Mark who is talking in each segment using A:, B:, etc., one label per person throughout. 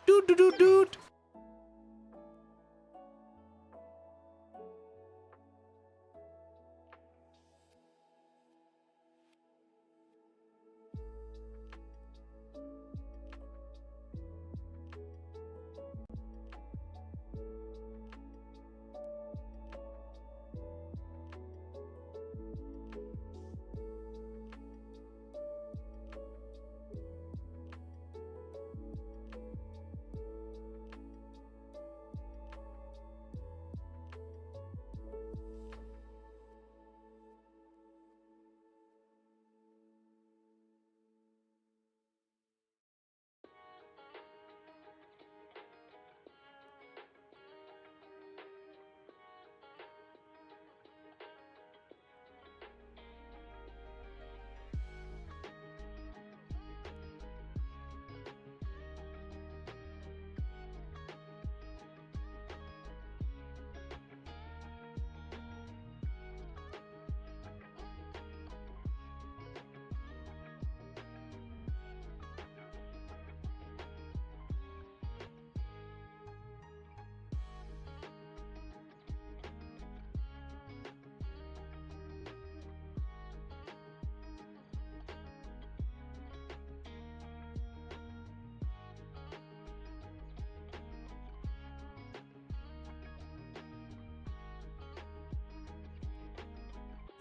A: Doot, doot, doot, doot.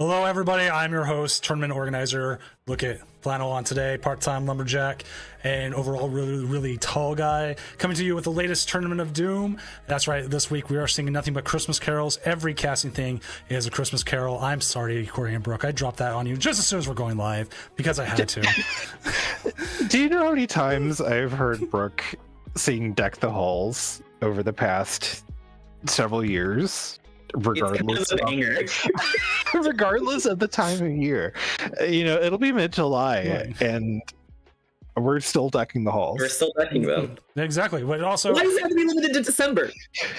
A: Hello, everybody. I'm your host, tournament organizer. Look at Flannel on today, part-time lumberjack, and overall really tall guy, coming to you with the latest Tournament of Doom. That's right. This week we are singing nothing but Christmas carols. Every casting thing is a Christmas carol. I'm sorry, Corey and Brooke. I dropped that on you just as soon as we're going live because I had to.
B: Do you know how many times I've heard Brooke sing "Deck the Halls" over the past several years? regardless
C: It's kind of an anger.
B: regardless of the time of year. It'll be mid-July,
A: Right.
B: and we're still decking the halls.
C: We're still decking them.
A: Exactly, but also
C: Why does it have to be limited to December?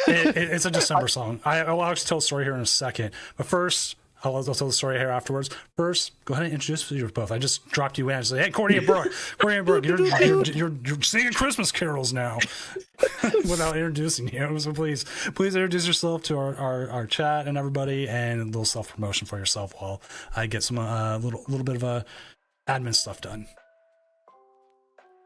A: it's a December song. I'll actually tell a story here in a second, but first I'll tell the story here afterwards. First, go ahead and introduce you both. I just dropped you in and said, "Hey, Courtney and Brooke, you're singing Christmas carols now," without introducing you. So please introduce yourself to our chat and everybody, and a little self promotion for yourself while I get some little bit of admin stuff done.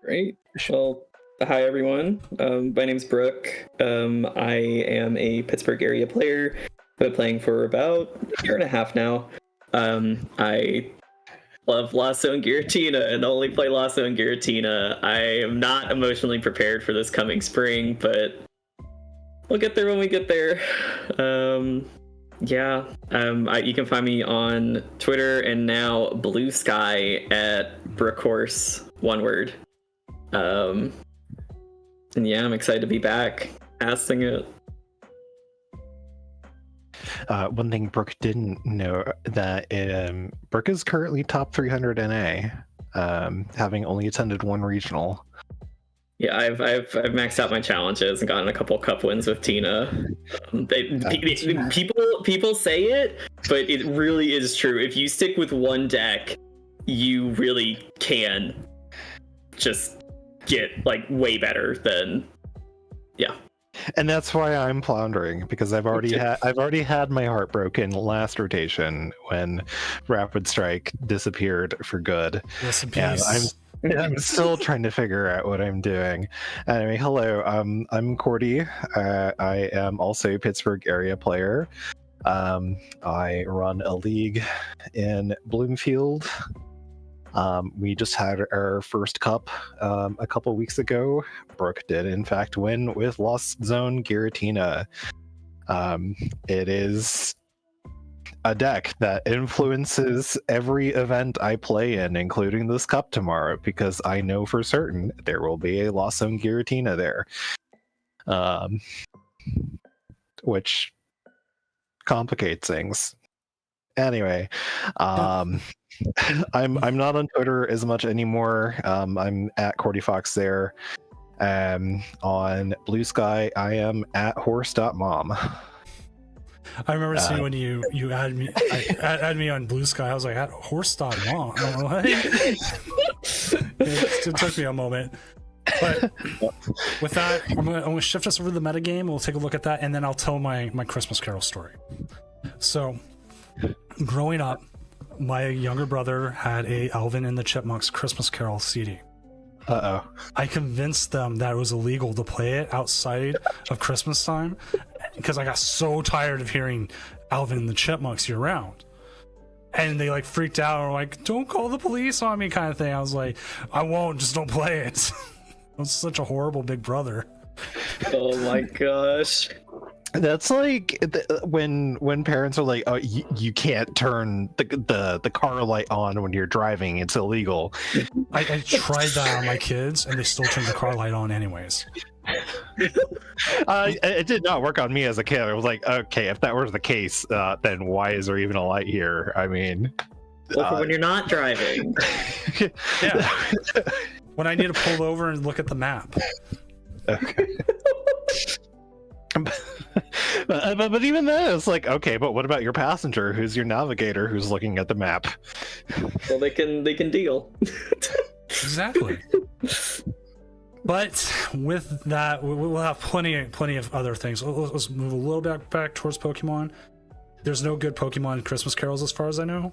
C: Great. Well, hi everyone. My name's Brooke. I am a Pittsburgh area player. I've been playing for about a year and a half now. I love Lasso and Giratina and only play Lasso and Giratina. I am not emotionally prepared for this coming spring, but we'll get there when we get there. You can find me on Twitter and now Blue Sky at Brookhorse, one word. And yeah, I'm excited to be back casting it.
B: One thing Brooke didn't know that Brooke is currently top 300 NA, having only attended one regional.
C: Yeah, I've maxed out my challenges and gotten a couple cup wins with Tina. People say it, but it really is true. If you stick with one deck, you really can just get like way better than
B: And that's why I'm floundering, because I've already had my heart broken last rotation when Rapid Strike disappeared for good.
A: Rest in
B: And
A: peace.
B: I'm still trying to figure out what I'm doing. Anyway, hello. I'm Cordy. I am also a Pittsburgh area player. I run a league in Bloomfield. We just had our first cup a couple weeks ago. Brooke did, in fact, win with Lost Zone Giratina. It is a deck that influences every event I play in, including this cup tomorrow, because I know for certain there will be a Lost Zone Giratina there. Which complicates things. Anyway, I'm not on Twitter as much anymore. I'm at Cordy Fox there. On Blue Sky, I am at horse.mom.
A: I remember seeing when you added me on Blue Sky. I was like, at horse.mom. It took me a moment. But with that, I'm gonna shift us over to the metagame. We'll take a look at that, and then I'll tell my Christmas Carol story. So, growing up, my younger brother had a Alvin and the Chipmunks Christmas Carol CD.
B: Uh-oh.
A: I convinced them that it was illegal to play it outside of Christmas time because I got so tired of hearing Alvin and the Chipmunks year round. And they like freaked out and were like, "Don't call the police on me," kind of thing. I was like, "I won't, just don't play it." I was such a horrible big brother.
C: Oh my gosh.
B: That's like when parents are like, "Oh, you can't turn the car light on when you're driving; it's illegal."
A: I tried that on my kids, and they still turned the car light on anyways.
B: It did not work on me as a kid. I was like, okay, if that was the case, then why is there even a light here? I mean,
C: well, for when you're not driving.
A: Yeah. When I need to pull over and look at the map.
B: Okay. but even then, it's like, okay, but what about your passenger, who's your navigator, who's looking at the map?
C: Well, they can deal.
A: Exactly. But with that, we'll have plenty of other things. Let's move a little bit back towards Pokemon. There's no good Pokemon Christmas carols as far as I know.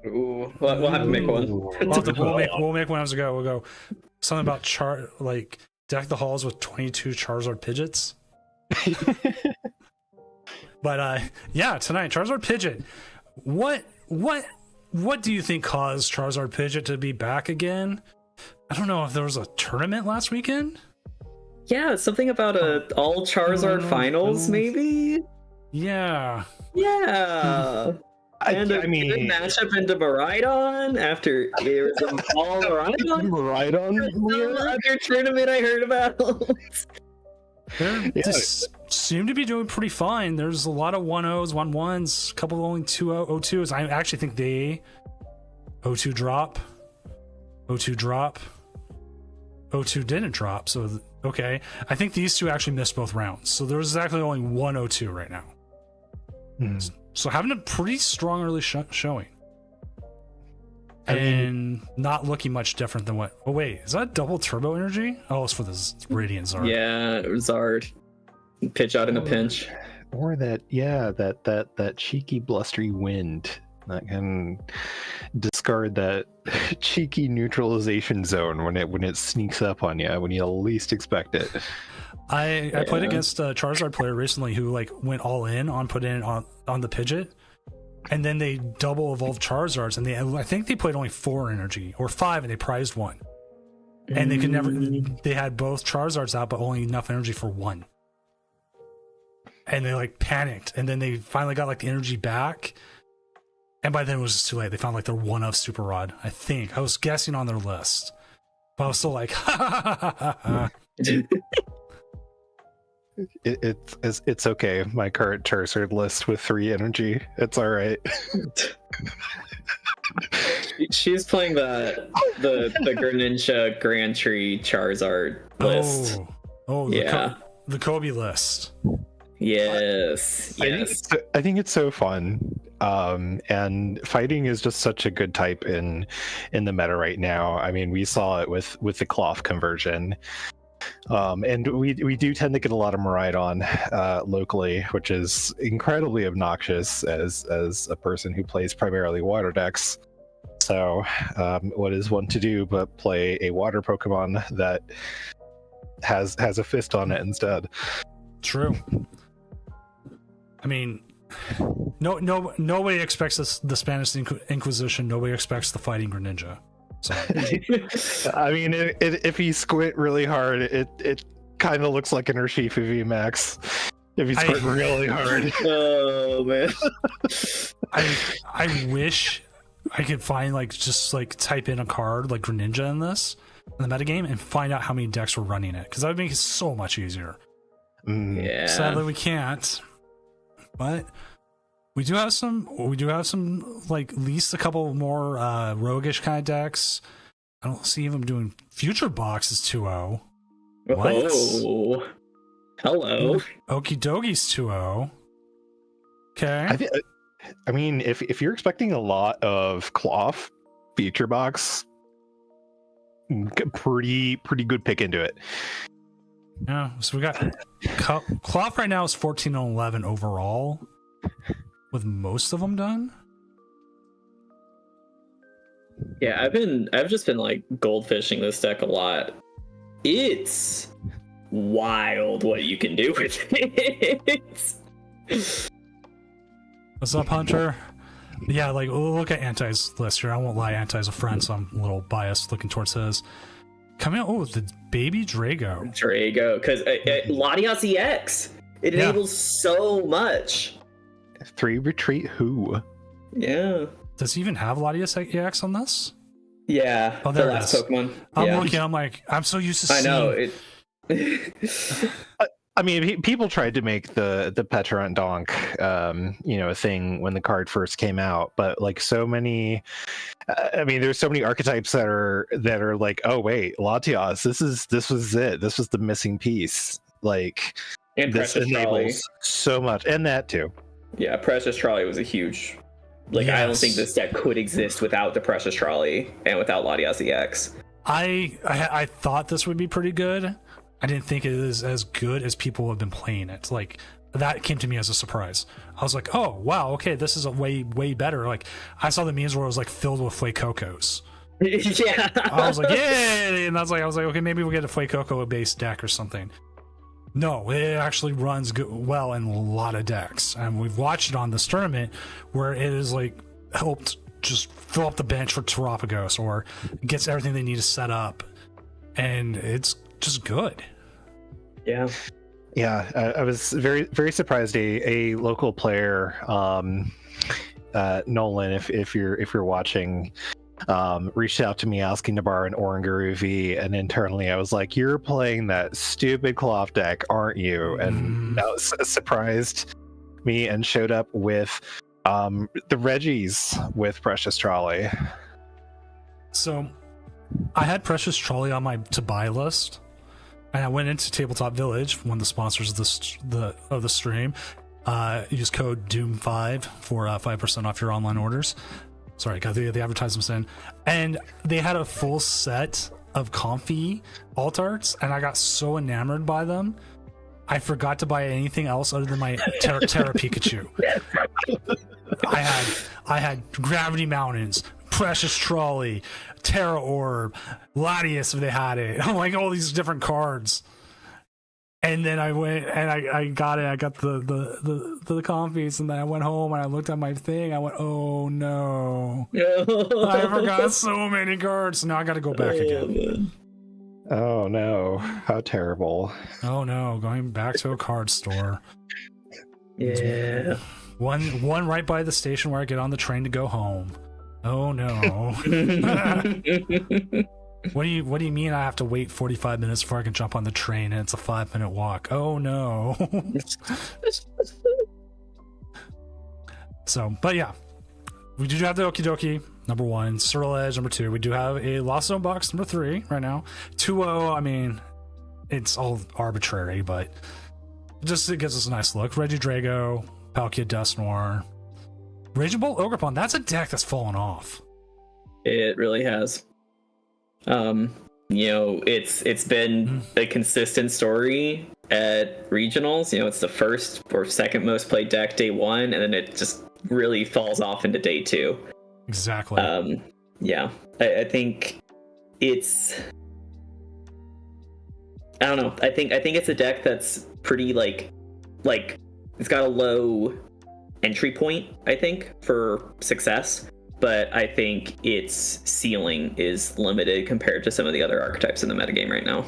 C: Ooh, we'll have to make one.
A: We'll make one as we go. We'll go something about deck the halls with 22 Charizard Pidgeots. But yeah, tonight Charizard Pidgeot. What do you think caused Charizard Pidgeot to be back again? I don't know if there was a tournament last weekend.
C: Yeah, something about all Charizard finals, maybe.
A: Yeah.
C: Yeah. And I mean, good matchup into Miraidon after there was an all Miraidon.
B: Miraidon?
C: Other tournament I heard about.
A: They just seem to be doing pretty fine. There's a lot of 1-0s, 1-1s, a couple of only 2-0-2s. I actually think they 0-2 drop, 0-2 drop, 0-2 didn't drop. So, okay. I think these two actually missed both rounds. So there's actually only 1-0-2 right now. So having a pretty strong early showing. And not looking much different than what... Oh, wait. Is that double turbo energy? Oh, it's for the Radiant Zard.
C: Yeah, Zard. Pitch out in a pinch.
B: Or that cheeky blustery wind that can discard that cheeky neutralization zone when it sneaks up on you when you least expect it.
A: I played against a Charizard player recently who like went all in on putting it on the Pidgeot, and then they double evolved Charizards, and I think they played only 4 energy or 5, and they prized 1, and they had both Charizards out, but only enough energy for 1, and they like panicked, and then they finally got like the energy back, and by then it was just too late. They found like their 1-of Super Rod. I think I was guessing on their list, but I was still like,
B: It's okay. My current Charizard list with 3 energy. It's all right.
C: She's playing the Greninja Grand Tree Charizard list.
A: The Kobe list.
C: Yes.
B: I think it's so fun. And fighting is just such a good type in the meta right now. I mean, we saw it with the cloth conversion. And we do tend to get a lot of Miraidon locally, which is incredibly obnoxious as a person who plays primarily water decks. So what is one to do but play a water Pokemon that has a fist on it instead? True.
A: I mean, nobody expects the Spanish Inquisition. Nobody expects the fighting Greninja. So.
B: I mean, if you squint really hard, it kind of looks like an Urshifu VMAX. If you squint really hard.
C: Oh man.
A: I wish I could find just type in a card like Greninja in this in the metagame and find out how many decks were running it, because that would make it so much easier.
C: Yeah.
A: Sadly, we can't. But we do have some like at least a couple more roguish kind of decks. I don't see them doing Future Box is 2-0. What?
C: Oh. Hello.
A: Okie doki's 2-0. Okay.
B: I mean, if you're expecting a lot of cloth, Future Box, pretty good pick into it.
A: Yeah, so we got cloth right now is 14 and 11 overall, with most of them done.
C: Yeah, I've just been like goldfishing this deck a lot. It's wild what you can do with it.
A: What's up, Hunter? Yeah, like look at Anti's list here. I won't lie, Anti's a friend, so I'm a little biased looking towards his. Coming out, the baby Drago,
C: because Latias EX, it enables so much.
B: 3 retreat who?
C: Yeah.
A: Does he even have Latias EX on this?
C: Yeah.
A: Oh, there
C: the
A: it
C: last
A: is.
C: Pokemon.
A: I'm looking. I'm like, I'm so used to.
C: I know it.
B: I mean, people tried to make the Petarant Donk, a thing when the card first came out, but like so many, I mean, there's so many archetypes that are like, oh wait, Latias, this was it, this was the missing piece, like,
C: and
B: this
C: Precious
B: enables
C: Trolley.
B: so much, and that too.
C: Yeah, Precious Trolley was a huge. Like,
A: yes.
C: I don't think this deck could exist without the Precious Trolley and without Latias EX.
A: I thought this would be pretty good. I didn't think it is as good as people have been playing it. Like, that came to me as a surprise. I was like, oh wow, okay, this is a way better. Like, I saw the memes where it was like filled with Fuecocos.
C: Yeah.
A: I was like, yay! And I was like, okay, maybe we'll get a Fuecoco based deck or something. No, it actually runs well in a lot of decks, and we've watched it on this tournament where it is like helped just fill up the bench for Terapagos, or gets everything they need to set up, and it's just good.
C: Yeah.
B: I was very, very surprised a local player, Nolan, if you're watching, reached out to me asking to borrow an Oranguru V, and internally I was like, "You're playing that stupid cloth deck, aren't you?" And that was surprised me and showed up with the Reggies with Precious Trolley.
A: So I had Precious Trolley on my to buy list, and I went into Tabletop Village, one of the sponsors of the stream. Use code Doom5 for 5% off your online orders. Sorry, got the advertisements in, and they had a full set of Comfy alt arts, and I got so enamored by them, I forgot to buy anything else other than my Terra Pikachu. I had Gravity Mountains, Precious Trolley, Terra Orb, Latias if they had it. I'm like all these different cards. And then I went and I got it. I got the comfies, and then I went home and I looked at my thing. I went, oh no, I forgot so many cards. So now I got to go back again.
C: Man.
B: Oh no, how terrible.
A: Oh no, going back to a card store.
C: Yeah.
A: One right by the station where I get on the train to go home. Oh no. What do you mean I have to wait 45 minutes before I can jump on the train and it's a 5-minute walk? Oh no. So, but yeah. We do have the Okie Dokie, number 1, Surreal Edge, number 2. We do have a Lost Zone box, number 3, right now. 2-0, I mean, it's all arbitrary, but it gives us a nice look. Regidrago, Palkia Dusknoir, Raging Bolt Ogerpon. That's a deck that's fallen off.
C: It really has. It's been a consistent story at regionals. It's the first or second most played deck day 1, and then it just really falls off into day 2.
A: Exactly.
C: I think it's, I don't know. I think it's a deck that's pretty like it's got a low entry point, I think, for success. But I think its ceiling is limited compared to some of the other archetypes in the metagame right now.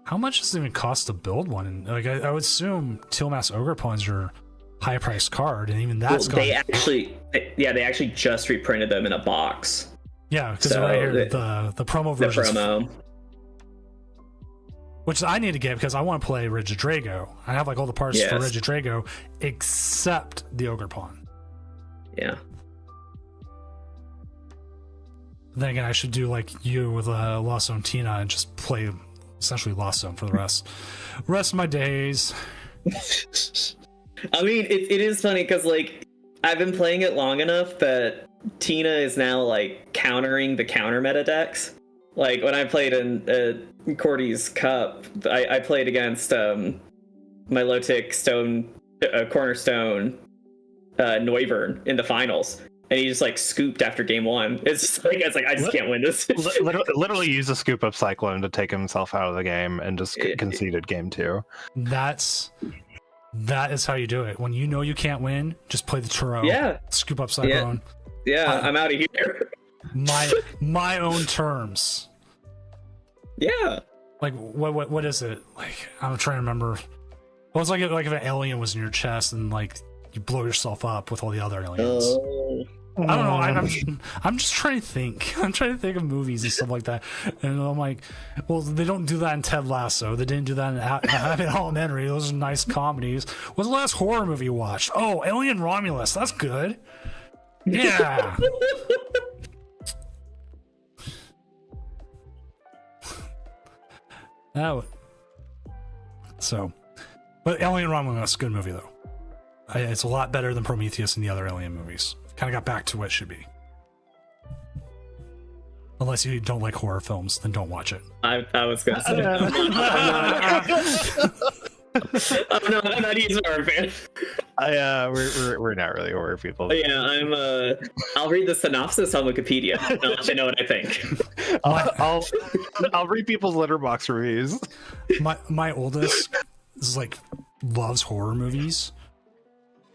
A: How much does it even cost to build one? Like, I would assume Teal'c's Ogerpon's your high-priced card, and even that's
C: they actually just reprinted them in a box.
A: Yeah, because right here, the promo version.
C: The promo.
A: Which I need to get because I want to play Regidrago. I have like all the parts for Regidrago except the Ogerpon.
C: Yeah.
A: Then again, I should do like you with Lost Zone Tina and just play essentially Lost Zone for the rest of my days.
C: I mean, it is funny because like I've been playing it long enough that Tina is now like countering the counter meta decks. Like when I played in Cordy's Cup, I played against my low-tick Cornerstone Noivern in the finals. And he just like scooped after game 1. It's like I just can't win this.
B: Literally use a scoop up Cyclone to take himself out of the game and just conceded game 2.
A: That is how you do it. When you know you can't win, just play the Turo.
C: Yeah.
A: Scoop up Cyclone.
C: Yeah, I'm out of here.
A: My own terms.
C: Yeah.
A: Like what is it? Like I'm trying to remember. Well, it's like if an alien was in your chest and like you blow yourself up with all the other aliens. I don't know. I'm just trying to think. I'm trying to think of movies and stuff like that. And I'm like, well, they don't do that in Ted Lasso. They didn't do that in Abbott Elementary. Those are nice comedies. What's the last horror movie you watched? Oh, Alien Romulus. That's good. Yeah. But Alien Romulus, good movie though. It's a lot better than Prometheus and the other Alien movies. Kind of got back to what it should be. Unless you don't like horror films, then don't watch it.
C: I was gonna say. I'm not even a horror fan.
B: We're not really horror people.
C: Yeah, I'll read the synopsis on Wikipedia and I'll let you know what I think.
B: I'll read people's letterbox reviews.
A: My oldest is like loves horror movies.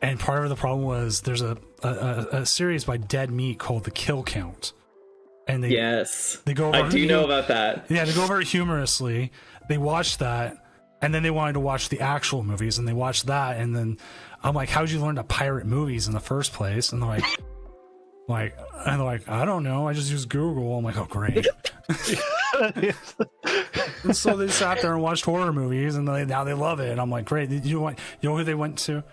A: And part of the problem was there's a series by Dead Meat called The Kill Count. And they go over,
C: I do know about that.
A: Yeah, they go over it humorously. They watched that, and then they wanted to watch the actual movies, and they watched that, and then I'm like, how'd you learn to pirate movies in the first place? And they're like, Like, and they're like, I don't know. I just use Google. I'm like, oh, great. And so they sat there and watched horror movies, and now they love it. And I'm like, great. You know who they went to?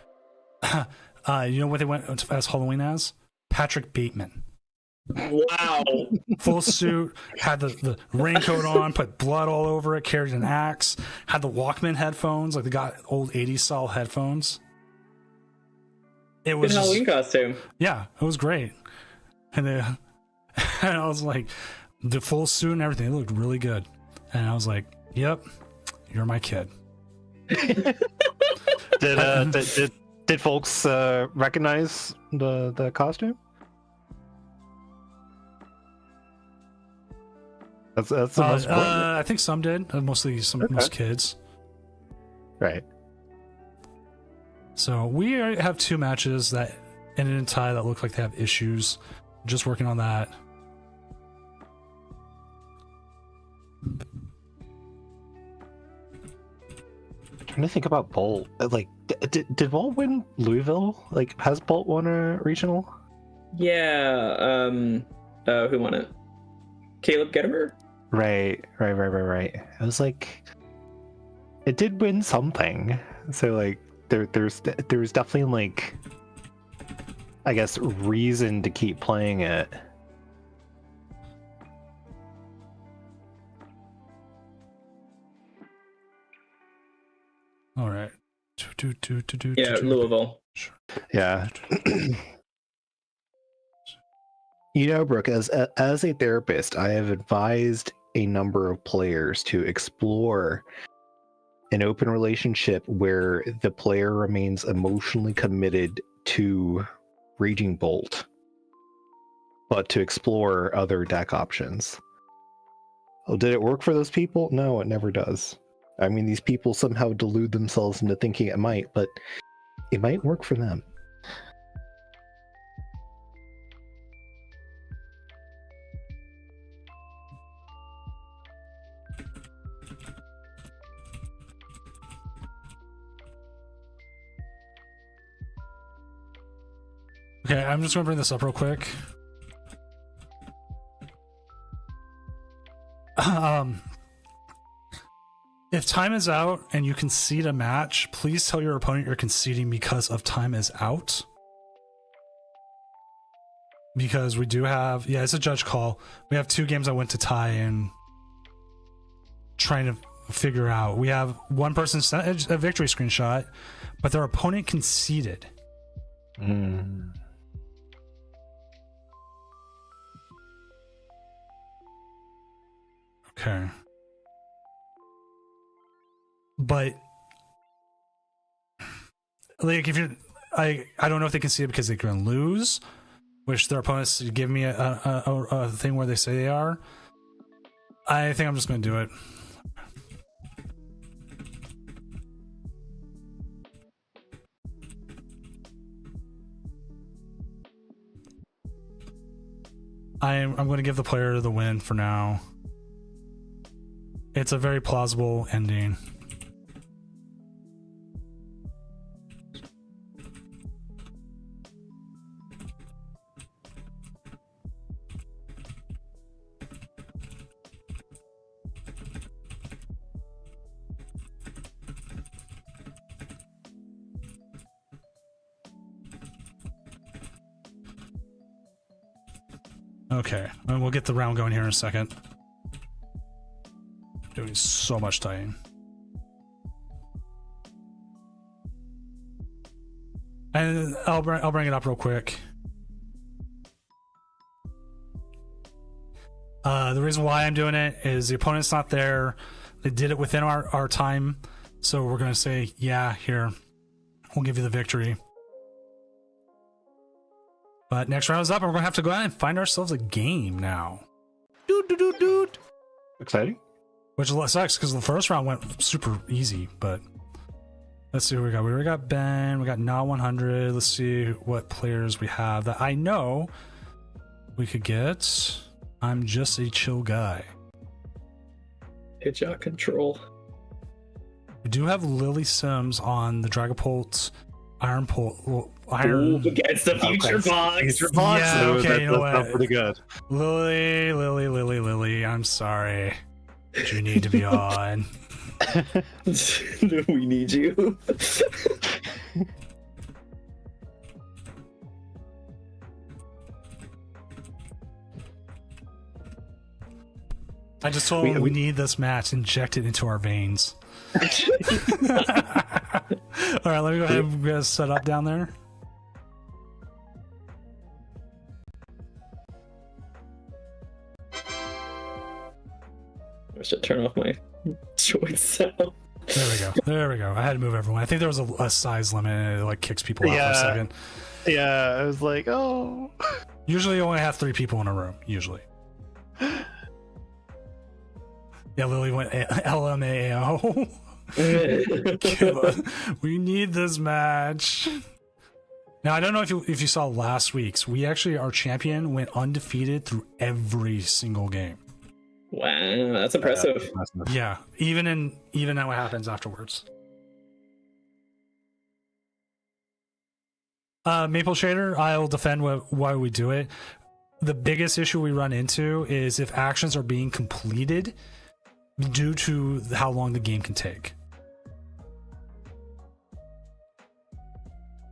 A: You know what they went as Halloween as? Patrick Bateman.
C: Wow.
A: Full suit, had the raincoat on, put blood all over it, carried an axe, had the Walkman headphones, like they got old 80s style headphones. It was
C: Good Halloween costume.
A: Yeah, it was great. And and I was like, the full suit and everything, it looked really good. And I was like, yep, you're my kid.
B: Did folks recognize the costume? That's the most important.
A: I think some did, mostly most kids.
B: Right.
A: So we have 2 matches that ended in tie that look like they have issues. Just working on that.
B: I'm trying to think about Bolt. Like, did Bolt win Louisville? Like, has Bolt won a regional?
C: Yeah. Who won it? Caleb Gettimer?
B: Right. I was like, it did win something. So like, there's definitely like, I guess, reason to keep playing it.
A: All right.
C: Yeah, Louisville.
A: Sure.
B: Yeah. You know, Brooke, as a therapist, I have advised a number of players to explore an open relationship where the player remains emotionally committed to Raging Bolt, but to explore other deck options. Oh, did it work for those people? No, it never does. I mean, these people somehow delude themselves into thinking it might, but it might work for them.
A: Okay, I'm just going to bring this up real quick. If time is out and you concede a match, please tell your opponent you're conceding because of time is out. Because we do have, it's a judge call. We have 2 games I went to tie and trying to figure out. We have one person sent a victory screenshot, but their opponent conceded. Okay. But like, if you're, I don't know if they can see it because they're going to lose, which their opponents give me a thing where they say they are. I think I'm just going to do it. I'm going to give the player the win for now. It's a very plausible ending. Okay, and we'll get the round going here in a second. Doing so much tying. And I'll bring it up real quick. The reason why I'm doing it is the opponent's not there. They did it within our time, so we're gonna say, yeah, here, we'll give you the victory. But next round is up, and we're gonna have to go out and find ourselves a game now. Dude.
B: Exciting.
A: Which sucks because the first round went super easy, but let's see who we got. We already got Ben, we got Not 100. Let's see what players we have that I know we could get. I'm just a chill guy.
C: Hitchhik control.
A: We do have Lily Sims on the Dragapult Iron pole. Well,
C: Ooh,
A: iron.
C: against the future box.
B: Future box.
A: Yeah, okay,
B: that
A: you know
B: does sound
A: what?
B: pretty good.
A: Lily. I'm sorry. But you need to be on.
C: We need you.
A: I just told him we need this match. Inject it into our veins. All right, let me go ahead and get us set up down there.
C: I should turn off my choice sound.
A: There we go. I had to move everyone. I think there was a size limit and it like kicks people out for a second.
B: Yeah, I was like, oh.
A: Usually you only have 3 people in a room, usually. Yeah, Lily went LMAO. We need this match. Now, I don't know if you saw last week's. We actually, our champion went undefeated through every single game.
C: Wow, that's impressive.
A: Yeah, even at what happens afterwards. Maple Shader, I'll defend why we do it. The biggest issue we run into is if actions are being completed due to how long the game can take.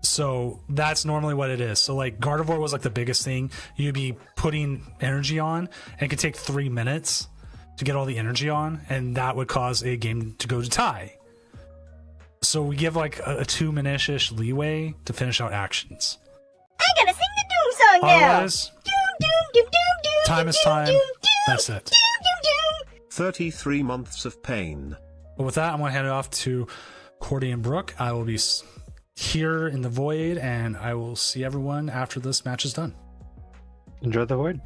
A: So that's normally what it is. So like Gardevoir was like the biggest thing. You'd be putting energy on and it could take 3 minutes to get all the energy on, and that would cause a game to go to tie. So we give like a 2-minute-ish leeway to finish out actions.
D: I gotta sing the doom song now.
A: Otherwise, time is time. That's it.
E: 33 months of pain.
A: But with that, I'm going to hand it off to Cordy and Brooke. I will be here in the void, and I will see everyone after this match is done.
B: Enjoy the void.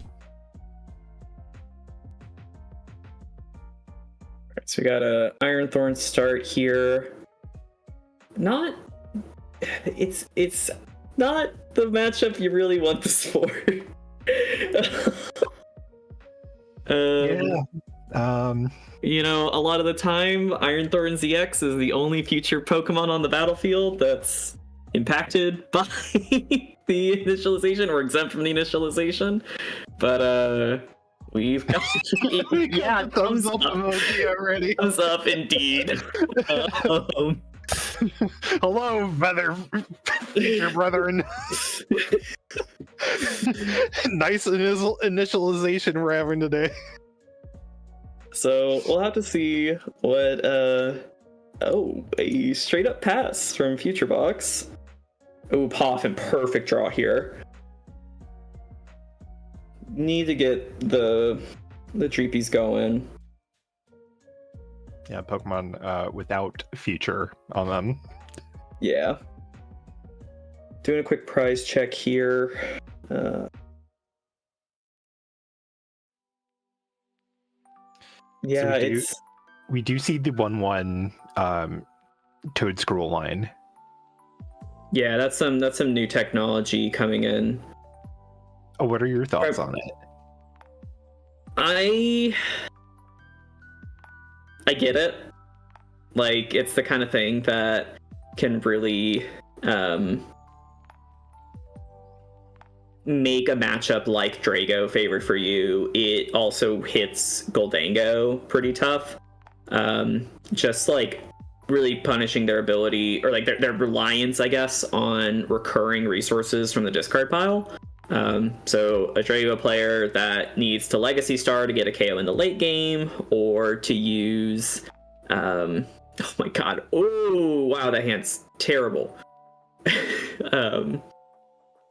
C: Alright, so we got a Iron Thorn start here. It's not the matchup you really want this for. You know, a lot of the time, Iron Thorn ZX is the only future Pokemon on the battlefield that's impacted by the initialization or exempt from the initialization. But we've got yeah,
B: thumbs up emoji already.
C: Thumbs up indeed.
B: Hello, your brethren. Nice initialization we're having today.
C: So we'll have to see what a straight up pass from Future Box. Oh, Poff and perfect draw here. Need to get the Dreepies going.
B: Yeah, Pokemon without feature on them.
C: Yeah. Doing a quick prize check here. Yeah,
B: So
C: it's
B: we do see the 1/1 Toad Scroll line.
C: yeah, that's some new technology coming in.
B: Oh, what are your thoughts on it?
C: I get it. Like, it's the kind of thing that can really make a matchup like Drago favored for you. It also hits Goldango pretty tough. Just like really punishing their ability, or like their reliance, I guess, on recurring resources from the discard pile. So a Drago player that needs to Legacy Star to get a KO in the late game, or to use oh my god, oh wow, that hand's terrible.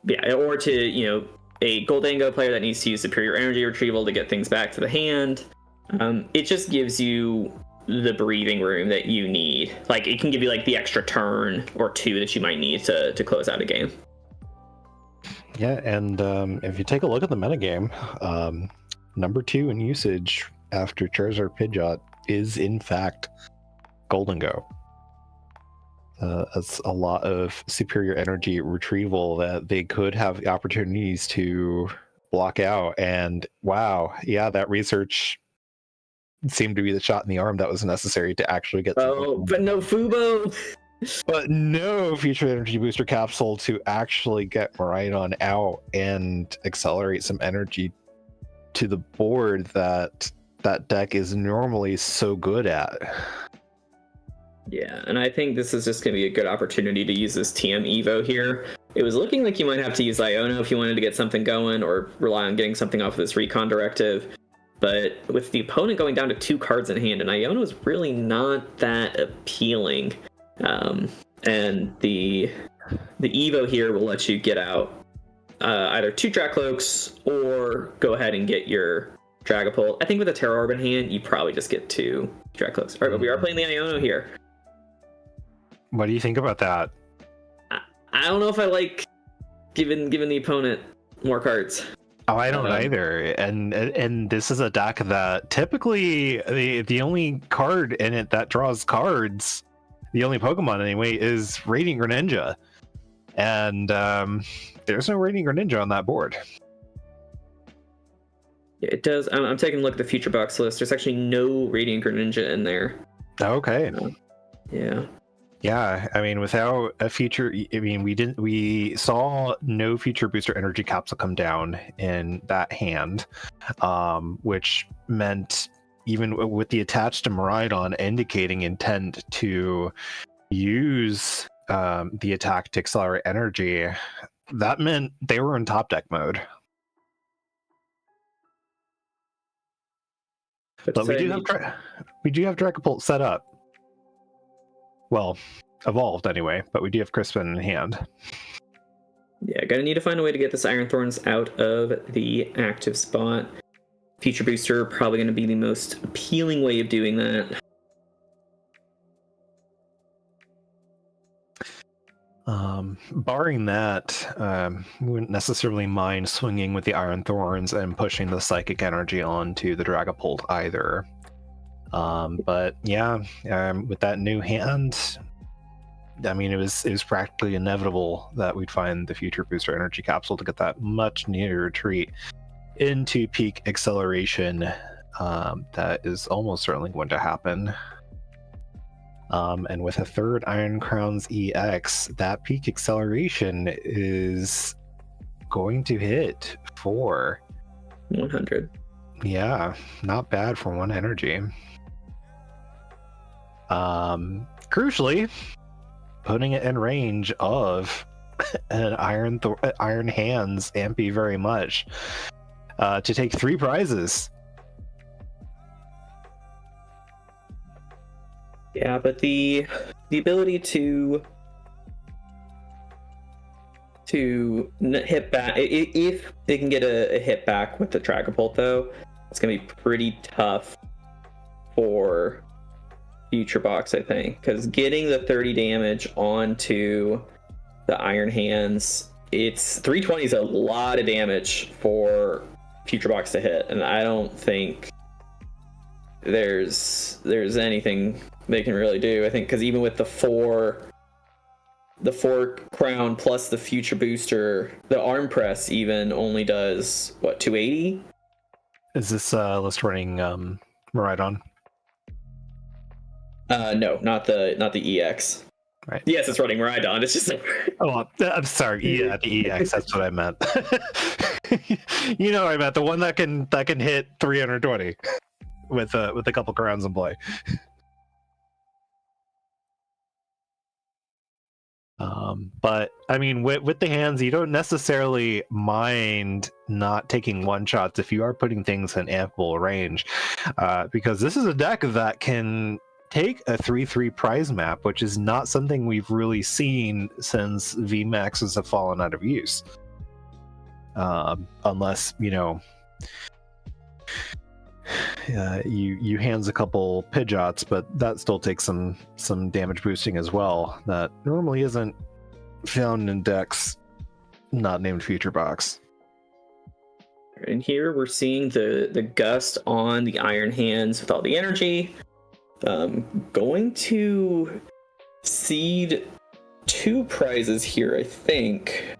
C: Yeah, or to, you know, a Goldango player that needs to use Superior Energy Retrieval to get things back to the hand. It just gives you the breathing room that you need. Like, it can give you like the extra turn or two that you might need to close out a game.
B: Yeah, and if you take a look at the metagame, number 2 in usage after Charizard Pidgeot is in fact Goldango. That's a lot of superior energy retrieval that they could have the opportunities to block out. And wow, yeah, that research seemed to be the shot in the arm that was necessary to actually get.
C: Oh, but no Fubo.
B: But no future energy booster capsule to actually get Maridon out and accelerate some energy to the board that that deck is normally so good at.
C: Yeah, and I think this is just going to be a good opportunity to use this TM Evo here. It was looking like you might have to use Iono if you wanted to get something going, or rely on getting something off of this Recon Directive. But with the opponent going down to 2 cards in hand, and Iono is really not that appealing. And the Evo here will let you get out either 2 Dracloaks or go ahead and get your Dragapult. I think with a Terra Orb in hand, you probably just get 2 Dracloaks. All right, but we are playing the Iono here.
B: What do you think about that?
C: I don't know if I like giving the opponent more cards.
B: Oh, I don't either. And this is a deck that typically the only card in it that draws cards, the only Pokemon anyway, is Radiant Greninja. And there's no Radiant Greninja on that board.
C: Yeah, it does. I'm taking a look at the future box list. There's actually no Radiant Greninja in there.
B: Okay.
C: Yeah.
B: Yeah, I mean, without a future, I mean, we saw no future booster energy capsule come down in that hand, which meant even with the attached to Maridon indicating intent to use the attack to accelerate energy, that meant they were in top deck mode. But we do have Dragapult set up. Well, evolved anyway, but we do have Crispin in hand.
C: Yeah, gonna need to find a way to get this Iron Thorns out of the active spot. Future Booster probably gonna be the most appealing way of doing that.
B: Barring that, we wouldn't necessarily mind swinging with the Iron Thorns and pushing the Psychic Energy onto the Dragapult either. But yeah, with that new hand, I mean, it was practically inevitable that we'd find the future booster energy capsule to get that much nearer retreat into peak acceleration. That is almost certainly going to happen. And with a third Iron Crowns EX, that peak acceleration is going to hit for
C: 100.
B: Yeah, not bad for 1 energy. Crucially, putting it in range of an Iron Hands Ampy very much to take 3 prizes.
C: Yeah, but the ability to hit back, if they can get a hit back with the Dragapult, though, it's gonna be pretty tough for Future Box, I think, because getting the 30 damage onto the Iron Hands, it's 320 is a lot of damage for Future Box to hit, and I don't think there's anything they can really do. I think because even with the four crown plus the future booster, the arm press even only does what, 280?
B: Is this list running Maridon?
C: No, not the EX.
B: Right.
C: Yes, it's running Maridon. It's just like...
B: Oh, I'm sorry. Yeah, the EX. That's what I meant. You know what I meant. The one that can hit 320 with a couple crowns in play. But I mean, with the hands, you don't necessarily mind not taking one shots if you are putting things in ample range, because this is a deck that can take a 3/3 prize map, which is not something we've really seen since VMAXs have fallen out of use, unless you hands a couple Pidgeots, but that still takes some damage boosting as well. That normally isn't found in decks not named Future Box.
C: And here we're seeing the gust on the Iron Hands with all the energy. Going to seed 2 prizes here, I think.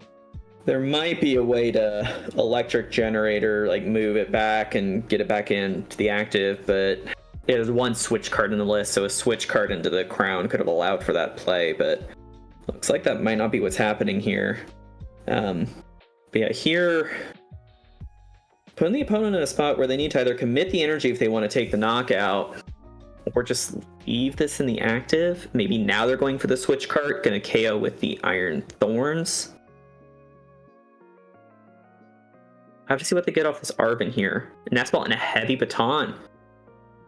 C: There might be a way to electric generator, like move it back and get it back into the active, but there's one switch card in the list, so a switch card into the crown could have allowed for that play, but looks like that might not be what's happening here. But yeah, here, putting the opponent in a spot where they need to either commit the energy if they want to take the knockout, or just leave this in the active. Maybe now they're going for the switch card, gonna KO with the Iron Thorns. I have to see what they get off this Arven here. And that's ball and a heavy baton.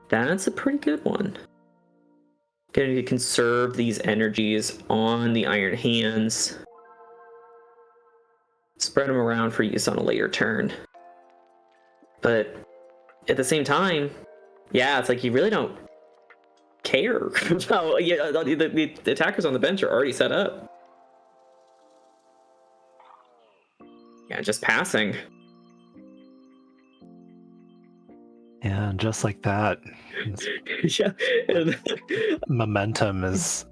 C: That's a pretty good one. Gonna conserve these energies on the Iron Hands. Spread them around for use on a later turn. But at the same time, yeah, it's like you really don't care. No, yeah, the attackers on the bench are already set up. Yeah, just passing.
B: Yeah, and just like that,
C: Yeah.
B: momentum is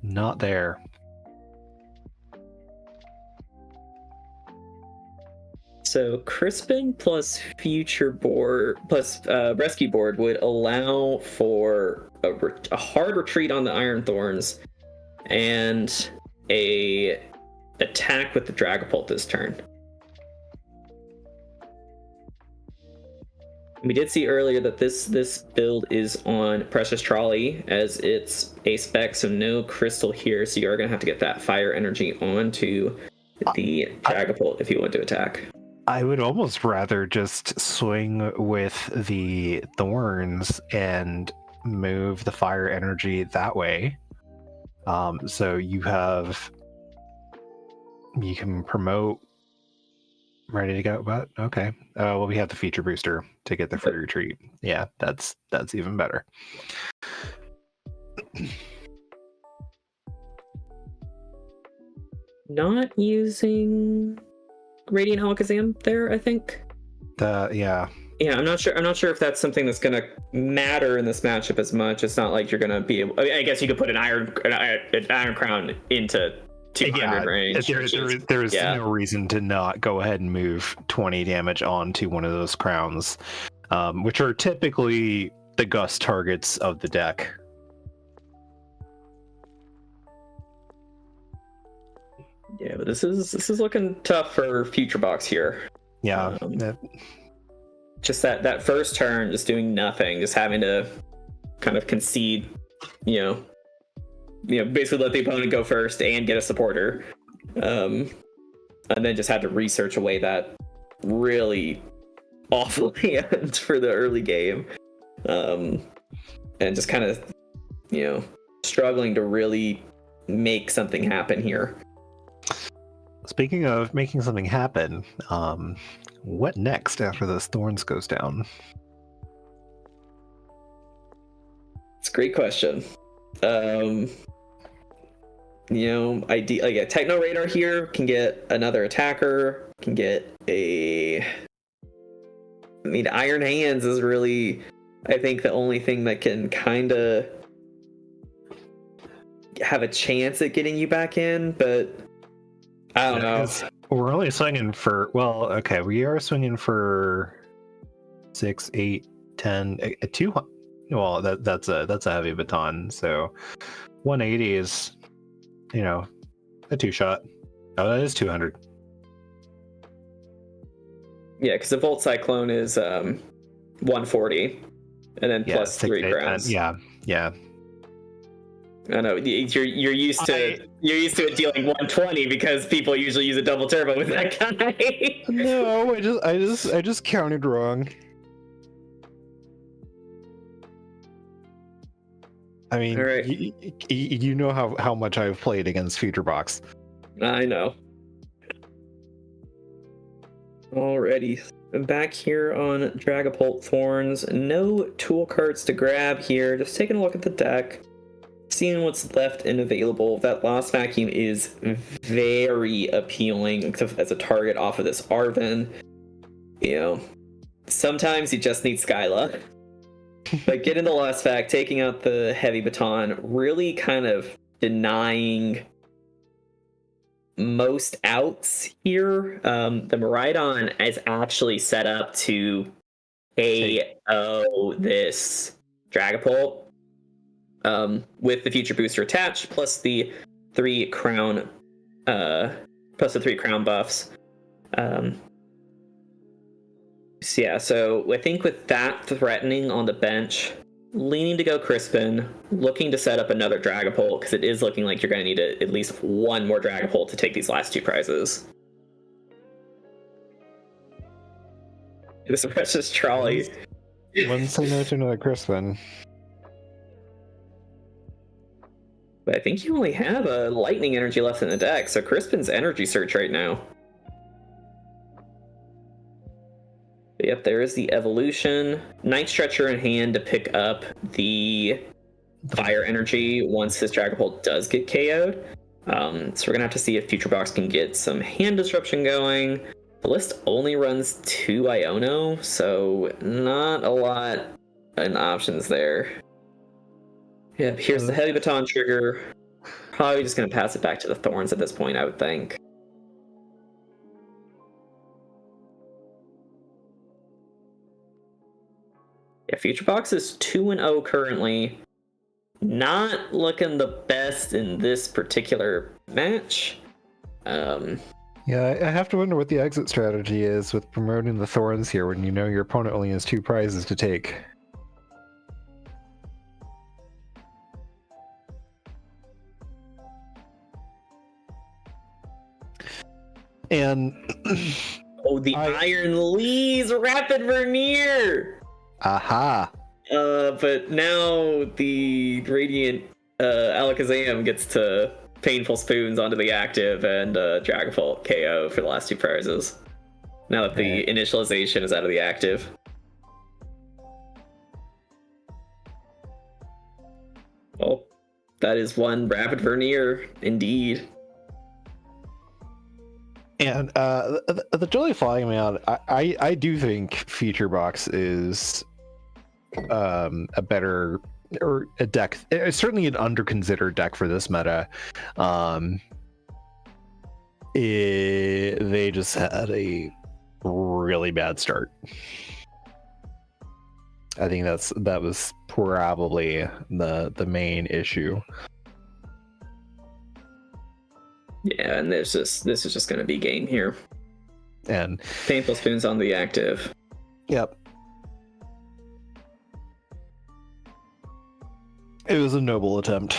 B: not there.
C: So Crispin plus Future Board plus Rescue Board would allow for a hard retreat on the Iron Thorns and a attack with the Dragapult this turn. We did see earlier that this build is on Precious Trolley as it's a spec, so no crystal here, so you are going to have to get that fire energy onto the Dragapult if you want to attack.
B: I would almost rather just swing with the thorns and move the fire energy that way. So you can promote ready to go, but okay. Well, we have the feature booster to get the free retreat. Yeah, that's even better.
C: Not using Radiant Alakazam there, I think.
B: Yeah.
C: Yeah, I'm not sure if that's something that's gonna matter in this matchup as much. It's not like you're gonna be able. I guess you could put an Iron Crown into 200 range.
B: There's no reason to not go ahead and move 20 damage onto one of those crowns, which are typically the gust targets of the deck.
C: Yeah, but this is looking tough for Future Box here.
B: Yeah.
C: Just that first turn, just doing nothing, just having to kind of concede, basically let the opponent go first and get a supporter, and then just had to research away that really awful hand for the early game, and just kind of, struggling to really make something happen here.
B: Speaking of making something happen, what next after those thorns goes down?
C: It's a great question. A Techno Radar here can get another attacker, can get Iron Hands is really, I think, the only thing that can kind of have a chance at getting you back in, but I don't know.
B: We're only swinging for, we are swinging for 6, 8, 10, 200. Well, that's a heavy baton, so 180 is, a 2-shot. Oh, that is 200.
C: Yeah, because the Volt Cyclone is 140, and then plus 3 crowns.
B: Yeah.
C: I know you're used to it dealing 120 because people usually use a double turbo with that guy.
B: No, I just counted wrong. I mean,
C: all right.
B: you know how much I've played against Future Box.
C: I know. Alrighty, back here on Dragapult Thorns. No tool cards to grab here. Just taking a look at the deck, seeing what's left and available. That Lost Vacuum is very appealing as a target off of this Arven. Sometimes you just need Skyla. But getting the Lost Vac, taking out the Heavy Baton, really kind of denying most outs here. The Miraidon is actually set up to KO this Dragapult with the future booster attached, plus the 3 crown buffs. So yeah, so I think with that threatening on the bench, leaning to go Crispin, looking to set up another Dragapult, because it is looking like you're going to need at least one more Dragapult to take these last 2 prizes. This precious trolley.
B: Wouldn't say no to another Crispin.
C: But I think you only have a lightning energy left in the deck, so Crispin's energy search right now. Yep, there is the evolution. Night Stretcher in hand to pick up the fire energy once this Dragapult does get KO'd. So we're gonna have to see if Future Box can get some hand disruption going. The list only runs 2 Iono, so not a lot in options there. Yep, here's the Heavy Baton trigger. Probably just gonna pass it back to the Thorns at this point, I would think. Yeah, Future Box is 2-0 currently. Not looking the best in this particular match.
B: Yeah, I have to wonder what the exit strategy is with promoting the Thorns here when you know your opponent only has 2 prizes to take. And
C: oh, the Iron Lee's Rapid Vernier!
B: Aha!
C: But now the Radiant Alakazam gets to Painful Spoons onto the active and Dragapult KO for the last 2 prizes. Now that the initialization is out of the active. Oh, that is one Rapid Vernier, indeed.
B: And the Jolly Flying Man, I do think Future Box is a better, or a deck, certainly an under-considered deck for this meta. They just had a really bad start. I think that was probably the main issue.
C: Yeah, and this is just going to be game here.
B: And
C: Painful Spoons on the active.
B: Yep. It was a noble attempt.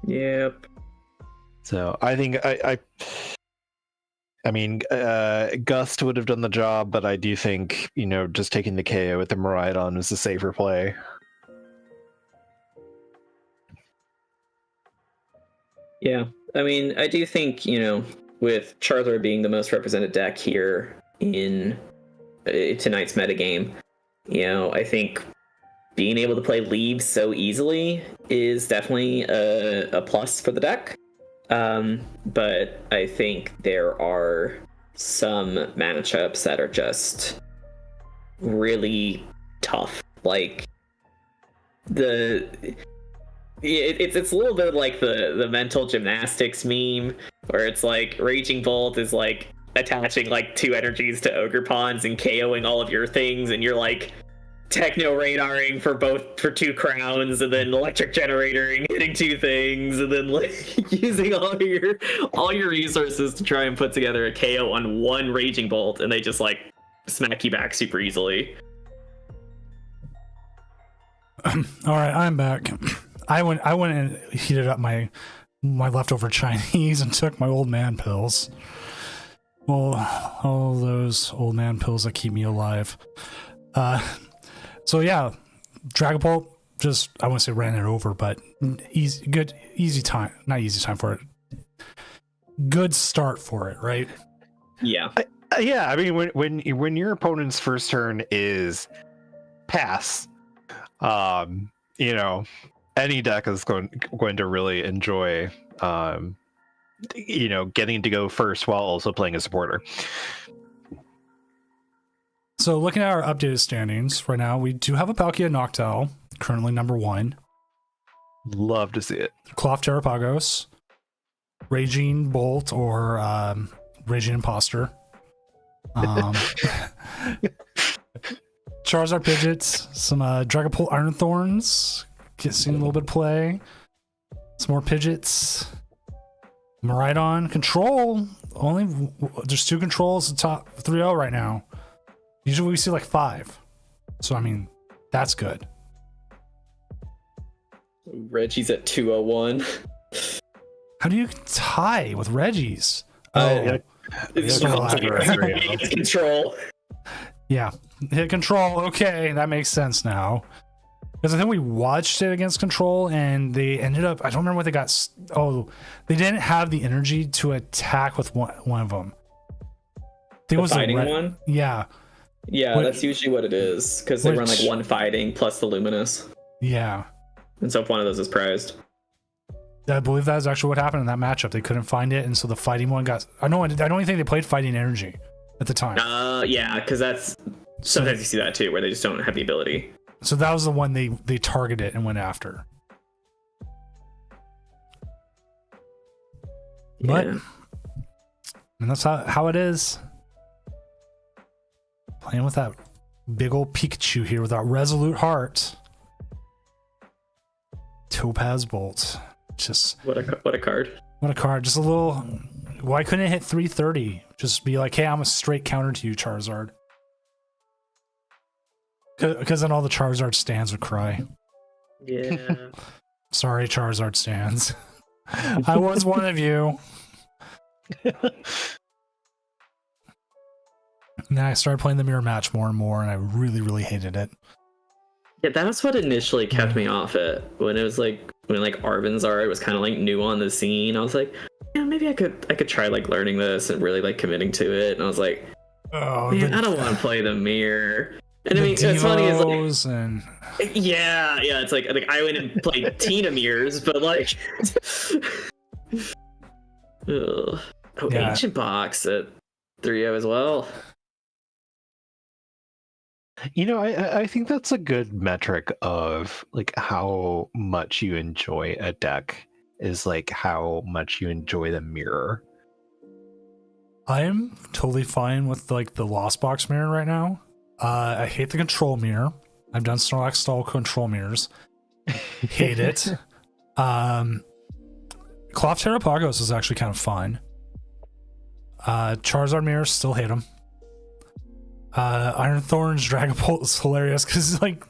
C: Yep.
B: So I think I mean, Gust would have done the job, but I do think, just taking the KO with the Miraidon is a safer play.
C: Yeah, I mean, I do think, with Charizard being the most represented deck here in tonight's metagame, I think being able to play Leaves so easily is definitely a plus for the deck. But I think there are some matchups that are just really tough. Like, it's a little bit like the mental gymnastics meme, where it's like Raging Bolt is like attaching like 2 energies to Ogerpons and KOing all of your things, and you're like techno radaring for 2 crowns, and then electric generating, hitting 2 things, and then like using all your resources to try and put together a KO on 1 Raging Bolt, and they just like smack you back super easily.
A: All right, I'm back. I went and heated up my leftover Chinese and took my old man pills. Well, all those old man pills that keep me alive. So yeah, Dragapult just, I wouldn't say ran it over, but easy time for it. Good start for it, right?
C: Yeah.
B: Yeah, I mean, when your opponent's first turn is pass, any deck is going to really enjoy, getting to go first while also playing a supporter.
A: So looking at our updated standings right now, we do have a Palkia Noctowl, currently number 1.
B: Love to see it.
A: Cloth Terrapagos, Raging Bolt or Raging Imposter, Um, Charizard Pidgeots, some Dragapult Iron Thorns, seeing a little bit of play. Some more Pidgeots. Miraidon Control. There's 2 controls at top 3-0 right now. Usually we see like 5. So I mean, that's good.
C: Reggie's at 201.
A: How do you tie with Reggie's?
C: It's control.
A: Yeah, hit control. Okay, that makes sense now. Because I think we watched it against control, and they ended up. I don't remember what they got. Oh, they didn't have the energy to attack with one of them. I think it was
C: fighting one.
A: Yeah.
C: Yeah, that's usually what it is because they run like 1 fighting plus the luminous.
A: Yeah.
C: And so if one of those is prized.
A: I believe that is actually what happened in that matchup. They couldn't find it, and so the fighting one got. I don't even think they played fighting energy at the time.
C: Yeah, because that's sometimes you see that too, where they just don't have the ability.
A: So that was the one they targeted and went after.
C: Yeah.
A: But and that's how it is. Playing with that big old Pikachu here with that Resolute Heart. Topaz Bolt. Just
C: what a card.
A: What a card. Just a little. Why couldn't it hit 330? Just be like, hey, I'm a straight counter to you, Charizard. Because then all the Charizard stands would cry.
C: Yeah.
A: Sorry, Charizard stands. I was one of you. And then I started playing the mirror match more and more, and I really, really hated it.
C: Yeah, that's what initially kept me off it. When it was like when Arvinzar was kind of like new on the scene, I was like, yeah, maybe I could try like learning this and really like committing to it. And I was like, oh, man, I don't want to play the mirror. And I mean, what's funny is like, yeah, it's like I went and played Tina Mirrors, but like, Ancient Box at 3-0 as well.
B: You know, I think that's a good metric of like how much you enjoy a deck is like how much you enjoy the mirror.
A: I am totally fine with like the Lost Box mirror right now. I hate the control mirror. I've done Snorlax style control mirrors. Hate it. Cloth Terrapagos is actually kind of fun. Charizard mirrors, still hate them. Iron Thorns Dragapult is hilarious because like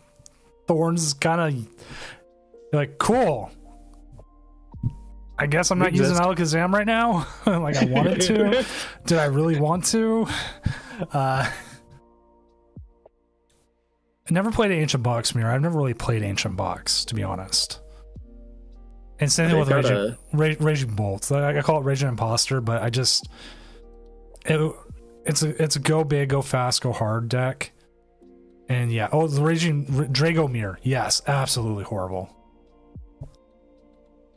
A: Thorns is kind of like cool. I guess I'm not using Alakazam right now. Like I wanted to. Did I really want to? I never played Ancient Box Mirror. I've never really played Ancient Box, to be honest. And same thing with Raging Bolt. I call it Raging Imposter, but I just it's a go big, go fast, go hard deck. And yeah, the Raging Drago Mirror. Yes, absolutely horrible.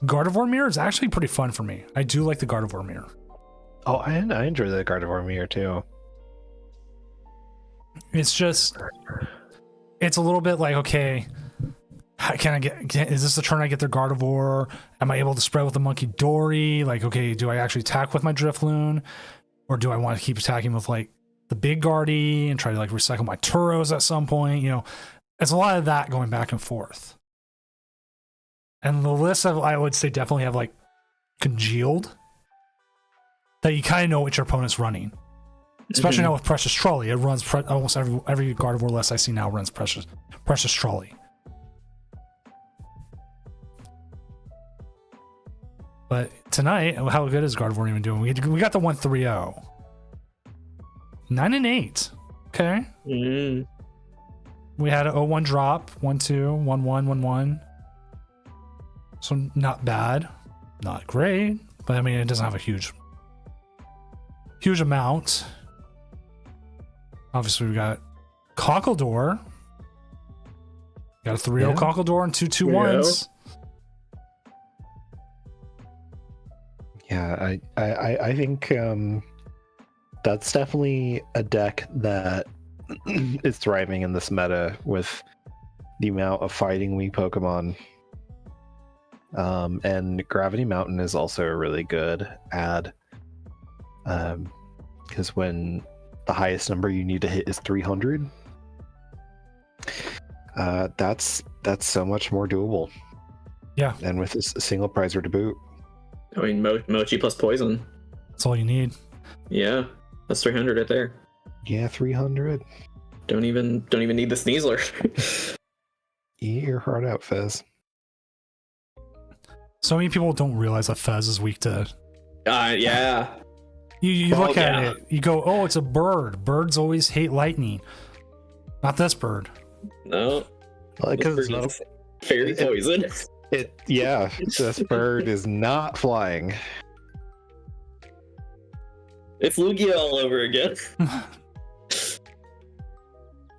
A: Gardevoir Mirror is actually pretty fun for me. I do like the Gardevoir Mirror.
B: Oh, I enjoy the Gardevoir Mirror too.
A: It's just, it's a little bit like, okay, is this the turn I get their Gardevoir? Am I able to spread with the Monkey Dory? Like, okay, do I actually attack with my Drifloon? Or do I want to keep attacking with like the big Guardy and try to like recycle my Turos at some point? You know, it's a lot of that going back and forth. And the list I would say definitely have like congealed, that you kind of know what your opponent's running. Especially now with Precious Trolley. It runs almost every Gardevoir list I see now runs Precious Trolley. But tonight, how good is Gardevoir even doing? We got the 1-3-0. 9-8. Okay. We had a 0-1 drop, 1-2, 1-1, 1-1. So not bad, not great, but I mean it doesn't have a huge amount. Obviously we got Conkeldurr. Got a 3-0 Conkeldurr and 2 2-1s.
B: Yeah, I think that's definitely a deck that is thriving in this meta with the amount of fighting weak Pokemon. And Gravity Mountain is also a really good add. Because when the highest number you need to hit is 300. That's so much more doable.
A: Yeah.
B: And with a single prizer to boot.
C: I mean, Mochi plus poison.
A: That's all you need.
C: Yeah, that's 300 right there.
B: Yeah, 300.
C: Don't even need the Sneasler.
B: Eat your heart out, Fez.
A: So many people don't realize that Fez is weak to.
C: Yeah.
A: You look at
C: yeah.
A: it, you go, oh, it's a bird. Birds always hate lightning. Not this bird.
C: No.
B: Because it's not
C: fairy poison.
B: This bird is not flying.
C: It's Lugia all over again.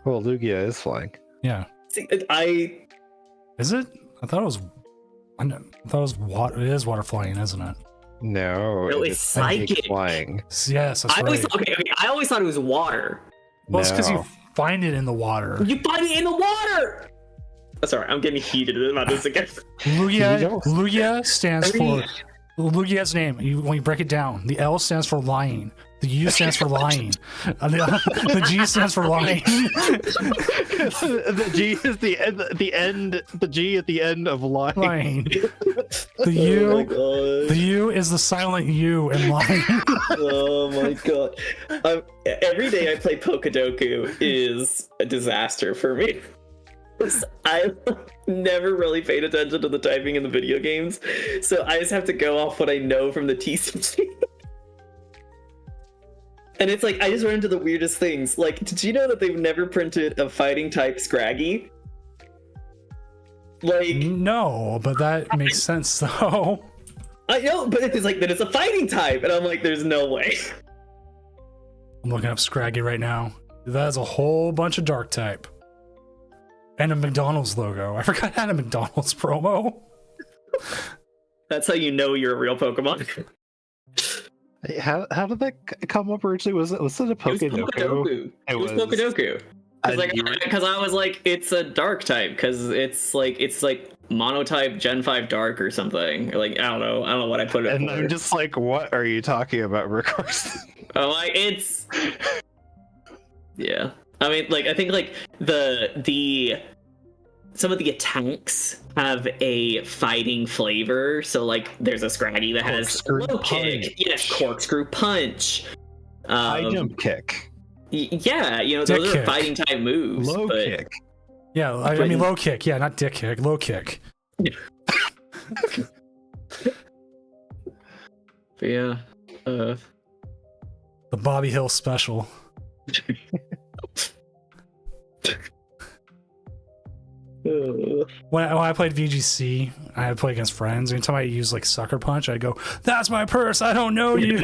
B: Well, Lugia is flying.
A: Yeah.
C: See,
A: Is it? I thought it was. I thought it was water. It is water flying, isn't it?
B: No,
C: No, it's psychic
B: flying.
A: Yes, that's right.
C: I always thought it was water.
A: Well, it's because
B: No.
A: you find it in the water.
C: You find it in the water. Sorry, I'm getting heated about this again.
A: Lugia stands for Lugia's name. When you break it down, the L stands for lying. The U stands for lying. The G stands for lying.
B: The G is the end. The G at the end of lying.
A: Lying. The
C: Oh
A: U.
C: my god.
A: The U is the silent U in lying.
C: Oh my god. Every day I play Pokedoku is a disaster for me. I've never really paid attention to the typing in the video games, so I just have to go off what I know from the TCG. And it's like, I just run into the weirdest things. Like, did you know that they've never printed a fighting type Scraggy? Like,
A: No, but that makes sense though.
C: I know, but it's like that it's a fighting type, and I'm like, there's no way.
A: I'm looking up Scraggy right now. That has a whole bunch of dark type. And a McDonald's logo. I forgot I had a McDonald's promo.
C: That's how you know you're a real Pokemon.
B: How did that come up originally? Was it a Pokedoku?
C: It was Pokedoku. Because I was like, it's a dark type, because it's like monotype Gen 5 dark or something. Or like, I don't know what I put it
B: And
C: for.
B: I'm just like, what are you talking about, Rickors?
C: Oh, like it's yeah. I mean, like, I think like the some of the attacks have a fighting flavor. So like, there's a Scraggy that has
B: Corkscrew
C: low
B: punch.
C: kick, yes, corkscrew punch,
B: High jump kick.
C: Yeah, you know,
A: Dick
C: those
A: kick.
C: are fighting type moves.
B: Low
C: but
B: kick.
A: Yeah, I mean low kick. Yeah, not dick kick. Low kick.
C: But yeah,
A: The Bobby Hill special. When I played VGC, I had to play against friends. Anytime I use like Sucker Punch, I go, "That's my purse. I don't know you."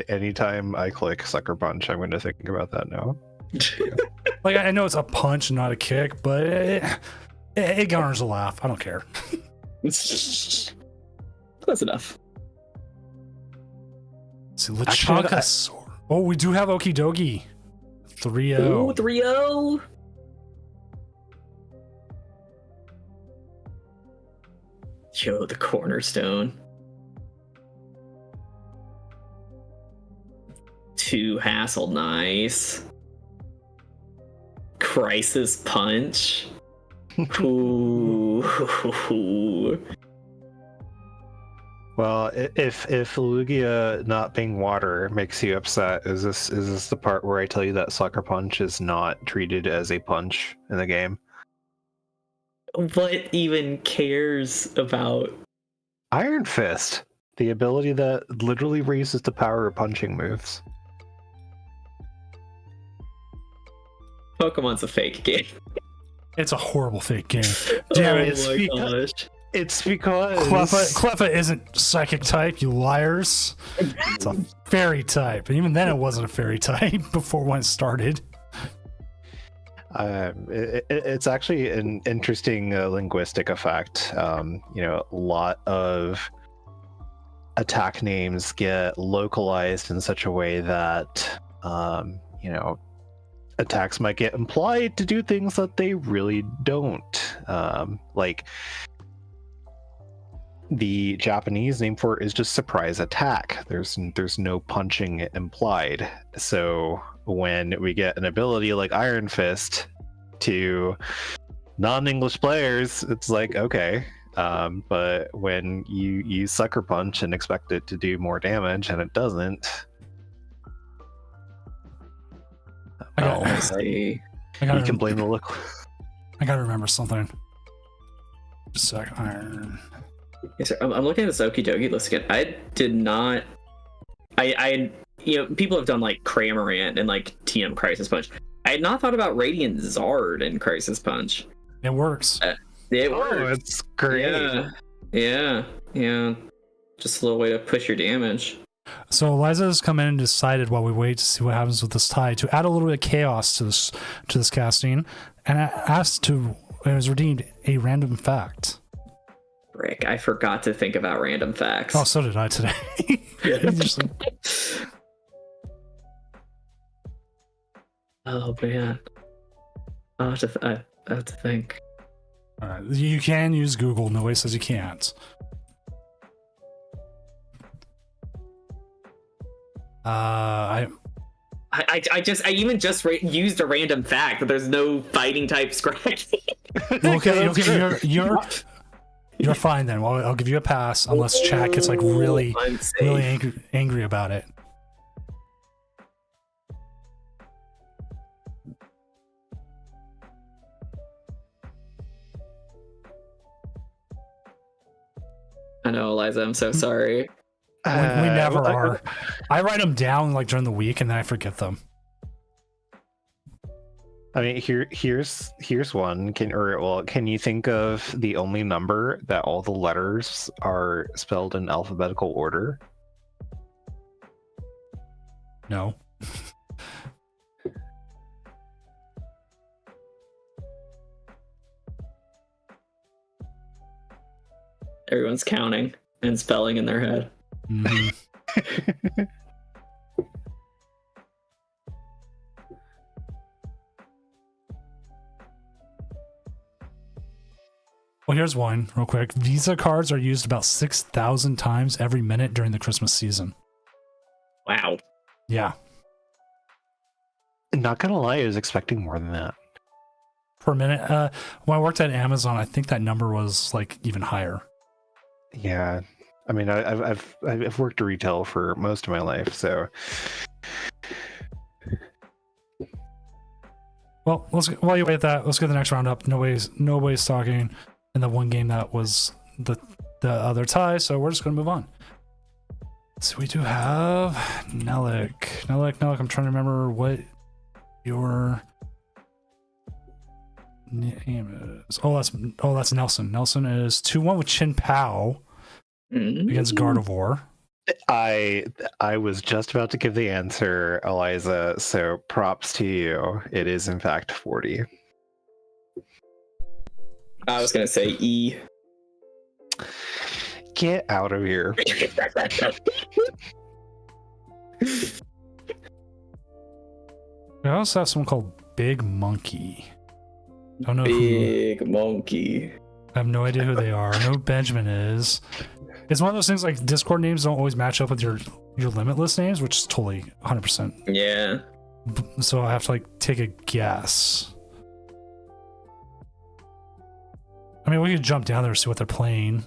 B: Anytime I click Sucker Punch, I'm going to think about that now.
A: Like, I know it's a punch, not a kick, but it garners a laugh. I don't care.
C: That's enough.
A: See, Lechonka. Oh, we do have Okidogi. 3-0.
C: Ooh, 3-0. Yo, the cornerstone. 2 Hassle, nice. Crisis Punch. Ooh.
B: Well, if Lugia not being water makes you upset, is this the part where I tell you that Sucker Punch is not treated as a punch in the game?
C: What even cares about
B: Iron Fist, the ability that literally raises the power of punching moves.
C: Pokemon's a fake game?
A: It's a horrible fake game. Damn it.
C: Oh my gosh.
B: It's because
A: Cleffa isn't psychic type, you liars. It's a fairy type. And even then it wasn't a fairy type before when it started.
B: It's actually an interesting linguistic effect. A lot of attack names get localized in such a way that attacks might get implied to do things that they really don't. Like the Japanese name for it is just surprise attack. There's no punching implied. So when we get an ability like Iron Fist to non-English players, it's like, okay. But when you use Sucker Punch and expect it to do more damage and it doesn't,
C: I see.
B: you can blame the look.
C: I
A: gotta remember something. Just a sec. Iron.
C: Yes, sir. I'm looking at this Okie Dokie list again. I did not. I people have done like Cramorant and like TM Crisis Punch. I had not thought about Radiant Zard in Crisis Punch.
A: It works.
C: It works.
B: It's great.
C: Yeah. Just a little way to push your damage.
A: So Eliza has come in and decided, while we wait to see what happens with this tie, to add a little bit of chaos to this casting, and asked to, it was redeemed, a random fact.
C: Rick, I forgot to think about random facts.
A: Oh, so did I today.
C: Oh man, I have to think.
A: All right, you can use Google. Nobody says you can't. I
C: even just used a random fact that there's no fighting type scratch.
A: Okay, you're fine then. Well, I'll give you a pass unless chat gets like really angry about it.
C: I know, Eliza. I'm so sorry.
A: We never are. I write them down like during the week and then I forget them.
B: I mean, here's one. Can you think of the only number that all the letters are spelled in alphabetical order?
A: No.
C: Everyone's counting and spelling in their head.
A: Mm-hmm. Well, here's one real quick. Visa cards are used about 6,000 times every minute during the Christmas season.
C: Wow.
A: Yeah.
B: Not gonna lie, I was expecting more than that.
A: Per minute. When I worked at Amazon, I think that number was like even higher.
B: Yeah. I mean, I've worked retail for most of my life, so.
A: Well, while you wait that, let's get the next round up. Nobody's talking in the one game that was the other tie, so we're just gonna move on. So we do have Nelik. I'm trying to remember what your name is. Oh, that's Nelson. Nelson is 2-1 with Chin Pao against Gardevoir.
B: I was just about to give the answer, Eliza, so props to you. It is in fact 40.
C: I was gonna say E.
B: Get out of here.
A: We also have someone called Big Monkey. Don't know
C: Big Monkey.
A: I have no idea who they are. I know who Benjamin is. It's one of those things like Discord names don't always match up with your Limitless names, which is totally 100%.
C: Yeah.
A: So I have to like take a guess. I mean, we could jump down there and see what they're playing,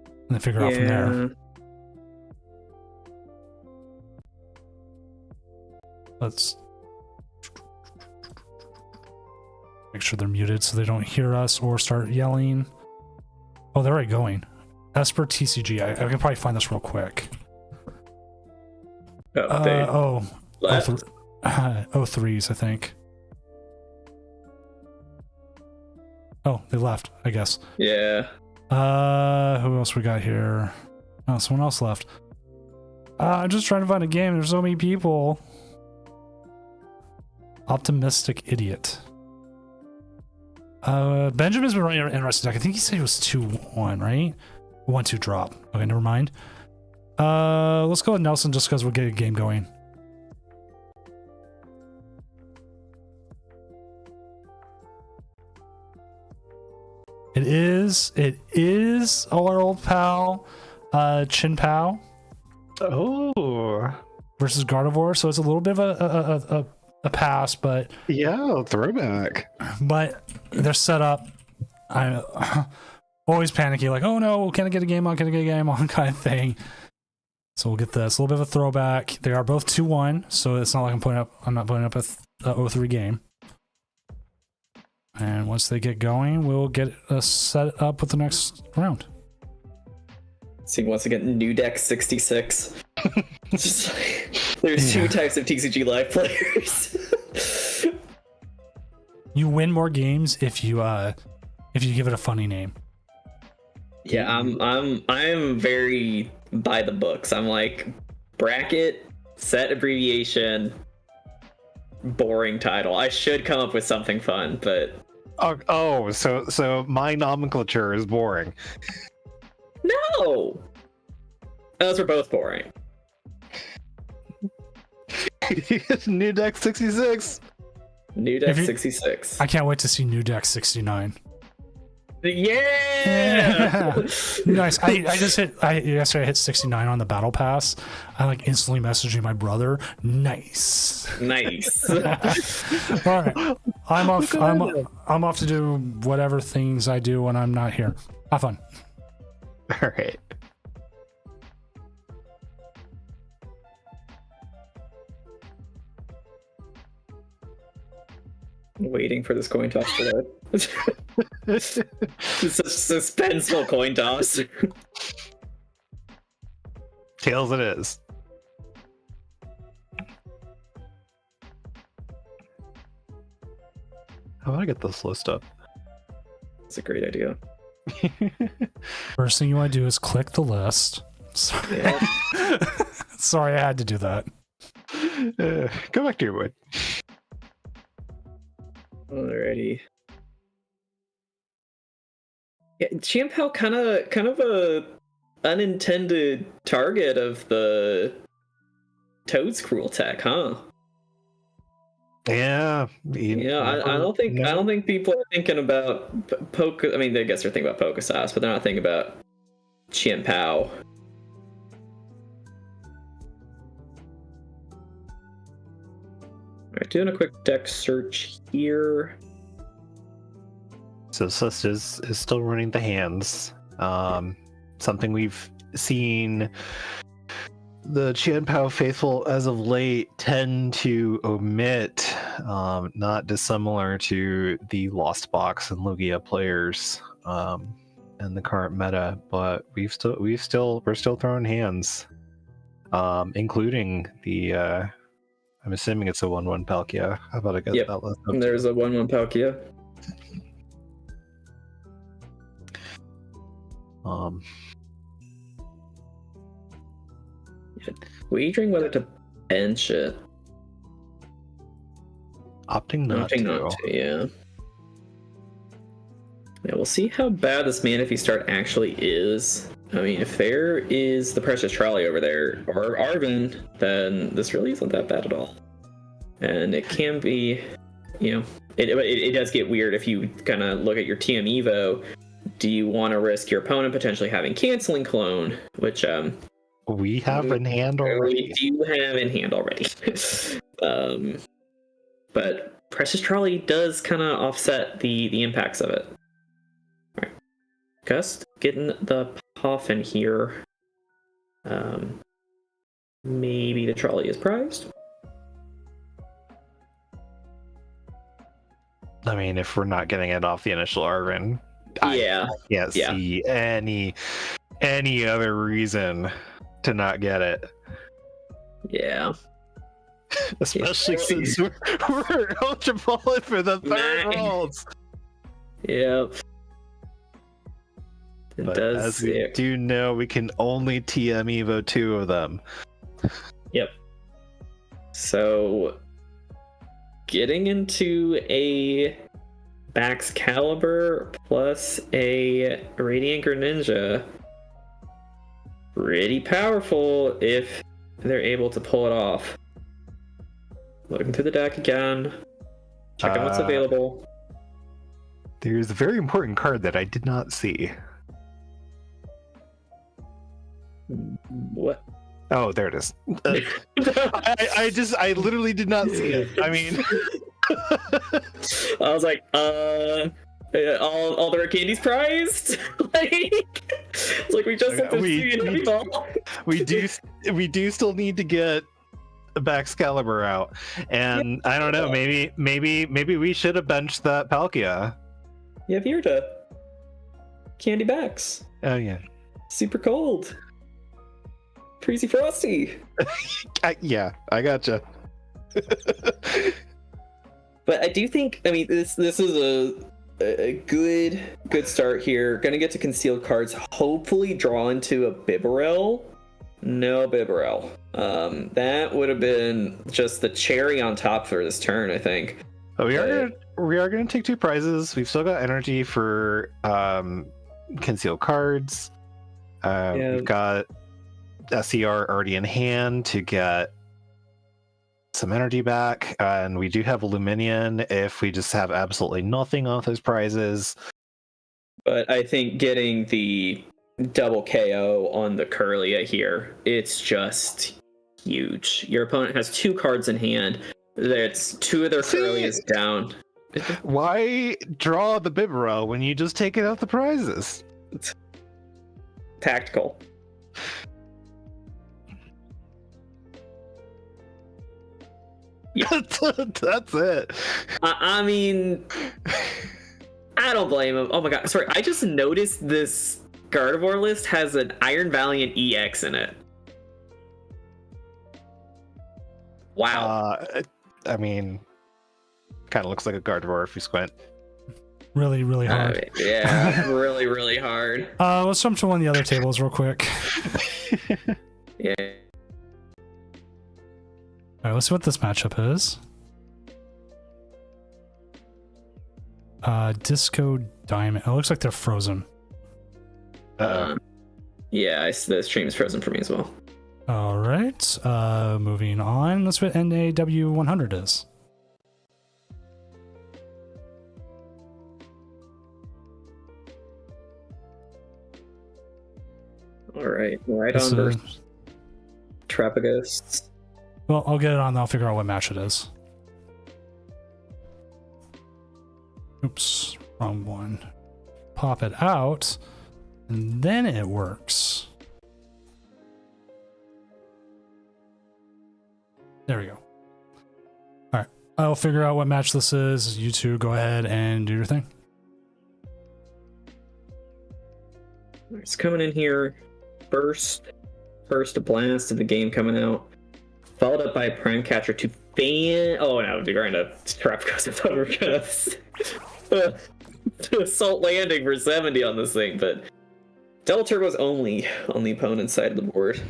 A: and then figure out from there. Let's make sure they're muted so they don't hear us or start yelling. Oh, they're already going. Esper TCG. I can probably find this real quick. threes, I think. Oh, they left, I guess.
C: Yeah.
A: Who else we got here? Oh, someone else left. I'm just trying to find a game. There's so many people. Optimistic Idiot. Benjamin's been running an interesting deck. I think he said he was 2-1, right? 1-2 drop. Okay, never mind. Let's go with Nelson just because we'll get a game going. It is our old pal, Chin Pao
B: Oh,
A: versus Gardevoir. So it's a little bit of a pass, but
B: yeah, throwback.
A: they're set up. I always panicky, like, oh no, can I get a game on? Can I get a game on? Kind of thing. So we'll get this. A little bit of a throwback. They are both 2-1, so it's not like I'm not putting up a 0-3 game. And once they get going, we'll get set up with the next round.
C: See, once again, new deck 66. Just like, there's two types of TCG Live players.
A: You win more games if you give it a funny name.
C: Yeah, I'm very by the books. I'm like bracket, set abbreviation, boring title. I should come up with something fun, but
B: so my nomenclature is boring.
C: no, those are both boring.
B: New deck 66.
C: New deck 66.
A: I can't wait to see New Deck 69.
C: Yeah!
A: Nice. Yesterday I hit 69 on the battle pass. I like instantly messaging my brother. Nice. All right. I'm off to do whatever things I do when I'm not here. Have fun.
B: All right.
C: Waiting for this coin toss to load. It's such suspenseful coin toss.
B: Tails it is. How do I get this list up?
C: It's a great idea.
A: First thing you want to do is click the list. Sorry,
C: Yeah.
A: Sorry I had to do that.
B: Go back to your wood.
C: Alrighty. Yeah, Chimpao kind of a unintended target of the Toad's cruel tech, huh?
B: Yeah.
C: I don't think people are thinking about Poke. I mean, I guess they're thinking about Pokesauce, but they're not thinking about Chimpao. Alright, doing a quick deck search here.
B: So Sus is still running the hands. Something we've seen the Chianpao faithful as of late tend to omit, not dissimilar to the Lost Box and Lugia players in the current meta, but we're still throwing hands, including the I'm assuming it's a 1/1 Palkia. How about I get that list up?
C: There's a 1/1 Palkia. Wagering whether to bench it.
B: Opting not to.
C: Yeah. Yeah, we'll see how bad this Manaphy start actually is. I mean, if there is the Precious Trolley over there, or Arvin, then this really isn't that bad at all. And it can be, it does get weird if you kind of look at your TM Evo. Do you want to risk your opponent potentially having Canceling Clone, which
B: we have in hand already.
C: We do have in hand already. But Precious Trolley does kind of offset the impacts of it. All right. Gust getting the Puff in here. Maybe the Trolley is prized.
B: I mean, if we're not getting it off the initial Arvin,
C: Yeah.
B: I can't see any other reason to not get it.
C: Yeah.
B: Especially since we're eligible for the third rolls.
C: Yep.
B: But as we do know, we can only TM Evo 2 of them.
C: Yep. So getting into a Baxcalibur plus a Radiant Greninja, pretty powerful if they're able to pull it off. Looking through the deck again, checking what's available.
B: There's a very important card that I did not see.
C: What?
B: Oh, there it is. I literally did not see it. I mean,
C: I was like, all the rare candies prized. It's like we just have to see it all.
B: we do still need to get a Baxcalibur out, and I don't know. Maybe we should have benched that Palkia.
C: You have here to candy backs.
B: Oh yeah.
C: Super cold. Freezy frosty.
B: Yeah, I gotcha.
C: But I do think, I mean, this is a good start here. Gonna get to concealed cards. Hopefully draw into a Bibarel. No Bibarel. That would have been just the cherry on top for this turn, I think.
B: Oh, we are gonna take 2 prizes. We've still got energy for concealed cards. We've got SER already in hand to get some energy back, and we do have Luminion if we just have absolutely nothing off those prizes.
C: But I think getting the double KO on the Kirlia here, it's just huge. Your opponent has 2 cards in hand. That's 2 of their Kirlias down.
B: Why draw the Bibarel when you just take it out the prizes?
C: Tactical.
B: Yeah. That's it.
C: I mean, I don't blame him. Oh my god, sorry. I just noticed this Gardevoir list has an Iron Valiant EX in it. Wow.
B: I mean, kind of looks like a Gardevoir if you squint.
A: Really, really hard.
C: Yeah, really, really hard.
A: Let's jump to one of the other tables real quick.
C: Yeah.
A: All right, let's see what this matchup is. Disco Diamond. It looks like they're frozen.
C: Yeah, the stream's frozen for me as well.
A: All right. Moving on. Let's see what NAW 100 is.
C: All right, on versus Trapaghosts.
A: Well, I'll get it on. I'll figure out what match it is. Oops, wrong one. Pop it out, and then it works. There we go. All right, I'll figure out what match this is. You two go ahead and do your thing.
C: It's coming in here first blast of the game coming out. Followed up by a Prime Catcher to fan. Oh no, we're going to Trap because I thought we were gonna Assault Landing for 70 on this thing, but Double Turbo's only on the opponent's side of the board.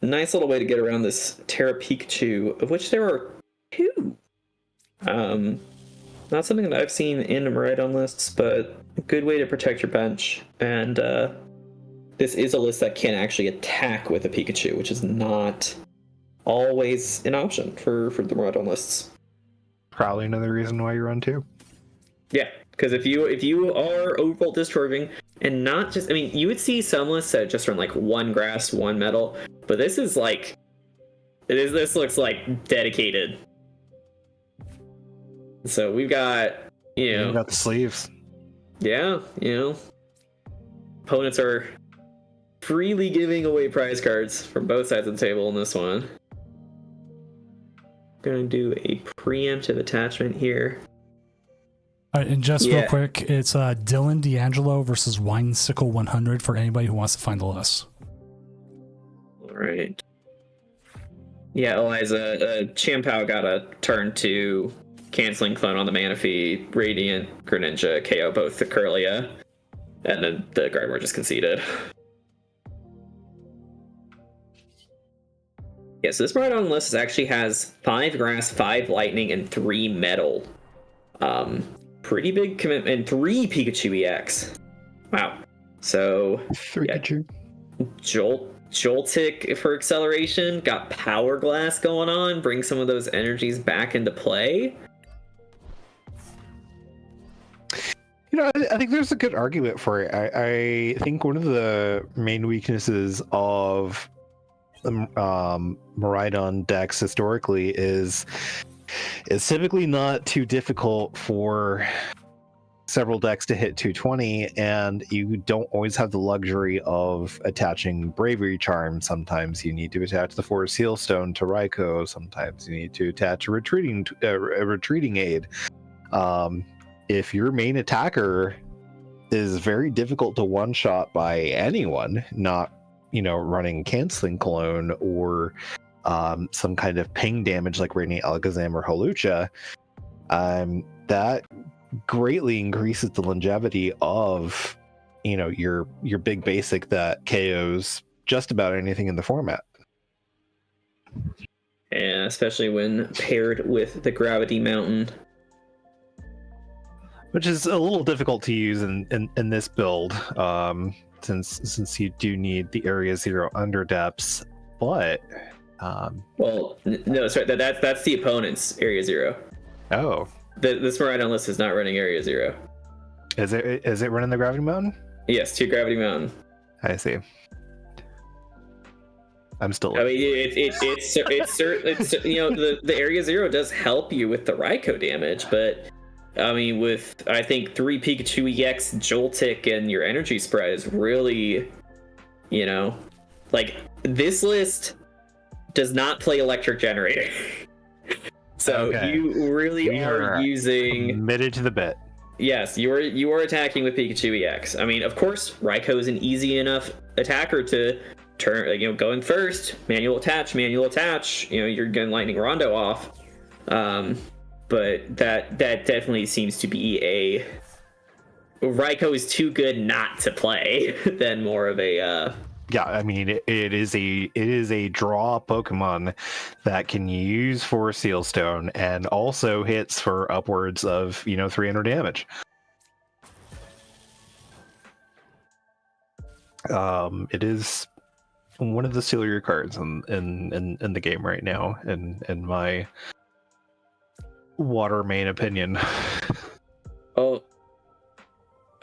C: Nice little way to get around this Terra Pikachu, of which there are 2. Not something that I've seen in Miraidon lists, but a good way to protect your bench. And this is a list that can actually attack with a Pikachu, which is not always an option for the Miraidon lists.
B: Probably another reason why you run 2.
C: Yeah, because if you are Overbolt Discharging, and not just, I mean, you would see some lists that just run like 1 grass, 1 metal, but this is like, this looks like dedicated. So we've got,
B: You got the sleeves.
C: Yeah, opponents are freely giving away prize cards from both sides of the table in this one. Gonna do a preemptive attachment here.
A: All right, and just real quick, it's Dylan D'Angelo versus Winesicle 100 for anybody who wants to find the list.
C: All right. Yeah, Eliza, Champao got a turn to canceling Clone on the Manaphy, Radiant, Greninja, KO both the Kirlia, and then the Gardevoir just conceded. Yeah, so this Miraidon list actually has 5 grass, 5 lightning, and 3 metal. Pretty big commitment, and 3 Pikachu EX. Wow. So,
B: 3 Pikachu.
C: Joltik for acceleration, got Power Glass going on, bring some of those energies back into play.
B: I think there's a good argument for it. I think one of the main weaknesses of Miraidon decks historically is it's typically not too difficult for several decks to hit 220, and you don't always have the luxury of attaching Bravery Charm. Sometimes you need to attach the Forest Healstone to Raikou. Sometimes you need to attach a retreating aid. If your main attacker is very difficult to one-shot by anyone, not running Canceling Clone or some kind of ping damage like Radiant Alakazam or Hawlucha, that greatly increases the longevity of your big basic that KOs just about anything in the format.
C: Yeah, especially when paired with the Gravity Mountain.
B: Which is a little difficult to use in this build, since you do need the Area Zero underdepths, but
C: no, sorry, that's the opponent's Area Zero.
B: Oh.
C: This Miraidon list is not running Area Zero.
B: Is it running the Gravity Mountain?
C: Yes, 2 Gravity Mountain.
B: I see. I'm still.
C: I mean, it's the Area Zero does help you with the Raikou damage, but I mean, with I think 3 Pikachu EX, Joltik, and your energy spread is really, like this list does not play Electric Generator. So okay. You really are using
B: committed to the bit.
C: Yes, you are attacking with Pikachu EX. I mean, of course, Raikou is an easy enough attacker to turn, going first, manual attach. You're getting Lightning Rondo off. But that definitely seems to be Raikou is too good not to play than more of a.
B: Yeah, I mean it is a draw Pokemon that can use Forest Sealstone and also hits for upwards of 300 damage. It is one of the sillier cards in the game right now, in my water main opinion.
C: Oh,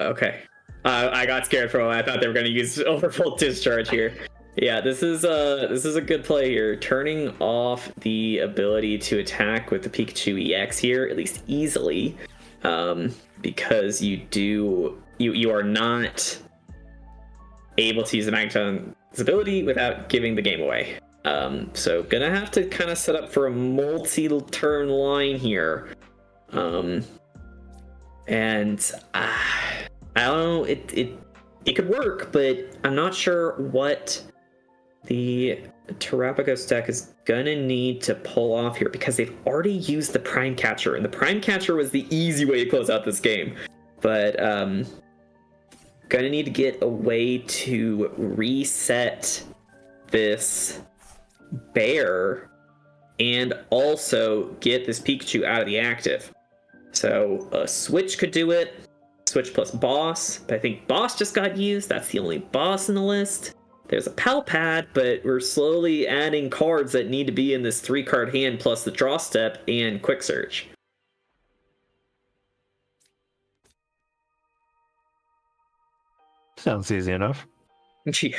C: okay. I got scared for a while. I thought they were going to use Overfull Discharge here. Yeah, this is a good play here. Turning off the ability to attack with the Pikachu EX here, at least easily, because you are not able to use the Magneton's ability without giving the game away. So gonna have to kind of set up for a multi-turn line here, and I don't know. It could work, but I'm not sure what the Terapagos deck is gonna need to pull off here, because they've already used the Prime Catcher, and the Prime Catcher was the easy way to close out this game. But gonna need to get a way to reset this bear and also get this Pikachu out of the active. So a switch could do it. Switch plus boss, but I think boss just got used. That's the only boss in the list. There's a pal pad, but we're slowly adding cards that need to be in this 3-card hand plus the draw step and quick search.
B: Sounds easy enough.
C: Yeah.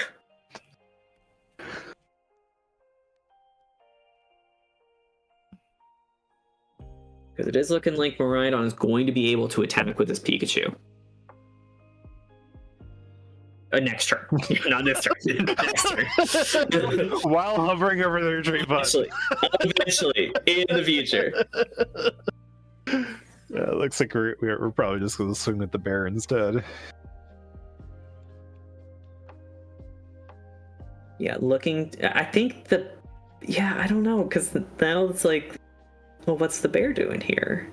C: Because it is looking like Miraidon is going to be able to attack with this Pikachu. Next turn. Not this turn. Next turn.
B: While hovering over the retreat button.
C: Eventually. In the future.
B: Yeah, it looks like we're probably just going to swing with the bear instead.
C: Yeah, I think I don't know, because now it's like, well, what's the bear doing here?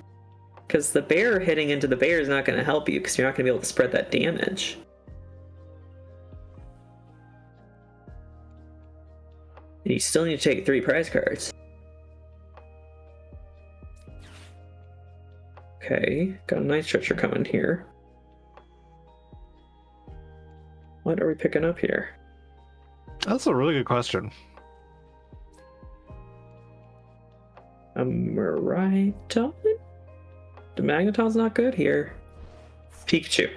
C: Because the bear hitting into the bear is not going to help you, because you're not going to be able to spread that damage. And you still need to take 3 prize cards. Okay, got a Night Stretcher coming here. What are we picking up here?
B: That's a really good question.
C: A Miraidon? The Magneton's not good here. Pikachu.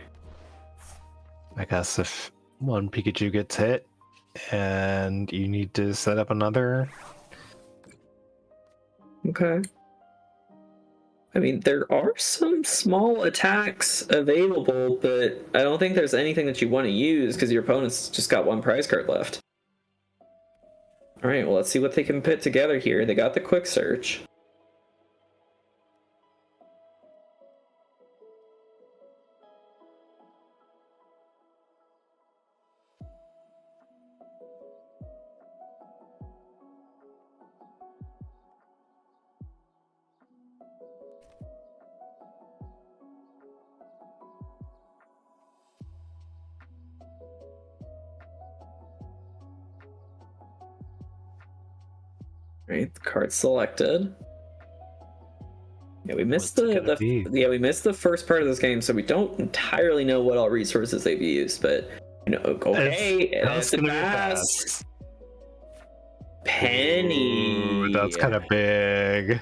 B: I guess if one Pikachu gets hit and you need to set up another.
C: Okay. I mean, there are some small attacks available, but I don't think there's anything that you want to use because your opponent's just got one prize card left. All right, well, let's see what they can put together here. They got the quick search. Right, the card selected. Yeah, we missed we missed the first part of this game, so we don't entirely know what all resources they've used. But you know, okay, that's a pass. Penny.
B: Ooh, that's kind of big.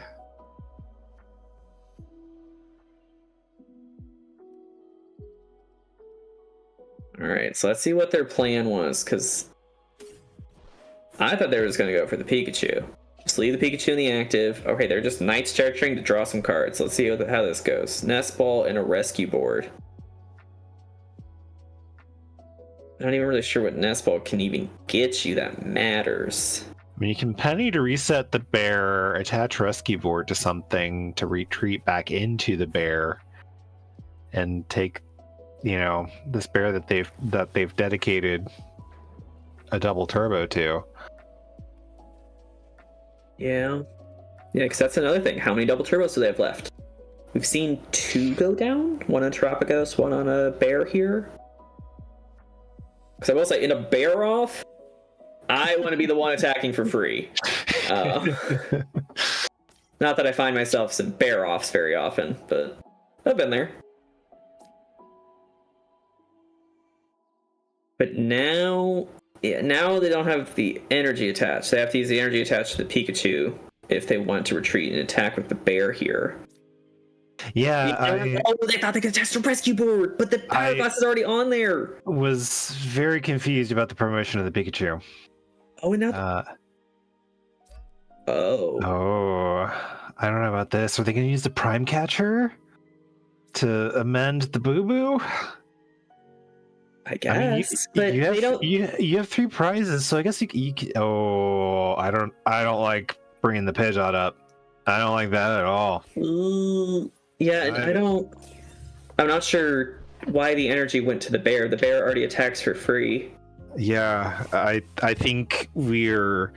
C: All right, so let's see what their plan was, because I thought they were just going to go for the Pikachu. Just leave the Pikachu in the active. Okay, they're just Knights Charging to draw some cards. Let's see how this goes. Nest Ball and a Rescue Board. I'm not even really sure what Nest Ball can even get you that matters.
B: I mean, you can penny to reset the bear, attach Rescue Board to something to retreat back into the bear, and take, you know, this bear that they've dedicated a double turbo to.
C: Yeah, because that's another thing. How many double turbos do they have left? We've seen 2 go down. One on Tropicos, one on a bear here. Because I will say, in a bear off, I want to be the one attacking for free. Not that I find myself some bear offs very often, but I've been there. But now, yeah, now they don't have the energy attached. They have to use the energy attached to the Pikachu if they want to retreat and attack with the bear here.
B: Yeah,
C: they thought they could attach the Rescue Board, but the Power Glass is already on there.
B: Was very confused about the promotion of the Pikachu.
C: Oh, and now...
B: Oh, I don't know about this. Are they going to use the Prime Catcher to amend the Boo Boo?
C: I guess,
B: I mean,
C: but
B: you have,
C: they don't.
B: You have 3 prizes, so I guess you oh, I don't like bringing the Pidgeot up. I don't like that at all.
C: Yeah, I don't. I'm not sure why the energy went to the bear. The bear already attacks for free.
B: Yeah, I think we're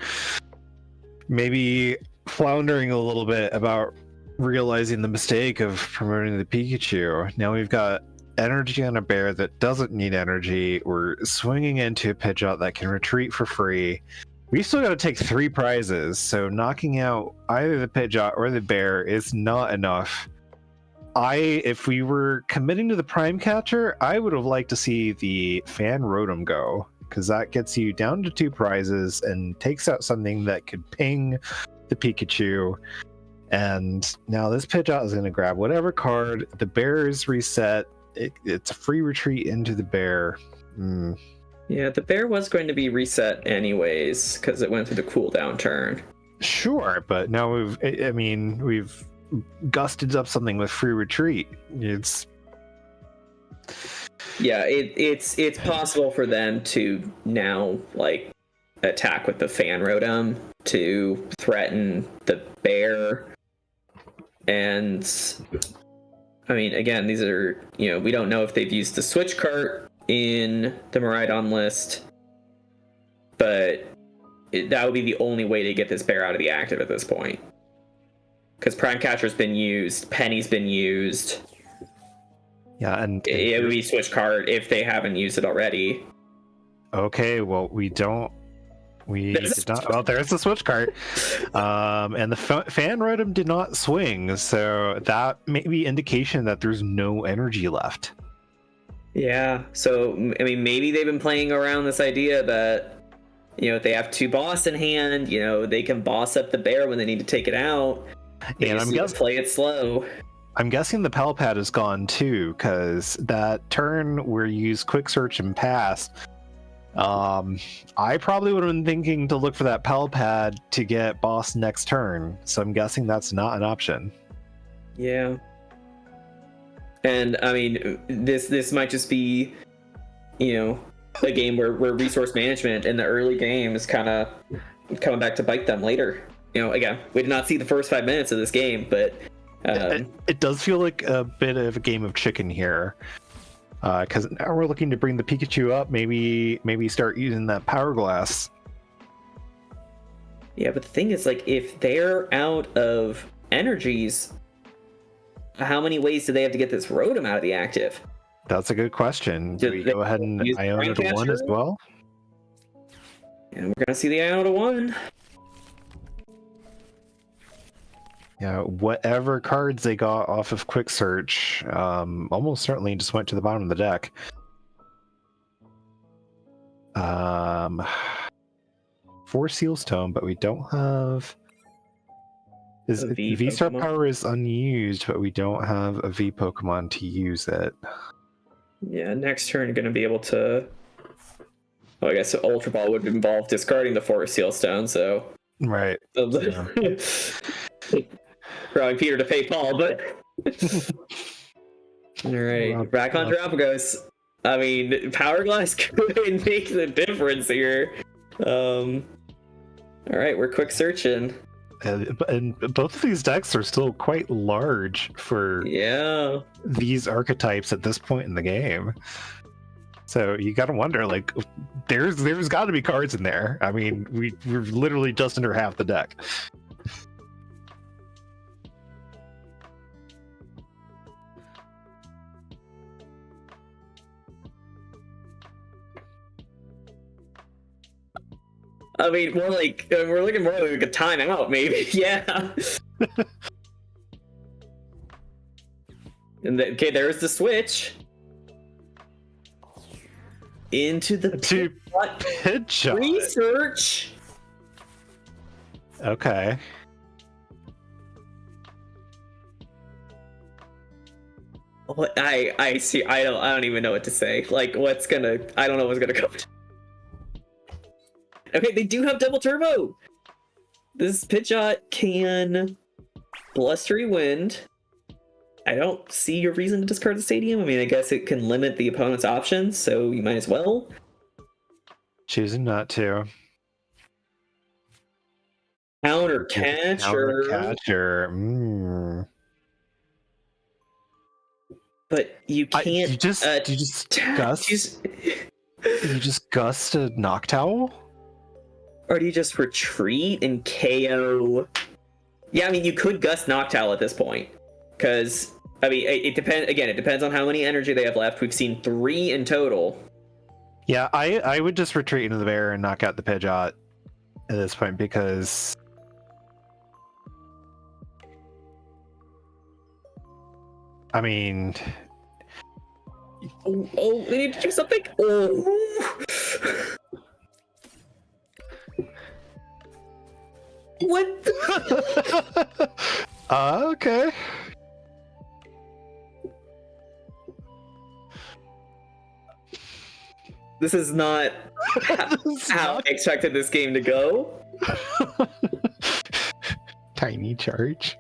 B: maybe floundering a little bit about realizing the mistake of promoting the Pikachu. Now we've got energy on a bear that doesn't need energy. We're swinging into a Pidgeot that can retreat for free. We still got to take 3 prizes, so knocking out either the Pidgeot or the bear is not enough. If we were committing to the Prime Catcher, I would have liked to see the Fan Rotom go, because that gets you down to 2 prizes and takes out something that could ping the Pikachu. And now this Pidgeot is going to grab whatever card. The bear is reset. It's a free retreat into the bear.
C: Yeah, the bear was going to be reset anyways because it went through the cooldown turn.
B: Sure, but now we've gusted up something with free retreat. It's
C: possible for them to now like attack with the Fan Rotom to threaten the bear. And I mean, again, these are, we don't know if they've used the Switch Cart in the Miraidon list, but that would be the only way to get this bear out of the active at this point. Because Prime Catcher's been used, Penny's been used.
B: Yeah, and
C: it would be Switch Cart if they haven't used it already.
B: Okay, well, we did not. Well, there's the Switch Cart, and the Fan Rotom did not swing, so that may be indication that there's no energy left.
C: Yeah, so I mean, maybe they've been playing around this idea that if they have 2 boss in hand, they can boss up the bear when they need to take it out. They
B: And I'm guessing
C: play it slow.
B: I'm guessing the Pal Pad is gone too, because that turn where you use quick search and pass, I probably would have been thinking to look for that Pal Pad to get boss next turn. So I'm guessing that's not an option.
C: Yeah. And I mean, this might just be, a game where resource management in the early game is kind of coming back to bite them later. Again, we did not see the first 5 minutes of this game, but
B: it does feel like a bit of a game of chicken here, because now we're looking to bring the Pikachu up. Maybe start using that Power Glass.
C: Yeah, but the thing is, like, if they're out of energies, how many ways do they have to get this Rotom out of the active?
B: That's a good question. Do we go ahead and Iona to 1 as well?
C: And we're gonna see the Iona 1.
B: Yeah, whatever cards they got off of Quick Search, almost certainly just went to the bottom of the deck. 4 Seal's Tome, but we don't have. V-Star Power is unused, but we don't have a V Pokemon to use it.
C: Yeah, next turn you're gonna be able to. Oh, I guess Ultra Ball would involve discarding the 4 Seal Stone, so.
B: Right.
C: Drawing Peter to pay Paul, but. Alright, back on Drapagos. I mean, Power Glass could make the difference here. Alright, we're quick searching.
B: And both of these decks are still quite large for these archetypes at this point in the game. So you gotta wonder, like, there's got to be cards in there. I mean, we're literally just under half the deck.
C: I mean, more like we're looking more like a timeout, maybe. Yeah. And okay, there's the switch into the
B: Pidgeot
C: research.
B: Okay.
C: I see. I don't even know what to say. Like, I don't know what's gonna come. Okay, they do have double turbo. This Pidgeot can Blustery Wind. I don't see a reason to discard the Stadium. I mean, I guess it can limit the opponent's options, so you might as well.
B: Choosing not to.
C: Counter Catcher. But you can't.
B: You just gust. You just gust a Noctowl.
C: Or do you just retreat and KO? Yeah, I mean, you could gust Noctowl at this point. Because, I mean, it depends. Again, it depends on how many energy they have left. We've seen 3 in total.
B: Yeah, I would just retreat into the bear and knock out the Pidgeot at this point, because I mean,
C: oh, they need to do something. Oh. What?
B: Okay.
C: This is not how I expected this game to go.
B: Tiny charge.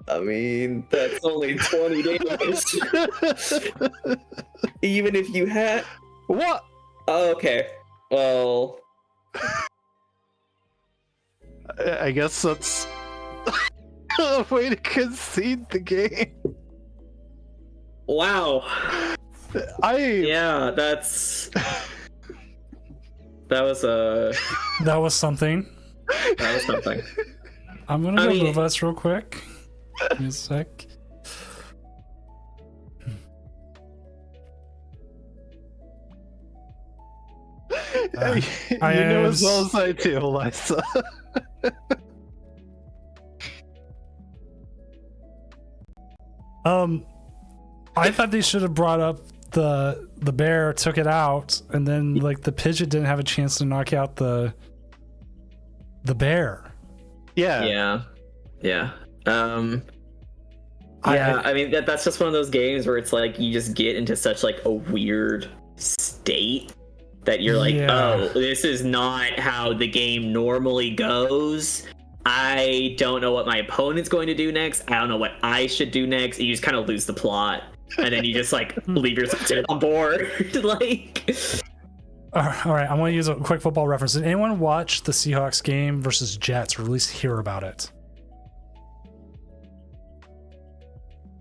C: I mean, that's only 20 damage. Even if you had...
B: What?
C: Oh, okay. Well...
B: I guess that's a way to concede the game.
C: Wow. Yeah, that's... That was
A: something.
C: That was something.
A: I'm gonna move us real quick. Give me a sec.
B: You know as well as I do, Eliza.
A: I thought they should have brought up the bear, took it out, and then like the Pidgeot didn't have a chance to knock out the bear.
B: Yeah.
C: Yeah. Yeah, I mean that's just one of those games where it's like you just get into such like a weird state that you're like, oh, this is not how the game normally goes. I don't know what my opponent's going to do next. I don't know what I should do next. And you just kind of lose the plot, and then you just like leave yourself on board. Like,
A: all right, I want to use a quick football reference. Did anyone watch the Seahawks game versus Jets, or at least hear about it?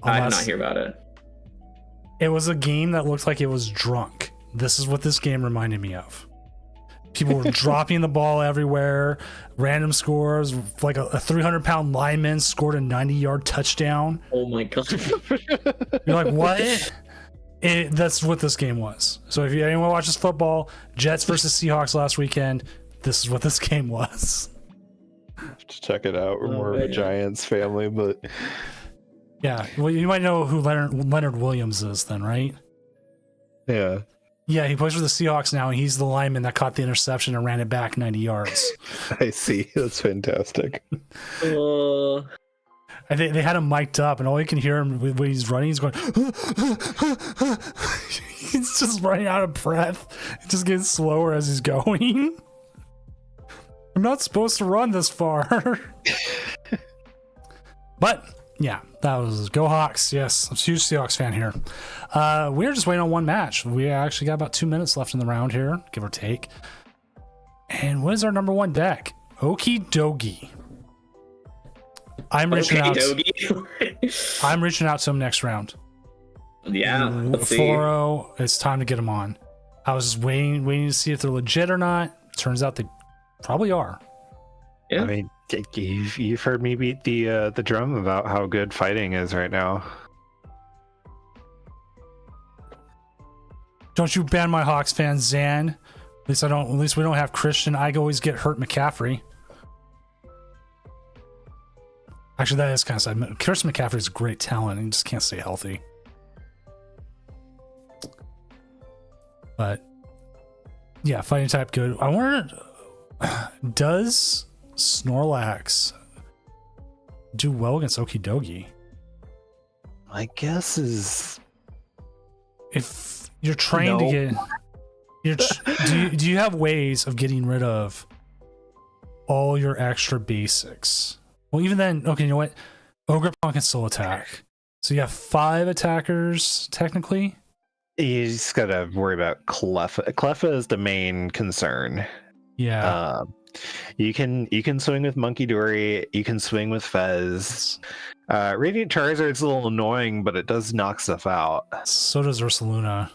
C: I did not hear about it.
A: It was a game that looked like it was drunk. This is what this game reminded me of. People were dropping the ball everywhere, random scores, like a 300-pound lineman scored a 90-yard touchdown.
C: Oh my god.
A: You're like, what? That's what this game was. So if anyone watches football, Jets versus Seahawks last weekend, this is what this game was.
B: Have to check it out. We're more of a Giants family, but
A: yeah, well, you might know who Leonard Williams is then, right?
B: yeah.
A: Yeah, he plays for the Seahawks now, and he's the lineman that caught the interception and ran it back 90 yards.
B: I see. That's fantastic.
A: I think they had him mic'd up, and all you can hear him when he's running, he's going, he's just running out of breath. It just gets slower as he's going. I'm not supposed to run this far. But yeah, that was Go Hawks. Yes, I'm a huge Seahawks fan here. We're just waiting on one match. We actually got about 2 minutes left in the round here, give or take. And what is our number one deck? Okie Dogie. I'm reaching out. I'm reaching out to him next round.
C: Yeah, let's see.
A: 4-0. It's time to get him on. I was just waiting to see if they're legit or not. Turns out they probably are.
C: Yeah.
B: I mean, you've heard me beat the drum about how good fighting is right now.
A: Don't you ban my Hawks fan, Zan. At least we don't have Christian. I always get hurt McCaffrey. Actually, that is kind of sad. Christian McCaffrey is a great talent and he just can't stay healthy. But yeah, fighting type good. I wonder, does Snorlax do well against Okie Dogie?
B: My guess is
A: if you're trained to get, do you have ways of getting rid of all your extra basics? Well, even then, okay, you know what? Ogre can still attack. So you have 5 attackers technically.
B: You just gotta worry about Cleffa. Cleffa is the main concern.
A: Yeah.
B: You can swing with Monkey Dory. You can swing with Fez. Radiant Charizard's a little annoying, but it does knock stuff out.
A: So does Ursaluna.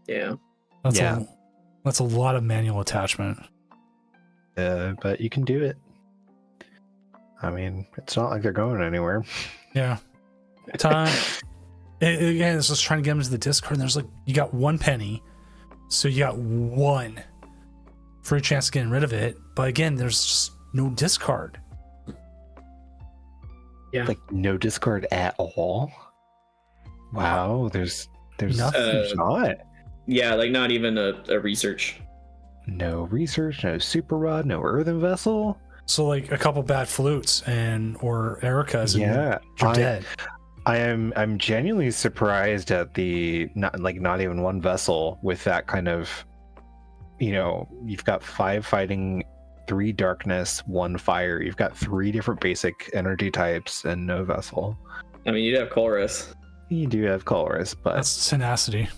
C: Yeah.
A: That's a lot of manual attachment.
B: But you can do it. I mean, it's not like they're going anywhere.
A: Yeah. Time. Again, it's just trying to get them to the discard. And there's like, you got 1 penny. So you got 1 for a chance of getting rid of it. But again, there's just no discard.
C: Yeah.
B: Like no discard at all. Wow. There's nothing. Not.
C: Yeah, like not even a research.
B: No research, no super rod, no earthen vessel.
A: So like a couple bad flutes or Ericas and you're dead.
B: I'm genuinely surprised at the not even 1 vessel with that kind of, you've got 5 fighting, 3 darkness, 1 fire. You've got 3 different basic energy types and no vessel.
C: I mean, you do have Colress.
B: You do have Colress, but
A: that's tenacity.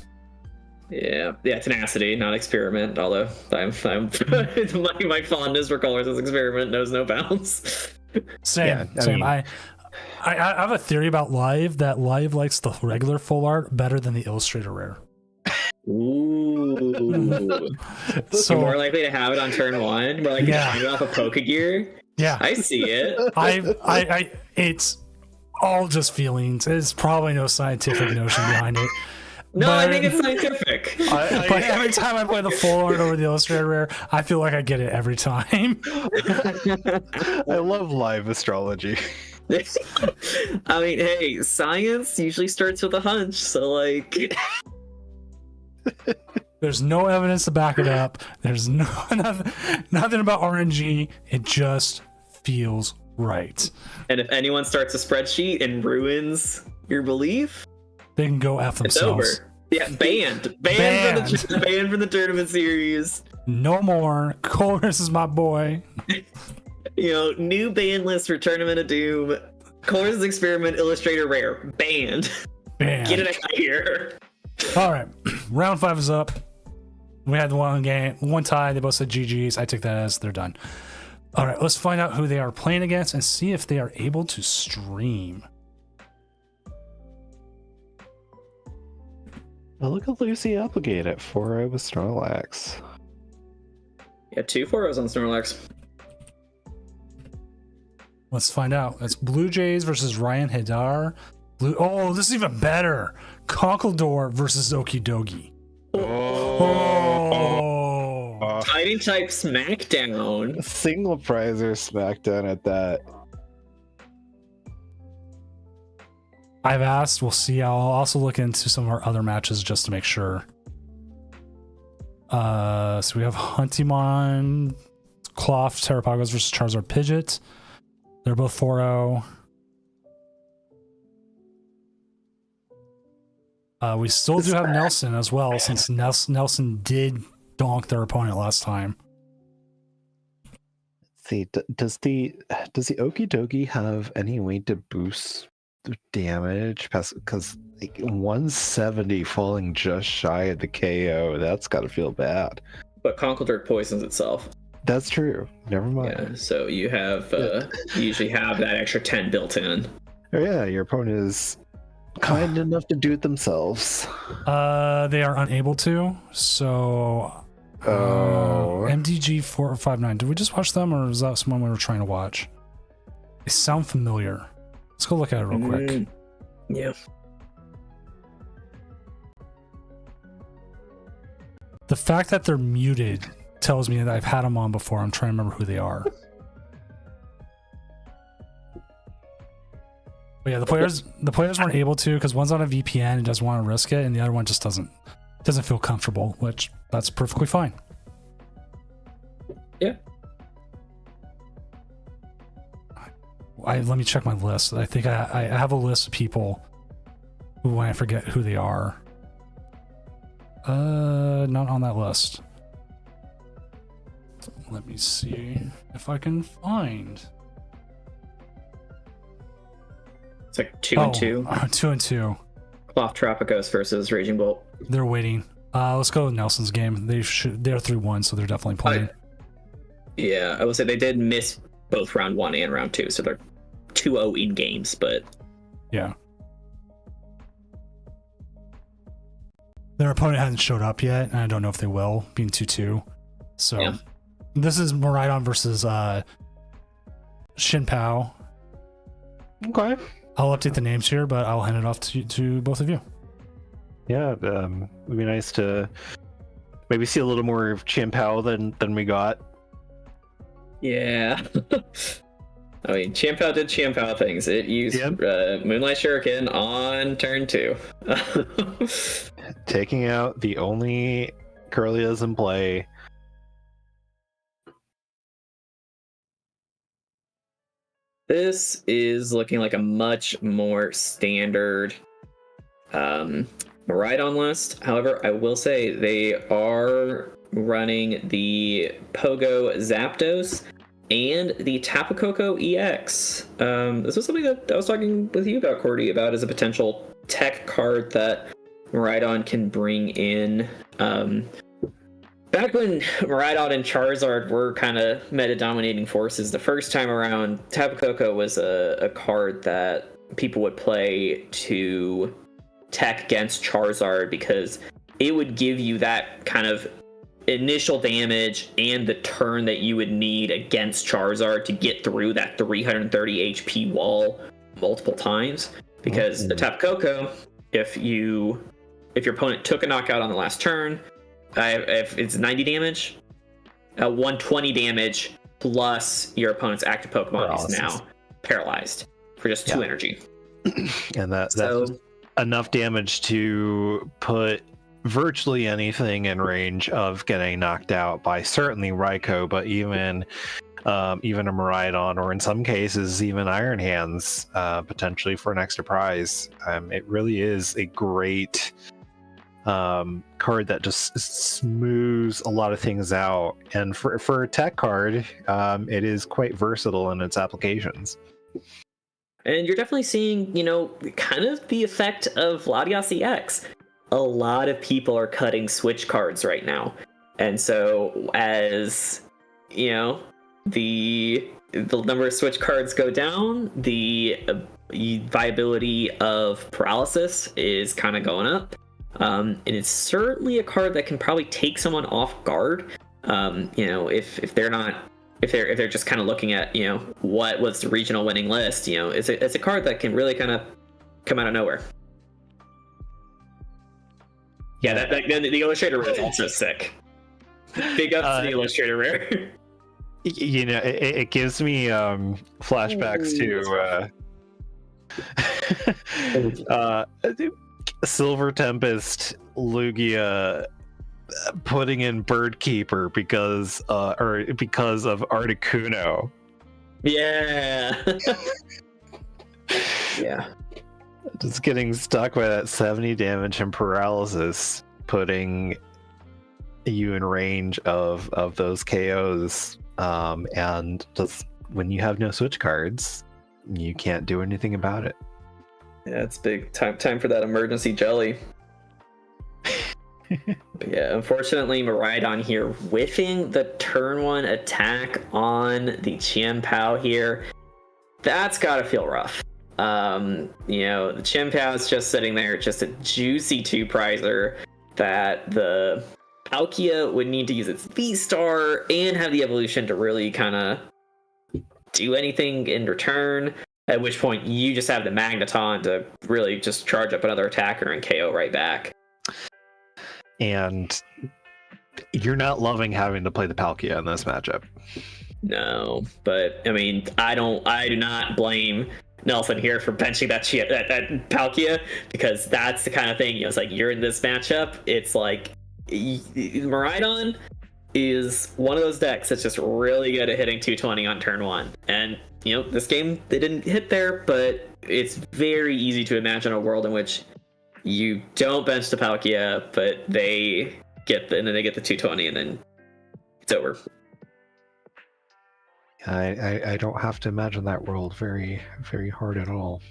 C: Yeah, tenacity, not experiment. Although my fondness for Colress as experiment knows no bounds.
A: Same. I have a theory about Live that Live likes the regular full art better than the Illustrator rare.
C: Ooh. So you're more likely to have it on turn 1. More likely to find it off a Pokegear.
A: Yeah,
C: I see it.
A: It's all just feelings. There's probably no scientific notion behind it.
C: No, I think it's scientific.
A: But every time I play the full art over the Illustrator rare, I feel like I get it every time.
B: I love live astrology.
C: I mean, hey, science usually starts with a hunch, so like...
A: There's no evidence to back it up. There's nothing about RNG. It just feels Right.
C: And if anyone starts a spreadsheet and ruins your belief,
A: They can go F
C: it's
A: themselves.
C: over. Yeah, banned.
A: Banned.
C: Banned from the tournament series.
A: No more. Colress is my boy.
C: You know, new ban list for Tournament of Doom. Color's Experiment Illustrator Rare. Banned.
A: Banned.
C: Get it out of here.
A: All right. Round 5 is up. We had one game, one tie. They both said GG's. I took that as they're done. All right. Let's find out who they are playing against and see if they are able to stream.
B: Well, look at Lucy Applegate at 4-0 with Snorlax.
C: Yeah, 2 4-0s on Snorlax.
A: Let's find out. It's Blue Jays versus Ryan Hidar. Oh, this is even better. Conkeldurr versus Okidogi. Oh.
C: Fighting type Smackdown.
B: Single prizer Smackdown at that.
A: I've asked. We'll see. I'll also look into some of our other matches just to make sure. So we have Huntimon, Cloth, Terrapagos versus Charizard Pidgeot. They're both 4-0. We still do have Nelson as well, since Nelson did donk their opponent last time.
B: See, does the Okidogi have any way to boost the damage? Because like 170 falling just shy of the KO, that's got to feel bad.
C: But Conkeldurr poisons itself.
B: That's true. Never mind.
C: Yeah, so you have you usually have that extra 10 built in.
B: Oh yeah, your opponent is kind enough to do it themselves.
A: They are unable to. So, MDG 459. Did we just watch them, or is that someone we were trying to watch? They sound familiar. Let's go look at it real quick.
C: Yeah.
A: The fact that they're muted tells me that I've had them on before. I'm trying to remember who they are. But yeah, the players weren't able to because one's on a VPN and doesn't want to risk it, and the other one just doesn't feel comfortable, which that's perfectly fine.
C: Yeah.
A: Let me check my list. I think I have a list of people who I forget who they are. Not on that list. Let me see if I can find.
C: It's like 2 and 2.
A: 2 and 2.
C: Cloth Tropicos versus Raging Bolt.
A: They're waiting. Let's go with Nelson's game. They're 3-1, so they're definitely playing.
C: Yeah, I will say they did miss both round 1 and round 2, so they're 2-0 in games, but
A: yeah. Their opponent hasn't showed up yet, and I don't know if they will, being 2-2. So yeah. This is Miraidon versus Shin Pao.
B: Okay.
A: I'll update the names here, but I'll hand it off to both of you.
B: Yeah, it'd be nice to maybe see a little more of Shin Pao than we got.
C: Yeah. I mean, Champao did Champao things. It used Moonlight Shuriken on turn 2.
B: Taking out the only Curlias in play.
C: This is looking like a much more standard Miraidon list. However, I will say they are running the Pogo Zapdos and the Tapu Koko EX. This was something that I was talking with you about, Cordy, about as a potential tech card that Miraidon can bring in. Back when Miraidon and Charizard were kind of meta-dominating forces, the first time around, Tapu Koko was a card that people would play to tech against Charizard because it would give you that kind of initial damage and the turn that you would need against Charizard to get through that 330 HP wall multiple times. Because the Tapu Koko, if your opponent took a knockout on the last turn, if it's 90 damage, 120 damage plus your opponent's active Pokemon is now paralyzed for just 2 energy.
B: And that's enough damage to put virtually anything in range of getting knocked out by certainly Raikou, but even even a Miraidon, or in some cases even Iron Hands, potentially for an extra prize. It really is a great card that just smooths a lot of things out, and for a tech card, it is quite versatile in its applications.
C: And you're definitely seeing, kind of the effect of Latias EX. A lot of people are cutting Switch cards right now. And so as, the number of Switch cards go down, the viability of Paralysis is kind of going up. And it's certainly a card that can probably take someone off guard. If they're just kind of looking at, what was the regional winning list, it's a card that can really kind of come out of nowhere. Yeah, the Illustrator Rare is also sick. Big ups to the Illustrator Rare.
B: It gives me flashbacks to Silver Tempest Lugia putting in Bird Keeper because of Articuno.
C: Yeah. Yeah.
B: Just getting stuck by that 70 damage and paralysis, putting you in range of those KOs. And just when you have no Switch cards, you can't do anything about it.
C: Yeah, it's big time for that emergency jelly. But yeah, unfortunately, Miraidon here whiffing the turn 1 attack on the Chien-Pao here. That's gotta feel rough. The Chien-Pao is just sitting there, just a juicy 2-prizer that the Palkia would need to use its V-Star and have the evolution to really kind of do anything in return. At which point you just have the Magneton to really just charge up another attacker and KO right back.
B: And you're not loving having to play the Palkia in this matchup.
C: No, but I mean, I do not blame Nelson here for benching that Palkia, because that's the kind of thing, it's like, you're in this matchup, it's like Miraidon is one of those decks that's just really good at hitting 220 on turn 1. And this game they didn't hit there, but it's very easy to imagine a world in which you don't bench the Palkia, but they get the 220 and then it's over.
B: I don't have to imagine that world very, very hard at all.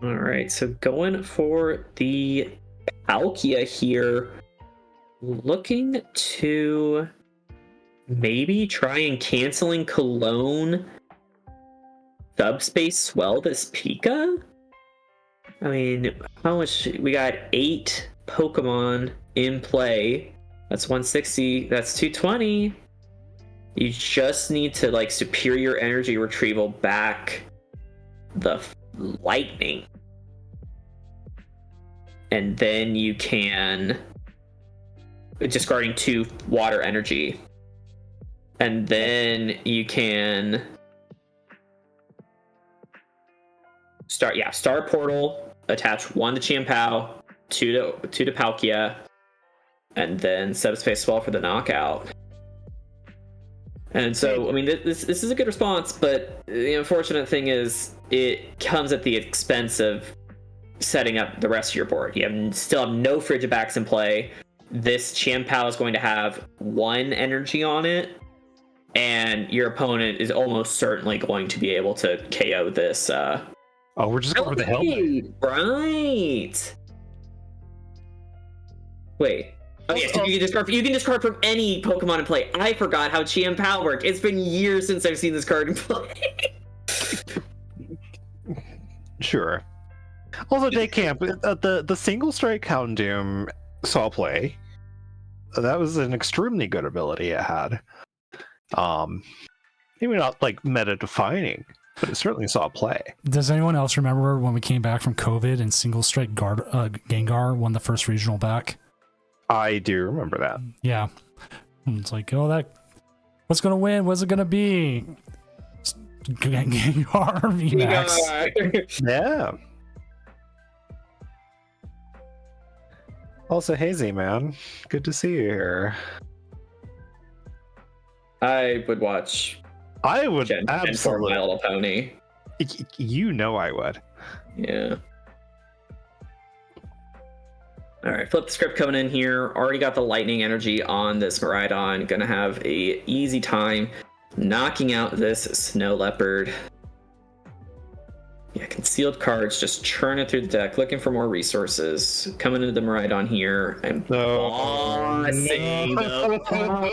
C: All right, so going for the Palkia here, looking to maybe try and canceling Cologne, Subspace Swell this Pika? I mean, how much? We got 8 Pokemon in play. That's 160. That's 220. You just need to superior energy retrieval back the lightning. And then you can discarding 2 water energy. And then you can Star Portal, attach 1 to Chien-Pao, 2 to Palkia, and then Subspace Swell for the knockout. And so, I mean, this is a good response, but the unfortunate thing is it comes at the expense of setting up the rest of your board. You still have no Frigibacks in play. This Chien-Pao is going to have 1 energy on it, and your opponent is almost certainly going to be able to KO this.
B: We're just going for the helmet.
C: Right. Wait. Oh yes, you can discard from any Pokemon in play. I forgot how Chien-Pao worked. It's been years since I've seen this card in play.
B: Sure. Also, Day Camp, the single strike Houndoom saw play. That was an extremely good ability it had. Maybe not meta defining, but it certainly saw play.
A: Does anyone else remember when we came back from COVID and single strike Gengar won the first regional back?
B: I do remember that.
A: Yeah. And it's like, what's gonna win? What's it gonna be? Gengar VMAX.
B: Yeah. Also, Hazy, man, good to see you here.
C: I would watch
B: I would
C: Gen 4
B: absolutely.
C: My Little Pony.
B: You know I would.
C: Yeah. All right, flip the script coming in here. Already got the lightning energy on this Miraidon. Gonna have a easy time knocking out this snow leopard. Yeah, concealed cards, just churning through the deck, looking for more resources. Coming into the Miraidon here and bossing the Pokemon.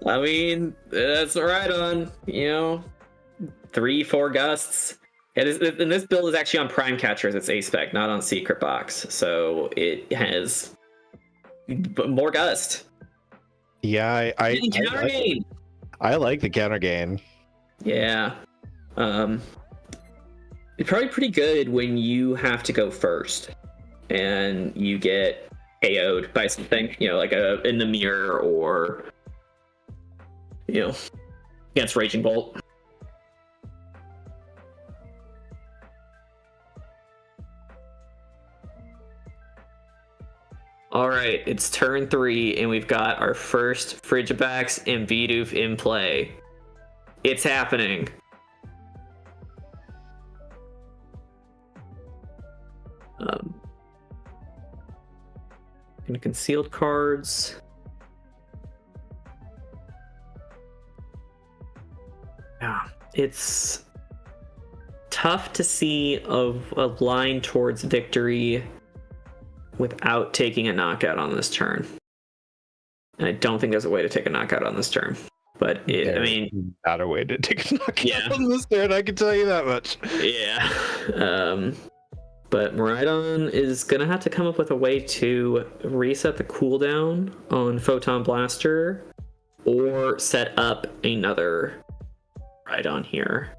C: I mean, that's Miraidon, 3-4 gusts. And this build is actually on Prime Catcher as its A spec, not on Secret Box. So it has more gust.
B: Yeah, I like the counter gain.
C: Yeah. It's probably pretty good when you have to go first and you get KO'd by something, like in the mirror or, against Raging Bolt. All right, it's turn 3, and we've got our first Frigibax and Bidoof in play. It's happening. And concealed cards. Yeah, it's tough to see a line towards victory without taking a knockout on this turn. And I don't think there's a way to take a knockout on this turn. But
B: not a way to take a knockout on this turn, I can tell you that much.
C: Yeah. But Miraidon is gonna have to come up with a way to reset the cooldown on Photon Blaster or set up another Miraidon here.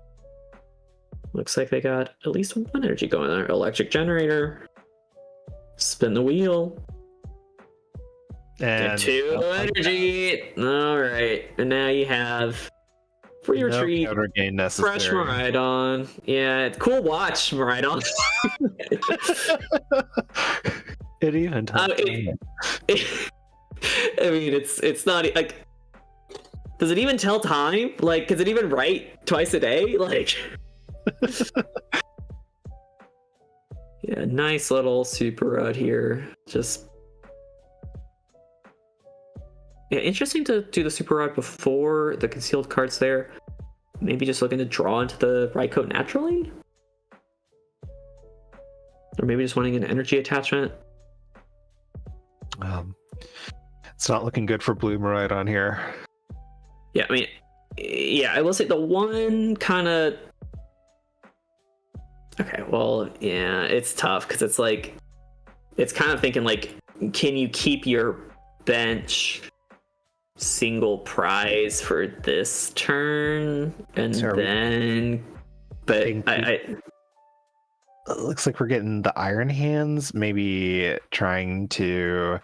C: Looks like they got at least one energy going there. Electric Generator. Spin the wheel.
B: And
C: get 2 energy. All right, and now you have free retreat.
B: Counter gain necessary.
C: Fresh Miraidon. Yeah, it's cool. Watch Miraidon.
B: It even.
C: I mean, it's not like. Does it even tell time? Like, does it even write twice a day? Like. Yeah, nice little super rod here. Just. Yeah, interesting to do the super rod before the concealed cards there. Maybe just looking to draw into the right coat naturally? Or maybe just wanting an energy attachment?
B: It's not looking good for Blue Miraidon here.
C: Yeah, I mean, yeah, I will say the one kind of... Okay, well, yeah, it's tough because it's like... It's kind of thinking like, can you keep your bench single prize for this turn and then but it
B: looks like we're getting the Iron Hands, maybe trying to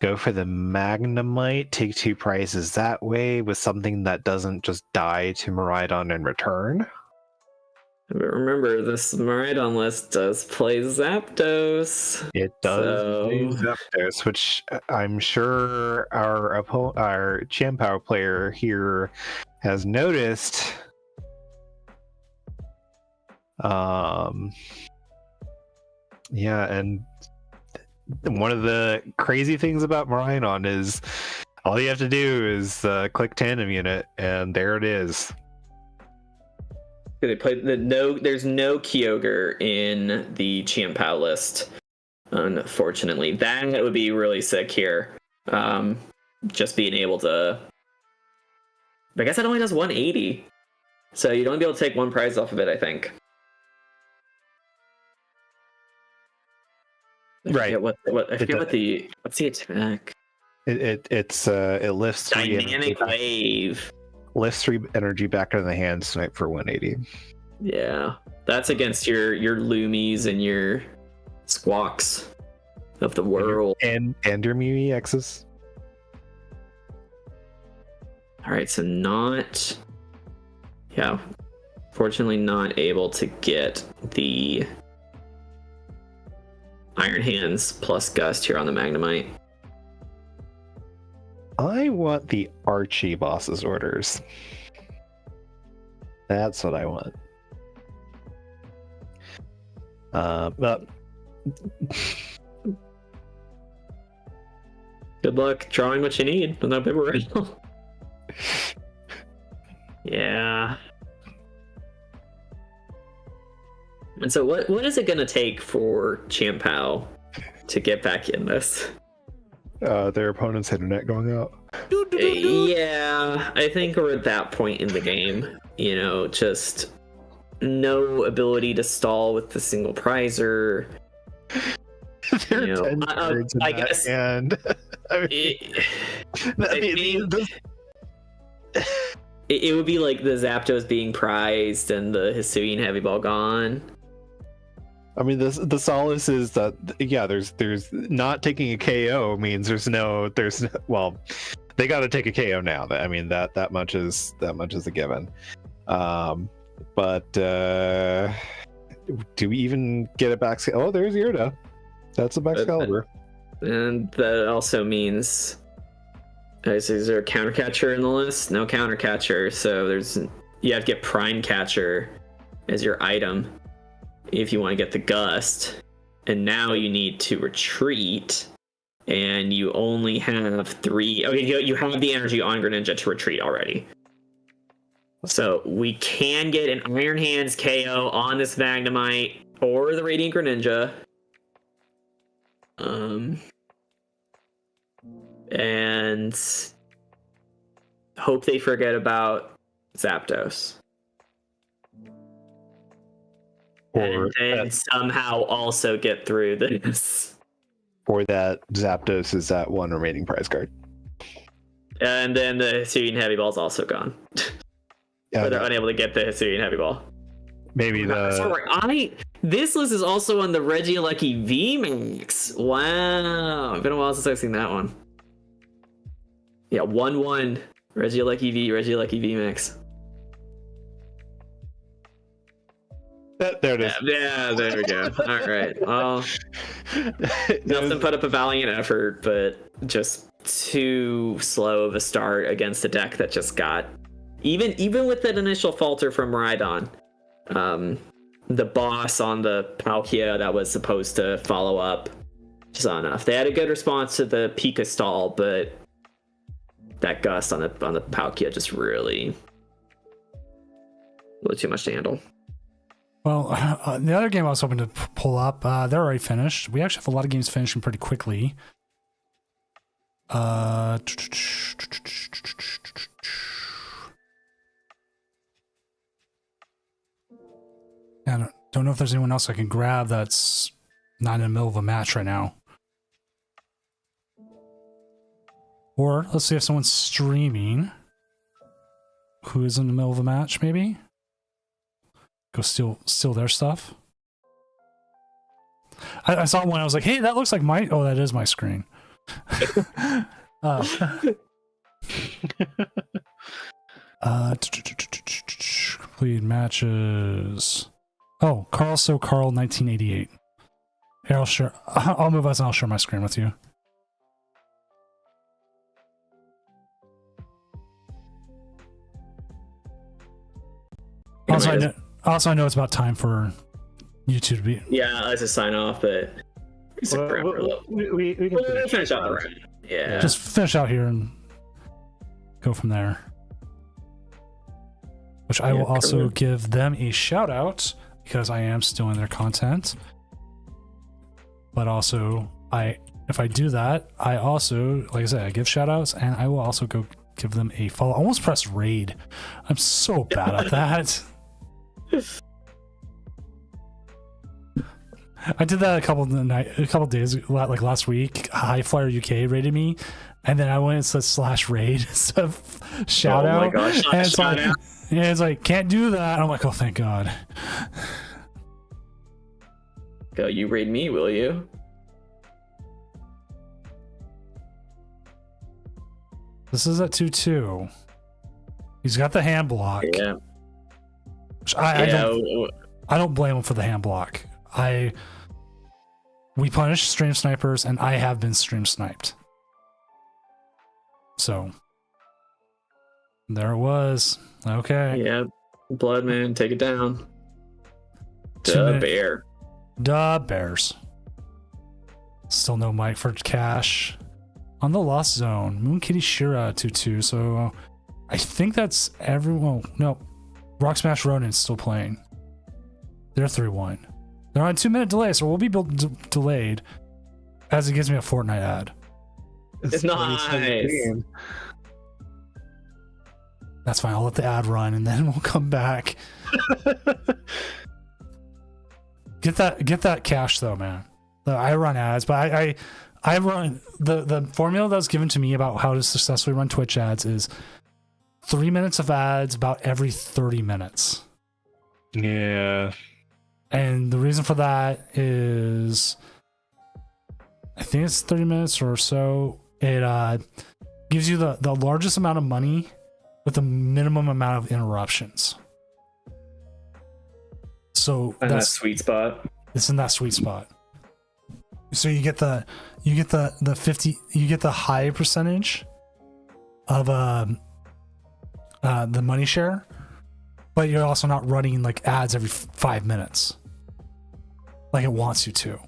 B: go for the Magnemite, take 2 prizes that way with something that doesn't just die to Miraidon in return.
C: But remember, this Miraidon list does play Zapdos.
B: It does play Zapdos, which I'm sure our Champao player here has noticed. Yeah, and one of the crazy things about Miraidon is all you have to do is click Tandem Unit, and there it is.
C: They played there's no Kyogre in the Chiampao list, unfortunately. That would be really sick here. Just being able to... I guess it only does 180. So you'd only be able to take 1 prize off of it, I think.
B: Right.
C: What's the attack?
B: It lifts
C: Dynamic Wave.
B: Lifts 3 energy back into the hand, snipe for 180.
C: Yeah, that's against your Loomies and your Squawks of the world.
B: And your Mew EXs.
C: All right, so fortunately not able to get the Iron Hands plus Gust here on the Magnemite.
B: I want the Archie boss's orders. That's what I want. But
F: Good luck drawing what you need with that paper original. Yeah. And so what is it gonna take for Champao to get back in this?
B: their opponent's internet going out.
F: Yeah, I think we're at that point in the game. You know, just no ability to stall with the single prizer.
B: There are
F: You know,
B: 10 cards in
F: I
B: that
F: guess-
B: hand.
F: It would be like the Zapdos being prized and the Hisuian Heavy Ball gone.
B: I mean, the solace is that there's not taking a KO means there's no well, they got to take a KO now. I mean that much is a given. But do we even get it back? Oh, there's Irida. That's a Excalibur.
F: And that also means, is there a counter catcher in the list? No counter catcher, so you have to get Prime Catcher as your item if you want to get the Gust. And now you need to retreat, and you only have 3. Okay, you have the energy on Greninja to retreat already. So we can get an Iron Hands KO on this Magnemite or the Radiant Greninja. And hope they forget about Zapdos. And then somehow also get through this.
B: Or that Zapdos is that one remaining prize card.
F: And then the Hisuian Heavy Ball's also gone.
B: Yeah,
F: They're unable to get the Hisuian Heavy Ball.
B: maybe
F: This list is also on the Regieleki VMAX. Wow. It's been a while since I've seen that one. Yeah, 1-1. Regieleki VMAX.
B: there it is.
F: Yeah, there we go. All right. Well, Nelson put up a valiant effort, but just too slow of a start against a deck that just got even with that initial falter from Rhydon. The boss on the Palkia that was supposed to follow up just not enough. They had a good response to the Pika stall, but that Gust on the Palkia just really too much to handle.
A: Well, the other game I was hoping to pull up, they're already finished. We actually have a lot of games finishing pretty quickly. I don't know if there's anyone else I can grab that's not in the middle of a match right now. Or let's see if someone's streaming who is in the middle of a match, maybe. Go steal their stuff. I saw one, I was like, hey, that looks like my... Oh, that is my screen. Complete matches. Oh, Carl 1988. Here, I'll move us and I'll share my screen with you. Also, I know it's about time for YouTube to be...
F: Yeah, let's just sign off, but
B: We can
F: we'll finish out the round. Yeah.
A: Just finish out here and go from there. Which I will also give them a shout out because I am still in their content. But also, if I do that, I also, like I said, I give shout outs and I will also go give them a follow. I almost pressed raid. I'm so bad at that. I did that a couple days, like last week. High Flyer UK raided me, and then I went and said /raid instead of shout out.
F: Oh my gosh!
A: And it's like can't do that. I'm like, oh, thank God.
F: Go, you raid me, will you?
A: This is at 2-2. He's got the hand block.
F: Yeah.
A: Which I don't blame him for the hand block. We punish stream snipers, and I have been stream sniped. So there it was. Okay.
F: Yep. Blood Moon, take it down.
A: 2
F: The
A: minute-
F: bear.
A: The Bears. Still no Mike for cash. On the Lost Zone, Moon Kitty Shira 2-2. So I think that's everyone. No, Rock Smash Ronin's still playing. They're 3-1. They're on 2 minute delay, so we'll be delayed as it gives me a Fortnite ad.
F: It's nice.
B: 2017.
A: That's fine. I'll let the ad run and then we'll come back. Get that cash though, man. I run ads, but I run the formula that was given to me about how to successfully run Twitch ads is 3 minutes of ads about every 30 minutes.
B: Yeah.
A: And the reason for that is I think it's 30 minutes or so. It gives you the largest amount of money with the minimum amount of interruptions. So
F: And that
A: that's
F: sweet spot.
A: it's in that sweet spot. So you get the 50, you get the high percentage of the money share, but you're also not running like ads every 5 minutes like it wants you to.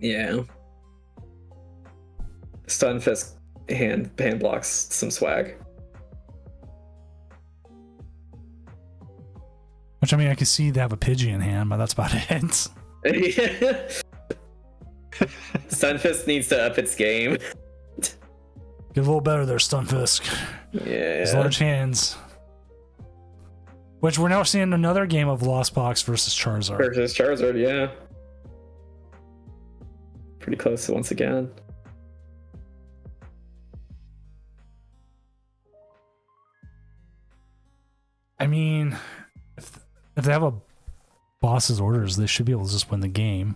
F: Yeah. Stunfist hand blocks some swag.
A: Which I mean, I can see they have a Pidgey in hand, but that's about it.
F: Stunfist needs to up its game.
A: Get a little better there, Stunfisk.
F: Yeah.
A: His large hands. Which we're now seeing another game of Lost Box versus Charizard.
F: Versus Charizard, yeah. Pretty close once again.
A: I mean, if they have a boss's orders, they should be able to just win the game.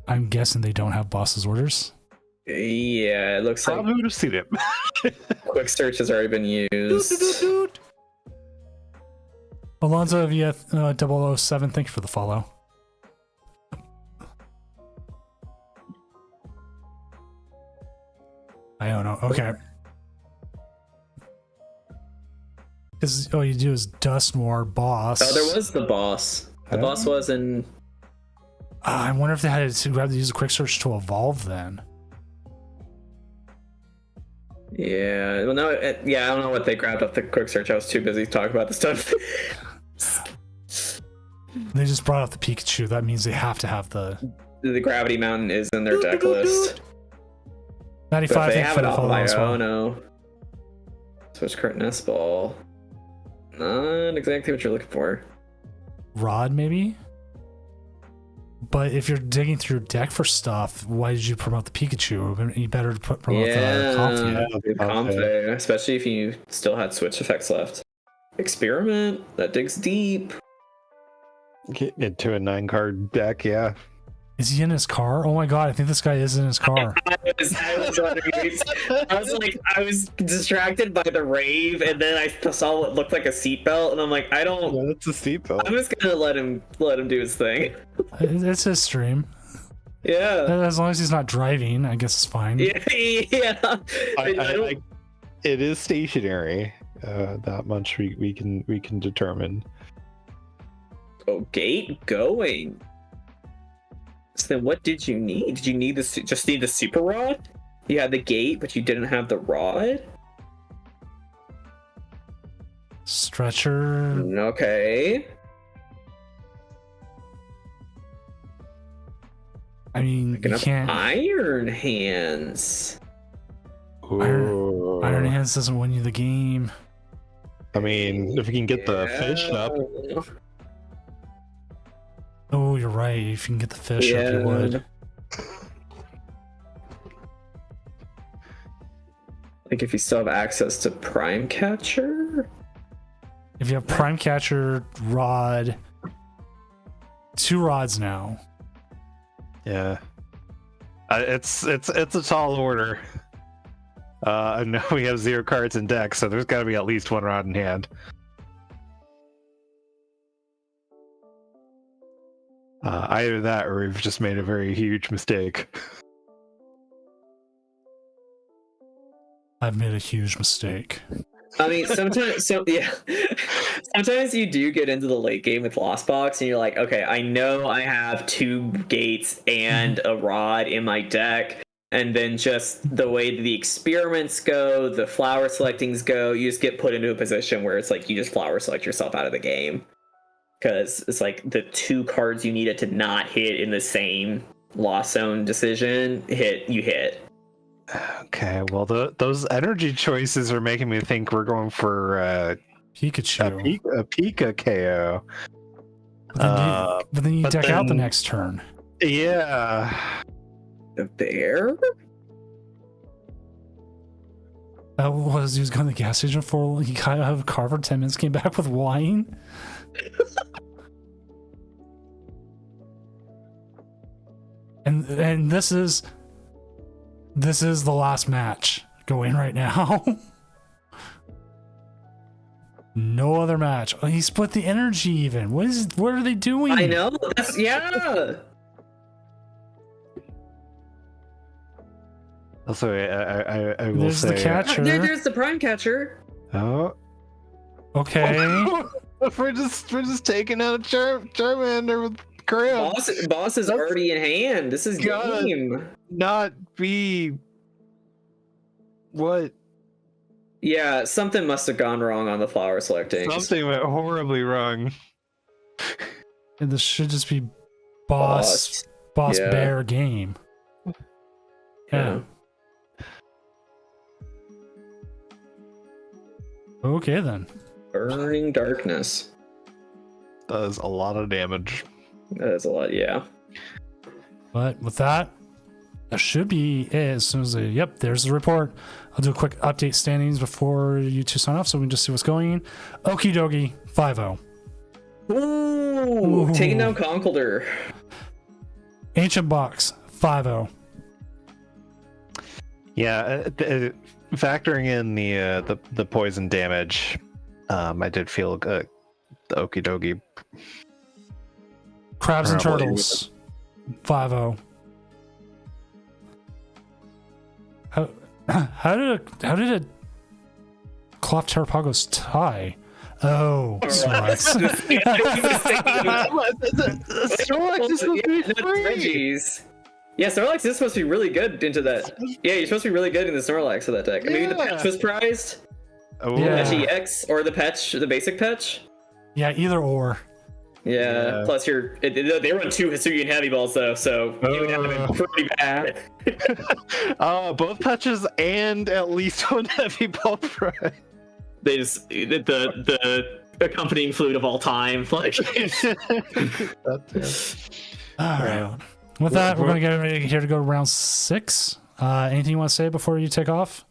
A: I'm guessing they don't have boss's orders.
F: Yeah, it looks like
B: Probably would have seen it.
F: quick search has already been used.
A: Alonzo VF 007, thank you for the follow. I don't know. Okay. Because all you do is dust more boss.
F: Oh, there was the boss. The boss was in.
A: I wonder if they had to grab to use a quick search to evolve then.
F: Yeah, well, no, yeah, I don't know what they grabbed off the quick search. I was too busy talking about the stuff.
A: They just brought up the Pikachu. That means they have to have the
F: The Gravity Mountain is in their deck list.
A: 95.
F: But if they
A: thank you
F: have
A: for
F: it
A: the
F: off
A: follow
F: my
A: as well.
F: own, no. Switch Kurt Nest Ball. Not exactly what you're looking for.
A: Rod, maybe? But if you're digging through your deck for stuff, why did you promote the Pikachu? You better promote the Comfy.
F: the Comfy, especially if you still had switch effects left. Experiment, that digs deep.
B: Get into a 9-card deck, yeah.
A: Is he in his car? Oh my god, I think this guy is in his car.
F: I was distracted by the rave, and then I saw what looked like a seatbelt, and I'm like, I don't.
B: Yeah, that's a seatbelt.
F: I'm just gonna let him do his thing.
A: It's his stream.
F: Yeah.
A: As long as he's not driving, I guess it's fine.
F: Yeah.
B: It is stationary. That much we can determine.
F: Oh, gate going. So then, what did you need? Did you need just need the super rod? You had the gate, but you didn't have the rod.
A: Stretcher.
F: Okay.
A: I mean, you can't.
F: Iron Hands.
A: Iron Hands doesn't win you the game.
B: I mean, if we can get the fish up.
A: Oh, you're right. If you can get the fish up, you would.
F: Like if you still have access to Prime Catcher?
A: If you have Prime Catcher, Rod, 2 rods now.
B: Yeah. It's a tall order. I know we have 0 cards in deck, so there's got to be at least 1 rod in hand. Either that, or we've just made a very huge mistake.
A: I've made a huge mistake.
F: I mean, sometimes you do get into the late game with Lost Box, and you're like, okay, I know I have 2 gates and a rod in my deck, and then just the way the experiments go, the flower selectings go, you just get put into a position where it's like you just flower select yourself out of the game, because it's like the 2 cards you needed to not hit in the same Lost Zone decision you hit.
B: Okay, well, those energy choices are making me think we're going for
A: Pikachu.
B: a Pika KO.
A: But then you deck out the next turn.
B: Yeah.
F: The bear?
A: That was he was going to the gas station for he got out of a car for 10 minutes, came back with wine. and this is the last match going right now. No other match. Oh, he split the energy even. What are they doing?
F: I know. That's yeah.
B: Also, I will
A: There's
B: say,
A: the catcher.
F: There's the prime catcher.
B: Oh,
A: Okay.
B: we're just taking out Charmander with Graham.
F: Boss is already in hand. This is game.
B: Not be what?
F: Yeah, something must have gone wrong on the flower selecting.
B: Something went horribly wrong.
A: And this should just be boss
F: Yeah.
A: bear game. Yeah. Okay then.
F: Burning darkness.
B: Does a lot of damage.
F: That is a lot, yeah.
A: But with that should be it. As soon as there's the report. I'll do a quick update standings before you two sign off so we can just see what's going. Okie dokie, 5-0.
F: Ooh, taking down Conkeldurr.
A: Ancient Box, 5-0.
B: Yeah, factoring in the poison damage, I did feel the okie dokie.
A: Crabs and Turtles, 5-0. How did a Cloth Terrapagos tie? Oh, Snorlax.
B: Snorlax is supposed to be free.
F: Reggies. Yeah, Snorlax is supposed to be really good into that. Yeah, you're supposed to be really good in the Snorlax of that deck. Maybe the patch was prized.
B: Oh,
A: Yeah.
F: Patch EX or the patch, the basic patch.
A: Yeah, either or.
F: Yeah. Plus, they run 2 Hisuian heavy balls though, so you would have to be pretty bad.
B: Both patches and at least 1 heavy ball prize.
F: They just the accompanying flute of all time. Like,
A: All right. With that, we're going to get ready here to go to round 6. Anything you want to say before you take off?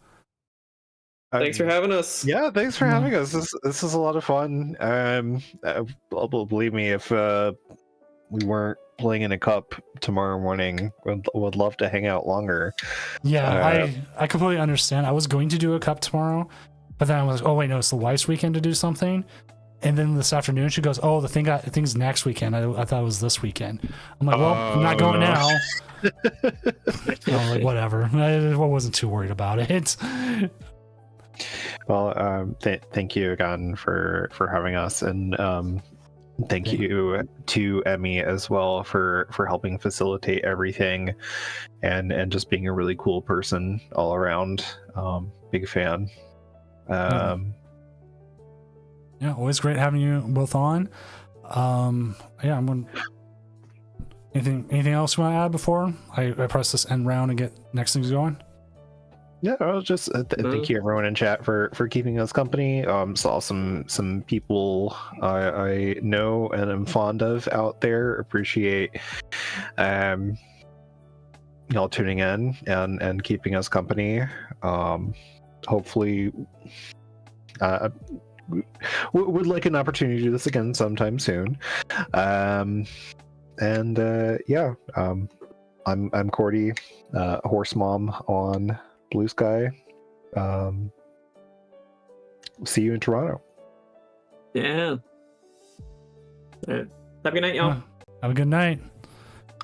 F: thanks for having us.
B: Yeah, thanks for having us. This is a lot of fun. Believe me, if we weren't playing in a cup tomorrow morning, would love to hang out longer.
A: Yeah, I completely understand. I was going to do a cup tomorrow, but then I was like, oh wait, no, it's the wife's weekend to do something. And then this afternoon she goes, oh, the thing's next weekend. I thought it was this weekend. I'm like, well, I'm not going now. I'm like, whatever. I wasn't too worried about it.
B: Well, thank you again for having us, and thank you to Emmy as well for helping facilitate everything, and just being a really cool person all around. Big fan.
A: Yeah, always great having you both on. Yeah, I'm going. Anything else you want to add before I press this end round and get next things going?
B: Yeah, I was just thank you everyone in chat for keeping us company. Saw some people I know and am fond of out there. Appreciate y'all tuning in and keeping us company. Hopefully, would like an opportunity to do this again sometime soon. I'm Cordy, Horse Mom on Blue Sky. See you in Toronto.
F: Yeah. Have a good night, y'all.
A: Have a good night.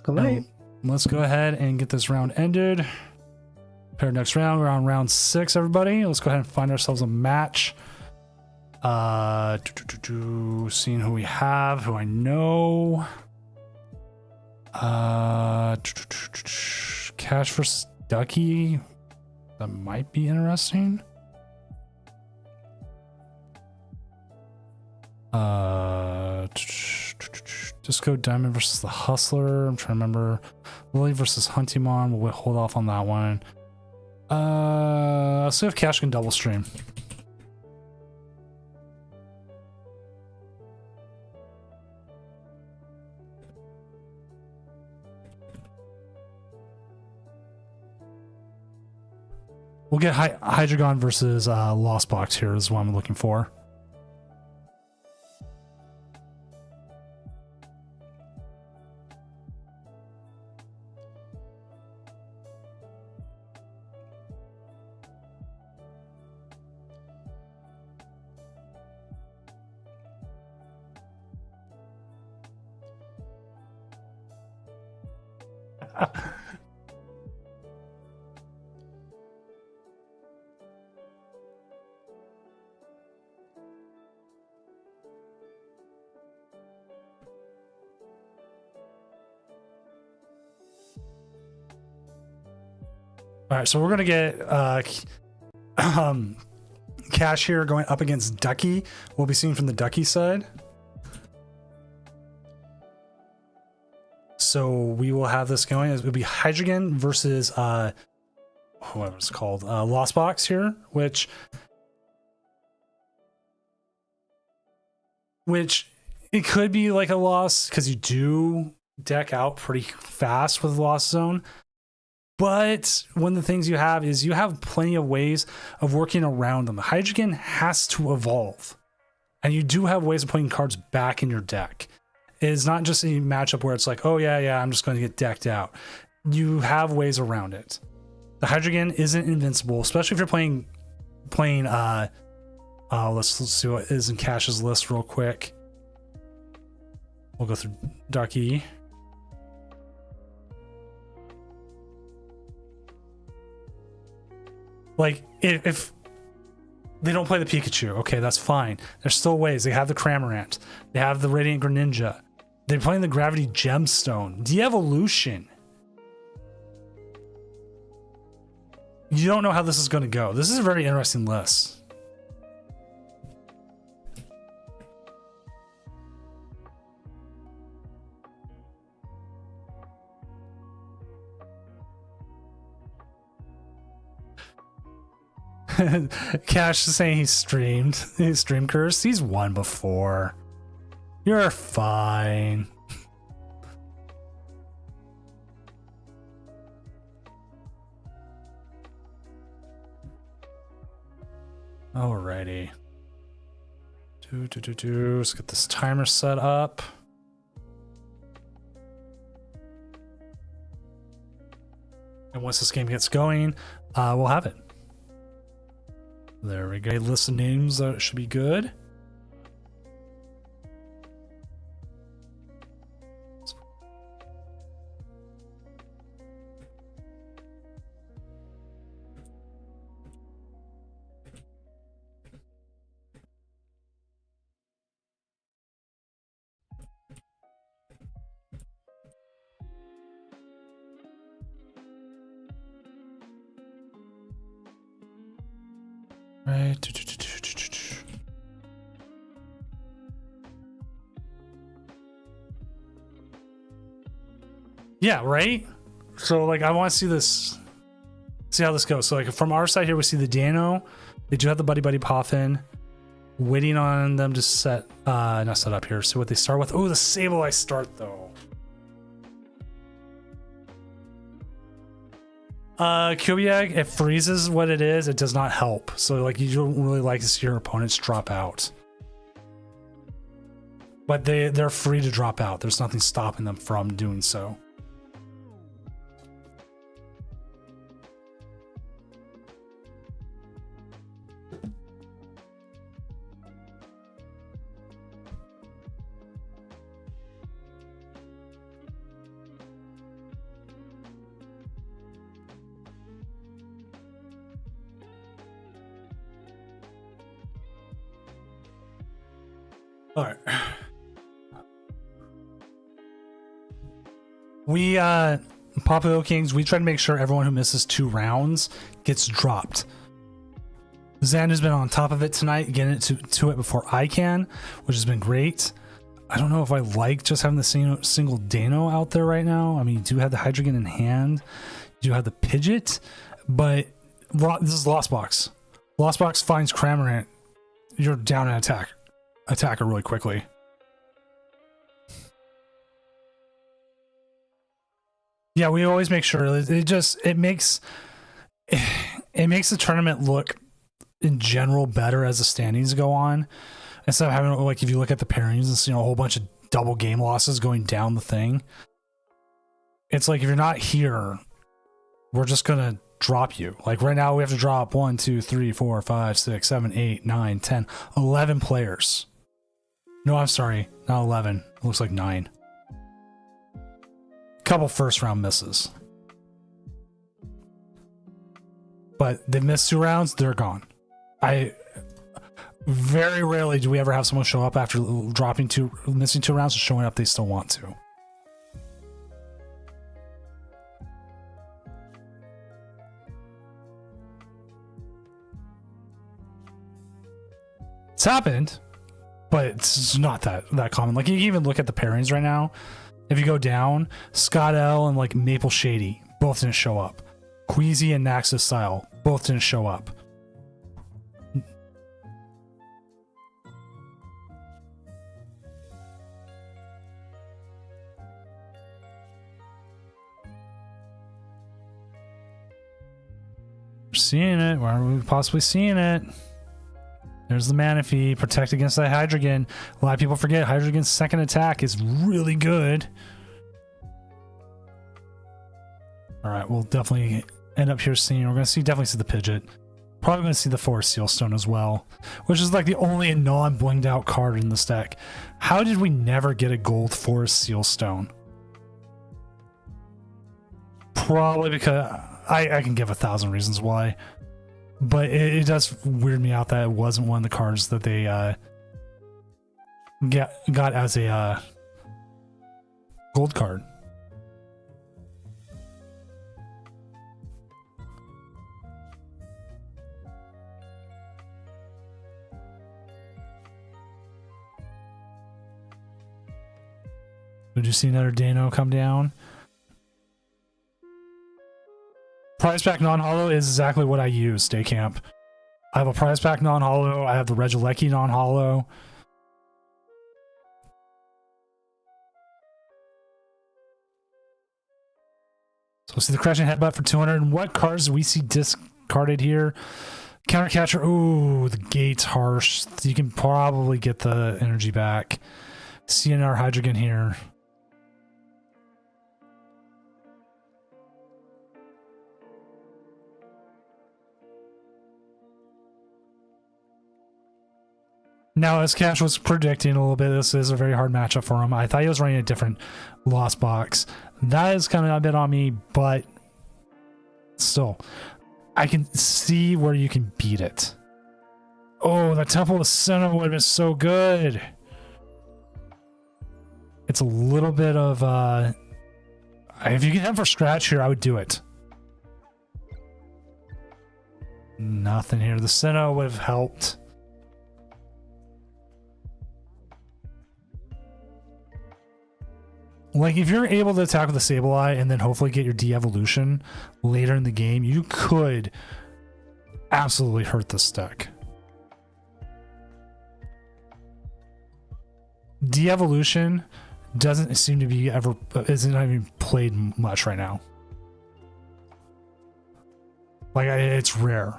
B: Good night.
A: Let's go ahead and get this round ended. Pair next round. We're on round 6, everybody. Let's go ahead and find ourselves a match. Seeing who we have, who I know. Cash versus Ducky. That might be interesting. Disco Diamond versus the Hustler. I'm trying to remember. Lily versus Huntimon. We'll hold off on that one. Let's see if Cash can double stream. We'll get Hydreigon versus Lost Box here is what I'm looking for. All right, so we're gonna get Cash here going up against Ducky. We'll be seeing from the Ducky side. So we will have this going. It will be Hydreigon versus what was it called? Lost Box here, which it could be like a loss because you do deck out pretty fast with Lost Zone. But one of the things you have is you have plenty of ways of working around them. The Hydreigon has to evolve. And you do have ways of putting cards back in your deck. It is not just a matchup where it's like, oh yeah, I'm just going to get decked out. You have ways around it. The Hydreigon isn't invincible, especially if you're playing let's see what is in Cash's list real quick. We'll go through Ducky. Like, if they don't play the Pikachu, okay, that's fine. There's still ways. They have the Cramorant. They have the Radiant Greninja. They're playing the Gravity Gemstone. De-Evolution. You don't know how this is going to go. This is a very interesting list. Cash is saying he's stream cursed. He's won before. You're fine. Alrighty. Let's get this timer set up. And once this game gets going, we'll have it. There we go. List of names that should be good. Right. Yeah, right? So, like, I want to see how this goes. So, like, from our side here, we see the Dano. They do have the Buddy Poffin. Waiting on them to not set up here. So what they start with. Oh, the Sableye start, though. Kubiak, it freezes what it is. It does not help. So, like, you don't really like to see your opponents drop out. But they're free to drop out. There's nothing stopping them from doing so. All right. We Popular Kings, we try to make sure everyone who misses 2 rounds gets dropped. Xan has been on top of it tonight, getting it to it before I can, which has been great. I don't know if I like just having the single Dano out there right now. I mean, you do have the Hydreigon in hand, you do have the Pidgeot, but this is Lost Box. Lost Box finds Cramorant, you're down an attacker really quickly. Yeah, we always make sure it makes the tournament look in general better as the standings go on. Instead of having, like, if you look at the pairings and see a whole bunch of double game losses going down the thing, it's like if you're not here, we're just gonna drop you. Like right now we have to drop 1, 2, 3, 4, 5, 6, 7, 8, 9, 10, 11 players. No, I'm sorry, not 11. It looks like 9. Couple first round misses. But they missed 2 rounds, they're gone. Very rarely do we ever have someone show up after missing 2 rounds and showing up they still want to. It's happened, but it's not that common. Like, you can even look at the pairings right now. If you go down, Scott L and like Maple Shady both didn't show up. Queasy and Naxos Style both didn't show up. We're seeing it. Where are we possibly seeing it? There's the Manaphy. Protect against that Hydreigon. A lot of people forget Hydreigon's second attack is really good. Alright, we'll definitely end up here seeing... We're going to definitely see the Pidgeot. Probably going to see the Forest Sealstone as well. Which is like the only non-blinged out card in this deck. How did we never get a gold Forest Sealstone? Probably because... I can give 1,000 reasons why. But it does weird me out that it wasn't one of the cards that they got as a gold card. Did you see another Dano come down? Prize pack non-holo is exactly what I use, Day Camp. I have a prize pack non-holo. I have the Regieleki non-holo. So we'll see the Crashing Headbutt for 200. And what cards do we see discarded here? Countercatcher. Ooh, the gate's harsh. You can probably get the energy back. CNR Hydreigon here. Now, as Cash was predicting a little bit, this is a very hard matchup for him. I thought he was running a different Lost Box. That is kind of a bit on me, but still, I can see where you can beat it. Oh, the Temple of Sinnoh would have been so good. It's a little bit of... if you can have for scratch here, I would do it. Nothing here. The Sinnoh would have helped. Like, if you're able to attack with a Sableye and then hopefully get your de-evolution later in the game, you could absolutely hurt this deck. De-evolution doesn't seem to be isn't even played much right now. Like, it's rare.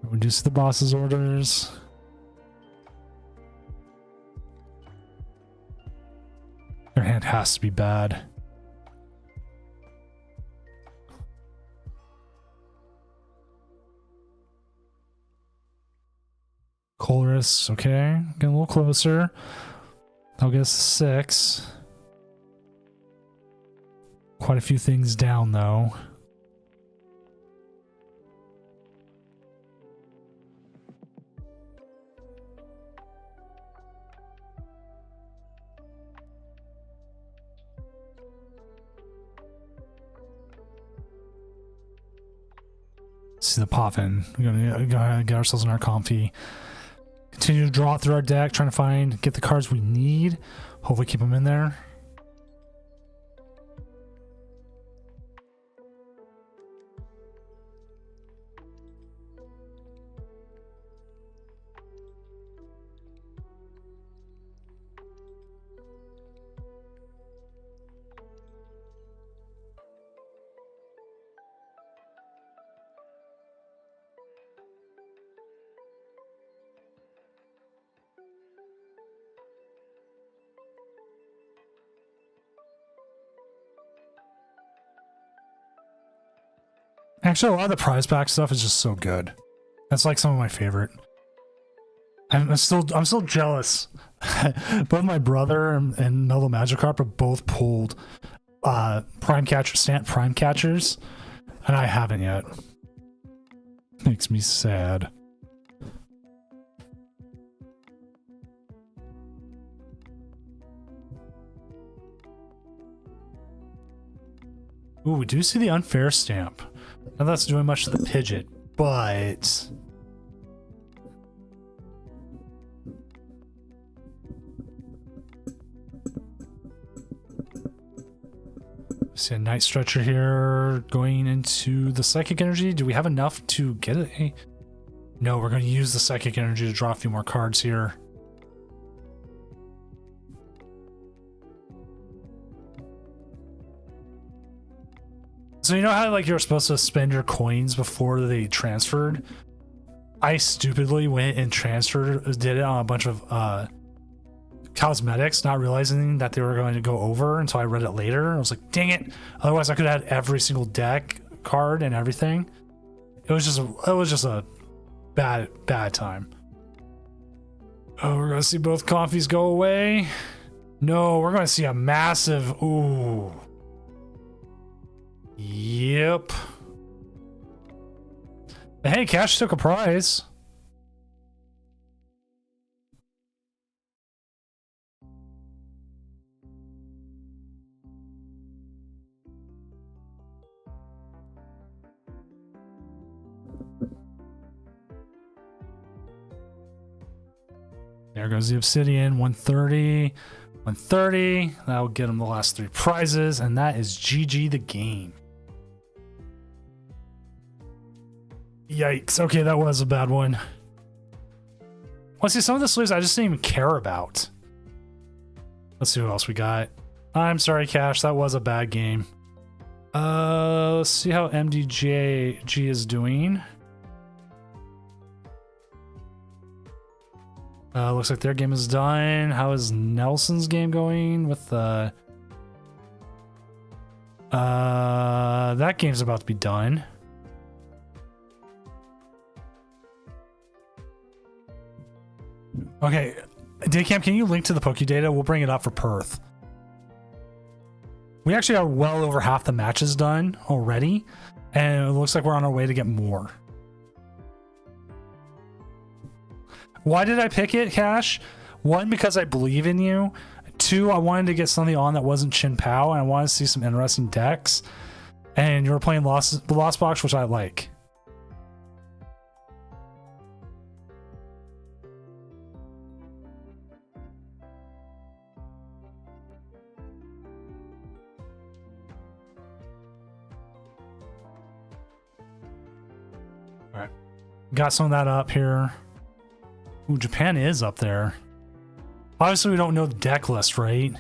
A: Reduce the boss's orders. Their hand has to be bad. Colress, okay. Getting a little closer. I'll get us 6. Quite a few things down, though. See the poppin'. We're gonna get ourselves in our comfy. Continue to draw through our deck, trying to get the cards we need. Hopefully keep them in there. Actually, a lot of the prize pack stuff is just so good. That's like some of my favorite. I'm still jealous. Both my brother and Mellow Magikarp have both pulled prime catchers, and I haven't yet. Makes me sad. Ooh, we do see the unfair stamp. Not that's doing much to the Pidgeot, but see a Night Stretcher here going into the Psychic Energy. Do we have enough to get it? No, we're going to use the Psychic Energy to draw a few more cards here. So you know how like you're supposed to spend your coins before they transferred? I stupidly went and did it on a bunch of cosmetics, not realizing that they were going to go over until I read it later. I was like, dang it. Otherwise I could have had every single deck card and everything. It was just a bad time. Oh, we're gonna see both coffees go away. No, we're gonna see a massive ooh. Yep. Hey, Cash took a prize. There goes the Obsidian, 130. 130. That'll get him the last 3 prizes, and that is GG the game. Yikes. Okay, that was a bad one. Well, see, some of the sleeves I just didn't even care about. Let's see what else we got. I'm sorry, Cash. That was a bad game. Let's see how MDJG is doing. Looks like their game is done. How is Nelson's game going with that game's about to be done. Okay, Daycam, can you link to the Pokédata? We'll bring it up for Perth. We actually are well over half the matches done already, and it looks like we're on our way to get more. Why did I pick it, Cash? 1, because I believe in you. 2, I wanted to get something on that wasn't Chin Pao, and I wanted to see some interesting decks. And you were playing Lost Box, which I like. All right, got some of that up here. Ooh, Japan is up there. Obviously, we don't know the deck list, right?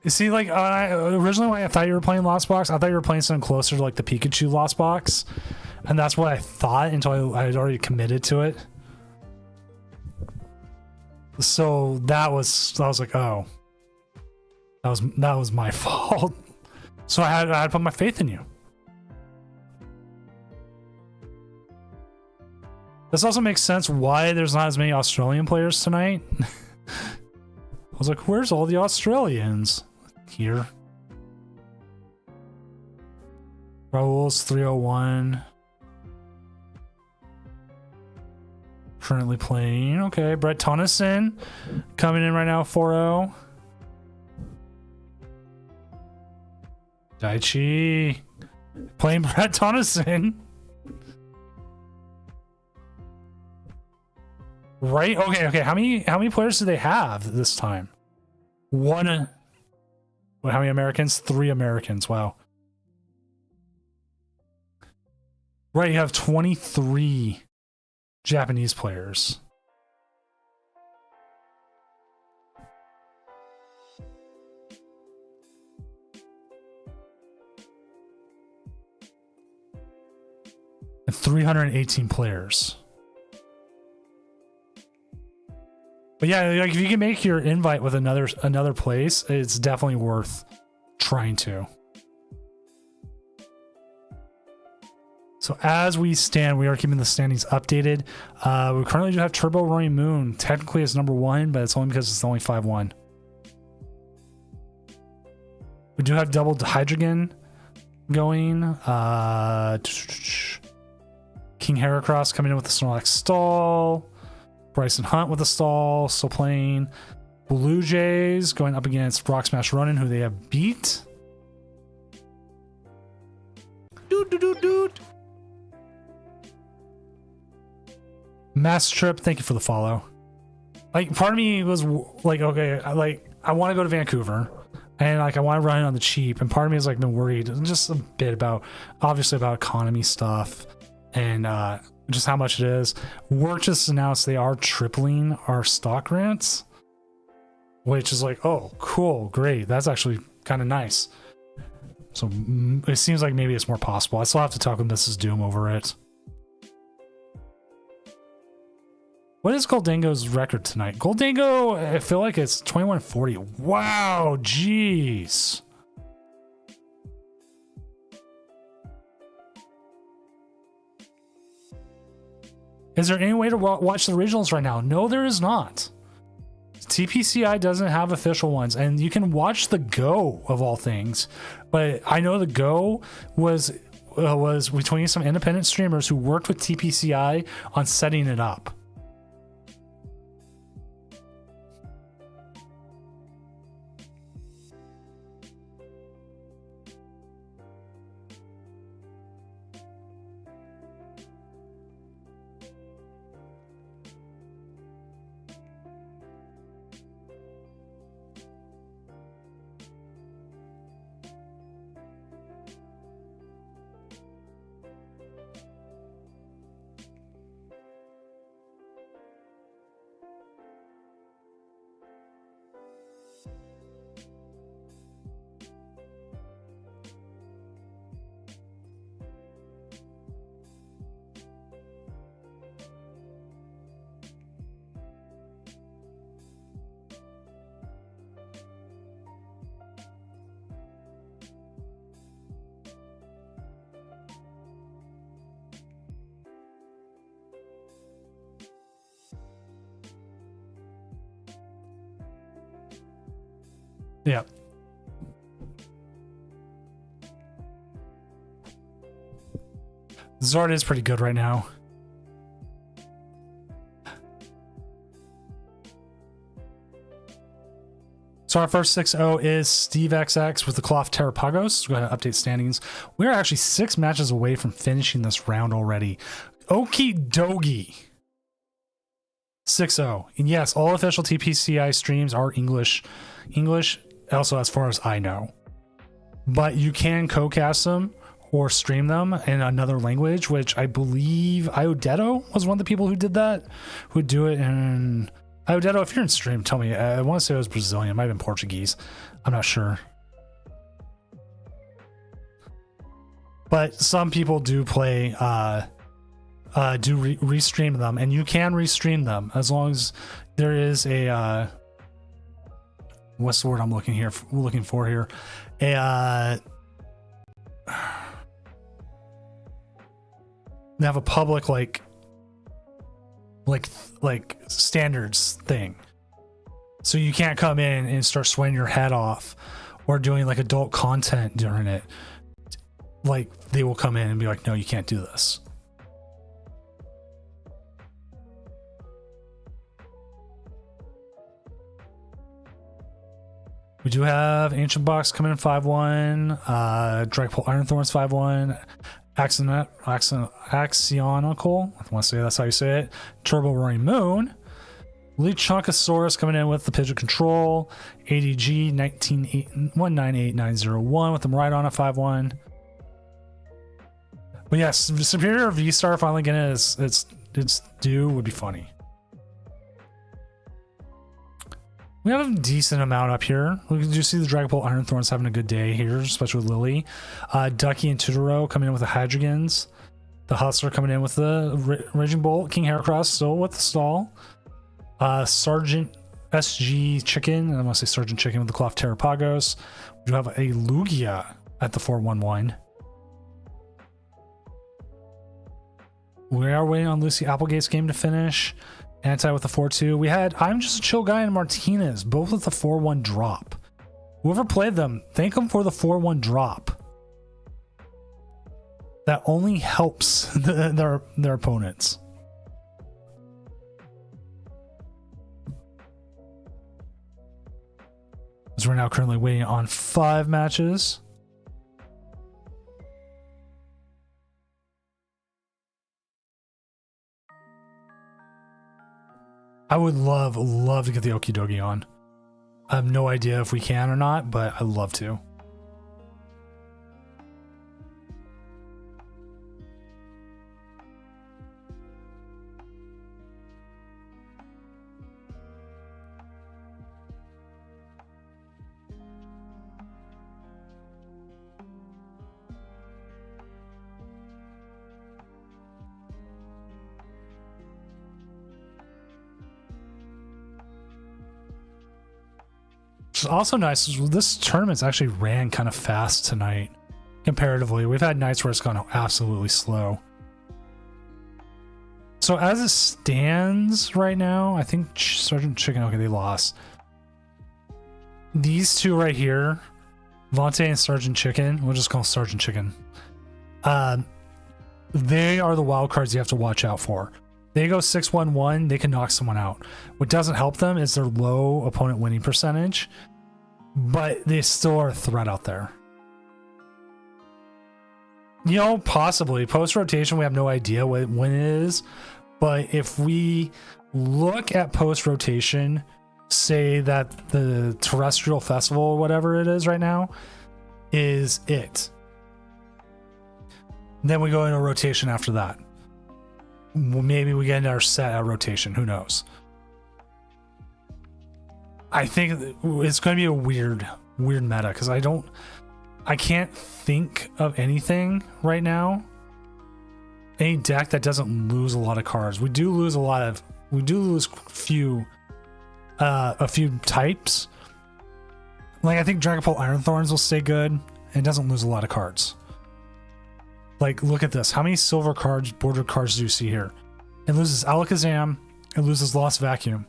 A: You see, like, originally when I thought you were playing Lost Box, I thought you were playing something closer to, like, the Pikachu Lost Box. And that's what I thought until I had already committed to it. So I was like, oh. That was my fault. So I had to put my faith in you. This also makes sense why there's not as many Australian players tonight. I was like, where's all the Australians? Here. Raul's 301. Currently playing. Okay, Brett Tonneson coming in right now, 4-0. Daichi playing Brett Tonneson. Right? Okay. How many players do they have this time? One. How many Americans? 3 Americans. Wow. Right, you have 23 Japanese players. And 318 players. But yeah, like if you can make your invite with another place, it's definitely worth trying to. So as we stand, we are keeping the standings updated. We currently do have Turbo Roaring Moon. Technically it's number 1, but it's only because it's only 5-1. We do have Double Hydrogen going. King Heracross coming in with the Snorlax stall. Bryson Hunt with a stall, still playing. Blue Jays going up against Rock Smash Runnin', who they have beat. Doot. Mass Trip, thank you for the follow. Like, part of me was like, okay, I want to go to Vancouver, and like I want to run it on the cheap, and part of me has like been worried just a bit about, obviously, about economy stuff and just how much it is. Work just announced they are tripling our stock grants, which is like, oh, cool, great. That's actually kind of nice. So it seems like maybe it's more possible. I still have to talk with Mrs. Doom over it. What is Goldango's record tonight? Goldango, I feel like it's 2140. Wow, jeez. Is there any way to watch the regionals right now? No, there is not. TPCI doesn't have official ones, and you can watch the Go of all things. But I know the Go was between some independent streamers who worked with TPCI on setting it up. Yeah. Zard is pretty good right now. So our first 6-0 is Steve XX with the Cloth Terrapagos. Go ahead and update standings. We are actually 6 matches away from finishing this round already. Okie dokie. 6-0. And yes, all official TPCI streams are English. Also, as far as I know, but you can co-cast them or stream them in another language, which I believe Iodetto was one of the people who did that, who would do it in Iodetto. If you're in stream, tell me. I want to say it was Brazilian, it might have been Portuguese, I'm not sure, but some people do play restream them, and you can restream them as long as there is what's the word I'm looking for here? They have a public like standards thing, so you can't come in and start sweating your head off or doing like adult content during it. Like they will come in and be like, no, you can't do this. We do have Ancient Box coming in 5-1, Dragapult Iron Thorns 5-1, Axionical, I want to say that's how you say it, Turbo Roaring Moon, Leech Chunkosaurus coming in with the Pidgeot Control, ADG 198901 with them right on a 5-1. But yes, Superior V-Star finally getting its due would be funny. We have a decent amount up here. We can just see the Dragapult Iron Thorns having a good day here, especially with Lily. Ducky and Totoro coming in with the Hydreigans. The Hustler coming in with the Raging Bolt. King Heracross still with the stall. Sergeant SG Chicken. I want to say Sergeant Chicken with the Cloth Terrapagos. We do have a Lugia at the 4-1-1. We are waiting on Lucy Applegate's game to finish. Anti with the 4-2. We had I'm Just a Chill Guy and Martinez, both with the 4-1 drop. Whoever played them, thank them for the 4-1 drop. That only helps their opponents. As we're now currently waiting on 5 matches. I would love to get the Okidogi on. I have no idea if we can or not, but I'd love to. What's also nice is this tournament's actually ran kind of fast tonight comparatively. We've had nights where it's gone absolutely slow. So as it stands right now, I think Sergeant Chicken, okay, they lost. These two right here, Vontae and Sergeant Chicken, we'll just call Sergeant Chicken. They are the wild cards you have to watch out for. They go 6-1-1, they can knock someone out. What doesn't help them is their low opponent winning percentage, but they still are a threat out there. You know, possibly. Post-rotation, we have no idea when it is, but if we look at post-rotation, say that the terrestrial festival or whatever it is right now is it. Then we go into rotation after that. Maybe we get into our set at rotation. Who knows? I think it's going to be a weird meta because I can't think of anything right now. Any deck that doesn't lose a lot of cards. We do lose a few types. Like I think Dragapult Iron Thorns will stay good and doesn't lose a lot of cards. Like, look at this. How many silver cards, bordered cards do you see here? It loses Alakazam. It loses Lost Vacuum.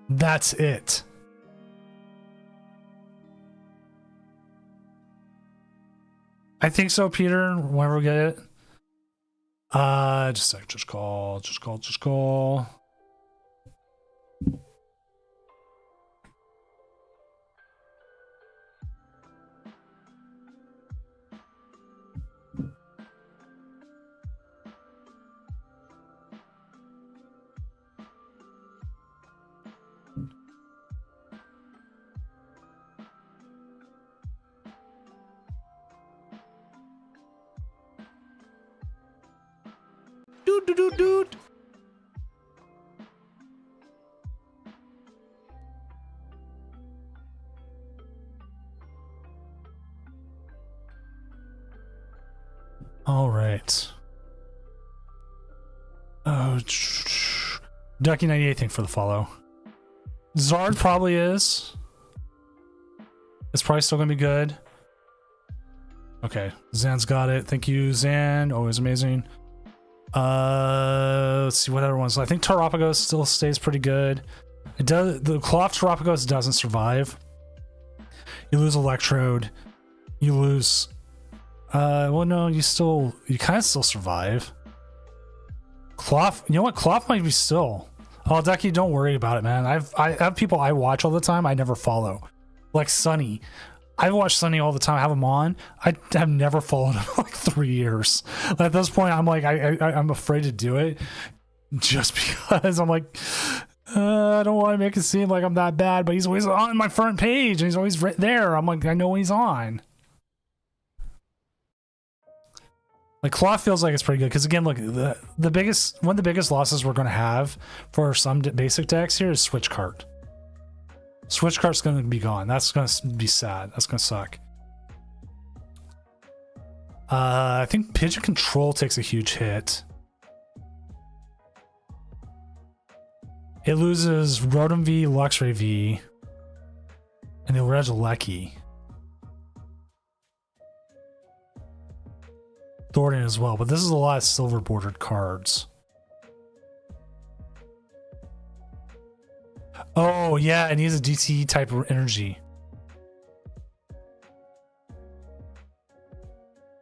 A: That's it. I think so, Peter. Whenever we get it. Just a sec. Just call. Dude. All right. Oh, Ducky 98, thank for the follow. Zard probably is. It's probably still gonna be good. Okay, Zan's got it. Thank you, Zan. Always amazing. Let's see what other ones. I think Terapagos still stays pretty good. It does. The Cloth Terapagos doesn't survive. You lose Electrode. You lose. Well, no, you kind of still survive. Cloth. You know what? Cloth might be still. Oh, Ducky, don't worry about it, man. I have people I watch all the time. I never follow. Like Sunny. I watch Sunny all the time. I have him on. I have never followed him for like 3 years. At this point, I'm like, I'm afraid to do it, just because I'm like, I don't want to make it seem like I'm that bad. But he's always on my front page, and he's always right there. I'm like, I know when he's on. Like Claw feels like it's pretty good because again, look, one of the biggest losses we're going to have for some basic decks here is Switch Cart. Switch Cart's going to be gone. That's going to be sad. That's going to suck. I think Pigeon Control takes a huge hit. It loses Rotom V, Luxray V, and the Regieleki. Thornton as well, but this is a lot of silver bordered cards. Oh yeah, it needs a DTE type of energy.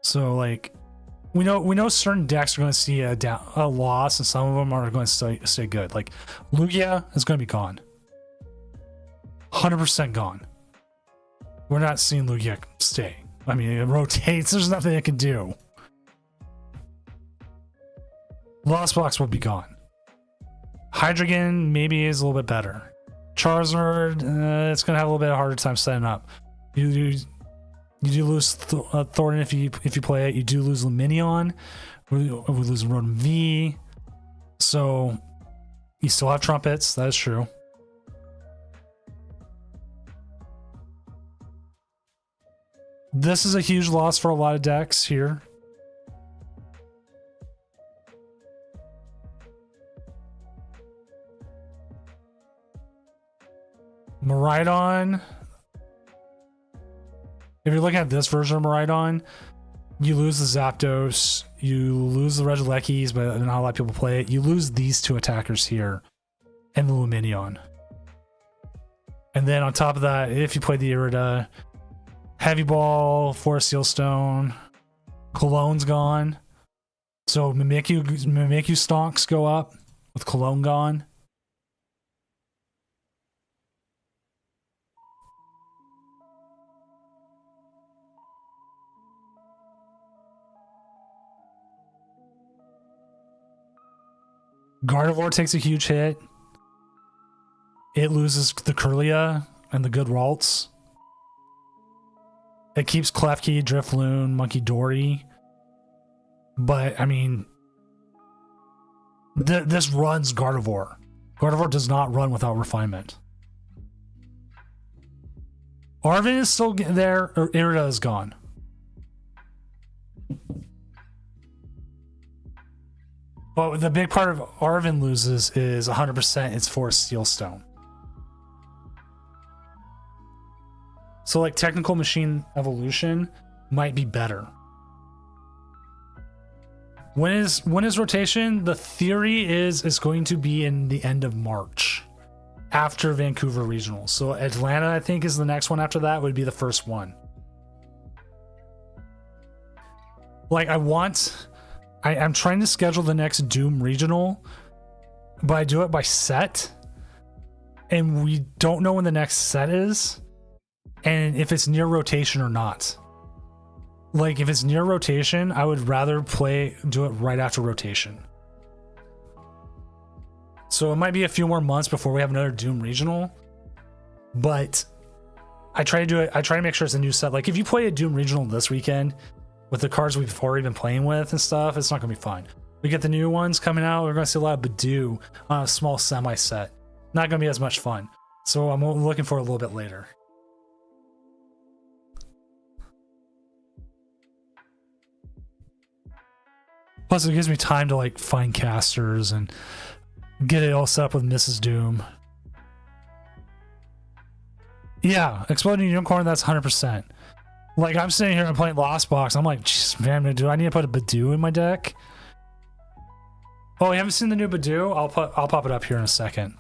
A: So like, we know certain decks are going to see a loss, and some of them are going to stay good. Like Lugia is going to be gone, 100% gone. We're not seeing Lugia stay. I mean, it rotates. There's nothing it can do. Lost Box will be gone. Hydreigon maybe is a little bit better. Charizard, it's going to have a little bit of a harder time setting up. You do lose Thornton if you play it. You do lose Luminion. We lose Rotom V. So you still have Trumpets. That is true. This is a huge loss for a lot of decks here. Miraidon. If you're looking at this version of Miraidon, you lose the Zapdos, you lose the Regielekis, but not a lot of people play it. You lose these two attackers here, and the Luminion. And then on top of that, if you play the Irida, Heavy Ball, Forest Seal Stone, Cologne's gone. So Mimikyu stonks go up with Cologne gone. Gardevoir takes a huge hit. It loses the Kirlia and the good Ralts. It keeps Klefki, Drifloon, Monkey Dory. But, I mean, this runs Gardevoir. Gardevoir does not run without refinement. Arven is still there, or Irida is gone. But the big part of Arven loses is 100% its Forest Seal Stone. So like Technical Machine Evolution might be better. When is rotation? The theory is it's going to be in the end of March after Vancouver Regional. So Atlanta, I think, is the next one after that, would be the first one. Like I'm trying to schedule the next Doom Regional, but I do it by set, and we don't know when the next set is, and if it's near rotation or not. Like, if it's near rotation, I would rather do it right after rotation. So it might be a few more months before we have another Doom Regional, but I try to make sure it's a new set. Like, if you play a Doom Regional this weekend, with the cards we've already been playing with and stuff, it's not going to be fun. We get the new ones coming out, we're going to see a lot of Badoo on a small semi-set. Not going to be as much fun. So I'm looking for it a little bit later. Plus, it gives me time to like find casters and get it all set up with Mrs. Doom. Yeah, Exploding Unicorn, that's 100%. Like, I'm sitting here and playing Lost Box. I'm like, jeez, man, do I need to put a Badoo in my deck? Oh, you haven't seen the new Badoo? I'll pop it up here in a second.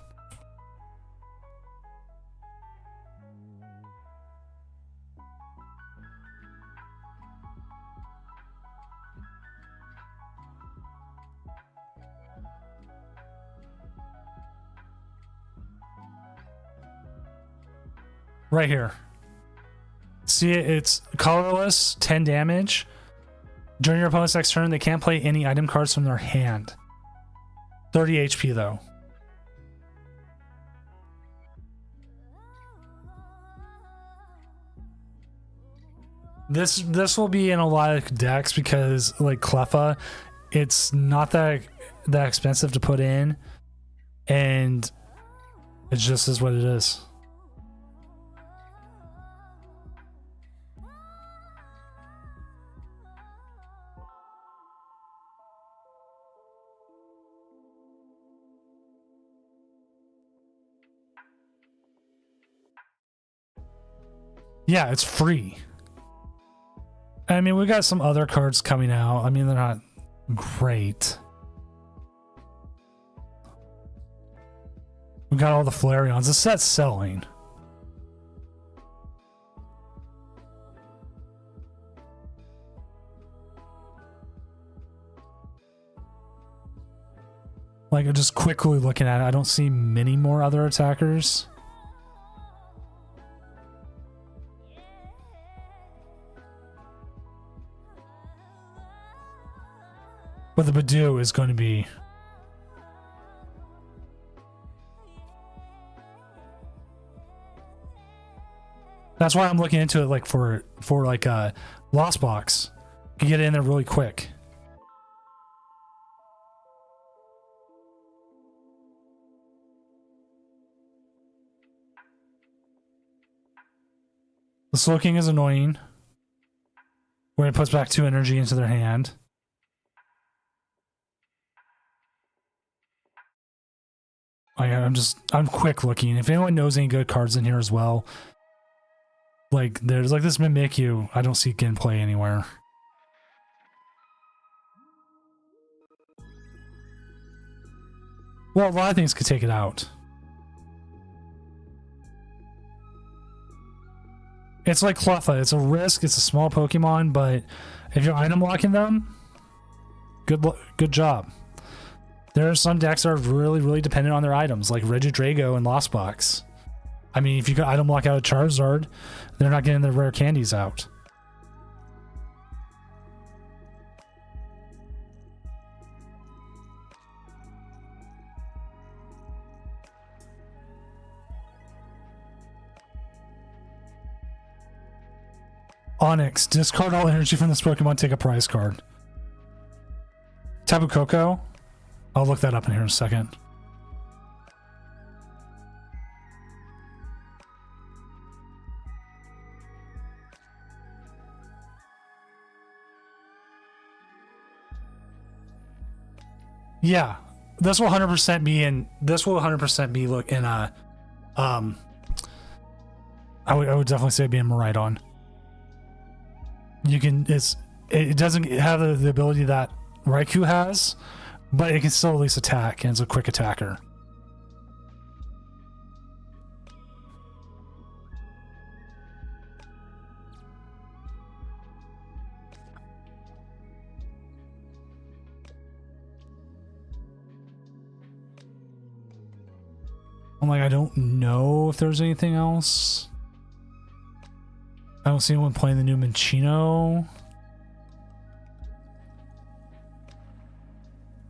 A: Right here. See it? It's colorless, 10 damage. During your opponent's next turn, they can't play any item cards from their hand. 30 HP though. This will be in a lot of decks because, like Cleffa, it's not that expensive to put in, and it just is what it is. Yeah, it's free. I mean, we got some other cards coming out. I mean, they're not great. We got all the Flareons. The set's selling. Like, just quickly looking at it, I don't see many more other attackers. But the Badoo is going to be... That's why I'm looking into it, like, for like a Lost Box. You can get it in there really quick. The Slow King is annoying, where it puts back 2 energy into their hand. I'm quick looking. If anyone knows any good cards in here as well, like there's like this Mimikyu, I don't see it getting play anywhere. Well, a lot of things could take it out. It's like Cleffa. It's a risk. It's a small Pokemon, but if you're item locking them, good job. There are some decks that are really, really dependent on their items, like Regidrago and Lost Box. I mean, if you could item lock out a Charizard, they're not getting their rare candies out. Onyx, discard all energy from this Pokemon, take a prize card. Tapu Koko? I'll look that up in here in a second. Yeah, this will 100% be in. This will 100% be look in a. I would definitely say be in Miraidon. You can. It doesn't have the ability that Raikou has, but it can still at least attack, and it's a quick attacker. I'm like, I don't know if there's anything else. I don't see anyone playing the new Minccino.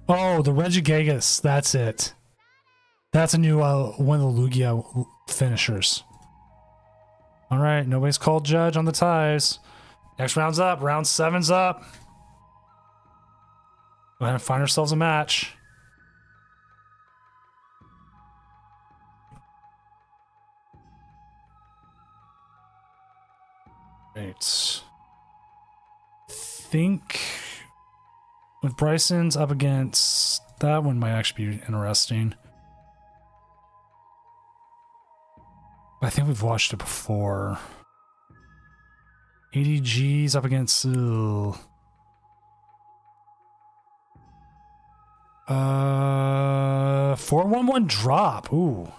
A: Oh, the Regigigas. That's it. That's a new one of the Lugia finishers. All right, nobody's called judge on the ties. Next round's up. Round 7's up. Go ahead and find ourselves a match. Right. Think with Bryson's up against that one might actually be interesting. I think we've watched it before. ADG's up against... Ugh. 411 drop. Ooh.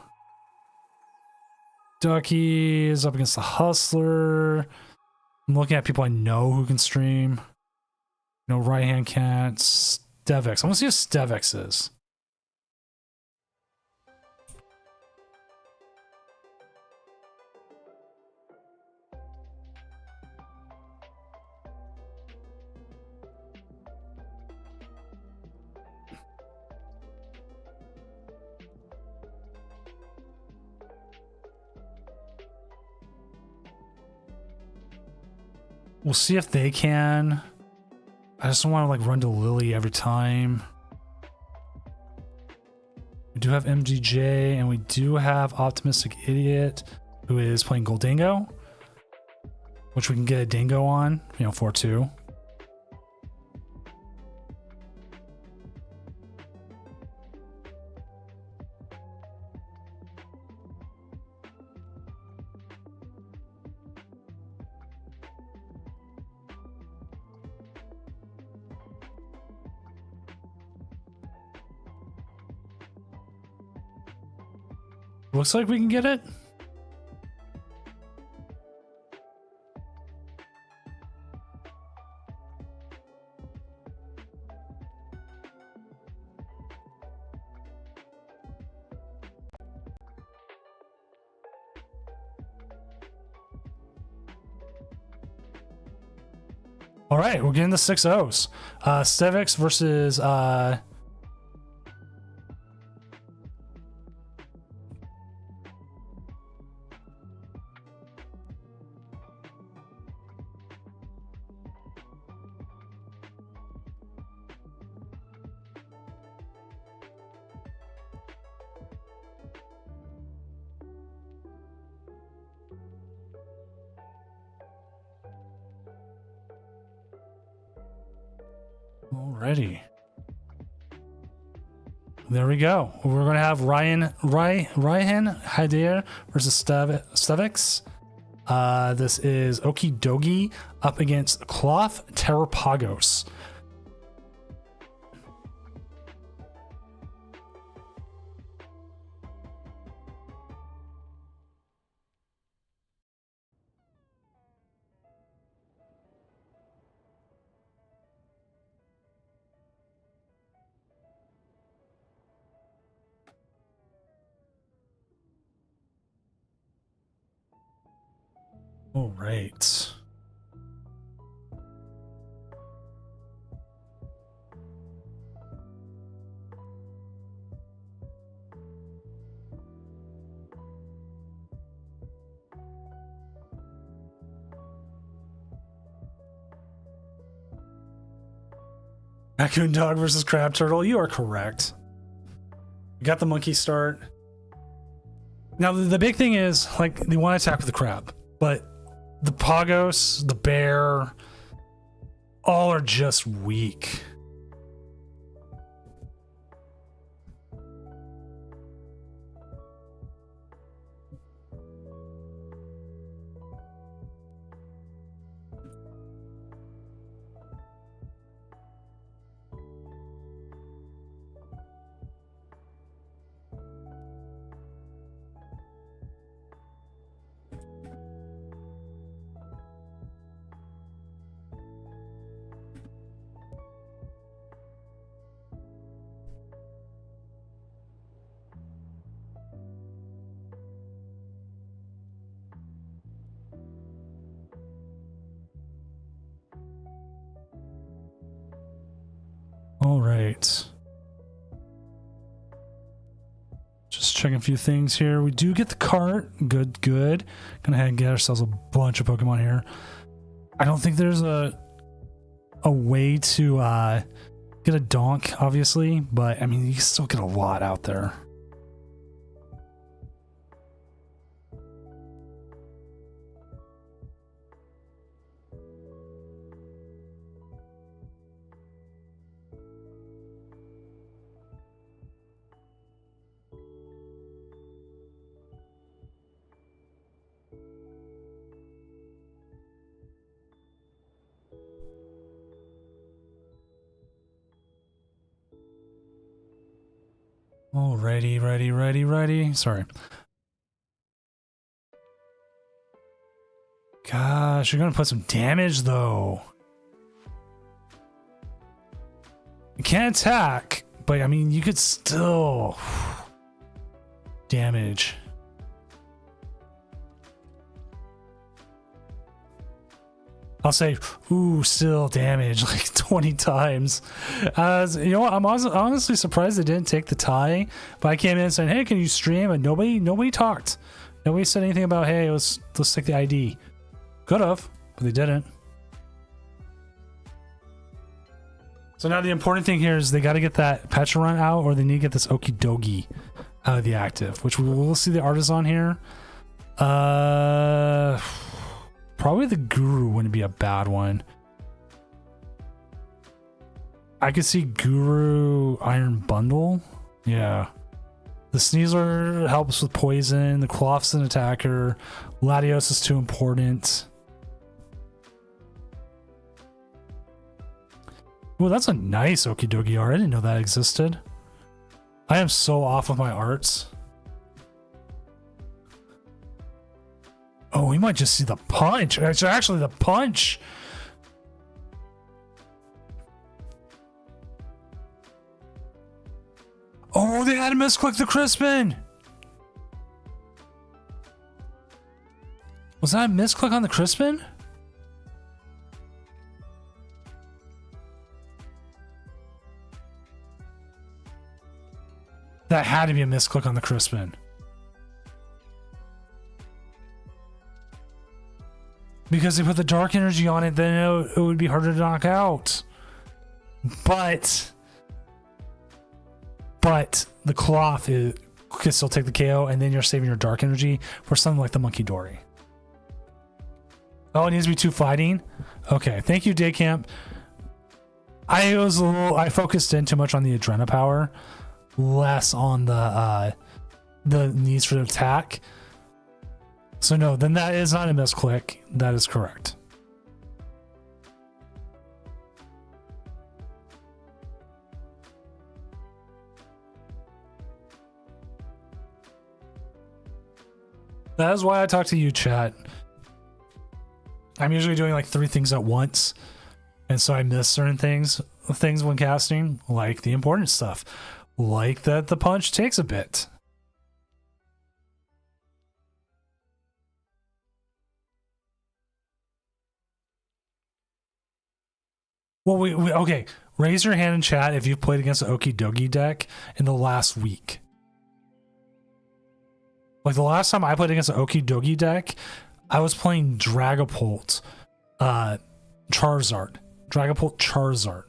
A: Ducky is up against the Hustler. I'm looking at people I know who can stream. No right hand cat. Stevex. I want to see what Stevex is. We'll see if they can. I just don't want to like run to Lily every time. We do have MGJ and we do have Optimistic Idiot who is playing Gold Dingo, which we can get a Dingo on, 4-2. Looks like we can get it. All right, we're getting the 6-0s. Stevex versus Alrighty. There we go. We're going to have Ryan Hyder versus Stevex. This is Okidogi up against Cloth Terrapagos. All right. Raccoon Dog versus Crab Turtle. You are correct. You got the monkey start. Now, the big thing is, like, they want to attack with the crab, but the Pagos, the bear, all are just weak. All right. Just checking a few things here. We do get the cart. Good, good. Gonna head and get ourselves a bunch of Pokemon here. I don't think there's a way to get a donk, obviously, but I mean, you can still get a lot out there. Oh, ready. Sorry. Gosh, you're gonna put some damage though. You can't attack, but I mean, you could still damage. I'll say, ooh, still damage like 20 times. You know what? I'm honestly surprised they didn't take the tie. But I came in saying, hey, can you stream? And nobody talked. Nobody said anything about, hey, let's take the ID. Could have, but they didn't. So now the important thing here is they got to get that Petra run out, or they need to get this Okidogi out of the active, which we will see the artisan here. Probably the Guru wouldn't be a bad one. I could see Guru Iron Bundle. Yeah. The Sneasler helps with poison. The Cloth's an attacker. Latios is too important. Well, that's a nice Okidogi art. I didn't know that existed. I am so off with my arts. Oh, we might just see the punch. It's actually the punch. Oh, they had to misclick the Crispin. Was that a misclick on the Crispin? That had to be a misclick on the Crispin. Because they put the dark energy on it, then it would be harder to knock out. But the cloth could still take the KO, and then you're saving your dark energy for something like the Monkey Dory. Oh, it needs to be 2 fighting? Okay, thank you, Day Camp. I focused in too much on the Adrena power, less on the needs for the attack. So no, then that is not a misclick. That is correct. That is why I talk to you, chat. I'm usually doing like 3 things at once, and so I miss certain things when casting, like the important stuff, like that the punch takes a bit. Well, okay. Raise your hand in chat if you've played against the Okidogi deck in the last week. Like the last time I played against the Okidogi deck, I was playing Dragapult, Charizard. Dragapult Charizard.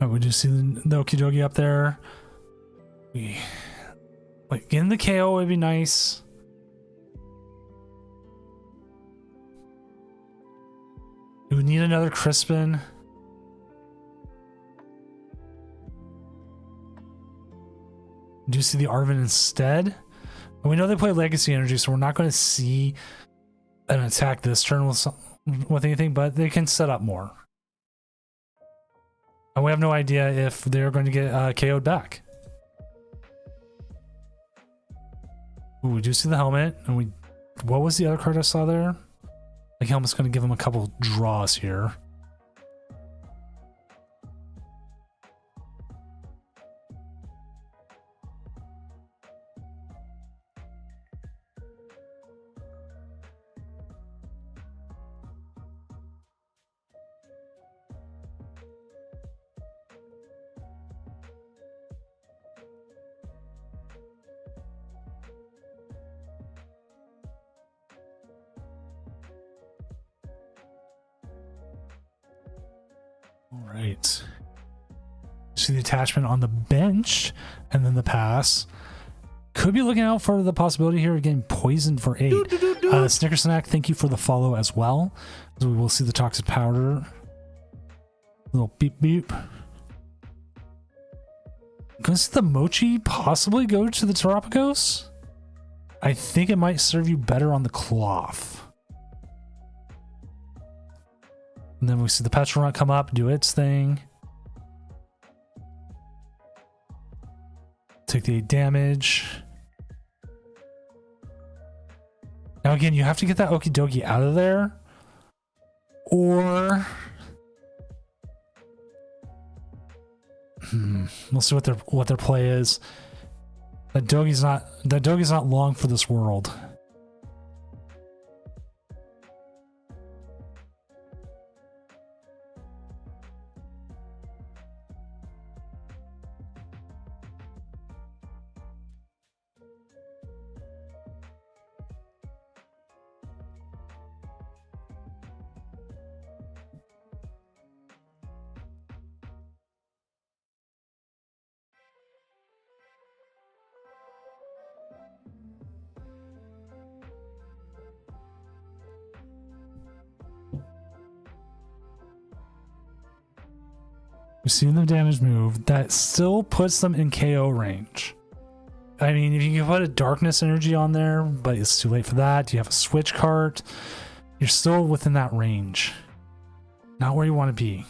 A: Oh, we just see the Okidogi up there. Like getting the KO would be nice. We would need another Crispin. Do you see the Arvin instead? And we know they play Legacy Energy, so we're not going to see an attack this turn with anything, but they can set up more. And we have no idea if they're going to get KO'd back. Ooh, we do see the helmet, and what was the other card I saw there? The helmet's going to give them a couple draws here. All right. See the attachment on the bench, and then the pass. Could be looking out for the possibility here of getting poisoned for 8. Snicker Snack, thank you for the follow as well. So we will see the toxic powder. Little beep beep. Does the Mochi possibly go to the Terapagos? I think it might serve you better on the cloth. And then we see the Petrolite come up, do its thing. Take the 8 damage. Now again, you have to get that Okie Dokie out of there. Or we'll see what their play is. That Dogie's not long for this world. We've seen the damage move. That still puts them in KO range. I mean, if you can put a darkness energy on there, but it's too late for that. You have a switch cart. You're still within that range. Not where you want to be.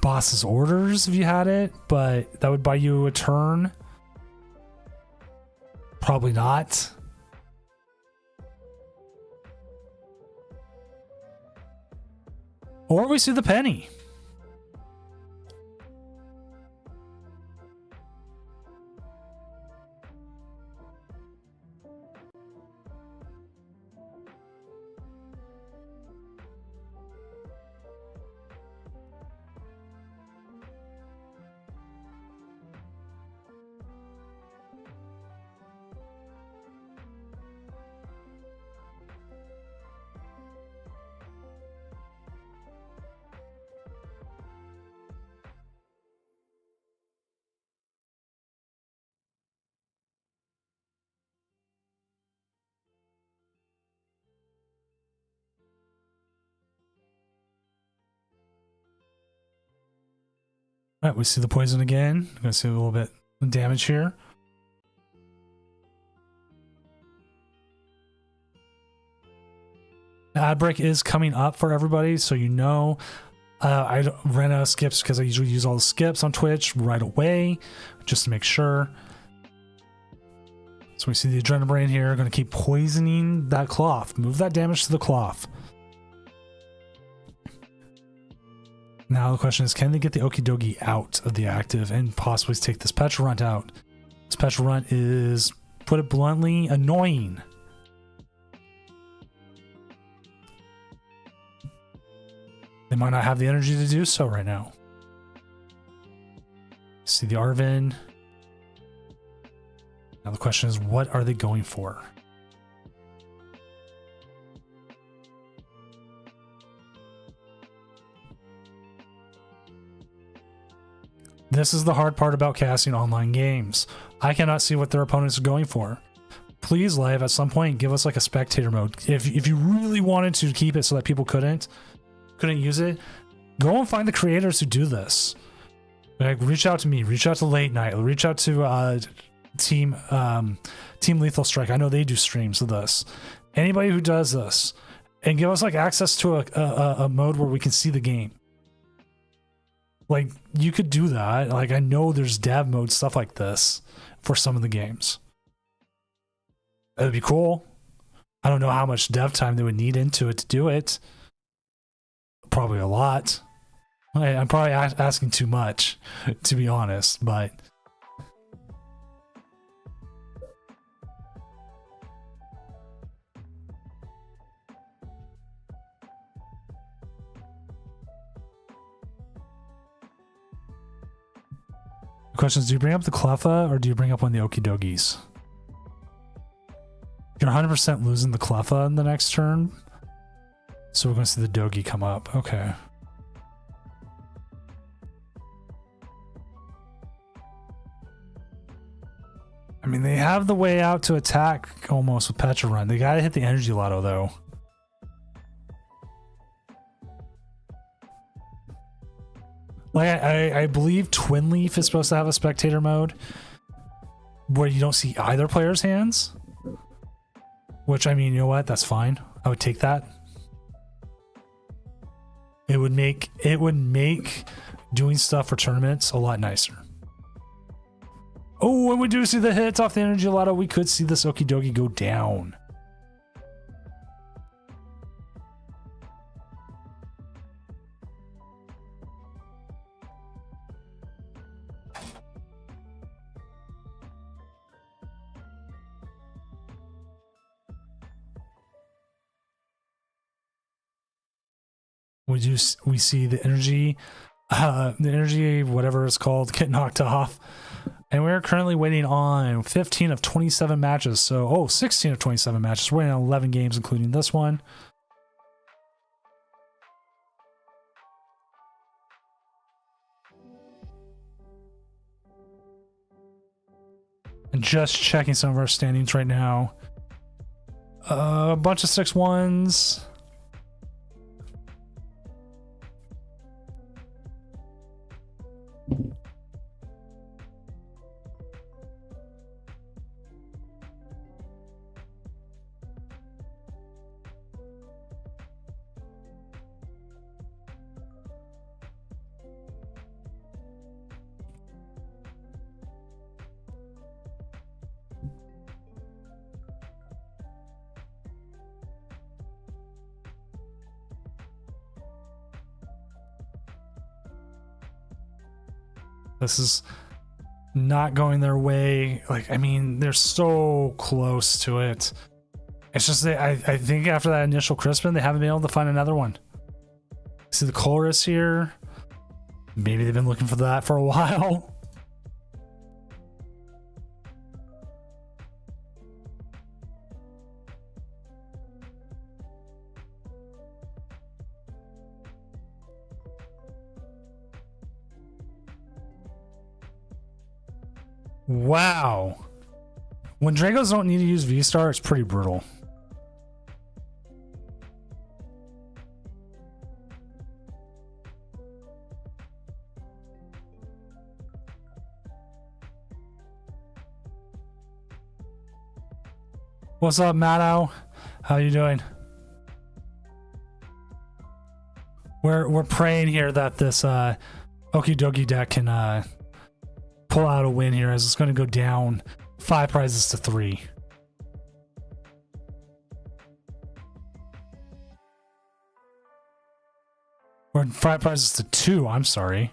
A: Boss's orders if you had it, but that would buy you a turn. Probably not. Or we see the penny. All right, we see the poison again. I'm going to see a little bit of damage here. The ad break is coming up for everybody, so you know. I ran out of skips because I usually use all the skips on Twitch right away, just to make sure. So we see the Adrenaline Brain here. Going to keep poisoning that cloth. Move that damage to the cloth. Now the question is, can they get the Okie Dokie out of the active and possibly take this Petrol Runt out? This Petrol Runt is, put it bluntly, annoying. They might not have the energy to do so right now. See the Arvin. Now the question is, what are they going for? This is the hard part about casting online games. I cannot see what their opponents are going for. Please, live, at some point, give us like a spectator mode. If you really wanted to keep it so that people couldn't use it, go and find the creators who do this. Like, reach out to me, reach out to Late Night, reach out to Team Lethal Strike. I know they do streams of this. Anybody who does this, and give us like access to a mode where we can see the game. Like, you could do that. Like, I know there's dev mode stuff like this for some of the games. That would be cool. I don't know how much dev time they would need into it to do it. Probably a lot. I'm probably asking too much, to be honest, but... The question is, do you bring up the Cleffa or do you bring up one of the Okie Dogies? You're 100% losing the Cleffa in the next turn. So we're going to see the Dogie come up. Okay. I mean, they have the way out to attack almost with Petra Run. They gotta hit the Energy Lotto, though. Like, I believe Twin Leaf is supposed to have a spectator mode where you don't see either player's hands. Which, I mean, you know what? That's fine. I would take that. It would make doing stuff for tournaments a lot nicer. Oh, when we do see the hits off the Energy Lotto, we could see this Okie Dokie go down. We see the energy, whatever it's called, get knocked off. And we're currently waiting on 15 of 27 matches. So, 16 of 27 matches. We're waiting on 11 games, including this one. And just checking some of our standings right now. A bunch of 6-1s. This is not going their way. Like, I mean, they're so close to it. It's just that I think after that initial Crispin, they haven't been able to find another one. See the Chorus here. Maybe they've been looking for that for a while. Wow. When Dragos don't need to use V-Star, it's pretty brutal. What's up, Matto? How you doing? We're praying here that this Okie Dokie deck can pull out a win here, as it's going to go down 5 prizes to 3. Or 5 prizes to 2, I'm sorry.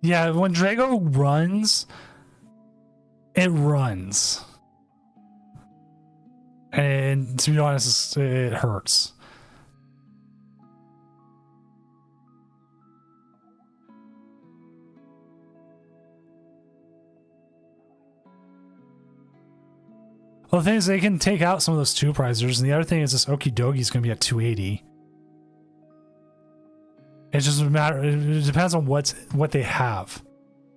A: Yeah, when Drago runs, it runs. And to be honest, it hurts. Well, the thing is, they can take out some of those 2 prizers, and the other thing is this Okie Dokie is going to be at 280. It just doesn't matter. It depends on what they have.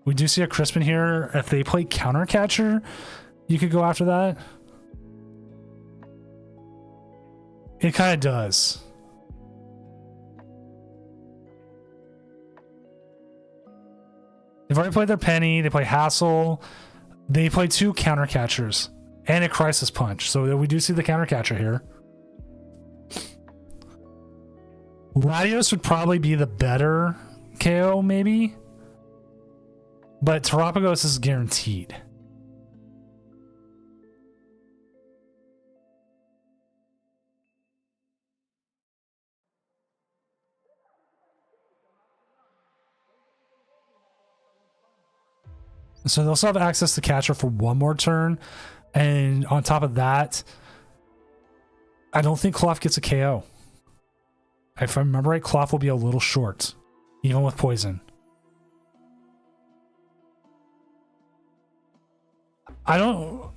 A: We do see a Crispin here. If they play Counter Catcher, you could go after that. It kind of does. They've already played their Penny. They play Hassle. They play 2 Counter Catchers and a Crisis Punch. So we do see the Counter Catcher here. Latios would probably be the better KO, maybe. But Terapagos is guaranteed. So they'll still have access to Catcher for 1 more turn. And on top of that, I don't think Cloth gets a KO. If I remember right, Cloth will be a little short, even with poison. I don't...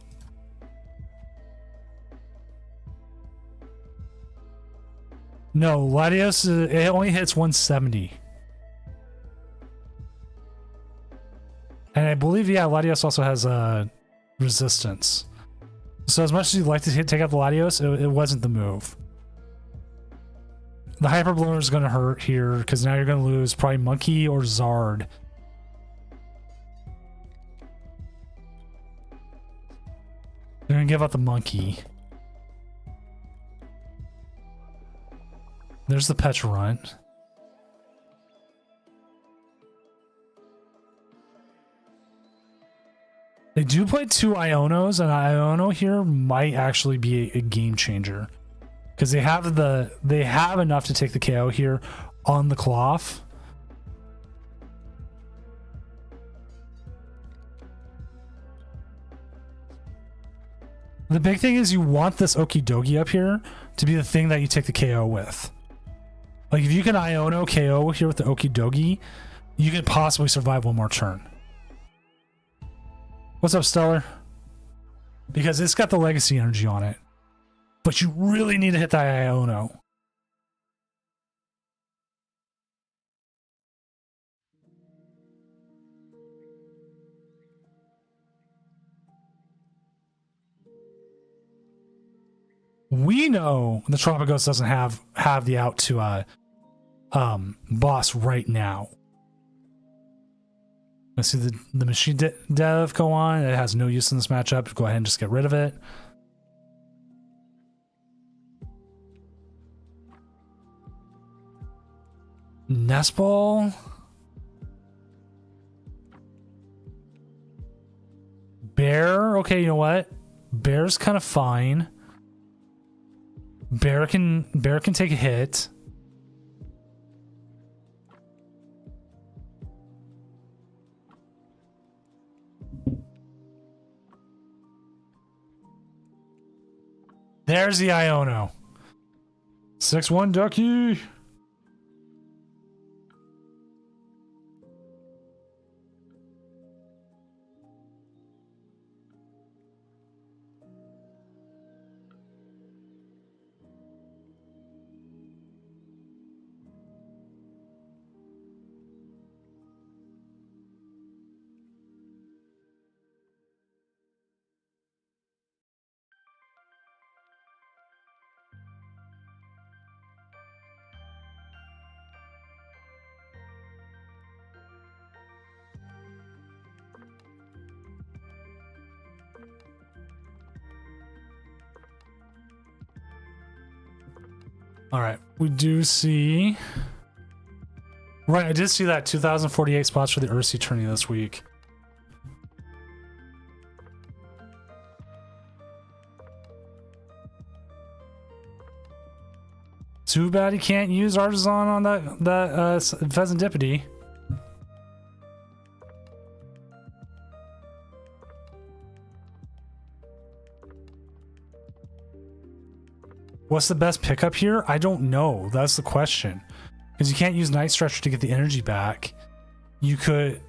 A: No, Latios, it only hits 170. And I believe, yeah, Latios also has resistance. So as much as you'd like to take out the Latios, it wasn't the move. The Hyper Blower is going to hurt here, because now you're going to lose probably Monkey or Zard. They're going to give out the Monkey. There's the Pecharunt. They do play 2 Ionos, and Iono here might actually be a game changer. Because they have enough to take the KO here on the Cloth. The big thing is you want this Okidogi up here to be the thing that you take the KO with. Like if you can Iono KO here with the Okidogi, you could possibly survive one more turn. What's up, Stellar? Because it's got the legacy energy on it. But you really need to hit that Iono. We know the Tropicos doesn't have the out to boss right now. Let's see the machine dev go on. It has no use in this matchup. Go ahead and just get rid of it. Nest Ball. Bear. Okay, you know what? Bear's kind of fine. Bear can take a hit. There's the Iono. 6-1 Ducky. All right, we do see. Right, I did see that 2,048 spots for the Ursi tourney this week. Too bad he can't use Artisan on that Pheasantipity. What's the best pickup here? I don't know. That's the question. Because you can't use Night Stretcher to get the energy back. You could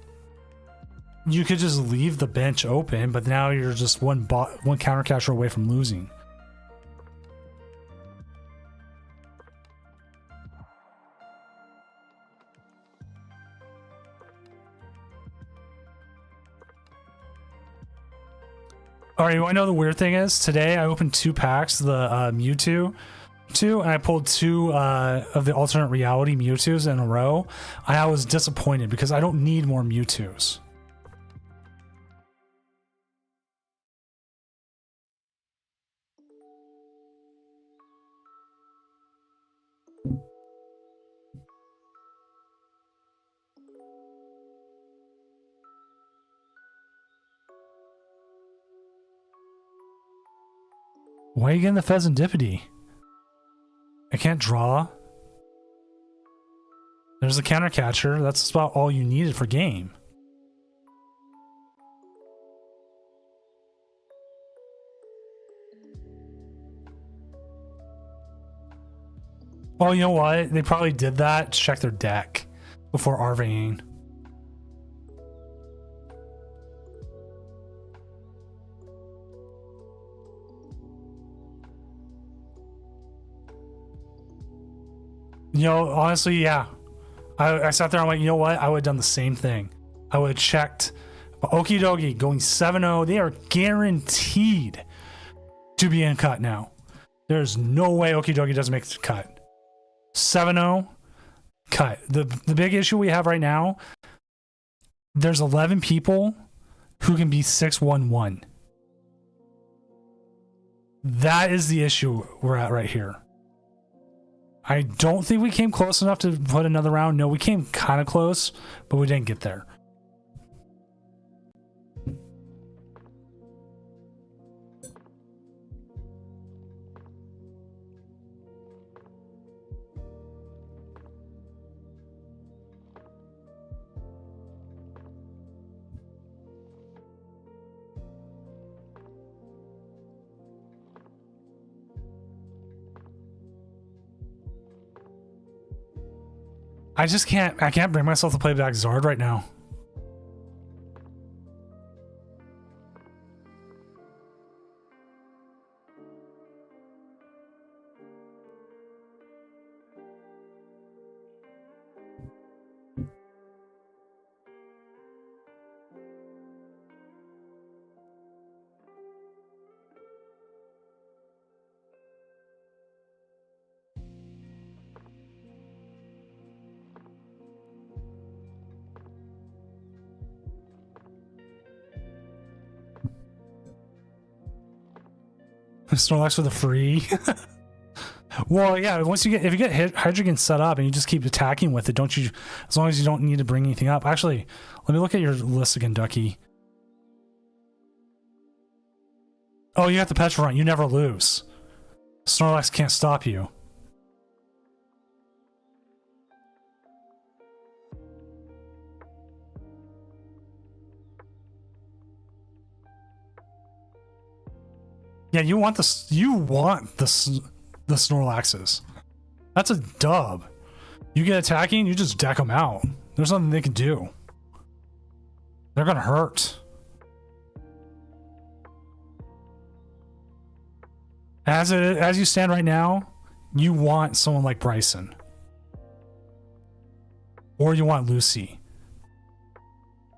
A: just leave the bench open, but now you're just one counter catcher away from losing. All right, I know the weird thing is today I opened 2 packs, the Mewtwo, and I pulled 2 of the alternate reality Mewtwo's in a row. I was disappointed because I don't need more Mewtwo's. Why are you getting the Pheasantipity? I can't draw. There's a counter catcher. That's about all you needed for game. Well, you know what? They probably did that to check their deck before RVing. You know, honestly, yeah. I sat there and went, you know what? I would have done the same thing. I would have checked. But Okie dokie, going 7-0. They are guaranteed to be in cut now. There's no way Okie dokie doesn't make the cut. 7-0, cut. The big issue we have right now, there's 11 people who can be 6-1-1. That is the issue we're at right here. I don't think we came close enough to put another round. No, we came kind of close, but we didn't get there. I can't bring myself to play back Zard right now. Snorlax with a free. Well, yeah. If you get Hydreigon set up and you just keep attacking with it, don't you? As long as you don't need to bring anything up. Actually, let me look at your list again, Ducky. Oh, you have the Petrifront. You never lose. Snorlax can't stop you. Yeah, you want the Snorlaxes. That's a dub. You get attacking, you just deck them out. There's nothing they can do. They're gonna hurt. As you stand right now, you want someone like Bryson. Or you want Lucy.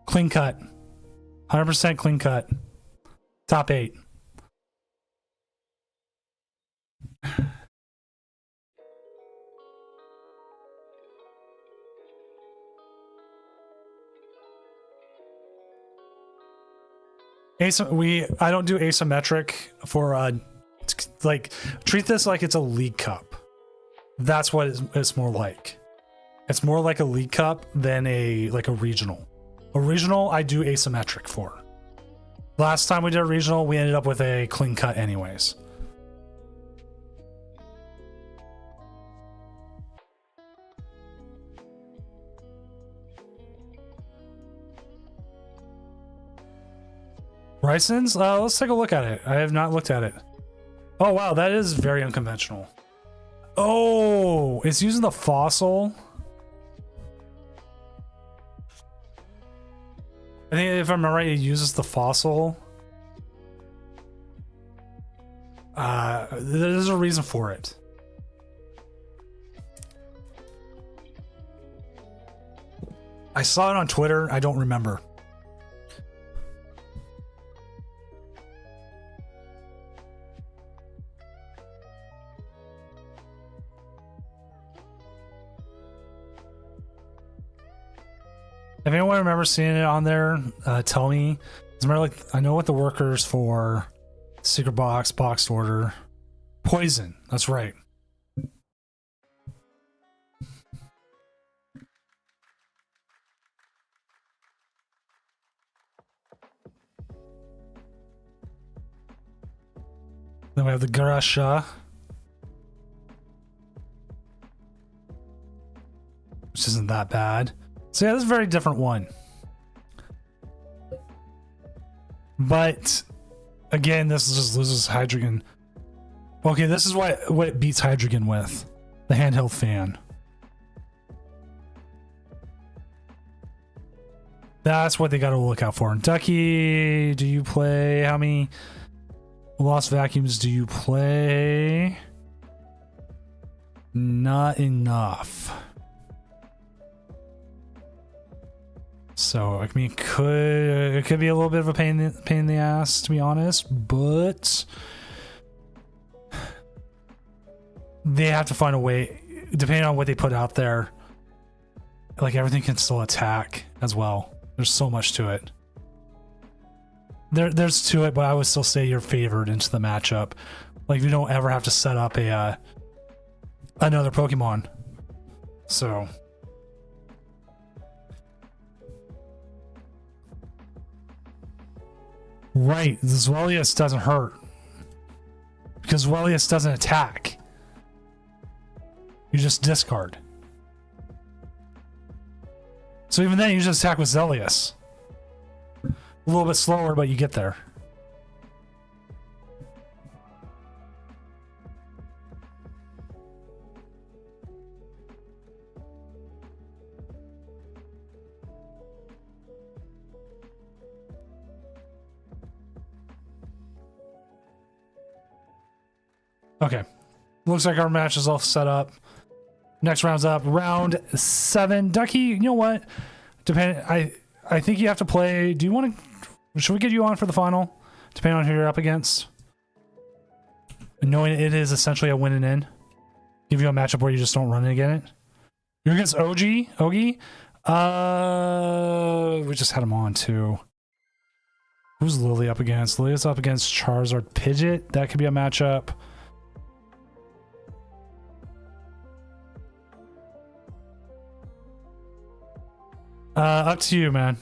A: Clean cut. 100% clean cut. Top 8. I don't do asymmetric for like treat this like it's a League Cup. That's what it's more like. It's more like a League Cup than a regional. A regional I do asymmetric for. Last time we did a regional, we ended up with a clean cut anyways. Bryson's? Let's take a look at it. I have not looked at it. Oh, wow. That is very unconventional. Oh, it's using the fossil. I think if I'm right, it uses the fossil. There's a reason for it. I saw it on Twitter. I don't remember. If anyone remembers seeing it on there, tell me. As a matter of I know what the workers for secret box, boxed order, poison. That's right. Then we have the Garasha, which isn't that bad. So yeah, this is a very different one. But again, this just loses Hydreigon. Okay, this is what it beats Hydreigon with. The the handheld fan. That's what they got to look out for. And Ducky, do you play? How many Lost Vacuums do you play? Not enough. So I mean, it could be a little bit of a pain in the ass, to be honest, but they have to find a way, depending on what they put out there. Like, everything can still attack as well. There's so much to it. There's to it, but I would still say you're favored into the matchup. Like, you don't ever have to set up a another Pokemon. So right, the Zwellius doesn't hurt because Zwellius doesn't attack. You just discard. So even then, you just attack with Zellius. A little bit slower, but you get there. Okay. Looks like our match is all set up. Next round's up. Round 7. Ducky, you know what? I think you have to play. Do you want to? Should we get you on for the final? Depending on who you're up against. Knowing it is essentially a win and in. Give you a matchup where you just don't run it again. You're against Ogie? We just had him on too. Who's Lily up against? Lily's up against Charizard Pidgeot. That could be a matchup. Up to you, man.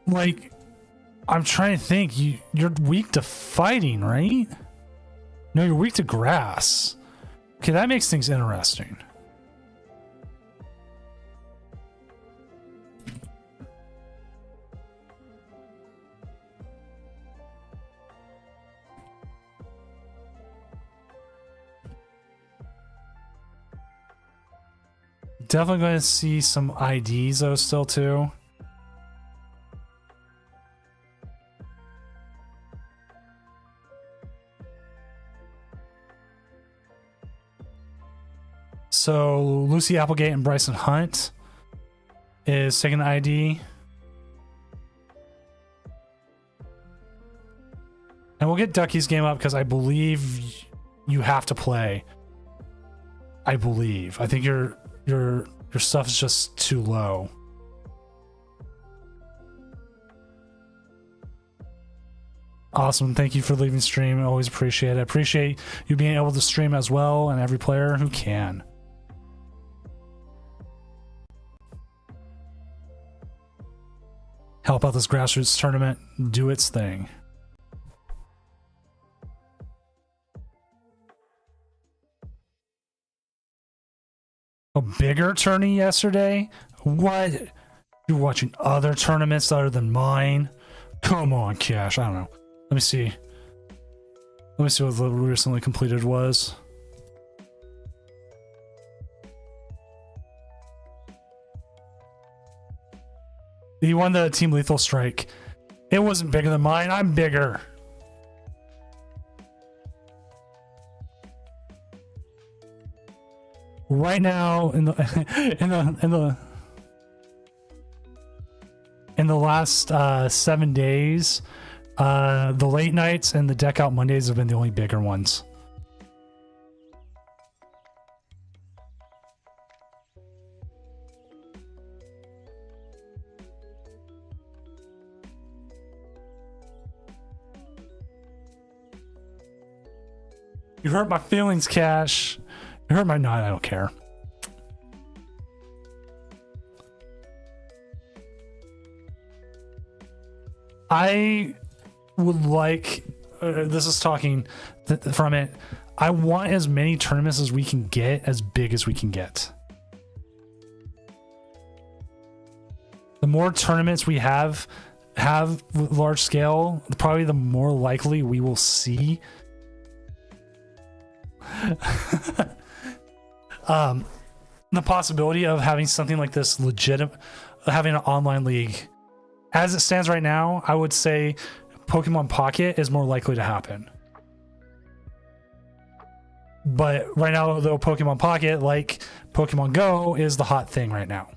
A: Like, I'm trying to think. You're weak to fighting, right? No, you're weak to grass. Okay, that makes things interesting. Definitely going to see some IDs though still too. So Lucy Applegate and Bryson Hunt is taking the ID. And we'll get Ducky's game up because I believe you have to play. I believe. I think your stuff is just too low. Awesome. Thank you for leaving stream. I always appreciate it. I appreciate you being able to stream as well and every player who can. Help out this grassroots tournament do its thing. A bigger tourney yesterday? What? You're watching other tournaments other than mine? Come on, Cash. I don't know. Let me see. Let me see what the recently completed was. He won the Team Lethal Strike. It wasn't bigger than mine. I'm bigger. Right now, in the last 7 days, the late nights and the deck out Mondays have been the only bigger ones. You hurt my feelings, Cash. You hurt my... No, I don't care. I would like, this is talking from it, I want as many tournaments as we can get, as big as we can get. The more tournaments we have large scale, probably the more likely we will see the possibility of having something like this legitimate, having an online league. As it stands right now, I would say Pokemon Pocket is more likely to happen. But right now, though, Pokemon Pocket, like Pokemon Go, is the hot thing right now.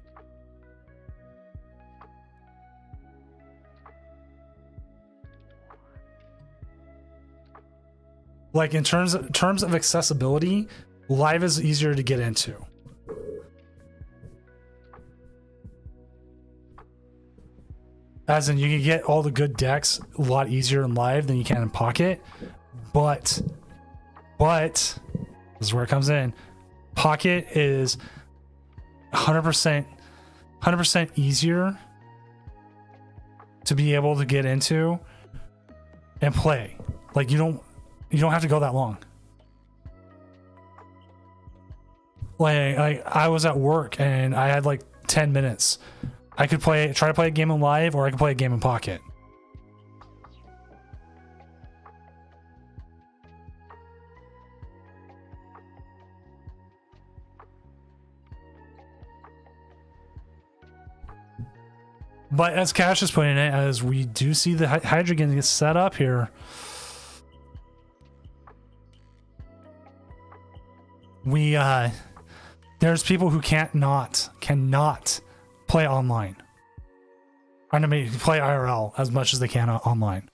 A: Like in terms of accessibility, live is easier to get into. As in, you can get all the good decks a lot easier in live than you can in Pocket. But this is where it comes in. Pocket is 100% easier to be able to get into and play. Like you don't have to go that long. Like I was at work and I had like 10 minutes. I could try to play a game in live, or I could play a game in Pocket. But as Cash is putting it, as we do see the Hydra getting set up here, there's people who cannot play online. I mean, play IRL as much as they can online.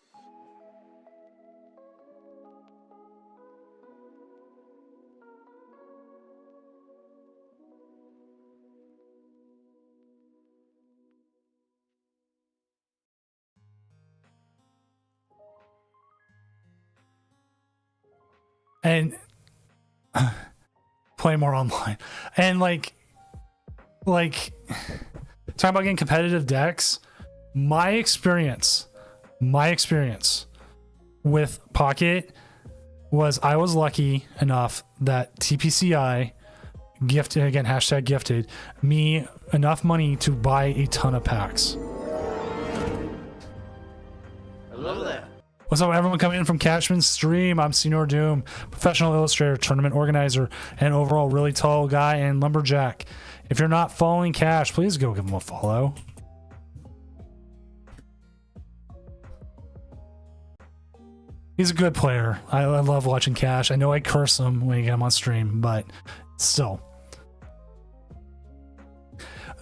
A: And play more online. And like talking about getting competitive decks, my experience with Pocket was I was lucky enough that TPCI gifted, again hashtag gifted, me enough money to buy a ton of packs.
G: I love that.
A: What's up, everyone coming in from Cashman's stream? I'm Senor Doom, professional illustrator, tournament organizer, and overall really tall guy and lumberjack. If you're not following Cash, please go give him a follow. He's a good player. I love watching Cash. I know I curse him when I get him on stream, but still.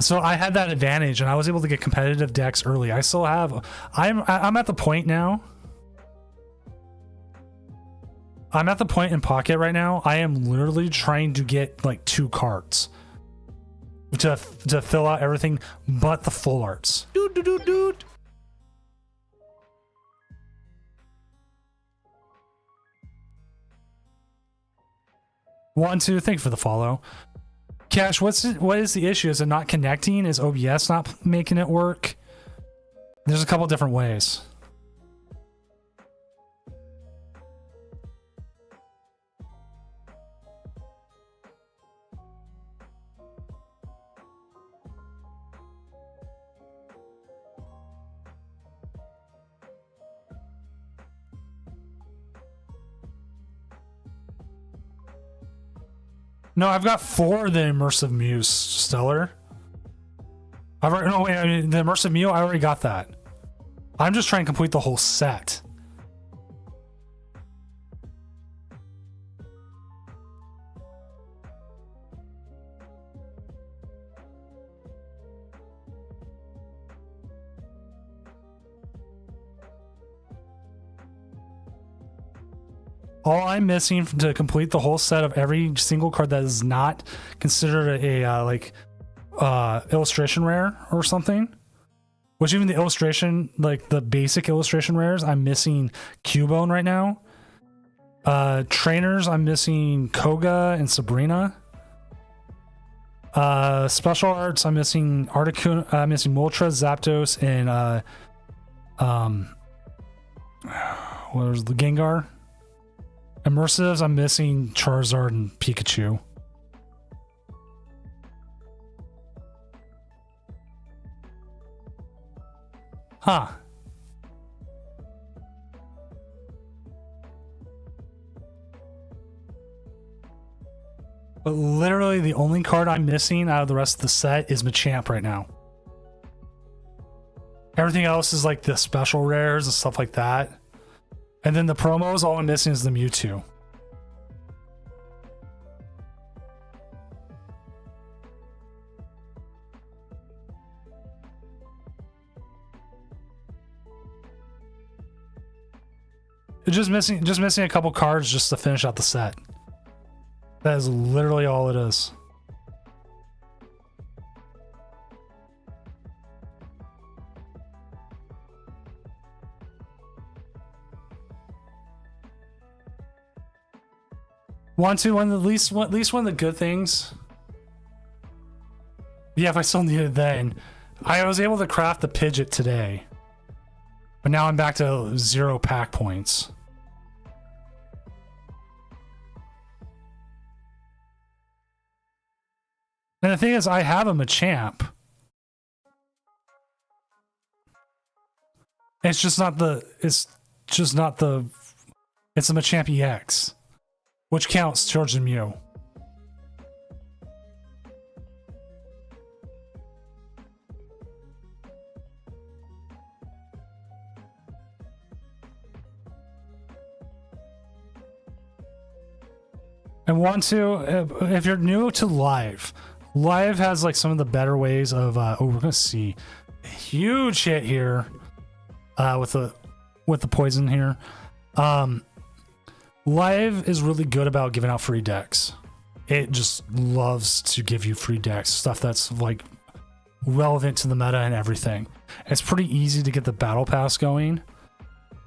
A: So I had that advantage, and I was able to get competitive decks early. I still have. I'm at the point now. I'm at the point in Pocket right now. I am literally trying to get like 2 cards to fill out everything but the full arts. Dude. 1, 2, thank you for the follow. Cash, what is the issue? Is it not connecting? Is OBS not making it work? There's a couple different ways. No, I've got 4 of the Immersive Muse, Stellar. The Immersive Mew, I already got that. I'm just trying to complete the whole set. All I'm missing to complete the whole set of every single card that is not considered a illustration rare or something, which even the illustration, like the basic illustration rares, I'm missing Cubone right now. Trainers, I'm missing Koga and Sabrina. Special arts, I'm missing Articuno, I'm missing Moltres, Zapdos, and What was the Gengar? Immersives, I'm missing Charizard and Pikachu. Huh. But literally the only card I'm missing out of the rest of the set is Machamp right now. Everything else is like the special rares and stuff like that. And then the promos, all I'm missing is the Mewtwo. Just missing a couple cards just to finish out the set. That is literally all it is. At least one of the good things. Yeah, if I still needed it then. I was able to craft the Pidgeot today. But now I'm back to 0 pack points. And the thing is, I have a Machamp. It's just not the. It's the Machamp EX, which counts towards the Mew. And if you're new to Live has like some of the better ways of we're gonna see a huge hit here with the poison here. Live is really good about giving out free decks. It just loves to give you free decks, stuff that's like relevant to the meta and everything. It's pretty easy to get the battle pass going.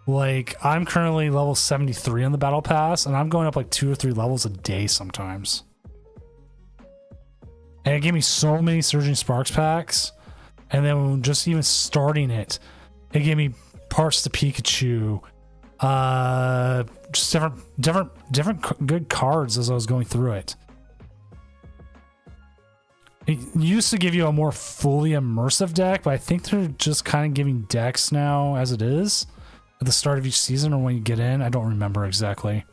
A: Like, I'm currently level 73 on the battle pass, and I'm going up like 2 or 3 levels a day sometimes. And it gave me so many Surging Sparks packs, and then just even starting it gave me parts to Pikachu, just different good cards as I was going through it. It used to give you a more fully immersive deck, but I think they're just kind of giving decks now as it is. At the start of each season or when you get in, I don't remember exactly.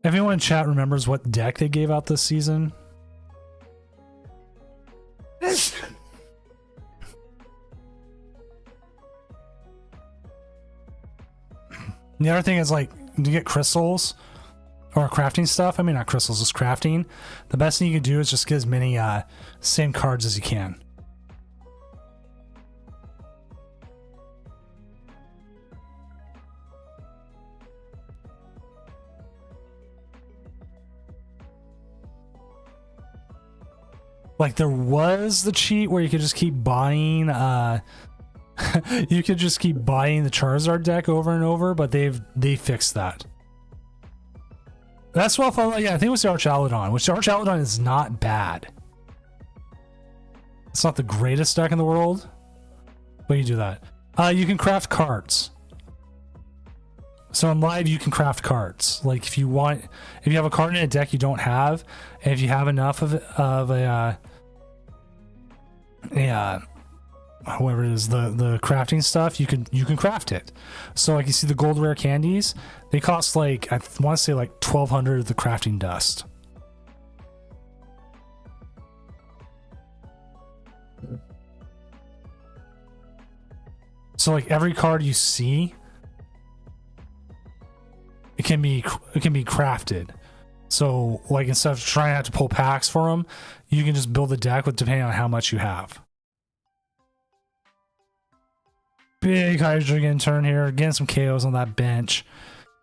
A: If anyone in chat remembers what deck they gave out this season. The other thing is, like, to get crystals or crafting stuff. I mean, not crystals, just crafting. The best thing you can do is just get as many same cards as you can. Like, there was the cheat where you could just keep buying you could just keep buying the Charizard deck over and over, but they fixed that. That's what I thought. Yeah, I think it was the Archaludon, which Archaludon is not bad. It's not the greatest deck in the world, but you do that. You can craft cards. So in Live, you can craft cards. Like, if you have a card in a deck you don't have, and if you have enough of whatever it is, the crafting stuff, you can craft it. So like, you see the gold rare candies, they cost like, I want to say like 1,200 of the crafting dust. So like, every card you see, it can be crafted. So like, instead of trying to have to pull packs for them, you can just build a deck with depending on how much you have. Big Hydra getting turn here, getting some KOs on that bench.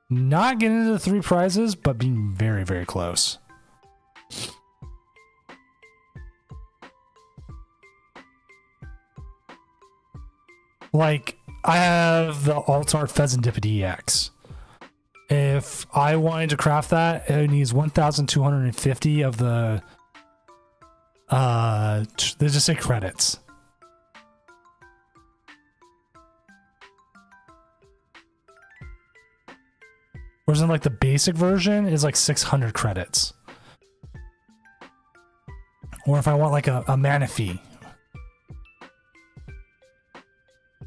A: Not getting into the 3 prizes, but being very, very close. Like, I have the Altart Pheasantipid EX. If I wanted to craft that, it needs 1,250 of the they just say credits. Whereas in like the basic version is like 600 credits. Or if I want like a Manaphy.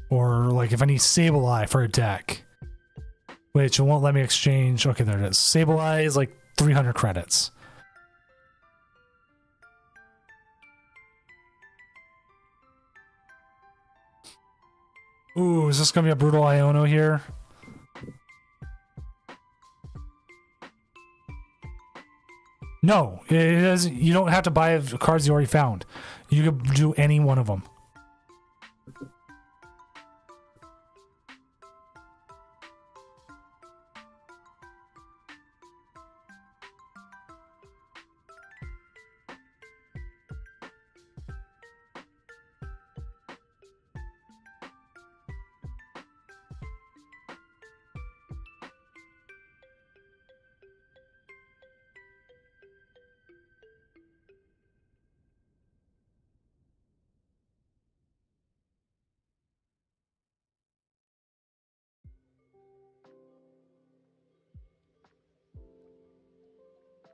A: Or like if I need Sableye for a deck. Which it won't let me exchange. Okay, there it is. Sableye is like 300 credits. Ooh, is this going to be a brutal Iono here? No, it is, you don't have to buy cards you already found. You can do any one of them.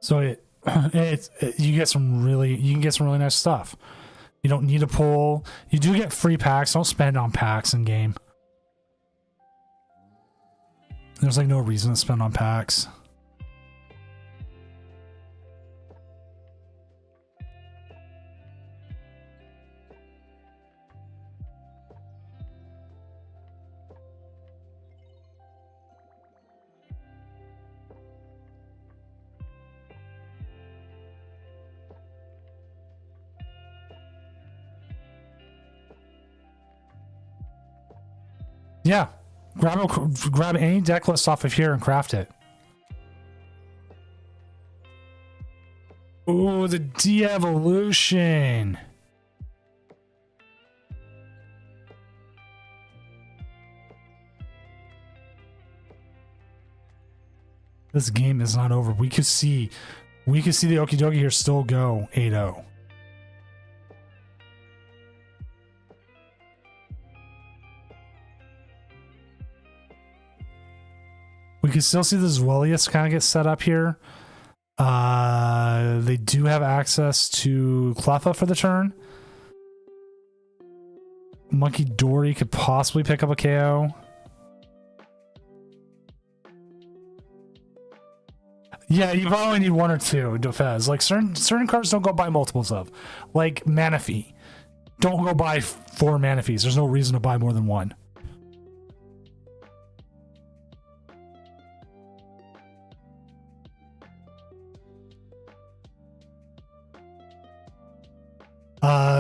A: So you can get some really nice stuff. You don't need a pull. You do get free packs. Don't spend on packs in game. There's like no reason to spend on packs. Yeah, grab any deck list off of here and craft it. Ooh, the de-evolution. This game is not over. We could see the Okie Dokie here still go 8-0. We can still see the Zwellius kind of get set up here. They do have access to Cleffa for the turn. Monkey Dory could possibly pick up a KO. Yeah, you probably need one or two Defez. Like certain cards don't go buy multiples of. Like Manaphy. Don't go buy 4 Manaphys. There's no reason to buy more than one.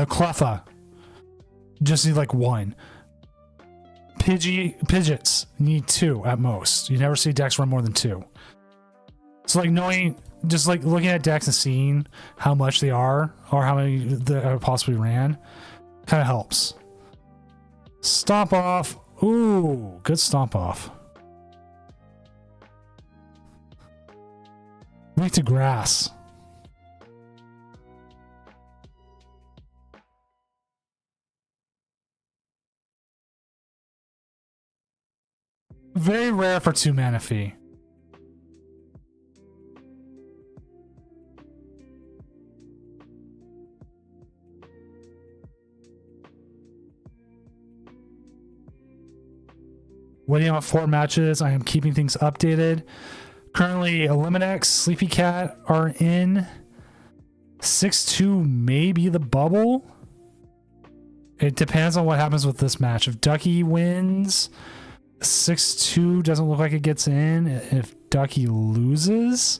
A: Cleffa. Just need like 1. Pidgeots need 2 at most. You never see decks run more than 2. So like knowing, just like looking at decks and seeing how much they are or how many that possibly ran kind of helps. Stomp off. Ooh, good stomp off. Weak to grass. Very rare for 2 mana fee. Waiting on 4 matches. I am keeping things updated. Currently, Eliminax, Sleepy Cat are in. 6-2 may be the bubble. It depends on what happens with this match. If Ducky wins, 6-2 doesn't look like it gets in. If Ducky loses,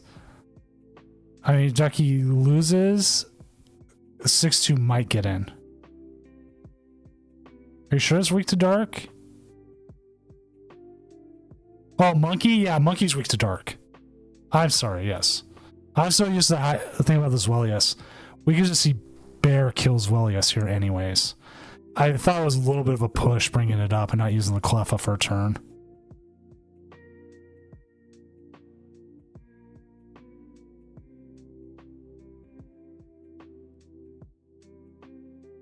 A: 6-2 might get in. Are you sure it's weak to dark? Oh, Monkey? Yeah, Monkey's weak to dark. I'm sorry, yes. I'm so used to the thing about this Zwellius. We can just see Bear kills Zwellius here anyways. I thought it was a little bit of a push bringing it up and not using the Cleffa for a turn.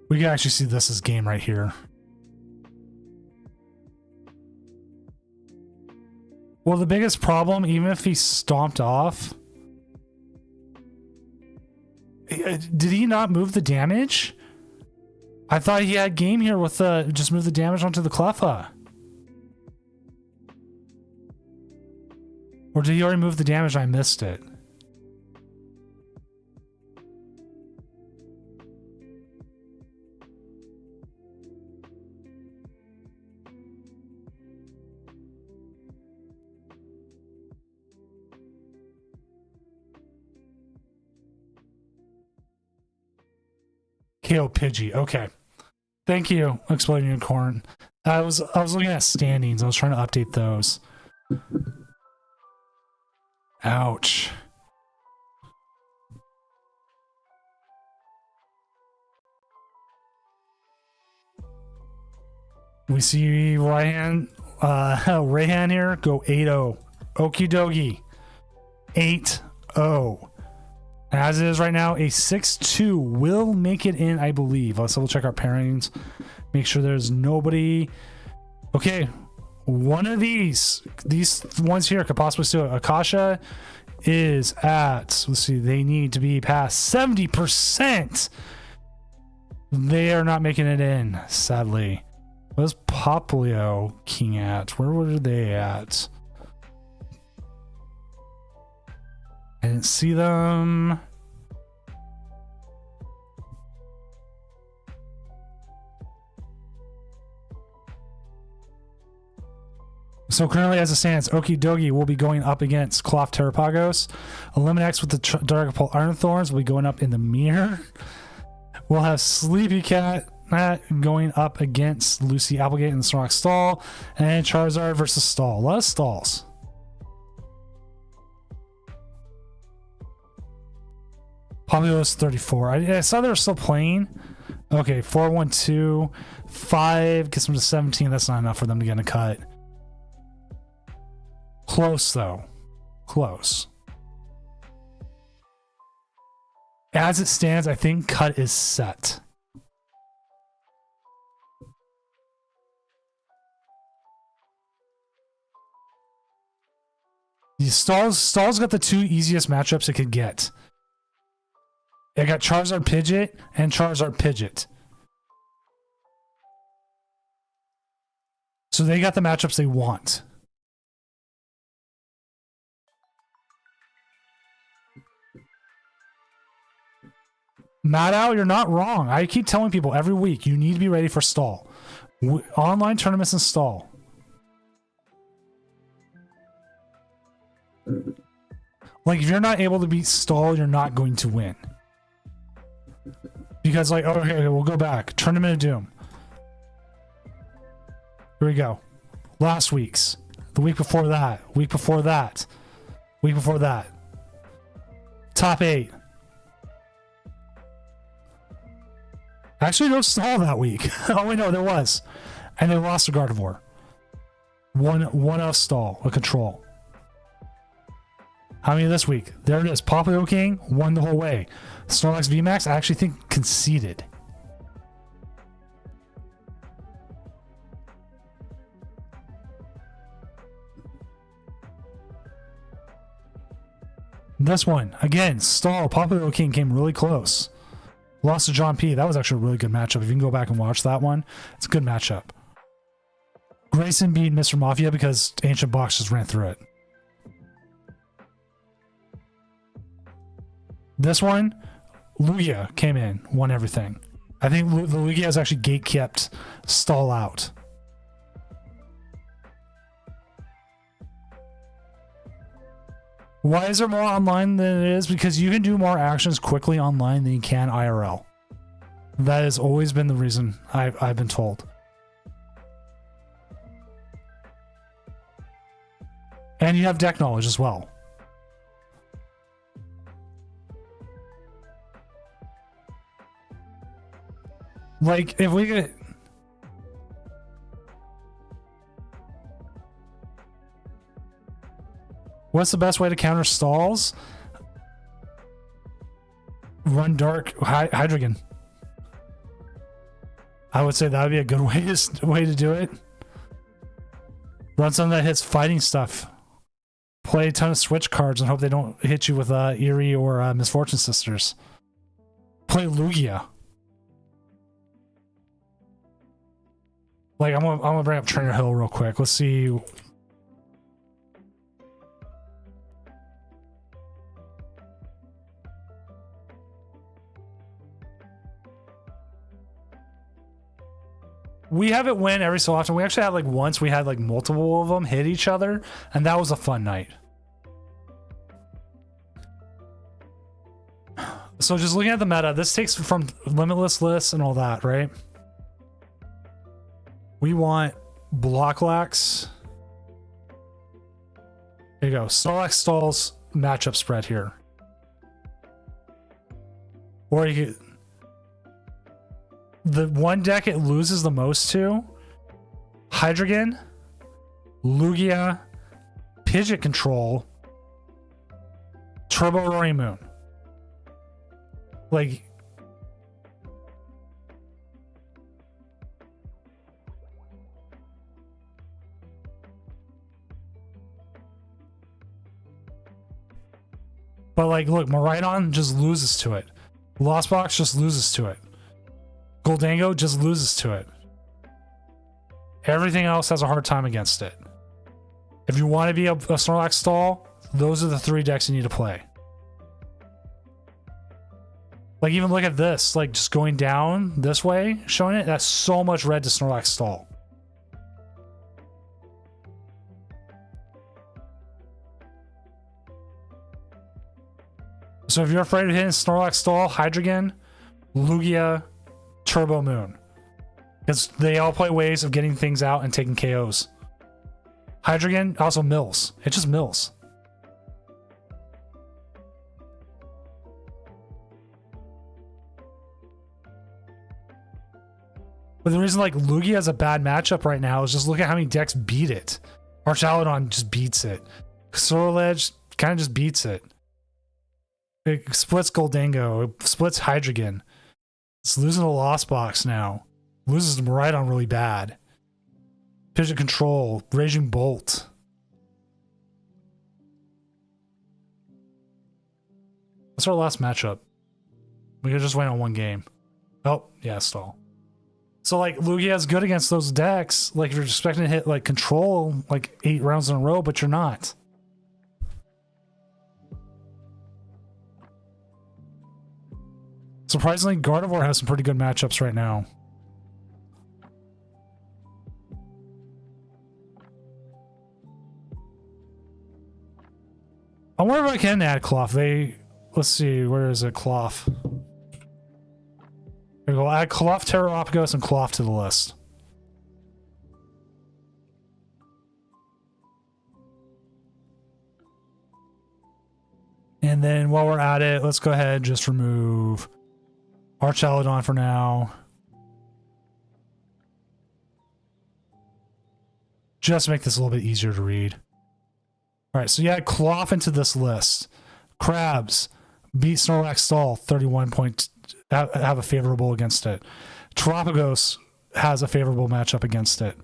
A: We can actually see this as game right here. Well, the biggest problem, even if he stomped off... Did he not move the damage? I thought he had game here with the... Just move the damage onto the Cleffa. Or did he already move the damage and I missed it? KO Pidgey. Okay. Thank you, Exploding Unicorn. I was looking at standings. I was trying to update those. Ouch. We see Rayhan here go 8-0. Okie dokie. 8-0. As it is right now, a 6-2 will make it in, I believe. Let's double check our pairings. Make sure there's nobody. Okay, one of these ones here could possibly do it. Akasha is at, let's see, they need to be past 70%. They are not making it in, sadly. What's Poplio King at? Where were they at? I didn't see them. So currently, as it stands, Okidogi will be going up against Cloth Terrapagos. Eliminax with the Dragapult Iron Thorns will be going up in the mirror. We'll have Sleepy Cat going up against Lucy Applegate in the Snorlax stall. And Charizard versus Stall. A lot of stalls. Poplio's 34. I saw they were still playing. Okay, 4-1-2. 5 gets them to 17. That's not enough for them to get in a cut. Close, though. Close. As it stands, I think cut is set. The Stall's got the two easiest matchups it could get. They got Charizard Pidgeot and Charizard Pidgeot. So they got the matchups they want. Maddow, you're not wrong. I keep telling people every week, you need to be ready for stall. Online tournaments and stall. Like, if you're not able to beat stall, you're not going to win. Because, like, okay, we'll go back. Tournament of Doom. Here we go. Last week's. The week before that. Week before that. Week before that. Top 8. Actually, no stall that week. Oh, wait, no, there was. And they lost to Gardevoir. One off stall, a control. How many this week? There it is. Poplio King won the whole way. Snorlax VMAX, I actually think conceded. This one, again, stall. Poplio King came really close. Lost to John P. That was actually a really good matchup. If you can go back and watch that one, it's a good matchup. Grayson beat Mr. Mafia because Ancient Box just ran through it. This one, Lugia came in, won everything. I think the Lugia has actually gate-kept stall out. Why is there more online than it is? Because you can do more actions quickly online than you can IRL. That has always been the reason I've been told. And you have deck knowledge as well. Like, if we get... What's the best way to counter stalls? Run dark Hydreigon. I would say that would be a good way to do it. Run something that hits fighting stuff. Play a ton of switch cards and hope they don't hit you with Eerie or Misfortune Sisters. Play Lugia. Like I'm gonna bring up Trainer Hill real quick. Let's see. We have it win every so often. We actually had like once we had like multiple of them hit each other, and that was a fun night. So just looking at the meta, this takes from limitless lists and all that, right? We want Blocklax. There you go. Snorlax stalls matchup spread here. Or you could, the one deck it loses the most to: Hydreigon, Lugia, Pidgeot Control, Turbo Roaring Moon. Like, but like, look, Miraidon just loses to it. Lost Box just loses to it. Goldango just loses to it. Everything else has a hard time against it. If you want to be a Snorlax stall, those are the 3 decks you need to play. Like, even look at this, like just going down this way, showing it, that's so much red to Snorlax stall. So if you're afraid of hitting Snorlax stall, Hydreigon, Lugia, Turbo Moon. Because they all play ways of getting things out and taking KOs. Hydreigon also mills. It just mills. But the reason like Lugia has a bad matchup right now is just look at how many decks beat it. Archaludon just beats it. Sorrel-Edge kind of just beats it. It splits Goldango. It splits Hydreigon. It's losing a Lost Box now. Loses to Miraidon really bad. Pidgeot Control. Raging Bolt. What's our last matchup? We could just win on one game. Oh, yeah, stall. So, like, Lugia is good against those decks. Like, if you're expecting to hit, like, Control, like, 8 rounds in a row, but you're not. Surprisingly, Gardevoir has some pretty good matchups right now. I wonder if I can add Cloth. Let's see, where is it? Cloth. There we go. Add Cloth, Terrapagos, and Cloth to the list. And then while we're at it, let's go ahead and just remove Archaludon for now. Just to make this a little bit easier to read. Alright, so you add Cloth into this list. Crabs beat Snorlax stall 31 points, have a favorable against it. Terrapagos has a favorable matchup against it.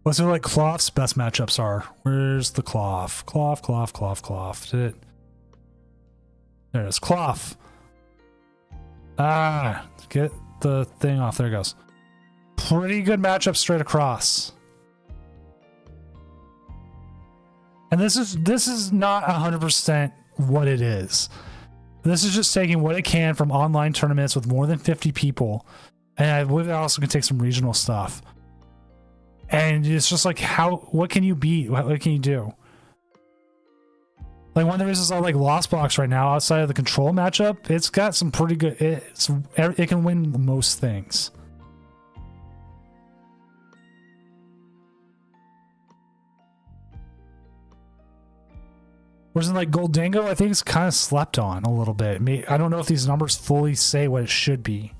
A: Let's see what like Cloth's best matchups are. Where's the Cloth? Cloth. Did it? There it is. Cloth. Ah, get the thing off. There it goes. Pretty good matchup straight across. And this is not 100% what it is. This is just taking what it can from online tournaments with more than 50 people. And I believe it also can take some regional stuff. And it's just like, what can you beat? What can you do? Like, one of the reasons I like Lost Box right now, outside of the Control matchup, it's got some pretty good, it can win most things. Whereas in like Goldango, I think it's kind of slept on a little bit. I don't know if these numbers fully say what it should be.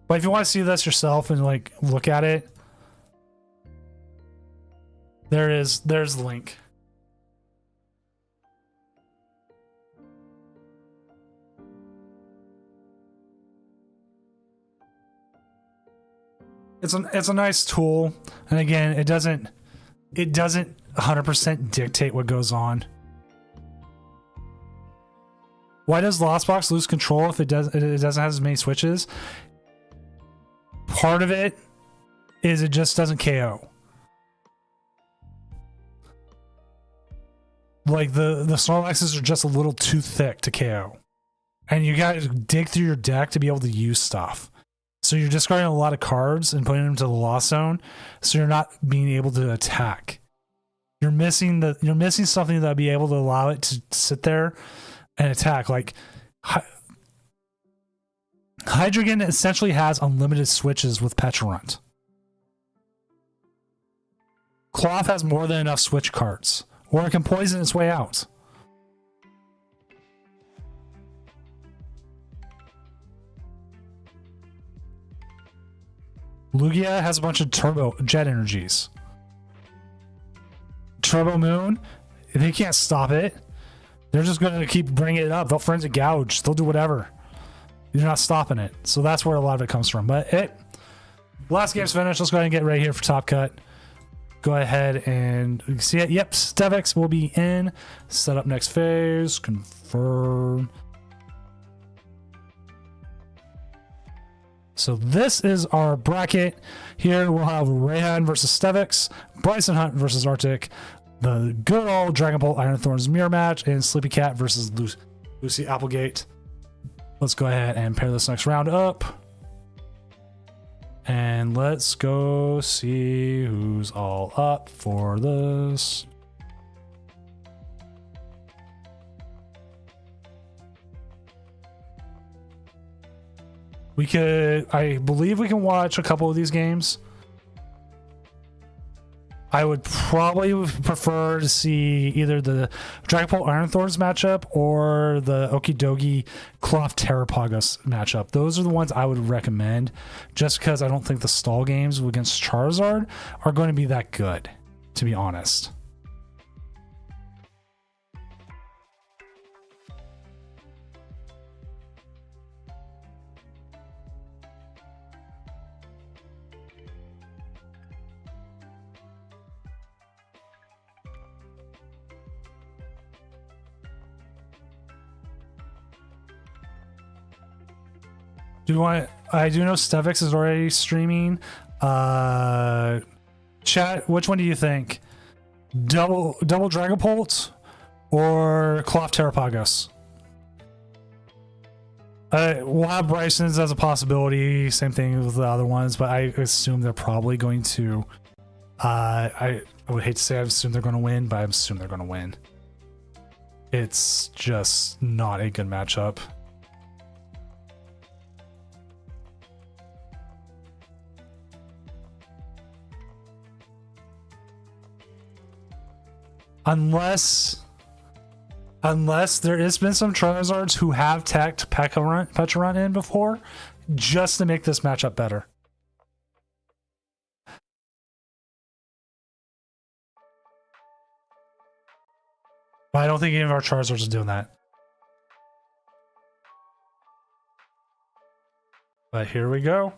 A: But if you want to see this yourself and like look at it, there's the link. It's a nice tool, and again, it doesn't 100% dictate what goes on. Why does Lost Box lose control if it doesn't have as many switches? Part of it is it just doesn't KO. Like the Snorlaxes are just a little too thick to KO, and you got to dig through your deck to be able to use stuff. So you're discarding a lot of cards and putting them to the lost zone, so you're not being able to attack. You're missing something that'll be able to allow it to sit there and attack. Like Hydreigon essentially has unlimited switches with Pecharunt. Cloth has more than enough switch cards, or it can poison its way out. Lugia has a bunch of turbo jet energies. Turbo Moon, they can't stop it. They're just going to keep bringing it up. They'll Forensic Gouge. They'll do whatever. You're not stopping it. So that's where a lot of it comes from. But last game's finished. Let's go ahead and get right here for Top Cut. Go ahead and you can see it. Yep, Stevex will be in. Set up next phase. Confirm. So this is our bracket. Here we'll have Rayhan versus Stevex, Bryson Hunt versus Arctic, the good old Dragonbolt Iron Thorns mirror match, and Sleepy Cat versus Lucy Applegate. Let's go ahead and pair this next round up. And let's go see who's all up for this. I believe we can watch a couple of these games. I would probably prefer to see either the Dragonbolt Iron Thorns matchup or the Okidogi Cloth Terrapagus matchup. Those are the ones I would recommend, just because I don't think the stall games against Charizard are going to be that good, to be honest. I do know Stevex is already streaming. Chat, which one do you think? Double Dragonbolt or Cloth Terrapagus? We'll have Bryson's as a possibility. Same thing with the other ones, but I assume they're probably going to. I would hate to say I assume they're going to win, but I assume they're going to win. It's just not a good matchup. Unless there has been some Charizards who have tacked Pecharunt in before, just to make this matchup better. But I don't think any of our Charizards are doing that. But here we go.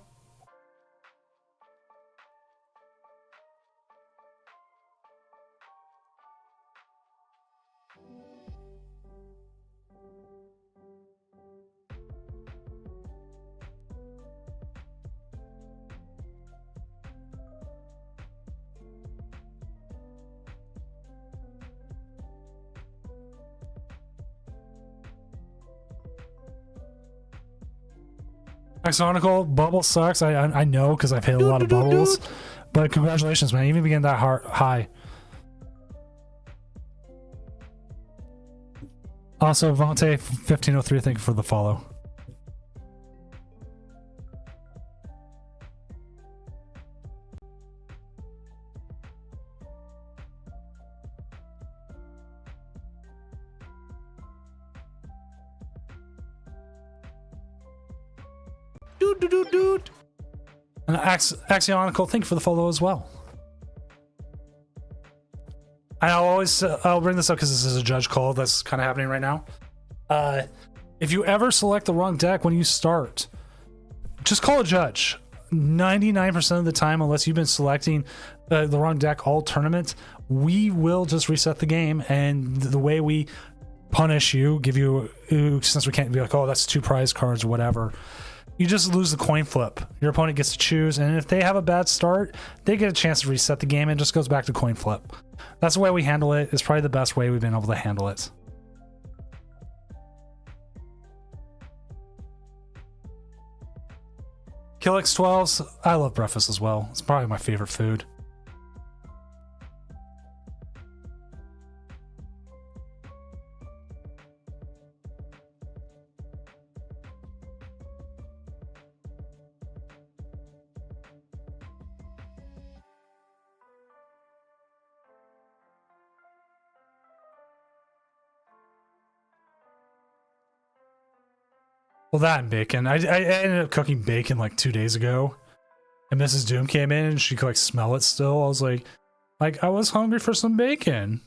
A: Axonical, bubble sucks. I know because I've hit a lot of bubbles. But congratulations, man. You even began that high. Also, Vontae 1503, thank you for the follow. And Axionical, thank you for the follow as well. And I'll bring this up because this is a judge call that's kind of happening right now. If you ever select the wrong deck when you start, just call a judge. 99% of the time, unless you've been selecting the wrong deck all tournament, we will just reset the game. And the way we punish you, give you, since we can't be like, oh, that's 2 prize cards or whatever, you just lose the coin flip. Your opponent gets to choose, and if they have a bad start, they get a chance to reset the game and it just goes back to coin flip. That's the way we handle it. It's probably the best way we've been able to handle it. Kill X12s, I love breakfast as well. It's probably my favorite food. Well, that and bacon. I ended up cooking bacon like 2 days ago, and Mrs. Doom came in and she could like smell it still. I was like I was hungry for some bacon.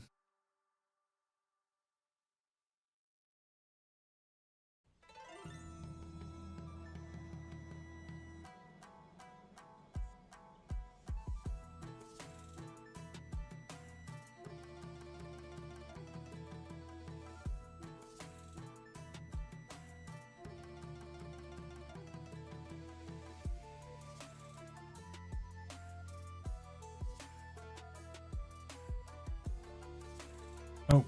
A: Oh.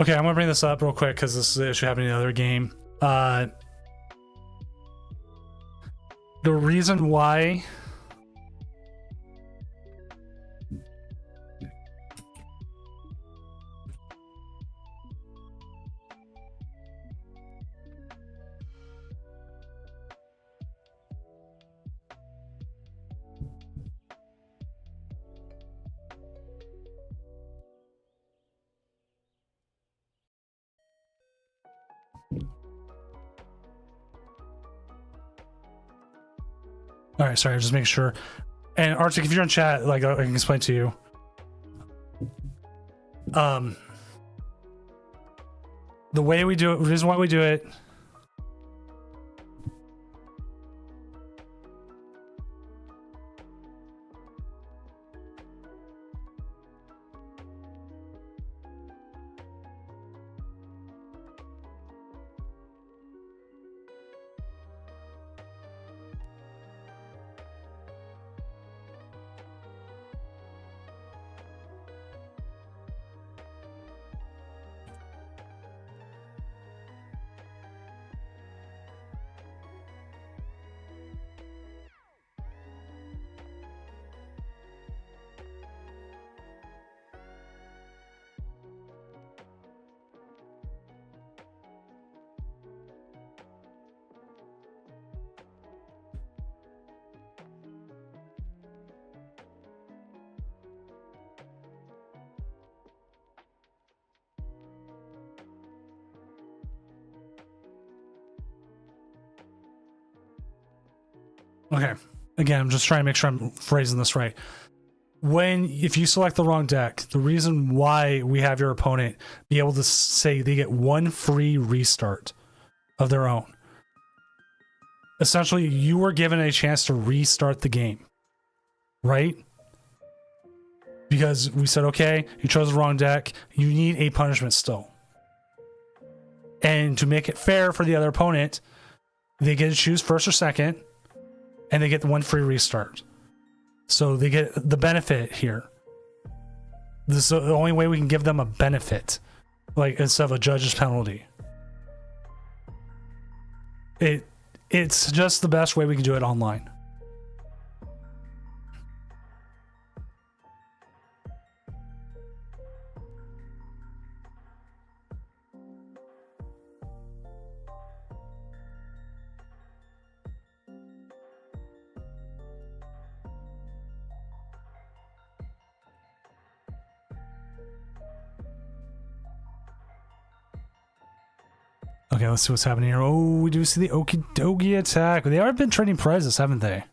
A: Okay, I'm gonna bring this up real quick because this is an issue happening in the other game. The reason why all right, sorry, just make sure. And Arctic, if you're in chat, like I can explain to you. The way we do it, the reason why we do it. Okay. Again, I'm just trying to make sure I'm phrasing this right. If you select the wrong deck, the reason why we have your opponent be able to say they get one free restart of their own. Essentially, you were given a chance to restart the game, right? Because we said, okay, you chose the wrong deck, you need a punishment still. And to make it fair for the other opponent, they get to choose first or second, and they get the one free restart. So they get the benefit here. This is the only way we can give them a benefit, like instead of a judge's penalty. It's just the best way we can do it online. Okay, let's see what's happening here. Oh, we do see the Okie Dokie attack. They have been trading prizes, haven't they?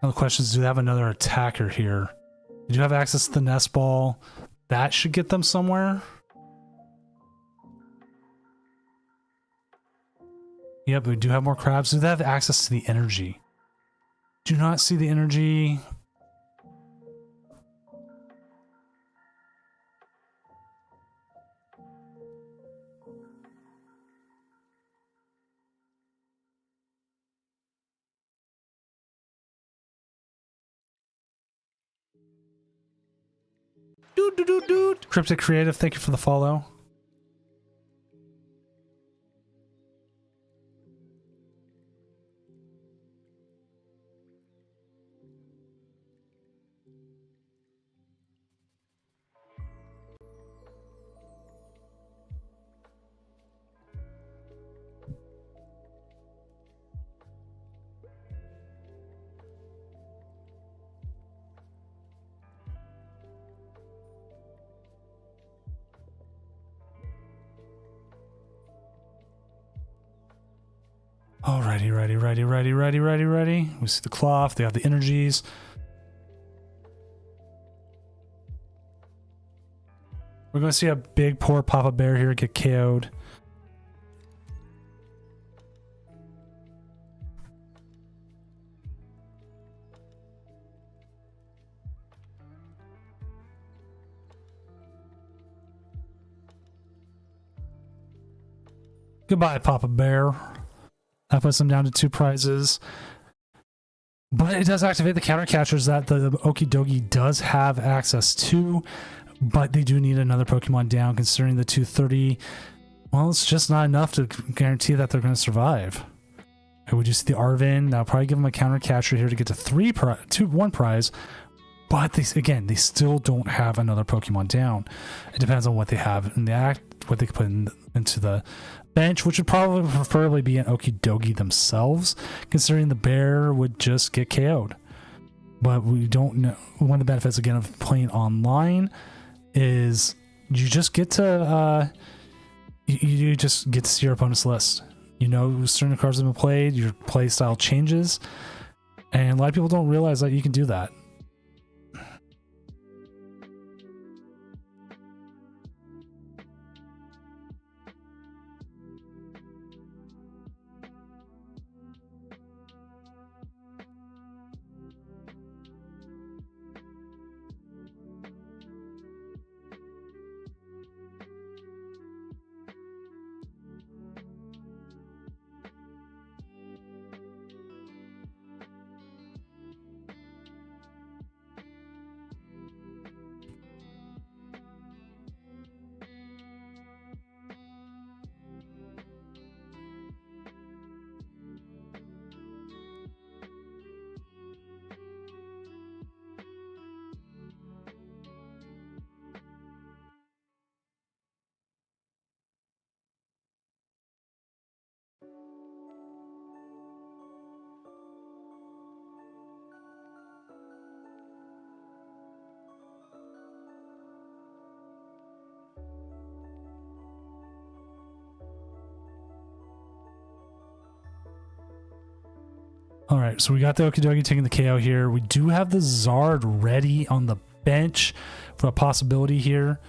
A: Now the question is, do they have another attacker here? They do have access to the nest ball. That should get them somewhere. Yep, we do have more crabs. Do they have access to the energy? Do not see the energy. Cryptic Creative, thank you for the follow. Ready. We see the cloth. They have the energies. We're going to see a big poor Papa Bear here get KO'd. Goodbye, Papa Bear. That puts them down to 2 prizes. But it does activate the counter catchers that the Okie Dokie does have access to. But they do need another Pokemon down, considering the 230. Well, it's just not enough to guarantee that they're going to survive. And we just see the Arvin. Now, probably give them a counter catcher here to get to 1 prize. But they still don't have another Pokemon down. It depends on what they have in the act, what they can put into the bench, which would probably preferably be an Okie Dokie themselves, considering the bear would just get KO'd. But we don't know. One of the benefits, again, of playing online is you just get to you just get to see your opponent's list. You know, certain cards have been played, your play style changes, and a lot of people don't realize that you can do that. All right, so we got the Okidogi taking the KO here. We do have the Zard ready on the bench for a possibility here.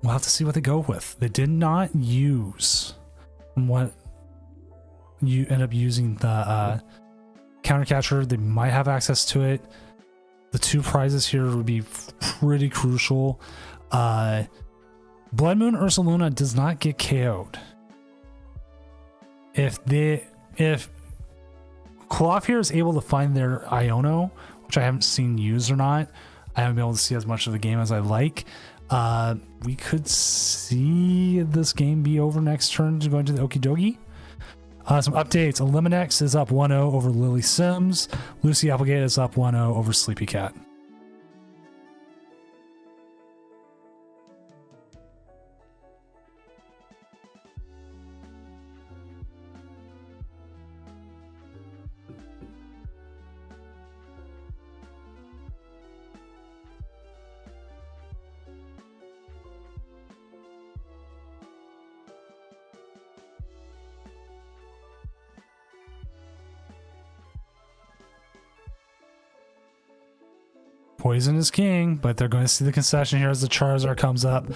A: We'll have to see what they go with. They did not use what you end up using the counter catcher. They might have access to it. The 2 prizes here would be pretty crucial. Blood Moon Ursaluna does not get KO'd. If Klawf here is able to find their Iono, which I haven't seen used or not, I haven't been able to see as much of the game as I like. We could see this game be over next turn to go into the Okidogi. Some updates. Eliminax is up 1-0 over Lily Sims. Lucy Applegate is up 1-0 over Sleepy Cat. Poison is king, but they're going to see the concession here as the Charizard comes up,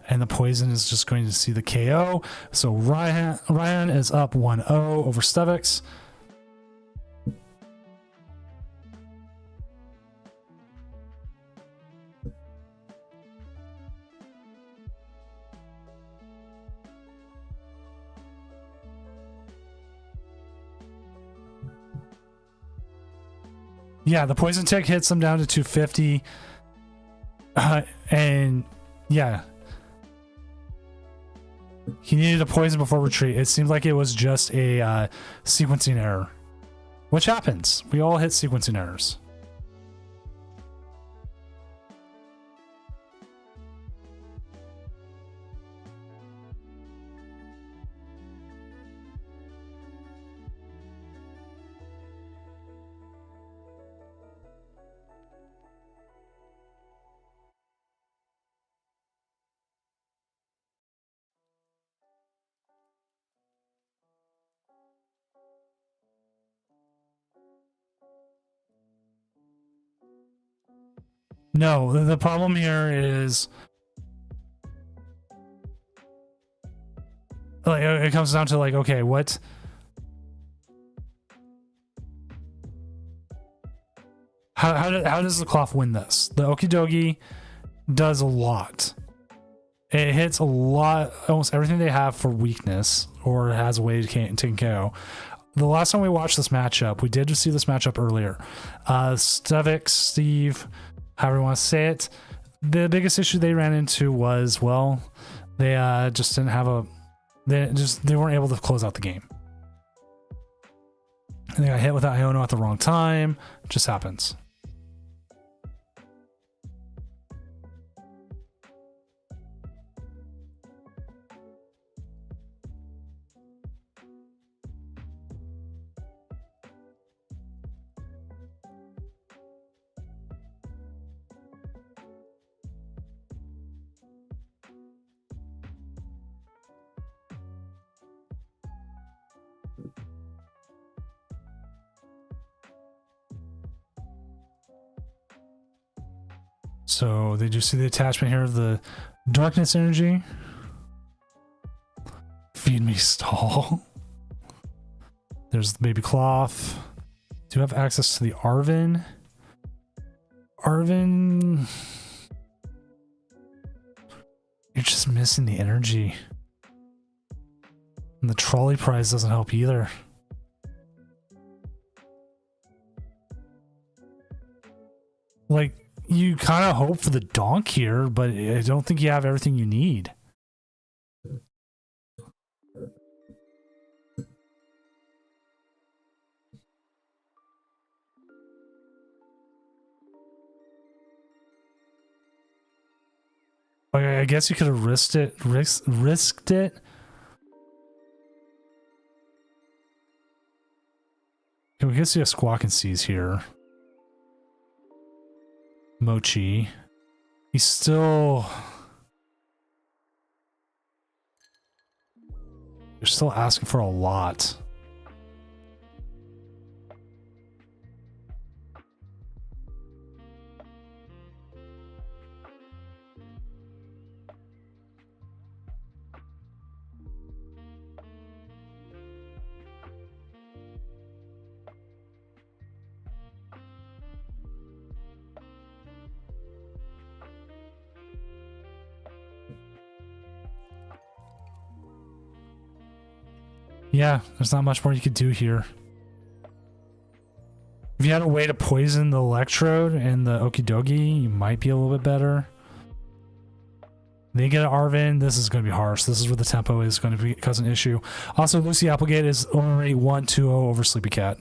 A: and the Poison is just going to see the KO. So Ryan is up 1-0 over Stevix. Yeah, the poison tick hits him down to 250. And yeah, he needed a poison before retreat. It seemed like it was just a sequencing error, which happens. We all hit sequencing errors. No, the problem here is like it comes down to like, okay, what? How does the Klawf win this? The Okidogi does a lot. It hits a lot, almost everything they have for weakness, or has a way to take KO. The last time we watched this matchup, we did see this matchup earlier. Stevix, Steve, however you want to say it, the biggest issue they ran into was, well, they just didn't have they weren't able to close out the game. And they got hit with that Iono at the wrong time. It just happens. So did you see the attachment here of the darkness energy? Feed me stall. There's the baby Klawf. Do you have access to the Arvin? Arvin, you're just missing the energy. And the trolley prize doesn't help either. Like, you kind of hope for the donk here, but I don't think you have everything you need. Like, I guess you could have risked it. Okay, we can see a Squawk and Seize here. Mochi. He's still... You're still asking for a lot. Yeah, there's not much more you could do here. If you had a way to poison the electrode and the Okidogi, you might be a little bit better. Then you get an Arvin. This is going to be harsh. This is where the tempo is going to cause an issue. Also, Lucy Applegate is already 1-2-0 over Sleepy Cat.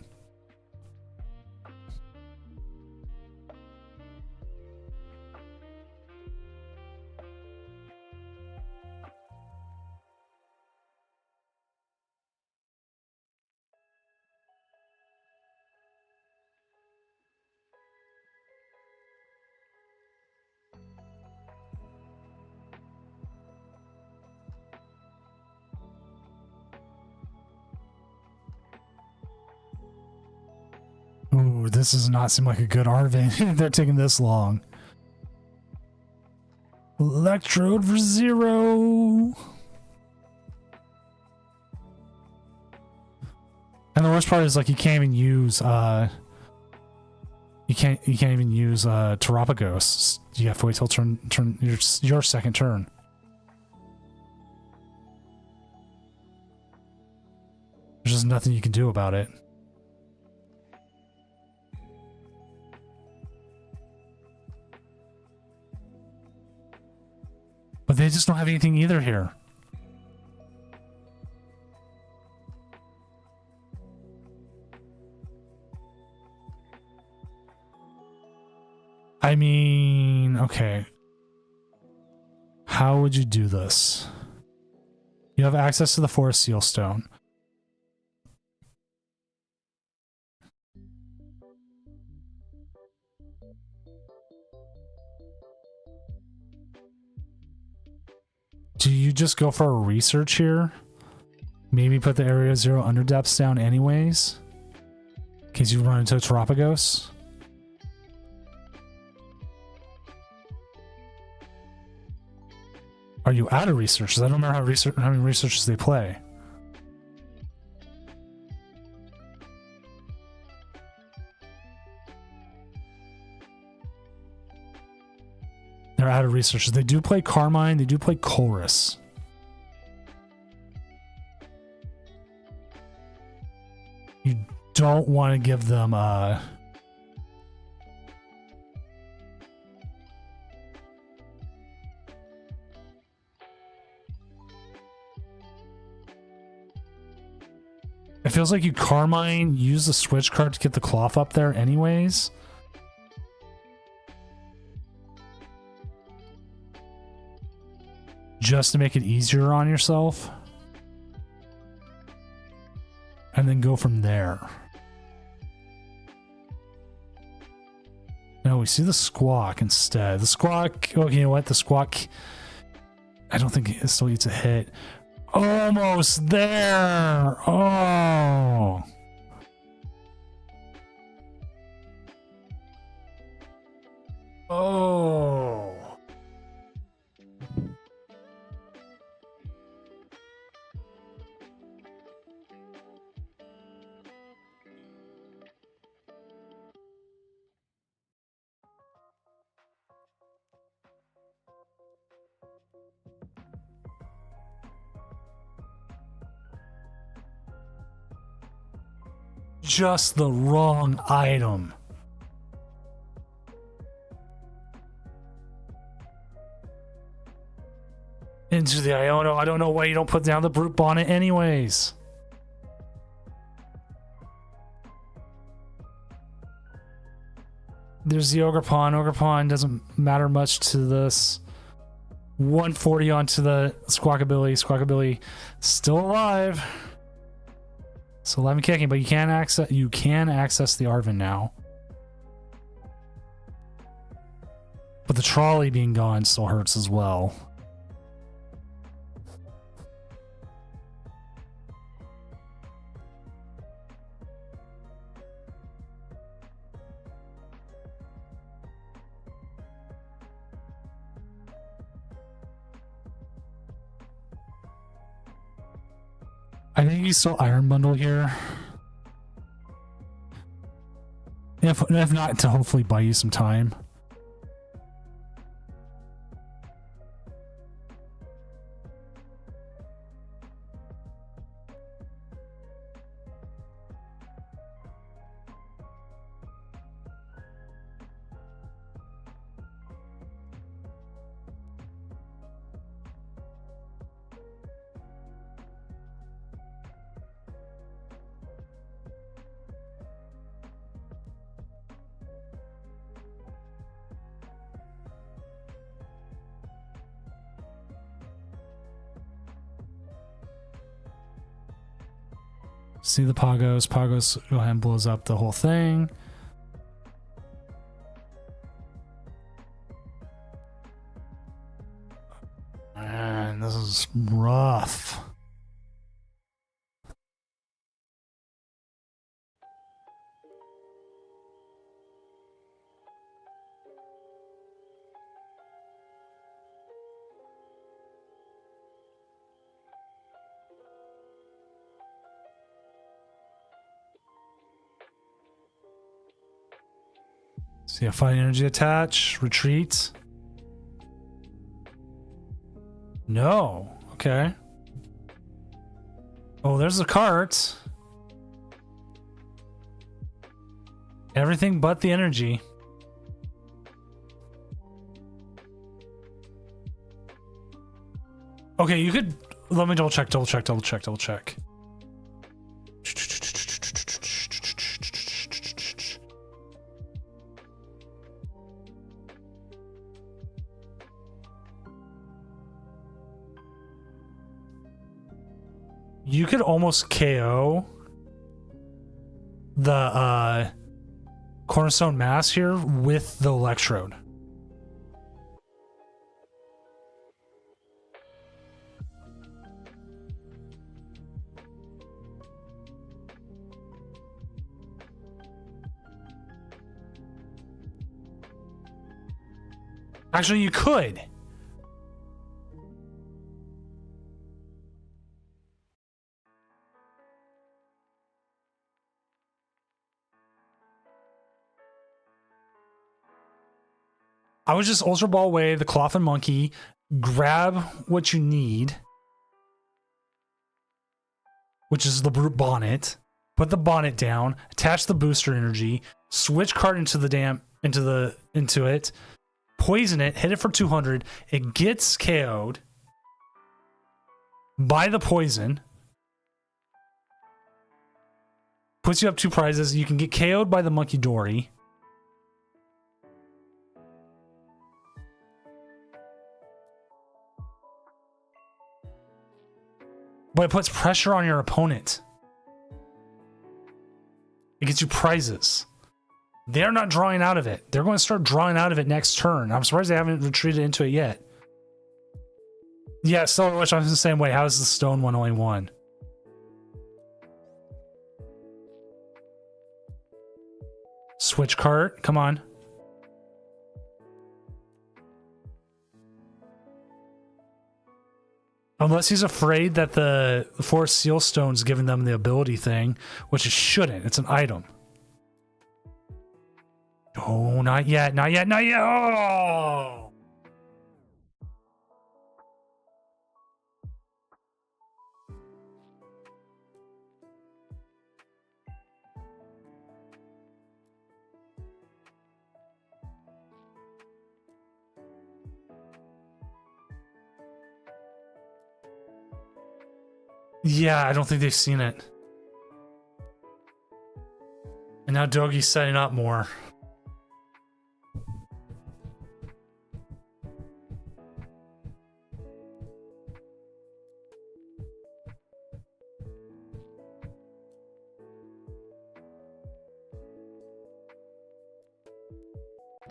A: Ooh, this does not seem like a good Arvin. They're taking this long. Electrode for 0. And the worst part is like you can't even use you can't even use Terapagos. You have to wait till turn your second turn. There's just nothing you can do about it. But they just don't have anything either here. I mean, okay. How would you do this? You have access to the Forest Seal Stone. Do you just go for a research here? Maybe put the Area 0 underdepths down anyways? In case you run into Terapagos? Are you out of researches? I don't remember how many researches they play. They're out of researches. They do play Carmine. They do play Chorus. You don't want to give them it feels like you Carmine use the switch card to get the cloth up there anyways. Just to make it easier on yourself. And then go from there. No, we see the Squawk instead. The Squawk, oh, you know what? The Squawk, I don't think it still eats a hit. Almost there! Oh! Oh! Just the wrong item. Into the Iono. I don't know why you don't put down the Brute Bonnet anyways. There's the Ogerpon. Ogerpon doesn't matter much to this. 140 onto the Squawkabilly. Squawkabilly still alive. So 11 kicking, but you can access the Arvin now. But the trolley being gone still hurts as well. I think you still Iron Bundle here. If not, to hopefully buy you some time. See the Pagos. Pagos go ahead and blows up the whole thing. Man, this is rough. See a fighting energy attach, retreat. No. Okay. Oh, there's a cart. Everything but the energy. Okay, you could let me double check. You could almost KO the cornerstone mass here with the electrode. Actually, you could. I would just Ultra Ball away the Cloth and Monkey, grab what you need, which is the Brute Bonnet, put the bonnet down, attach the booster energy, switch card into it, poison it, hit it for 200, it gets KO'd by the poison, puts you up 2 prizes, you can get KO'd by the Monkey Dory. But it puts pressure on your opponent. It gets you prizes. They're not drawing out of it. They're going to start drawing out of it next turn. I'm surprised they haven't retreated into it yet. Yeah, Stellar Witch, I'm the same way. How is the stone one only 1? Switch cart. Come on. Unless he's afraid that the Forest Seal Stone's giving them the ability thing, which it shouldn't. It's an item. Oh, not yet. Not yet. Not yet. Oh! Yeah, I don't think they've seen it. And now Dogi's setting up more.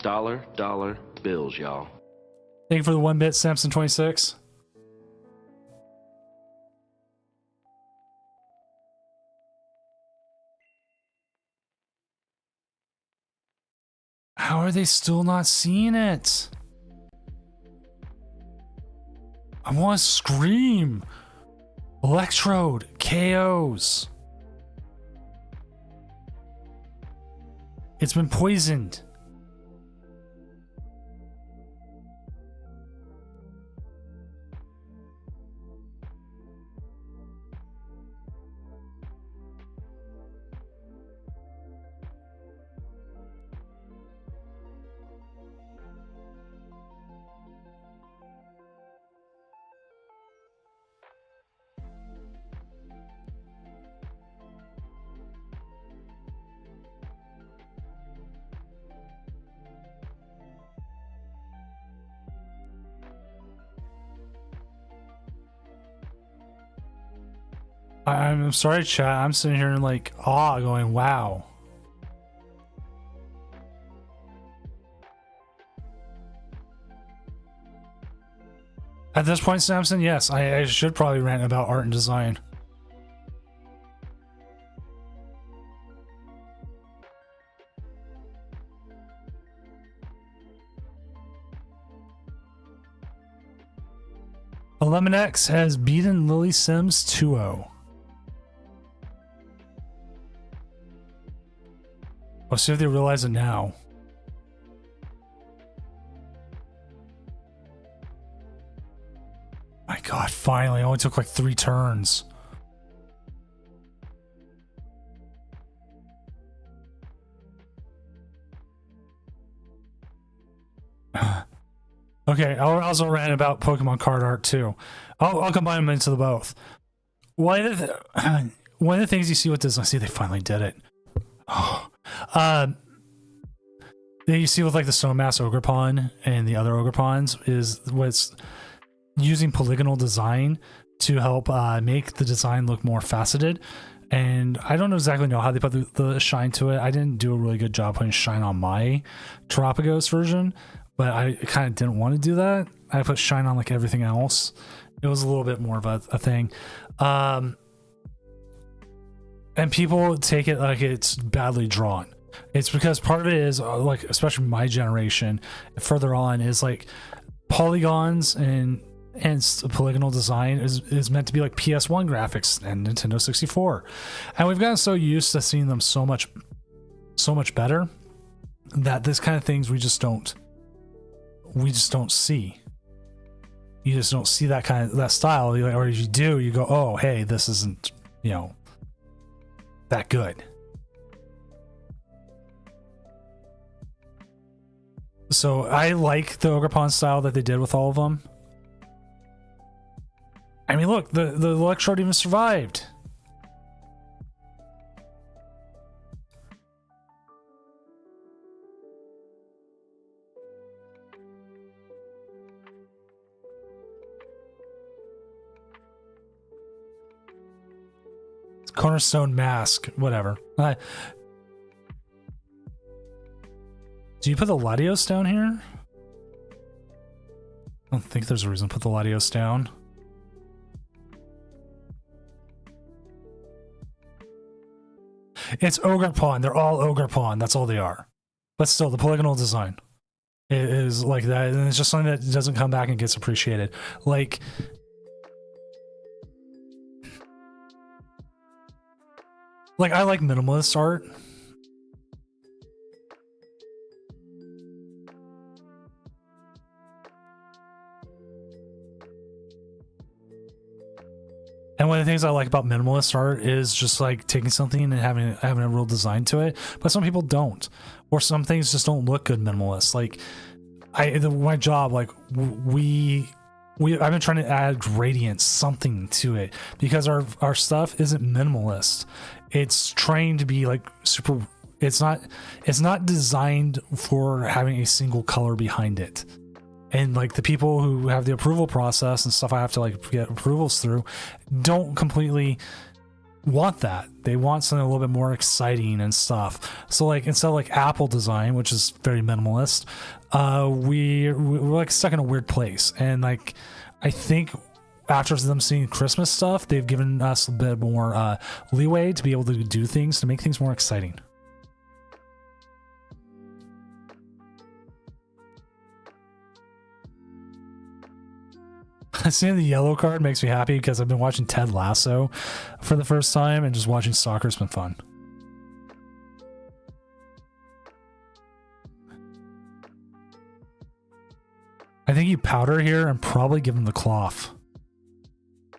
G: Dollar bills, y'all.
A: Thank you for the 1-bit, Samson 26. How are they still not seeing it? I want to scream. Electrode, KOs. It's been poisoned. I'm sorry, chat. I'm sitting here in like awe, going, "Wow." At this point, Samson, yes, I should probably rant about art and design. Lemon X has beaten Lily Sims 2-0. Let's see if they realize it now. My god, finally. It only took like 3 turns. Okay, I'll also rant about Pokemon card art too. I'll combine them into the both. One of the things you see with this, I see they finally did it. Oh. You see with like the Snowmass Ogerpon and the other Ogerpons is what's using polygonal design to help make the design look more faceted. And I don't exactly know how they put the shine to it. I didn't do a really good job putting shine on my Terapagos version, but I kind of didn't want to do that. I put shine on like everything else. It was a little bit more of a thing. And people take it like it's badly drawn. It's because part of it is like, especially my generation further on, is like polygons and polygonal design is meant to be like PS1 graphics and Nintendo 64. And we've gotten so used to seeing them so much better that this kind of things we just don't see. You just don't see that style, or if you do, you go, oh, hey, this isn't, that good. So I like the Ogerpon style that they did with all of them. I mean, look, the Electrode even survived. Cornerstone Mask, whatever. Do you put the Latios down here? I don't think there's a reason to put the Latios down. It's Ogerpon. They're all Ogerpon. That's all they are. But still, the polygonal design is like that, and it's just something that doesn't come back and gets appreciated. Like, I like minimalist art. And one of the things I like about minimalist art is just like taking something and having a real design to it. But some people don't, or some things just don't look good minimalist. Like my job, like I've been trying to add gradients, something to it, because our stuff isn't minimalist. It's trying to be like super. It's not designed for having a single color behind it. And like the people who have the approval process and stuff I have to like get approvals through don't completely want that. They want something a little bit more exciting and stuff. So like instead of like Apple design, which is very minimalist, we're like stuck in a weird place. And like I think after them seeing Christmas stuff, they've given us a bit more leeway to be able to do things to make things more exciting. Seeing the yellow card makes me happy because I've been watching Ted Lasso for the first time, and just watching soccer's been fun. I think you powder here and probably give him the cloth.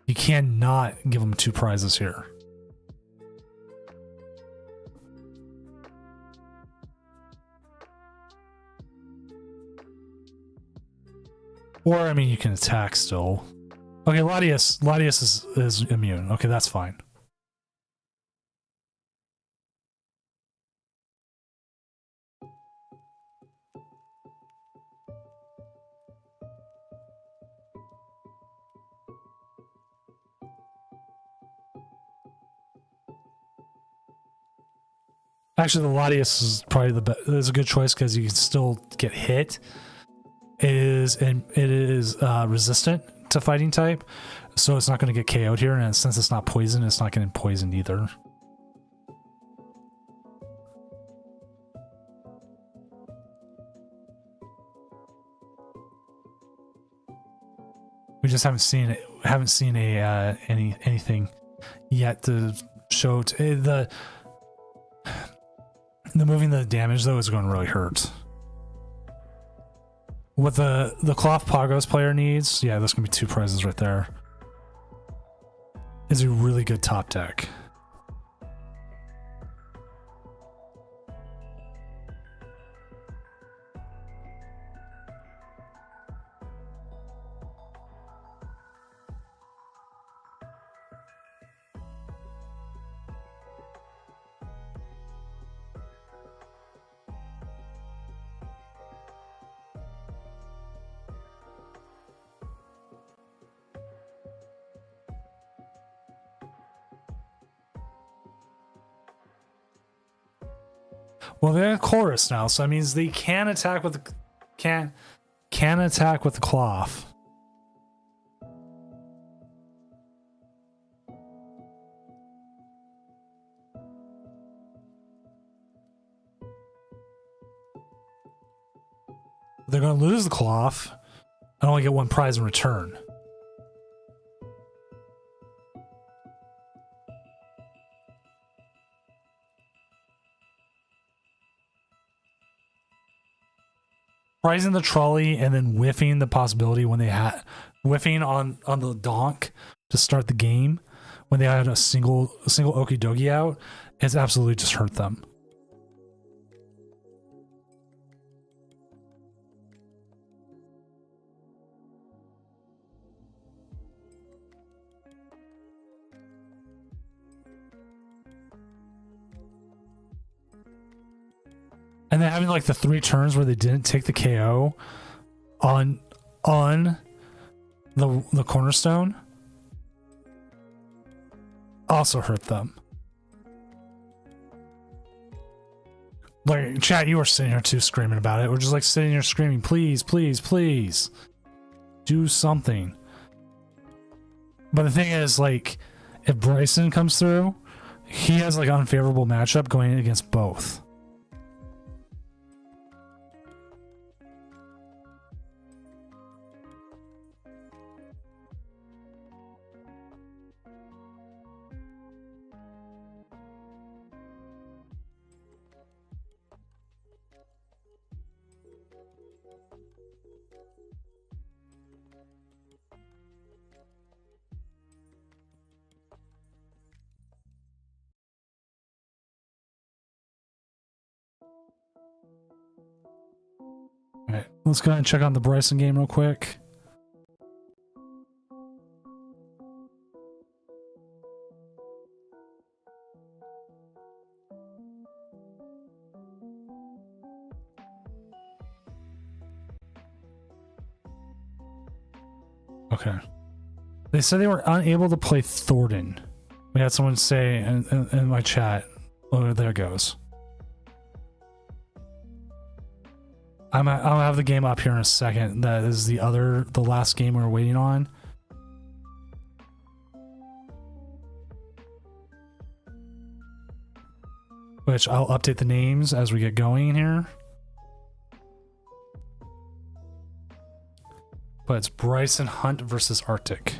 A: You cannot give him 2 prizes here. Or, I mean, you can attack still. Okay, Latias is immune. Okay, that's fine. Actually, the Latias is probably the best. It's a good choice because you can still get hit. It is resistant to fighting type, so it's not going to get KO'd here. And since it's not poison, it's not getting poisoned either. We just haven't seen it. Haven't seen anything yet to show the moving the damage though is going to really hurt. What the Cloth Pagos player needs, yeah, there's gonna be 2 prizes right there. Is a really good top deck. Well, they're chorus now, so that means they can attack with the can attack with the cloth. They're going to lose the cloth and only get 1 prize in return. Prizing the trolley and then whiffing the possibility when they had whiffing on the donk to start the game when they had a single Okidogi out has absolutely just hurt them. And then having like the 3 turns where they didn't take the KO on the cornerstone also hurt them. Like, chat, you were sitting here too screaming about it. We're just like sitting here screaming, please, please, please do something. But the thing is, like, if Bryson comes through, he has like an unfavorable matchup going against both. Alright, let's go ahead and check on the Bryson game real quick. Okay. They said they were unable to play Thornton. We had someone say in my chat. Oh, there it goes. I'll have the game up here in a second. That is the last game we're waiting on. Which I'll update the names as we get going here. But it's Bryson Hunt versus Arctic.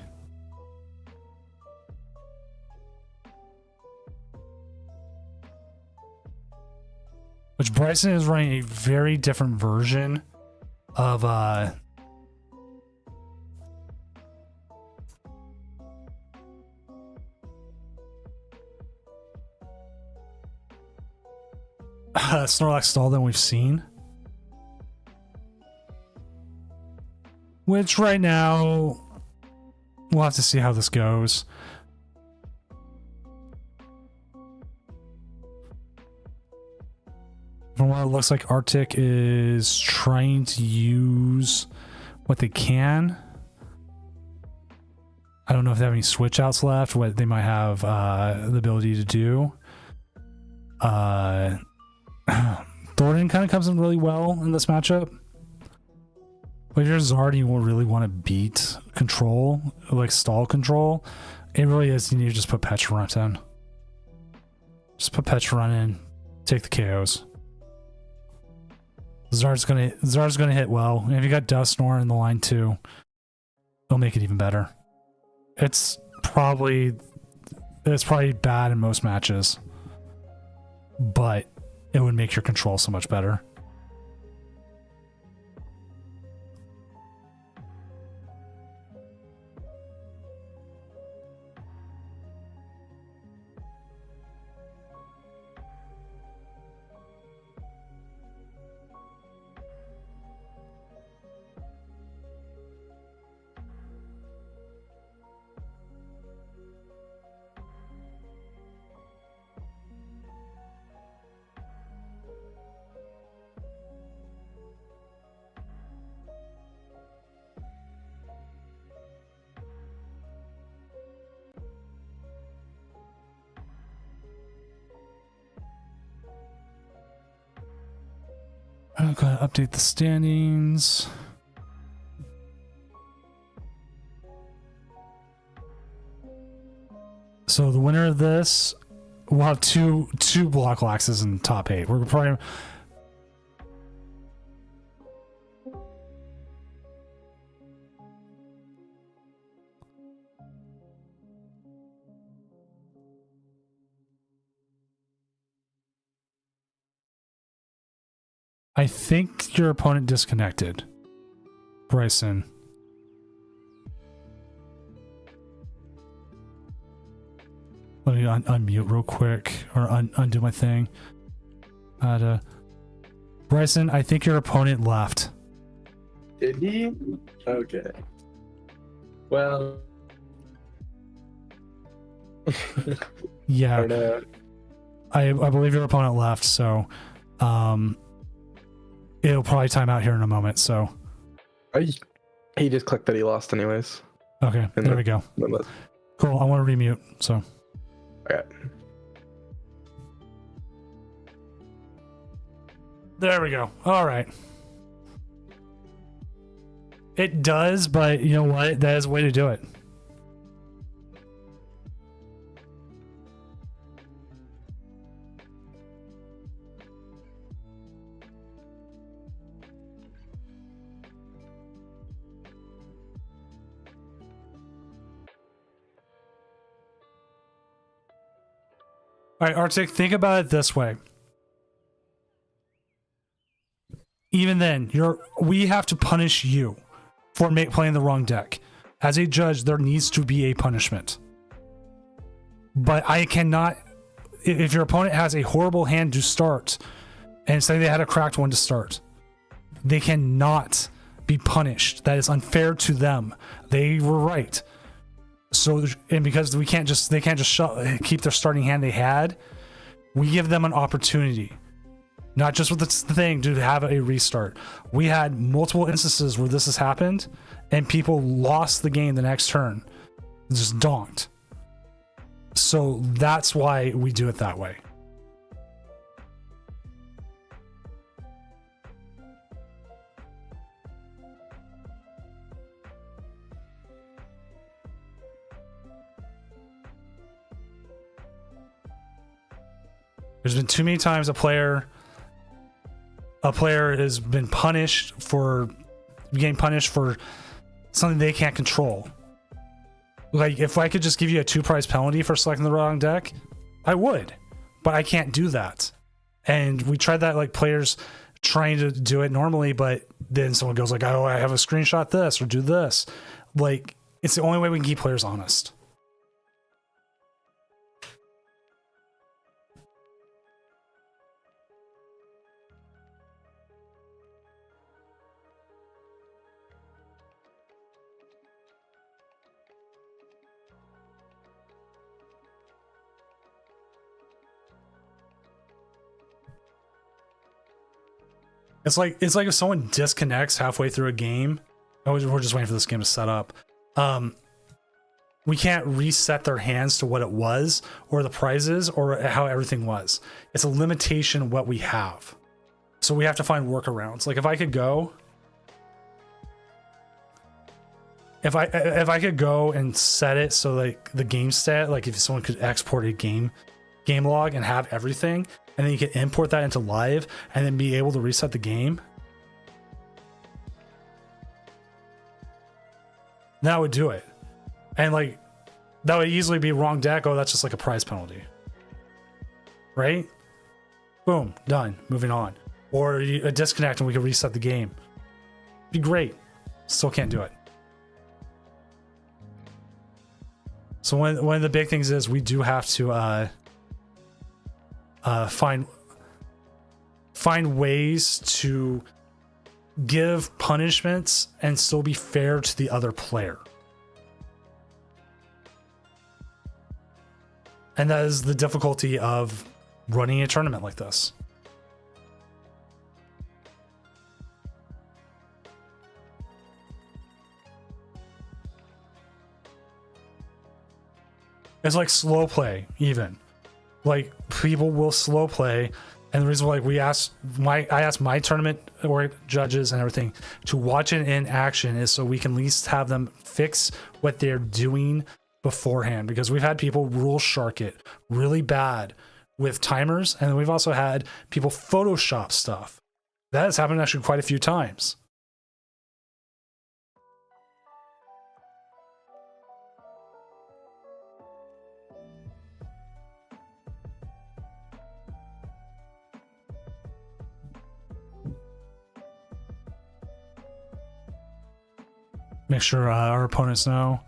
A: Which Bryson is running a very different version of Snorlax stall than we've seen. Which right now we'll have to see how this goes. From what it looks like, Arctic is trying to use what they can. I don't know if they have any switch outs left, what they might have the ability to do. Thornton kind of comes in really well in this matchup. But if you're Zard, you won't really want to beat control, like stall control. It really is, you need to just put Petrarun in. Just put Petrarun in, take the KOs. Zard's gonna hit well. And if you got Dusknoir in the line too, it'll make it even better. It's probably bad in most matches, but it would make your control so much better. I'm gonna update the standings. So the winner of this, we'll have two block laxes in top 8. We're probably I think your opponent disconnected. Bryson. Let me unmute real quick, or undo my thing. Bryson, I think your opponent left.
H: Did he? Okay. Well.
A: Yeah. I believe your opponent left, so it'll probably time out here in a moment, so.
H: He just clicked that he lost anyways.
A: Okay, there we go. Cool, I want to remute, so.
H: Okay.
A: There we go. All right. It does, but you know what? That is a way to do it. All right, Arctic, think about it this way. Even then, we have to punish you for playing the wrong deck. As a judge, there needs to be a punishment. But I cannot, if your opponent has a horrible hand to start, and say they had a cracked one to start, they cannot be punished. That is unfair to them. They were right. So, and because they can't just keep their starting hand they had, we give them an opportunity. Not just with the thing to have a restart. We had multiple instances where this has happened and people lost the game the next turn. Just donked. So that's why we do it that way. There's been too many times a player has been punished for getting punished for something they can't control. Like, if I could just give you a 2-prize penalty for selecting the wrong deck, I would, but I can't do that. And we tried that, like players trying to do it normally, but then someone goes like, oh, I have a screenshot this or do this. Like, it's the only way we can keep players honest. It's like if someone disconnects halfway through a game. We're just waiting for this game to set up. we can't reset their hands to what it was or the prizes or how everything was. It's a limitation of what we have. So we have to find workarounds. Like if I could go, if I could go and set it so like the game stat, like if someone could export a game log and have everything, and then you can import that into live and then be able to reset the game, that would do it. And like that would easily be wrong deck. Oh, that's just like a prize penalty, right? Boom, done, moving on. Or a disconnect and we can reset the game. Be great. Still can't do it. So one of the big things is we do have to find ways to give punishments and still be fair to the other player. And that is the difficulty of running a tournament like this. It's like slow play, even. Like people will slow play, and the reason why I asked my tournament or judges and everything to watch it in action is so we can at least have them fix what they're doing beforehand, because we've had people rule shark it really bad with timers, and we've also had people Photoshop stuff. That has happened actually quite a few times. Make sure our opponents know.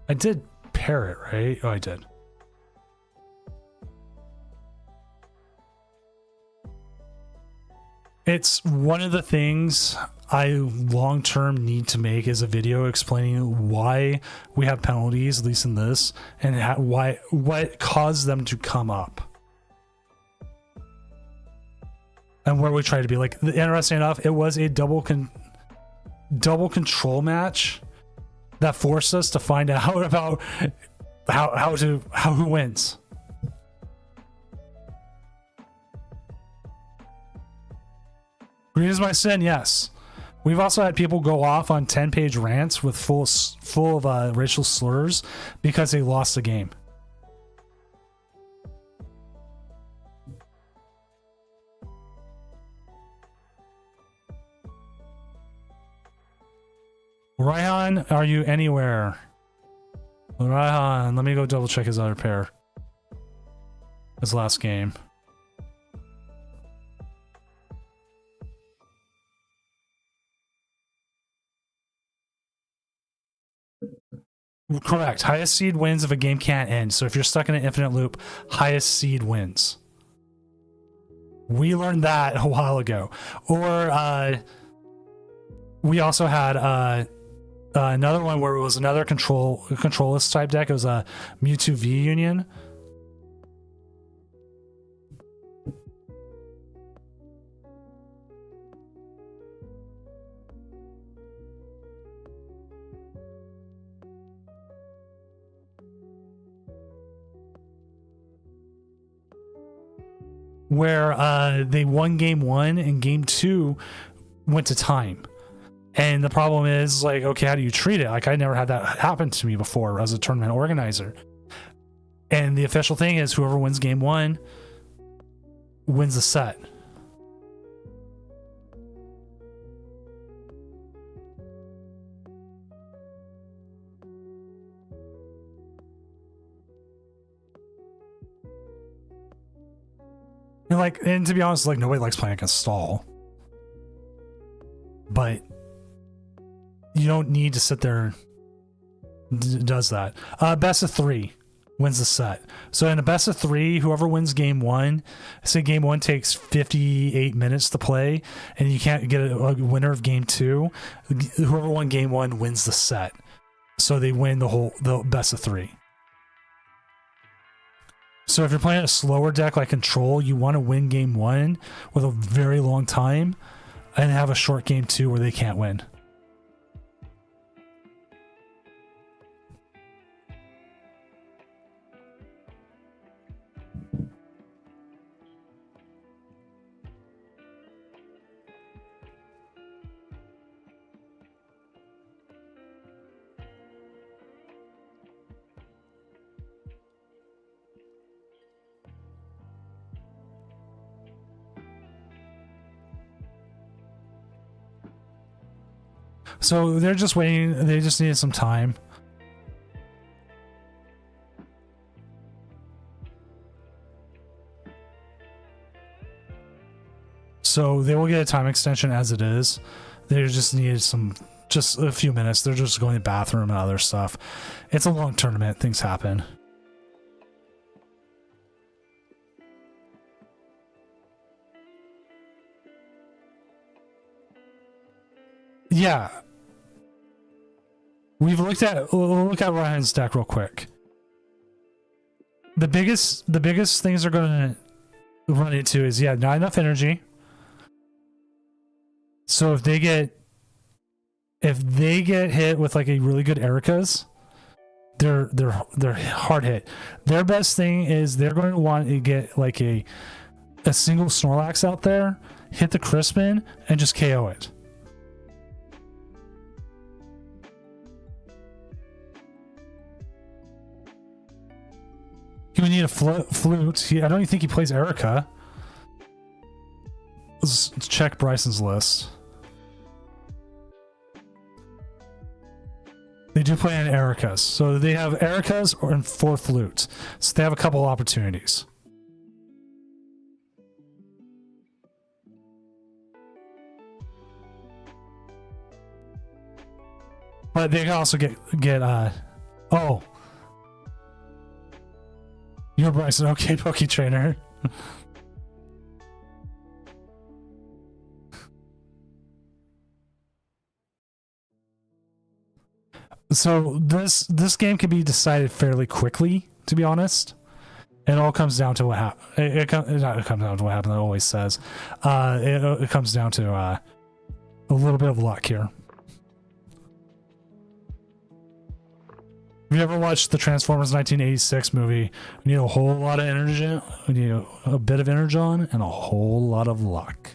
A: I did pair it, right? Oh, I did. It's one of the things I long-term need to make is a video explaining why we have penalties, at least in this, and what caused them to come up. And where we try to be like, interesting enough, it was a double control match that forced us to find out about who wins. Green is my sin, yes. We've also had people go off on 10-page rants with full of racial slurs because they lost the game. Raihan, are you anywhere? Raihan, let me go double check his other pair. His last game. Correct. Highest seed wins if a game can't end. So if you're stuck in an infinite loop, highest seed wins. We learned that a while ago. Or we also had another one where it was another control-less type deck. It was a Mewtwo V Union. Where they won game 1 and game 2 went to time. And the problem is, like, okay, how do you treat it? Like, I never had that happen to me before as a tournament organizer. And the official thing is whoever wins game 1 wins the set. And to be honest, like, nobody likes playing against stall. But you don't need to sit there and does that. Best of 3 wins the set. So in a best of 3, whoever wins game 1, say game 1 takes 58 minutes to play, and you can't get a winner of game 2, whoever won game 1 wins the set. So they win the best of 3. So if you're playing a slower deck like Control, you want to win game 1 with a very long time and have a short game 2 where they can't win. So they're just waiting. They just needed some time. So they will get a time extension as it is. They just needed just a few minutes. They're just going to the bathroom and other stuff. It's a long tournament. Things happen. Yeah. We'll look at Ryan's deck real quick. The biggest things they're going to run into is not enough energy. So if they get hit with like a really good Erica's, they're hard hit. Their best thing is they're going to want to get like a single Snorlax out there, hit the Crispin, and just KO it. You would need a flute. I don't even think he plays Erica. Let's check Bryson's list. They do play an Ericas. So they have Ericas and 4 flutes. So they have a couple opportunities. But they can also get oh. You're Bryson, okay, Poke Trainer. So this game can be decided fairly quickly, to be honest. It all comes down to what happens. It comes down to what happens. It always says. It comes down to a little bit of luck here. Have you ever watched the Transformers 1986 movie? You need a whole lot of energy, you need a bit of energon, and a whole lot of luck.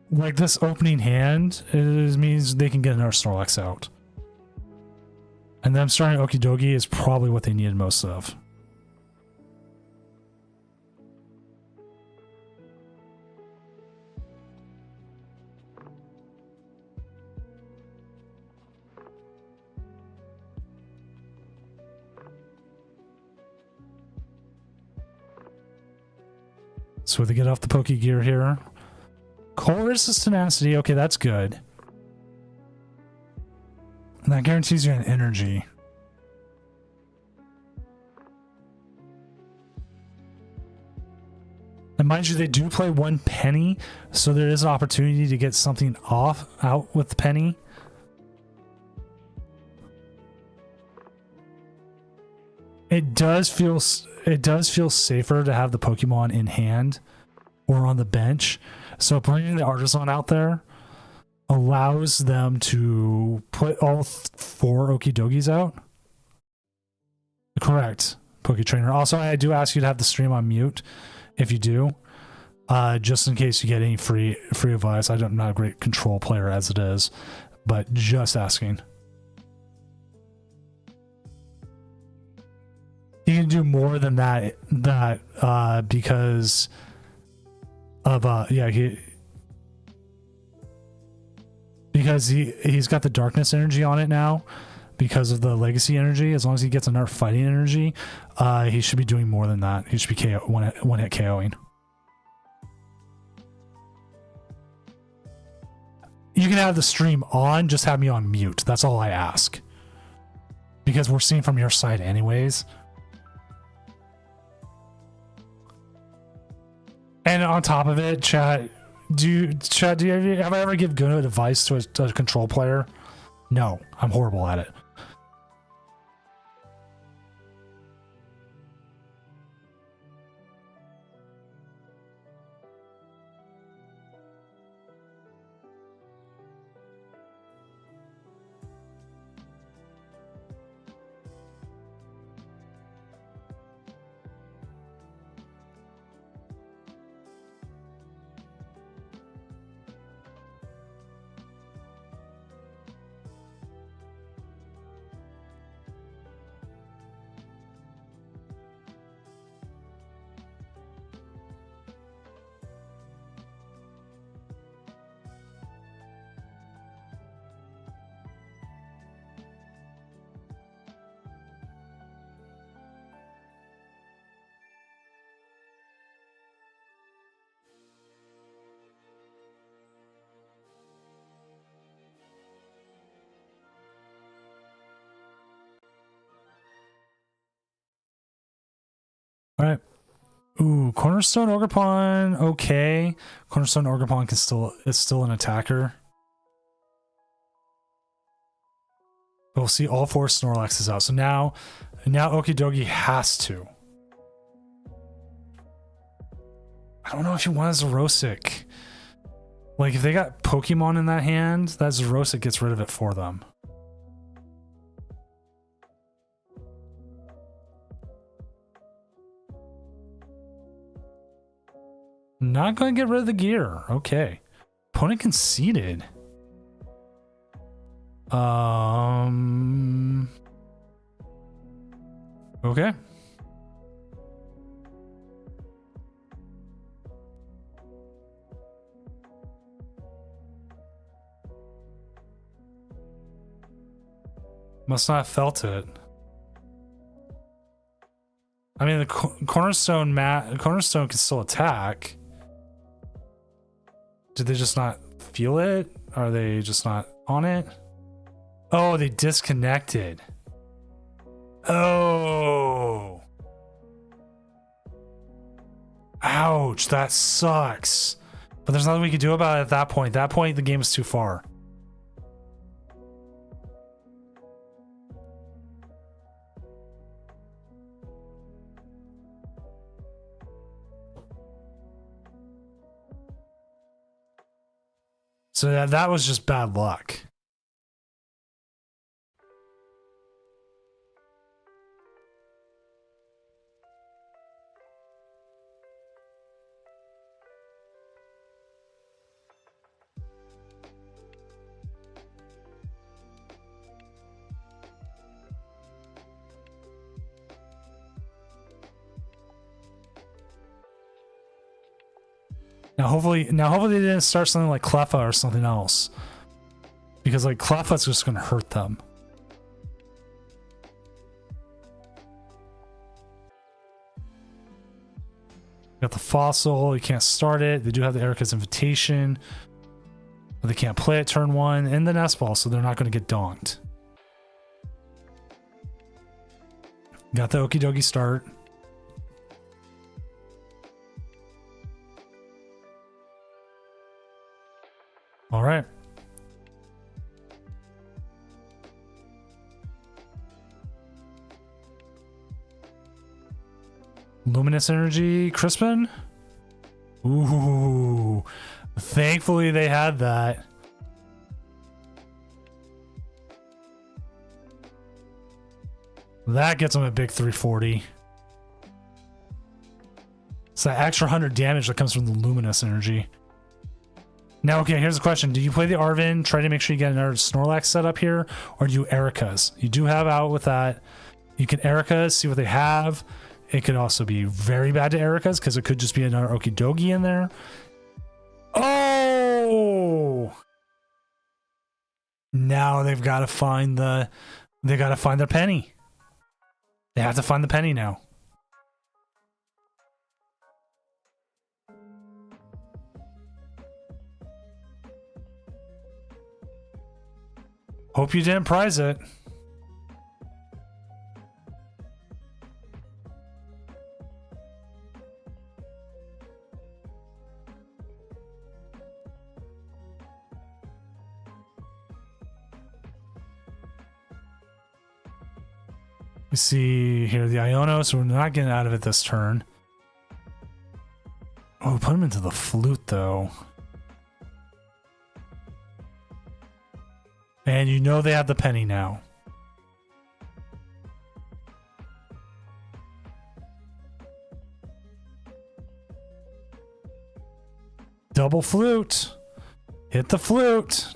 A: Like this opening hand, means they can get another Snorlax out. And them starting Okidogi is probably what they needed most of. So they get off the Poke Gear here. Cold resist tenacity. Okay, that's good. And that guarantees you an energy. And mind you, they do play 1 penny, so there is an opportunity to get something out with the penny. It does feel safer to have the Pokemon in hand or on the bench. So putting the Artisan out there allows them to put all 4 Okidogis out. Correct, Poke Trainer. Also, I do ask you to have the stream on mute if you do, just in case you get any free advice. I'm not a great Control player as it is, but just asking. He can do more than that because of he's got the darkness energy on it now because of the legacy energy. As long as he gets enough fighting energy, he should be doing more than that. He should be one hit KOing. You can have the stream on, just have me on mute. That's all I ask, because we're seeing from your side anyways. And on top of it, chat, do you ever give good advice to a Control player? No, I'm horrible at it. All right. Ooh, Cornerstone Ogerpon. Okay. Cornerstone Ogerpon is still an attacker. We'll see all 4 Snorlaxes out. So now Okidogi has to. I don't know if you want a Xerosic. Like, if they got Pokemon in that hand, that Xerosic gets rid of it for them. Not going to get rid of the gear. Okay. Opponent conceded. Okay. Must not have felt it. I mean, the Cornerstone can still attack. Did they just not feel it? Are they just not on it? Oh, they disconnected. Oh. Ouch, that sucks. But there's nothing we could do about it at that point. At that point, the game is too far. So that was just bad luck. Now hopefully they didn't start something like Cleffa or something else. Because like Cleffa's just gonna hurt them. Got the fossil, you can't start it. They do have the Erica's invitation. But they can't play it turn 1 and the nest ball, so they're not gonna get donked. Got the Okidogi start. All right. Luminous Energy, Crispin? Ooh. Thankfully they had that. That gets them a big 340. It's that extra 100 damage that comes from the Luminous Energy. Now, okay, here's the question. Do you play the Arvin, try to make sure you get another Snorlax set up here, or do you Erica's? You do have out with that. You can Erica's, see what they have. It could also be very bad to Erica's because it could just be another Okidogi in there. Oh! Now they've got to find their penny. They have to find the penny now. Hope you didn't prize it. We see here the Iono, so we're not getting out of it this turn. Oh, put him into the flute though. And you know they have the penny now. Double flute. Hit the flute.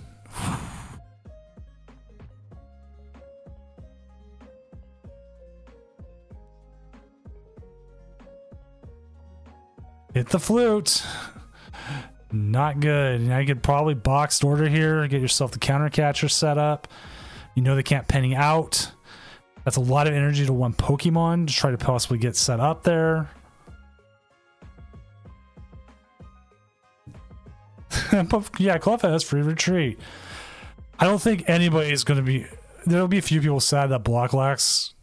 A: Hit the flute. Not good. Now you could probably boxed order here, get yourself the counter catcher set up. You know they can't penny out. That's a lot of energy to one Pokemon to try to possibly get set up there. But yeah, Cleffa has free retreat. I don't think anybody's going to be... There'll be a few people sad that Block Lax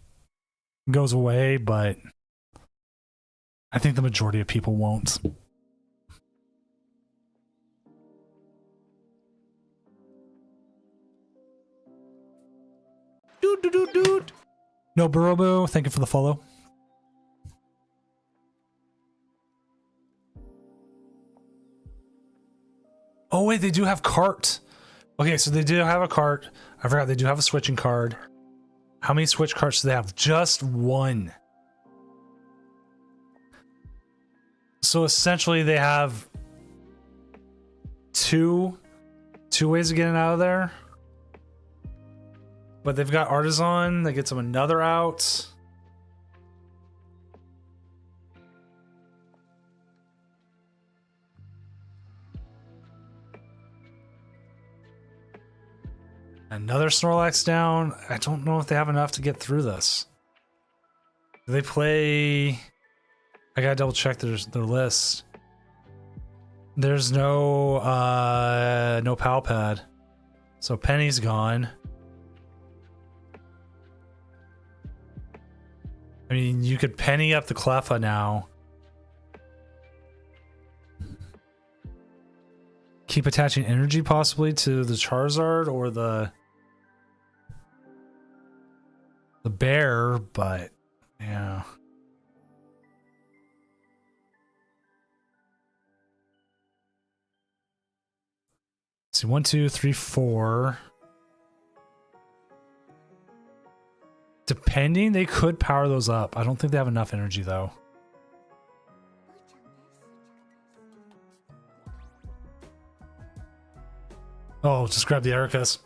A: goes away, but... I think the majority of people won't. Dude. No Burobo, thank you for the follow. Oh wait, they do have cart. Okay, so they do have a cart. I forgot they do have a switching card. How many switch carts do they have? Just one. So essentially they have two ways of getting out of there. But they've got Artisan that gets them another out. Another Snorlax down. I don't know if they have enough to get through this. Do they play... I gotta double check their list. There's no no Pal Pad. So Penny's gone. I mean, you could Penny up the Cleffa now. Keep attaching energy possibly to the Charizard or the bear, but yeah. Let's see, 1, 2, 3, 4. Depending, they could power those up. I don't think they have enough energy though. Oh, just grab the Ericus.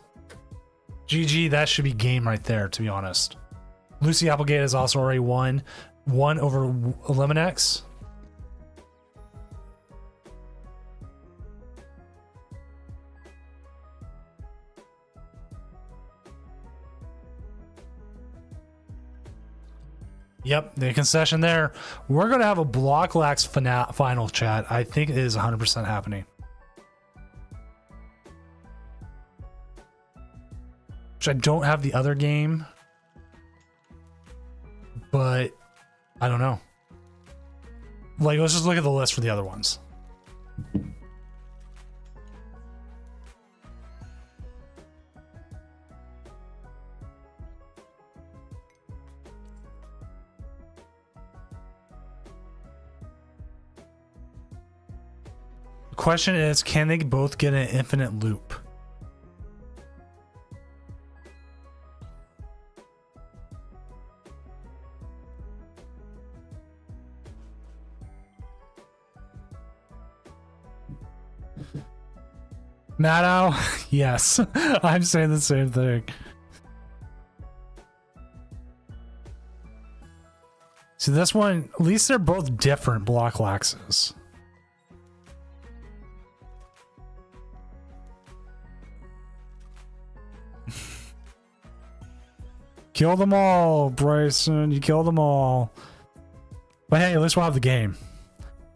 A: GG, that should be game right there, to be honest. Lucy Applegate has also already won. One over Eliminax. Yep, the concession there. We're going to have a Blocklax final chat. I think it is 100% happening. Which I don't have the other game. But I don't know. Like, let's just look at the list for the other ones. The question is, can they both get an infinite loop? Maddow? Yes. I'm saying the same thing. See, this one, at least they're both different Blocklaxes. Kill them all, Bryson. You killed them all. But hey, at least we'll have the game.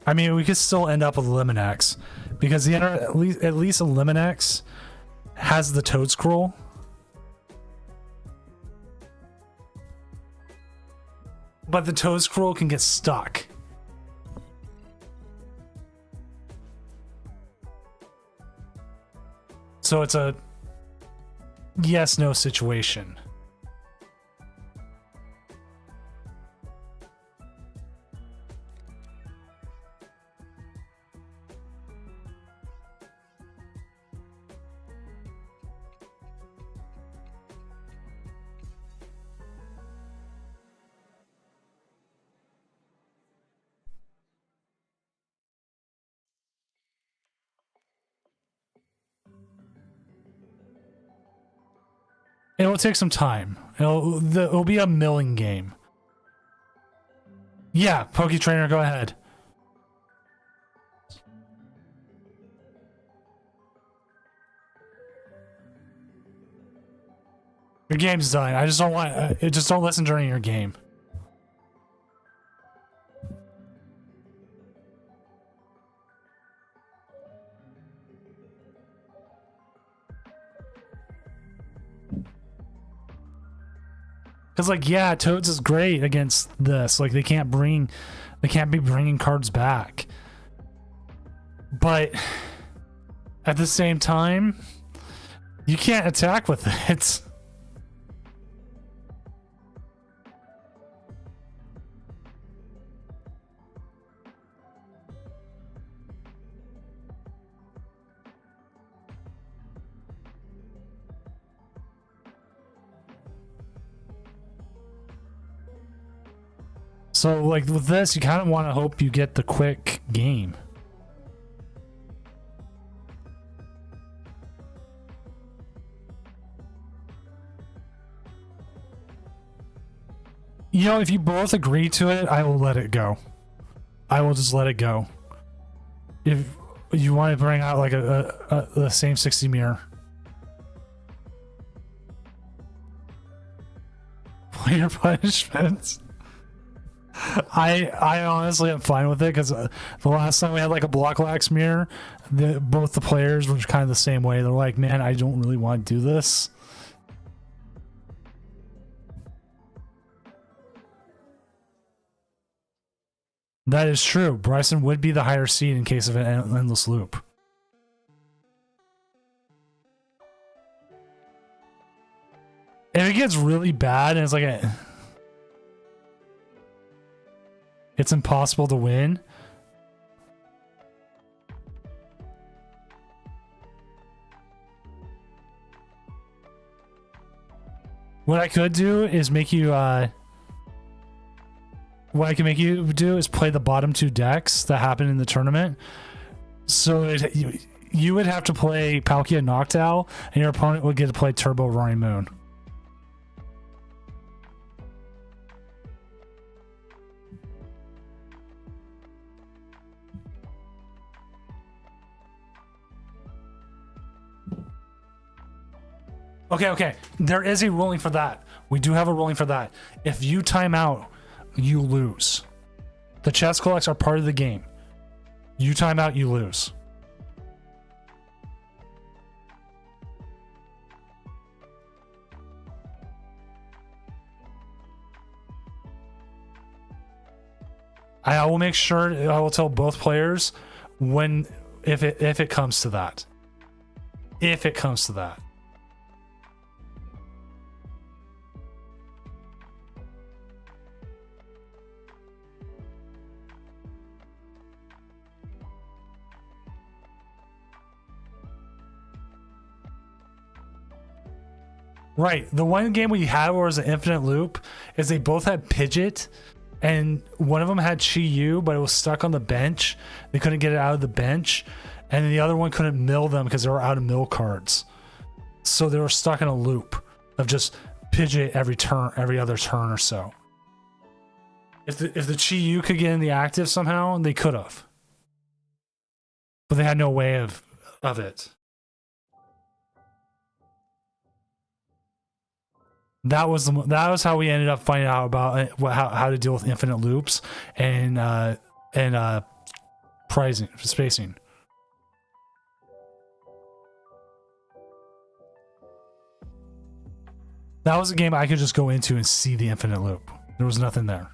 A: I mean, we could still end up with Eliminax. Because the at least Eliminax has the Toad Scroll. But the Toad Scroll can get stuck. So it's a yes-no situation. It will take some time. It'll be a milling game. Yeah, Poke Trainer, go ahead. Your game's done. I just don't want. Just don't listen during your game. Because like, yeah, Toads is great against this. Like they can't be bringing cards back. But at the same time, you can't attack with it. So like with this, you kind of want to hope you get the quick game. You know, if you both agree to it, I will let it go. I will just let it go. If you want to bring out like the same 60 mirror. Player punishments. I honestly am fine with it because the last time we had like a block lax mirror, both the players were kind of the same way. They're like, man, I don't really want to do this. That is true. Bryson would be the higher seed in case of an endless loop. If it gets really bad and it's like it's impossible to win. What I could do is make you what I can make you do is play the bottom two decks that happen in the tournament. So you would have to play Palkia Noctowl, and your opponent would get to play Turbo Roaring Moon. Okay. There is a ruling for that. We do have a ruling for that. If you time out, you lose. The chest collects are part of the game. You time out, you lose. I will make sure I will tell both players if it comes to that. If it comes to that. Right. The one game we had where it was an infinite loop is they both had Pidgeot, and one of them had Chi Yu, but it was stuck on the bench. They couldn't get it out of the bench, and the other one couldn't mill them because they were out of mill cards. So they were stuck in a loop of just Pidgeot every other turn or so. If the Chi Yu could get in the active somehow, they could have, but they had no way of it. That was how we ended up finding out about how to deal with infinite loops and spacing. That was a game I could just go into and see the infinite loop. There was nothing there.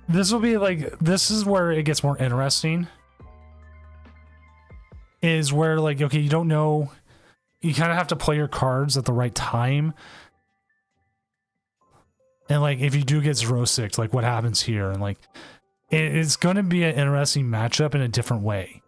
A: This is where it gets more interesting. Is where like, okay, you don't know, you kind of have to play your cards at the right time. And like, if you do get 0-6, like what happens here? And like, it's going to be an interesting matchup in a different way.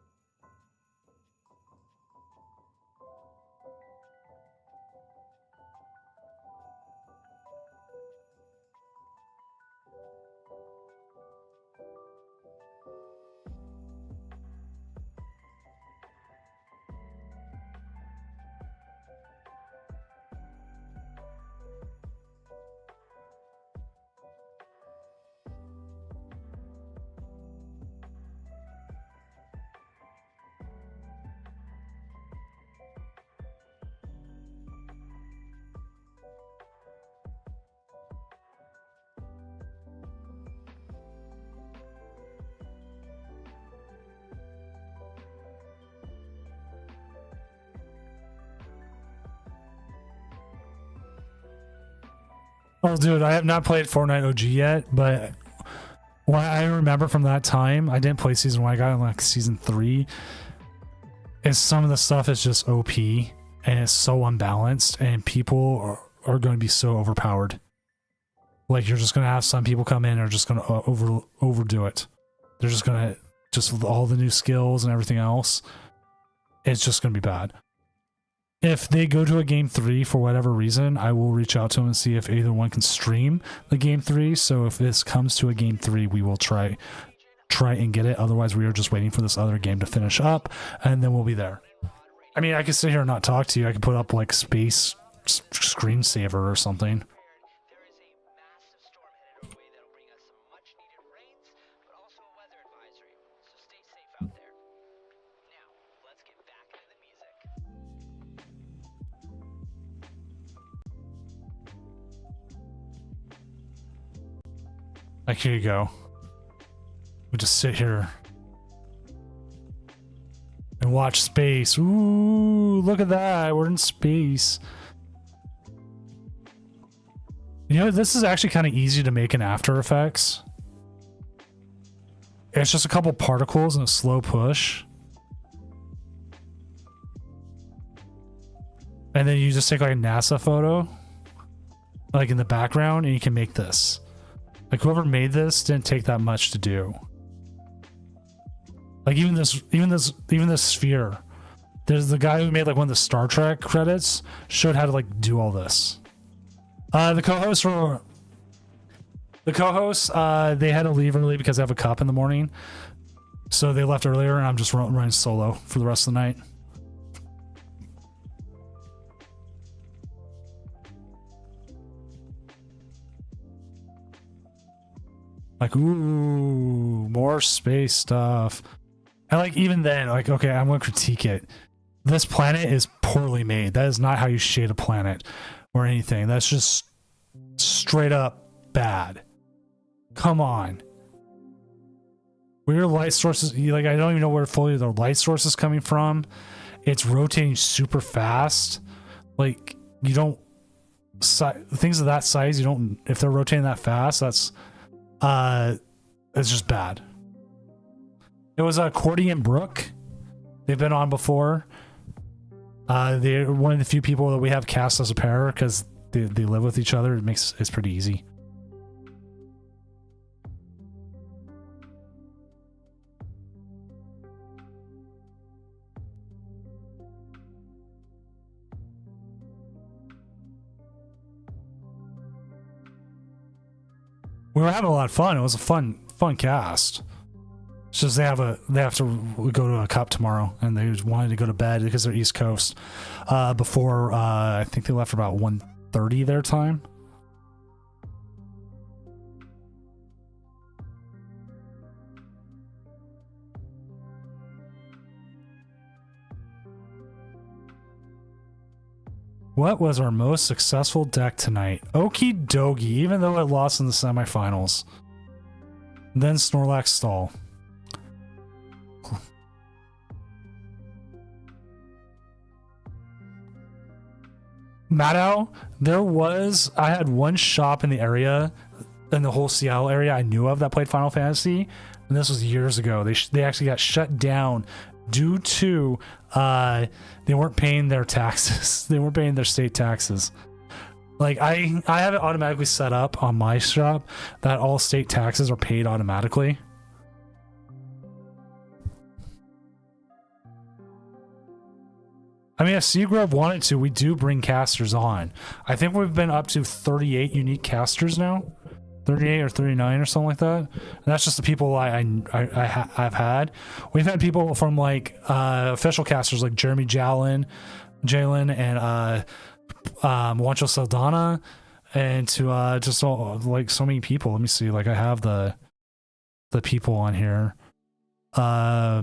A: Oh, dude, I have not played Fortnite OG yet, but what I remember from that time, I didn't play season 1. I got in like season 3. Is some of the stuff is just OP and it's so unbalanced, and people are going to be so overpowered. Like, you're just going to have some people come in and are just going to overdo it. They're just going to, just with all the new skills and everything else, it's just going to be bad. If they go to a game 3 for whatever reason, I will reach out to them and see if either one can stream the game 3. So if this comes to a game 3, we will try and get it. Otherwise, we are just waiting for this other game to finish up, and then we'll be there. I mean, I could sit here and not talk to you. I could put up like space screensaver or something. Like, here you go. We just sit here and watch space. Ooh, look at that. We're in space. You know, this is actually kind of easy to make in After Effects. It's just a couple particles and a slow push. And then you just take like a NASA photo, like in the background, and you can make this. Like, whoever made this didn't take that much to do. Like, even this sphere. There's the guy who made like one of the Star Trek credits showed how to like do all this. The co-hosts, they had to leave early because they have a cup in the morning. So they left earlier, and I'm just running solo for the rest of the night. Like, ooh, more space stuff. And like, even then, like, okay, I'm going to critique it. This planet is poorly made. That is not how you shade a planet or anything. That's just straight up bad. Come on. Where your light sources, like, I don't even know where fully the light source is coming from. It's rotating super fast. Like, you don't, things of that size, you don't, if they're rotating that fast, that's, it's just bad. It was Cordy and Brooke. They've been on before. They're one of the few people that we have cast as a pair because they live with each other. It's pretty easy. We were having a lot of fun. It was a fun cast. It's just they have to go to a cup tomorrow, and they wanted to go to bed because they're East Coast. Before I think they left about 1:30 their time. What was our most successful deck tonight? Okie dokie, even though it lost in the semifinals. Then Snorlax Stall. Maddow, I had one shop in the area, in the whole Seattle area I knew of that played Final Fantasy, and this was years ago. They actually got shut down due to they weren't paying their taxes. They weren't paying their state taxes. Like, I have it automatically set up on my shop that all state taxes are paid automatically. I mean, if Seagrove wanted to, we do bring casters on. I think we've been up to 38 unique casters now. 38 or 39 or something like that. And that's just the people I've had. We've had people from like official casters like Jeremy Jalen and Juancho Saldana, and to just all, like, so many people. Let me see. Like, I have the people on here. Yeah,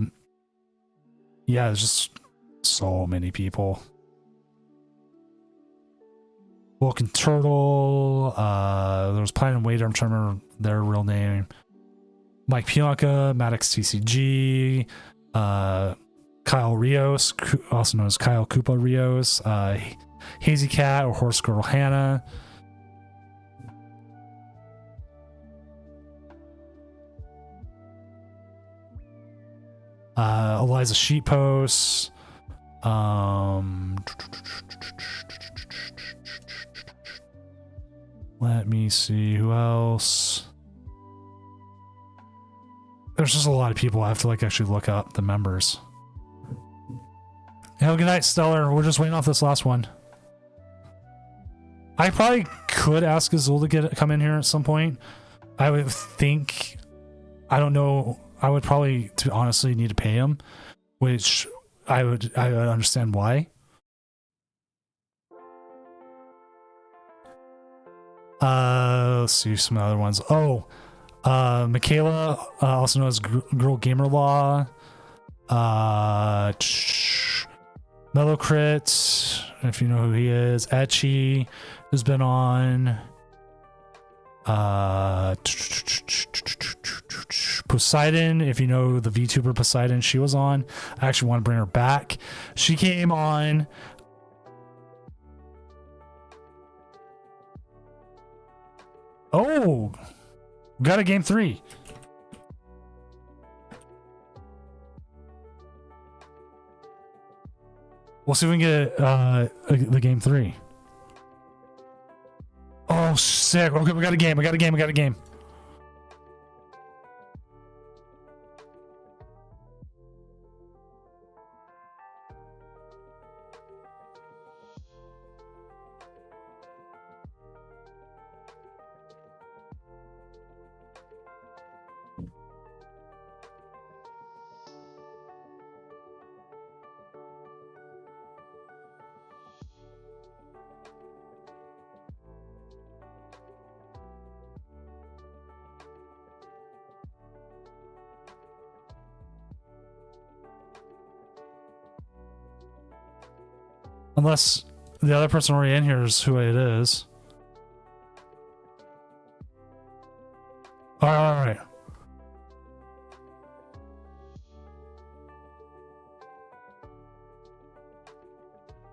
A: there's just so many people. Vulcan Turtle, there was Planet Wader, I'm trying to remember their real name. Mike Pionka, Maddox TCG, Kyle Rios, also known as Kyle Koopa Rios, Hazy Cat or Horse Girl Hannah. Eliza Sheetpost. Let me see who else. There's just a lot of people. I have to like actually look up the members. Good night, Stellar. We're just waiting off this last one. I probably could ask Azul to come in here at some point. I would think, I don't know. I would probably, to honestly, need to pay him, which I would understand why. Let's see some other ones. Oh, Michaela, also known as Girl Gamer Law. Mellowcrit, if you know who he is. Etchy, who's been on. Poseidon, if you know the VTuber Poseidon, she was on. I actually want to bring her back. She came on. Oh, got a game 3. We'll see if we can get the game 3. Oh, sick. Okay, we got a game. We got a game. Unless the other person already in here is who it is. All right.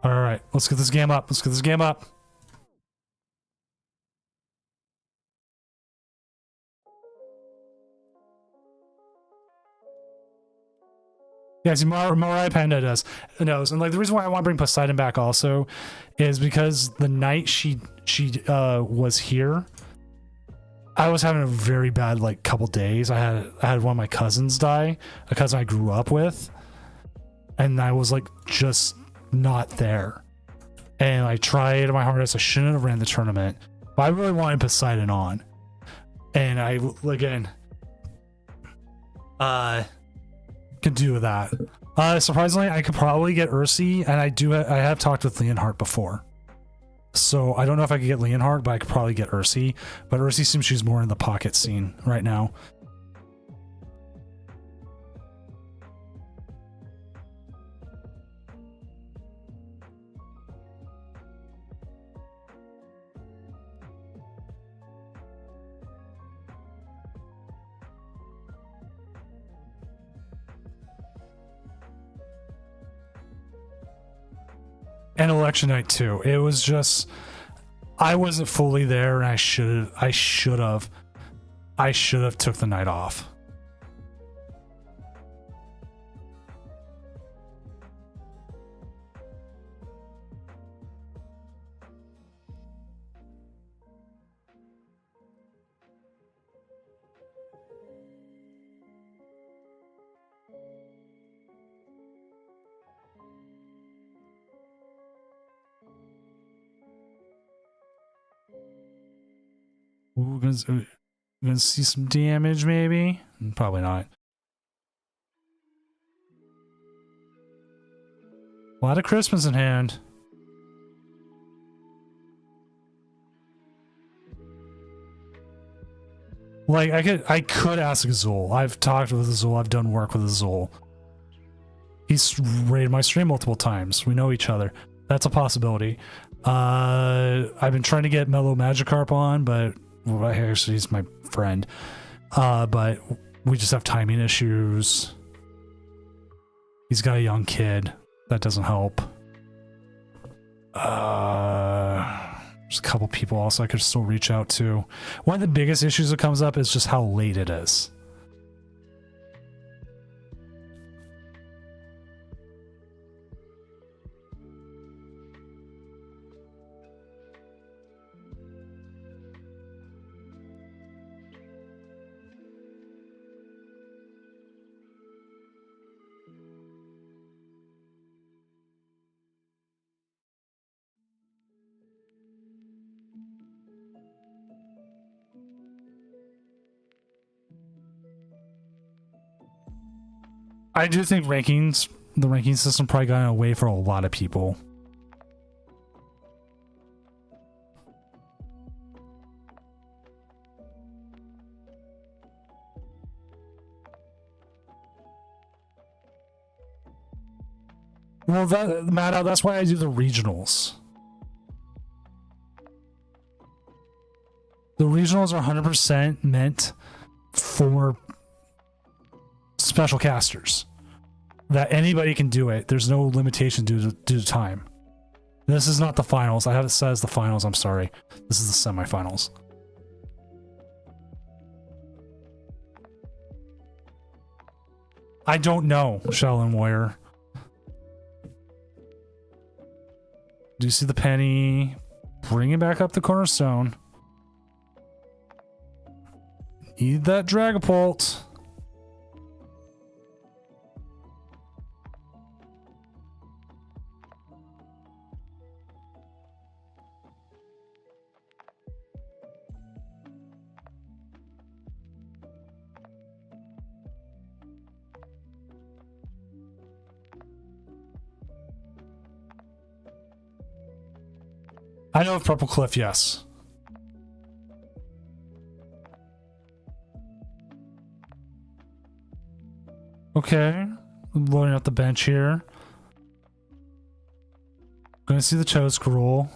A: All right. Let's get this game up. Yeah, see, Mariah Panda knows, and like the reason why I want to bring Poseidon back also is because the night she was here, I was having a very bad like couple days. I had one of my cousins die, a cousin I grew up with, and I was like just not there. And I tried my hardest. I shouldn't have ran the tournament, but I really wanted Poseidon on, and I again could do that. Surprisingly, I could probably get Ursi, and I have talked with Leonhardt before. So I don't know if I could get Leonhardt, but I could probably get Ursi. But Ursi seems she's more in the pocket scene right now. And election night too. It was just, I wasn't fully there, and I should have took the night off. We're gonna see some damage, maybe. Probably not. A lot of Christmas in hand. Like I could ask Azul. I've talked with Azul. I've done work with Azul. He's raided my stream multiple times. We know each other. That's a possibility. I've been trying to get Mellow Magikarp on, but well, actually he's my friend. But we just have timing issues. He's got a young kid. That doesn't help. There's a couple people also I could still reach out to. One of the biggest issues that comes up is just how late it is. I do think the ranking system probably got away for a lot of people. Well, Matt, that's why I do the regionals. The regionals are 100% meant for special casters. That anybody can do it. There's no limitation due to time. This is not the finals. I have it said as the finals. I'm sorry. This is the semifinals. I don't know, Sheldon Warrior. Do you see the penny? Bringing back up the cornerstone. Need that Dragapult. I know of Purple Cliff, yes. Okay. I'm loading up the bench here. Gonna see the Chose Scroll.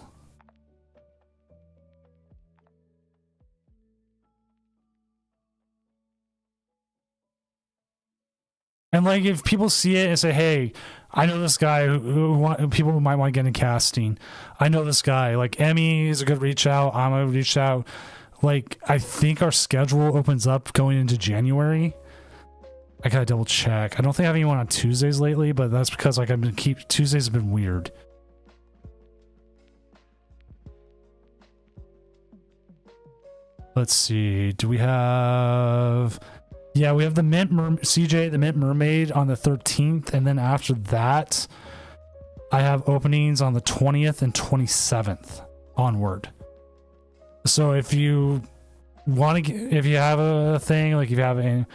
A: And like, if people see it and say, "Hey, I know this guy who people might want to get in casting. I know this guy." Like, Emmy is a good reach out. I'm a reach out. Like, I think our schedule opens up going into January. I gotta double check. I don't think I have anyone on Tuesdays lately, but that's because like Tuesdays have been weird. Let's see. Do we have? Yeah, we have the CJ, the Mint Mermaid on the 13th, and then after that, I have openings on the 20th and 27th onward. So if you want to, if you have a thing, like if you have a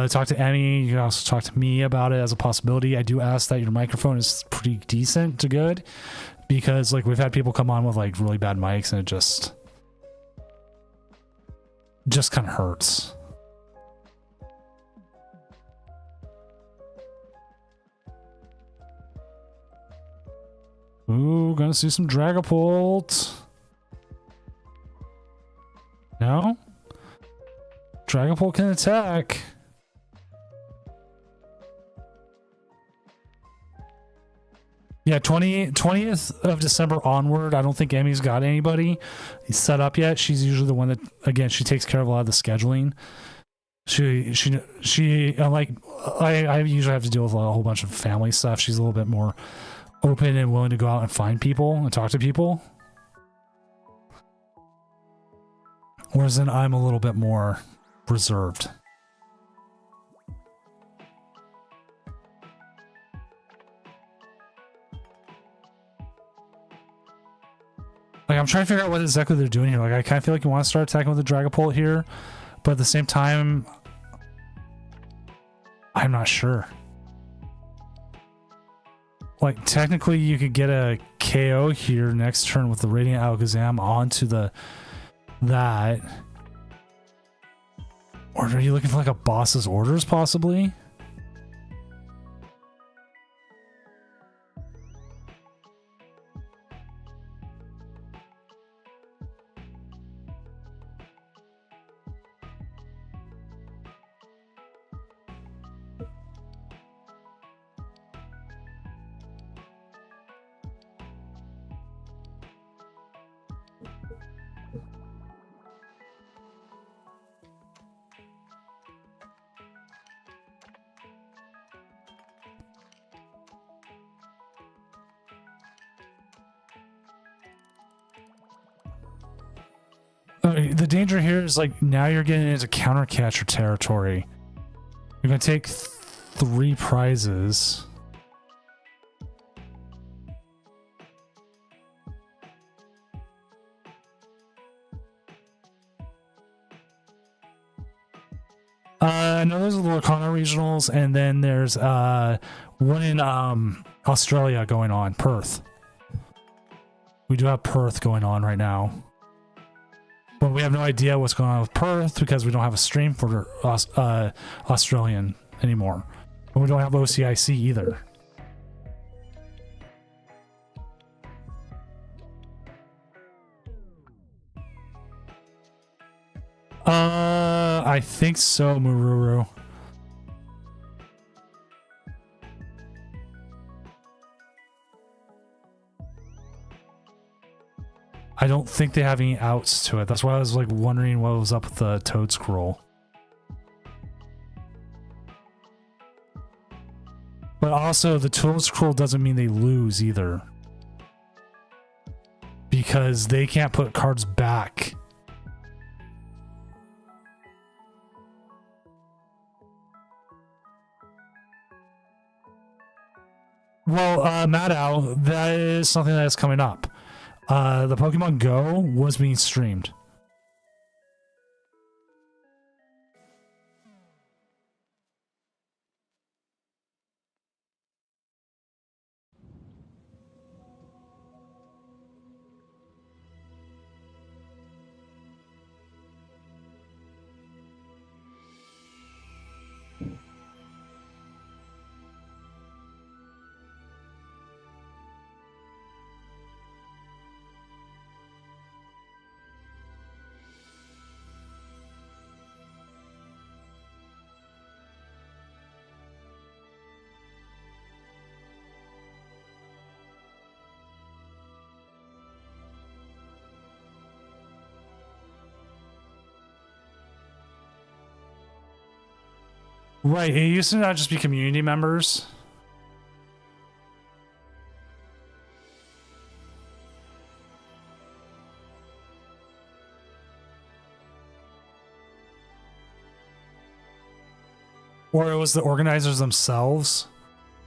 A: talk to Emmy, you can also talk to me about it as a possibility. I do ask that your microphone is pretty decent to good, because like we've had people come on with like really bad mics and it just kind of hurts. Ooh, gonna see some Dragapult. No? Dragapult can attack. Yeah, 20th of December onward. I don't think Emmy's got anybody set up yet. She's usually the one that, again, she takes care of a lot of the scheduling. She like, I usually have to deal with a whole bunch of family stuff. She's a little bit more open and willing to go out and find people and talk to people. Whereas then I'm a little bit more reserved. Like, I'm trying to figure out what exactly they're doing here. Like, I kind of feel like you want to start attacking with the Dragapult here, but at the same time, I'm not sure. Like, technically, you could get a KO here next turn with the Radiant Alakazam onto that. Or are you looking for like a boss's orders, possibly? The danger here is like now you're getting into counter catcher territory. You're gonna take 3 prizes. I know there's the Lorcana regionals, and then there's one in Australia going on, Perth. We do have Perth going on right now. But we have no idea what's going on with Perth because we don't have a stream for Australian anymore. And we don't have OCIC either. I think so, Mururu. I don't think they have any outs to it. That's why I was like wondering what was up with the Toad Scroll. But also the Toad Scroll doesn't mean they lose either. Because they can't put cards back. Well, Mad Owl, that is something that is coming up. The Pokemon Go was being streamed. Right, it used to not just be community members. Or it was the organizers themselves.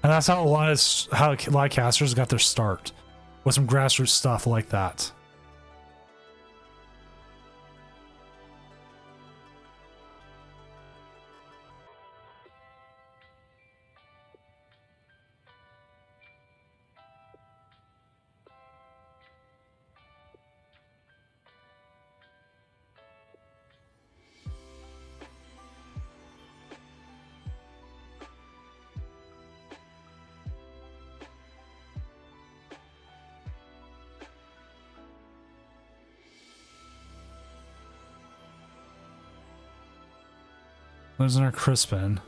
A: And that's how a lot of casters got their start. With some grassroots stuff like that. There's our Crispin.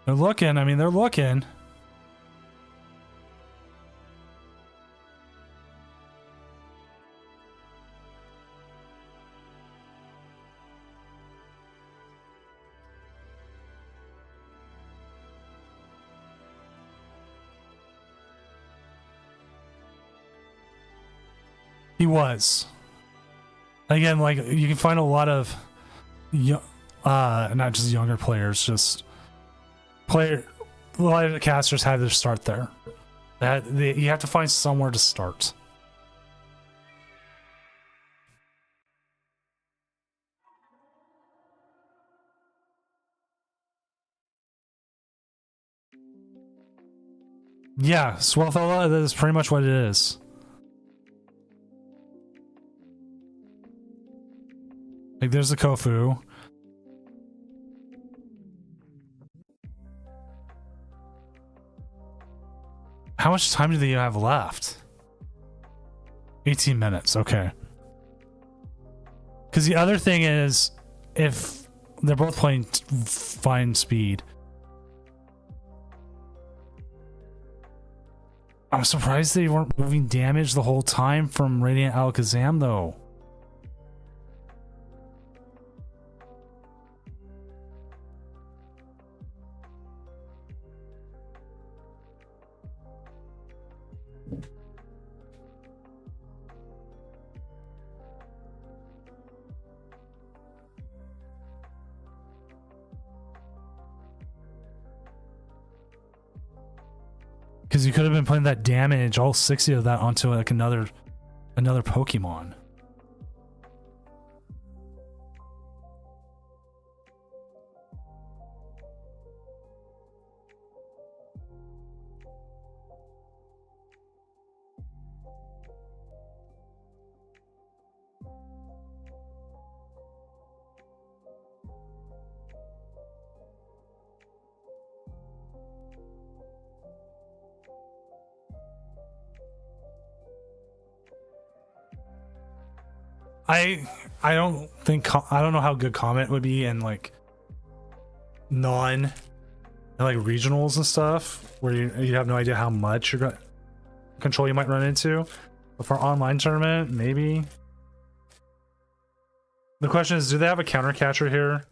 A: They're looking. I mean, they're looking. He was. Again, like, you can find a lot of not just younger players, just a lot of the casters had their start there. You have to find somewhere to start. Yeah, Swellfella, that is pretty much what it is. Like, there's the Kofu. How much time do they have left? 18 minutes, okay. Because the other thing is, if they're both playing fine speed, I'm surprised they weren't moving damage the whole time from Radiant Alakazam, though. Because you could have been putting that damage, all 60 of that, onto like another Pokemon. I don't think I don't know how good comment would be in like like regionals and stuff where you have no idea how much control you might run into. But for online tournament, maybe. The question is, do they have a counter catcher here?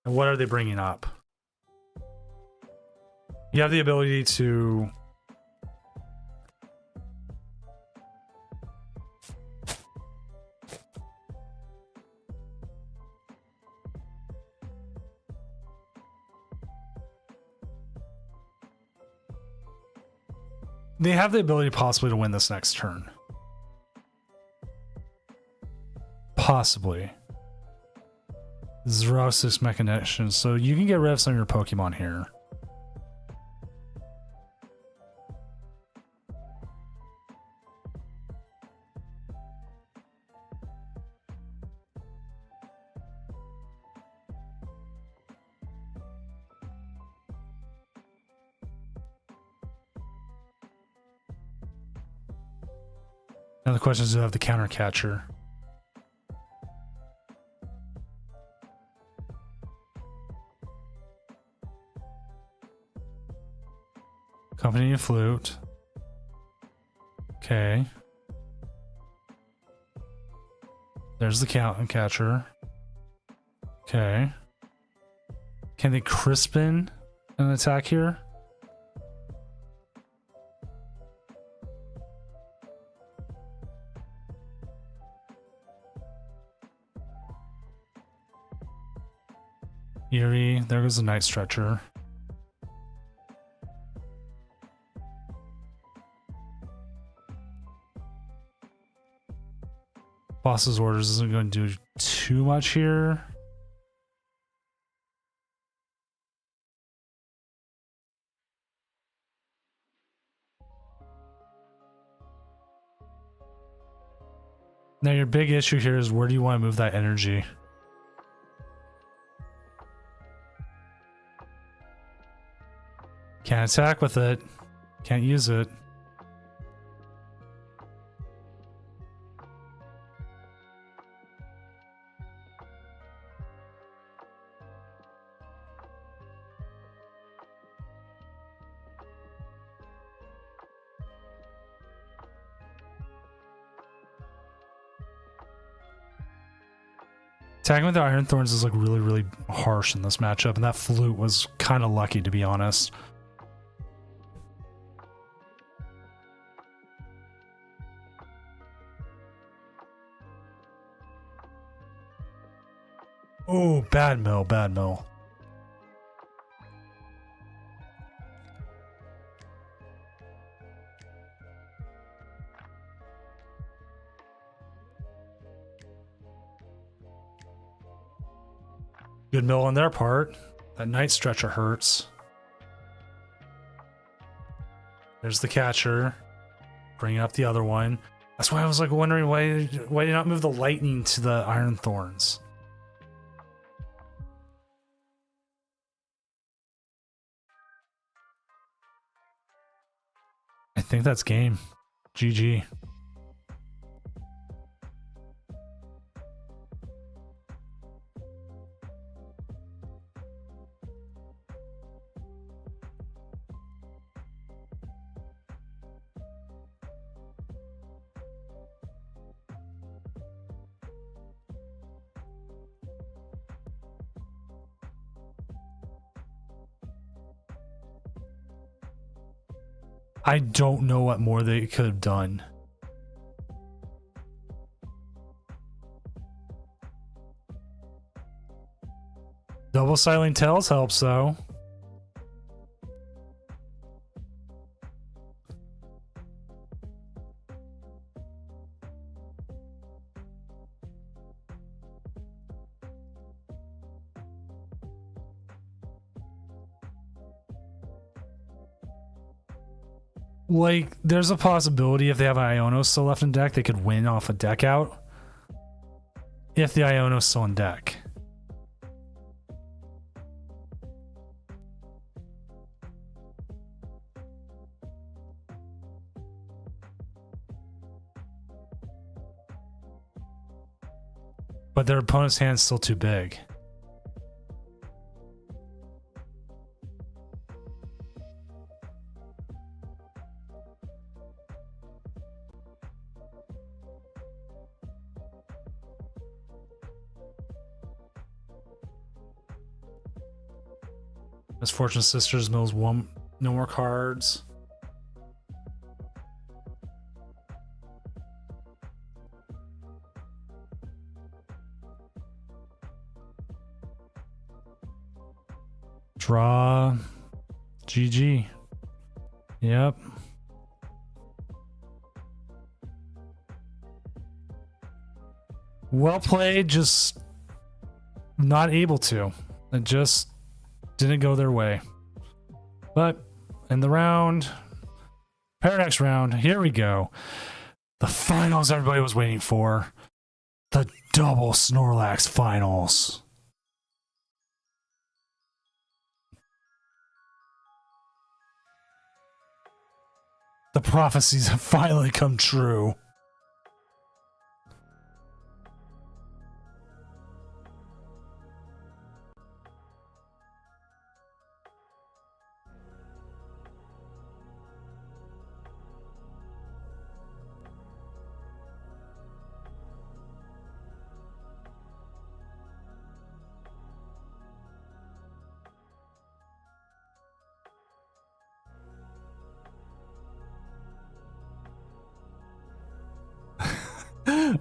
A: And what are they bringing up? You have the ability to they have the ability possibly to win this next turn. Possibly. Xerosis Mechanician. So you can get rid of some of your Pokemon here. Now the question is, do I have the counter catcher? Company of Flute. Okay. There's the catcher. Okay. Can they Crispin an attack here? Eerie. There goes the Night Stretcher. Boss's orders isn't going to do too much here. Now your big issue here is, where do you want to move that energy? Can't attack with it. Can't use it. Attacking with the Iron Thorns is like really, really harsh in this matchup, and that Flute was kind of lucky, to be honest. Oh, bad mill, bad mill. Good mill on their part. That Night Stretcher hurts. There's the catcher. Bringing up the other one. That's why I was like wondering why did you not move the lightning to the Iron Thorns? I think that's game. GG. I don't know what more they could have done. Double Silent Tails helps though. Like, there's a possibility if they have an Iono still left in deck, they could win off a deck out. If the Iono's still in deck. but their opponent's hand's still too big. Misfortune Sisters mills one, no more cards. Draw. GG. Yep. Well played, just not able to. It just didn't go their way. But in the round, Paradox round, here we go. The finals everybody was waiting for. The double Snorlax finals. The prophecies have finally come true.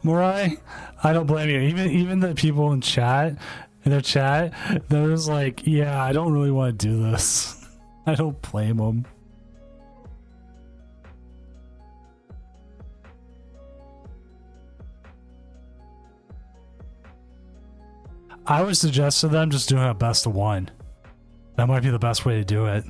A: Morai, I don't blame you. Even the people in chat, in their chat, they're just like, yeah, I don't really want to do this. I don't blame them. I would suggest to them just doing a best of one. That might be the best way to do it.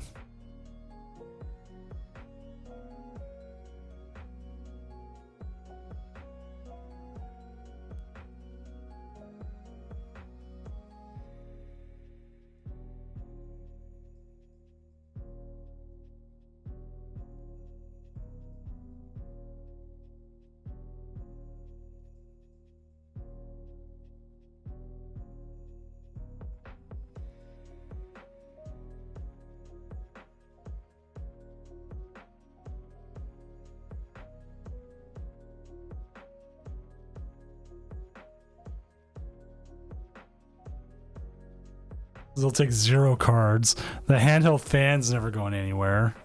A: They'll take 0 cards. The handheld fan's never going anywhere.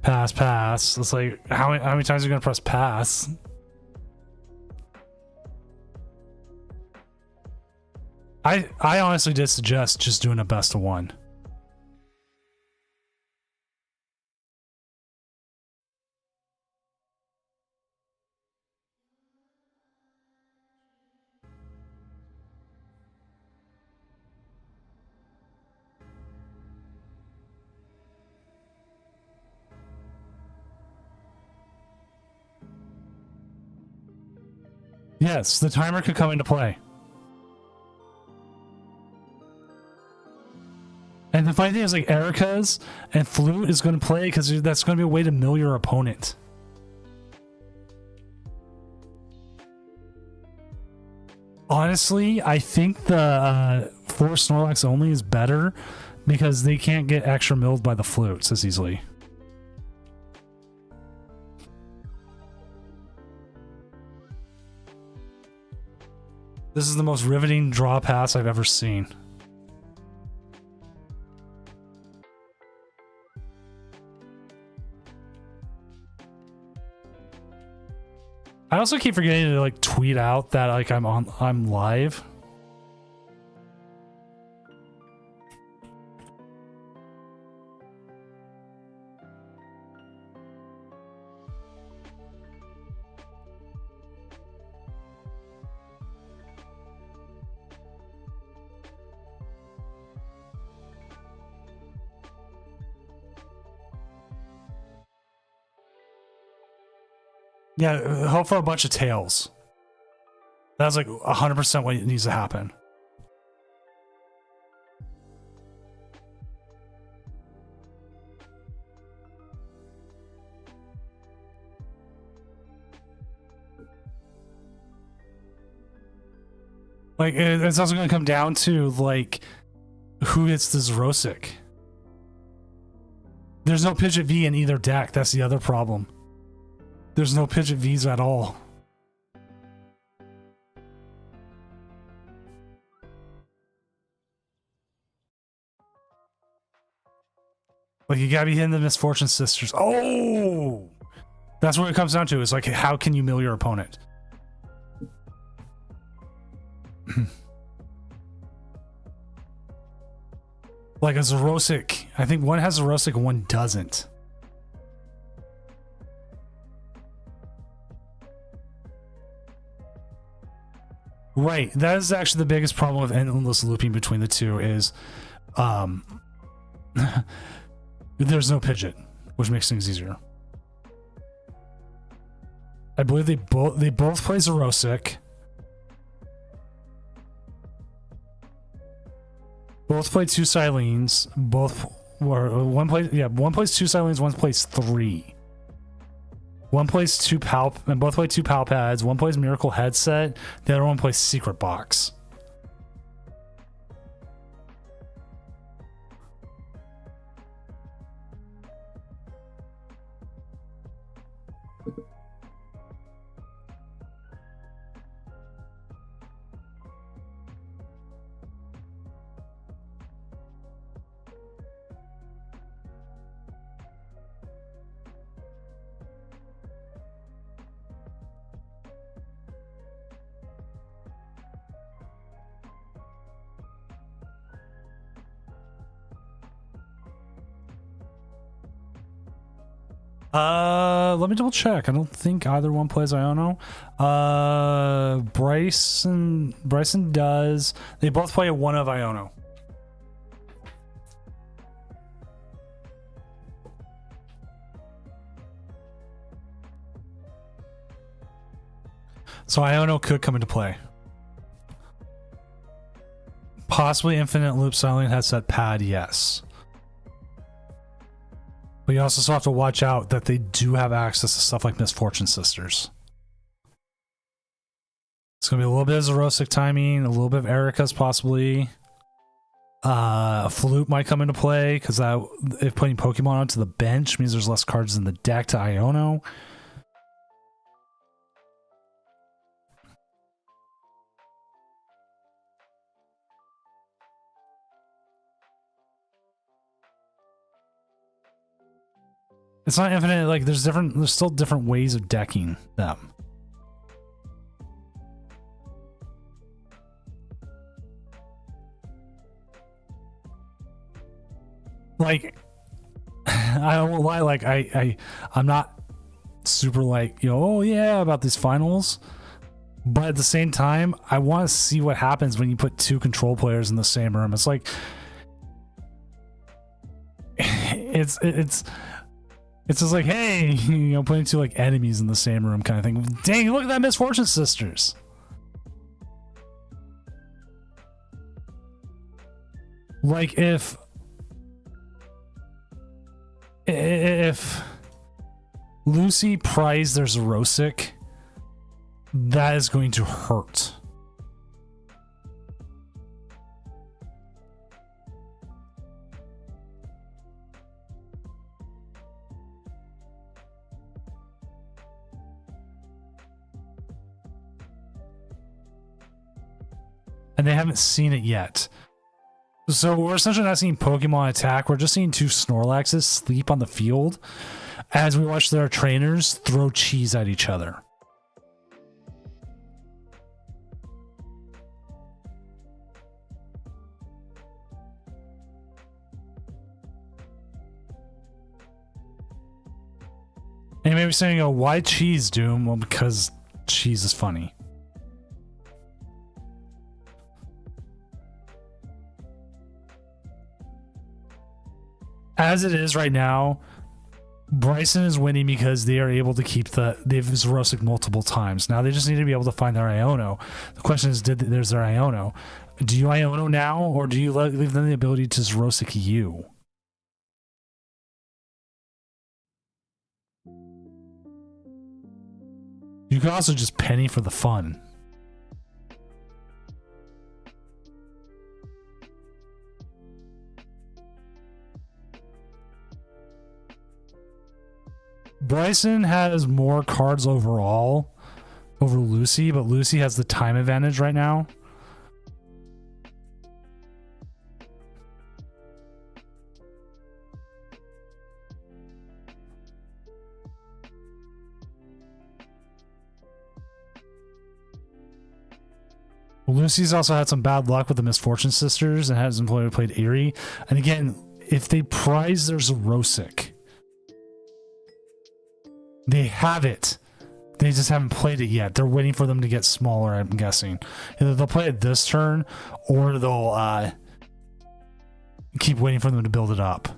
A: Pass, pass. It's like, how many times are you going to press pass? I honestly did suggest just doing a best of one. Yes, the timer could come into play. And the funny thing is, like, Erica's and Flute is going to play because that's going to be a way to mill your opponent. Honestly, I think the 4 Snorlax only is better because they can't get extra milled by the Flutes as easily. This is the most riveting draw pass I've ever seen. I also keep forgetting to like tweet out that like I'm live. Yeah, hope for a bunch of tails. That's like 100% what needs to happen. Like, it's also going to come down to, like, who hits the Xerosic. There's no Pidgeot V in either deck. That's the other problem. There's no Pidgeot Vs at all. Like, you gotta be hitting the Misfortune Sisters. Oh! That's what it comes down to. Is like, how can you mill your opponent? Like a Xerosic. I think one has Xerosic and one doesn't. Right. That is actually the biggest problem with endless looping between the two is there's no Pidgeot, which makes things easier. I believe they both play Xerosic. Both play 2 Silenes. One plays 2 Silenes, one plays 3. One plays 2 and both play 2 Pal Pads. One plays Miracle Headset. The other one plays Secret Box. Let me double check. I don't think either one plays Iono. Bryson does. They both play one of Iono. So Iono could come into play. Possibly Infinite Loop Silent Headset Pad, yes. But you also still have to watch out that they do have access to stuff like Misfortune Sisters. It's going to be a little bit of Xerosic timing, a little bit of Erica's possibly. Flute might come into play because if putting Pokemon onto the bench means there's less cards in the deck to Iono. It's not infinite. Like there's still different ways of decking them. Like I won't lie. Like I'm not super like oh yeah about these finals, but at the same time I want to see what happens when you put 2 control players in the same room. It's like it's just like, hey, putting 2 like enemies in the same room kind of thing. Dang, look at that Misfortune Sisters. Like if Lucy pries their Xerosic, that is going to hurt. And they haven't seen it yet. So we're essentially not seeing Pokemon attack. We're just seeing 2 Snorlaxes sleep on the field as we watch their trainers throw cheese at each other. And you may be saying, oh, why cheese, Doom? Well, because cheese is funny. As it is right now, Bryson is winning because they are able to keep they've Xerosic multiple times. Now they just need to be able to find their Iono. The question is, there's their Iono. Do you Iono now, or do you leave them the ability to Xerosic you? You can also just penny for the fun. Bryson has more cards overall over Lucy, but Lucy has the time advantage right now. Lucy's also had some bad luck with the Misfortune Sisters and hasn't played Eerie. And again, if they prize their Xerosic, they have it. They just haven't played it yet. They're waiting for them to get smaller, I'm guessing. Either they'll play it this turn, or they'll keep waiting for them to build it up.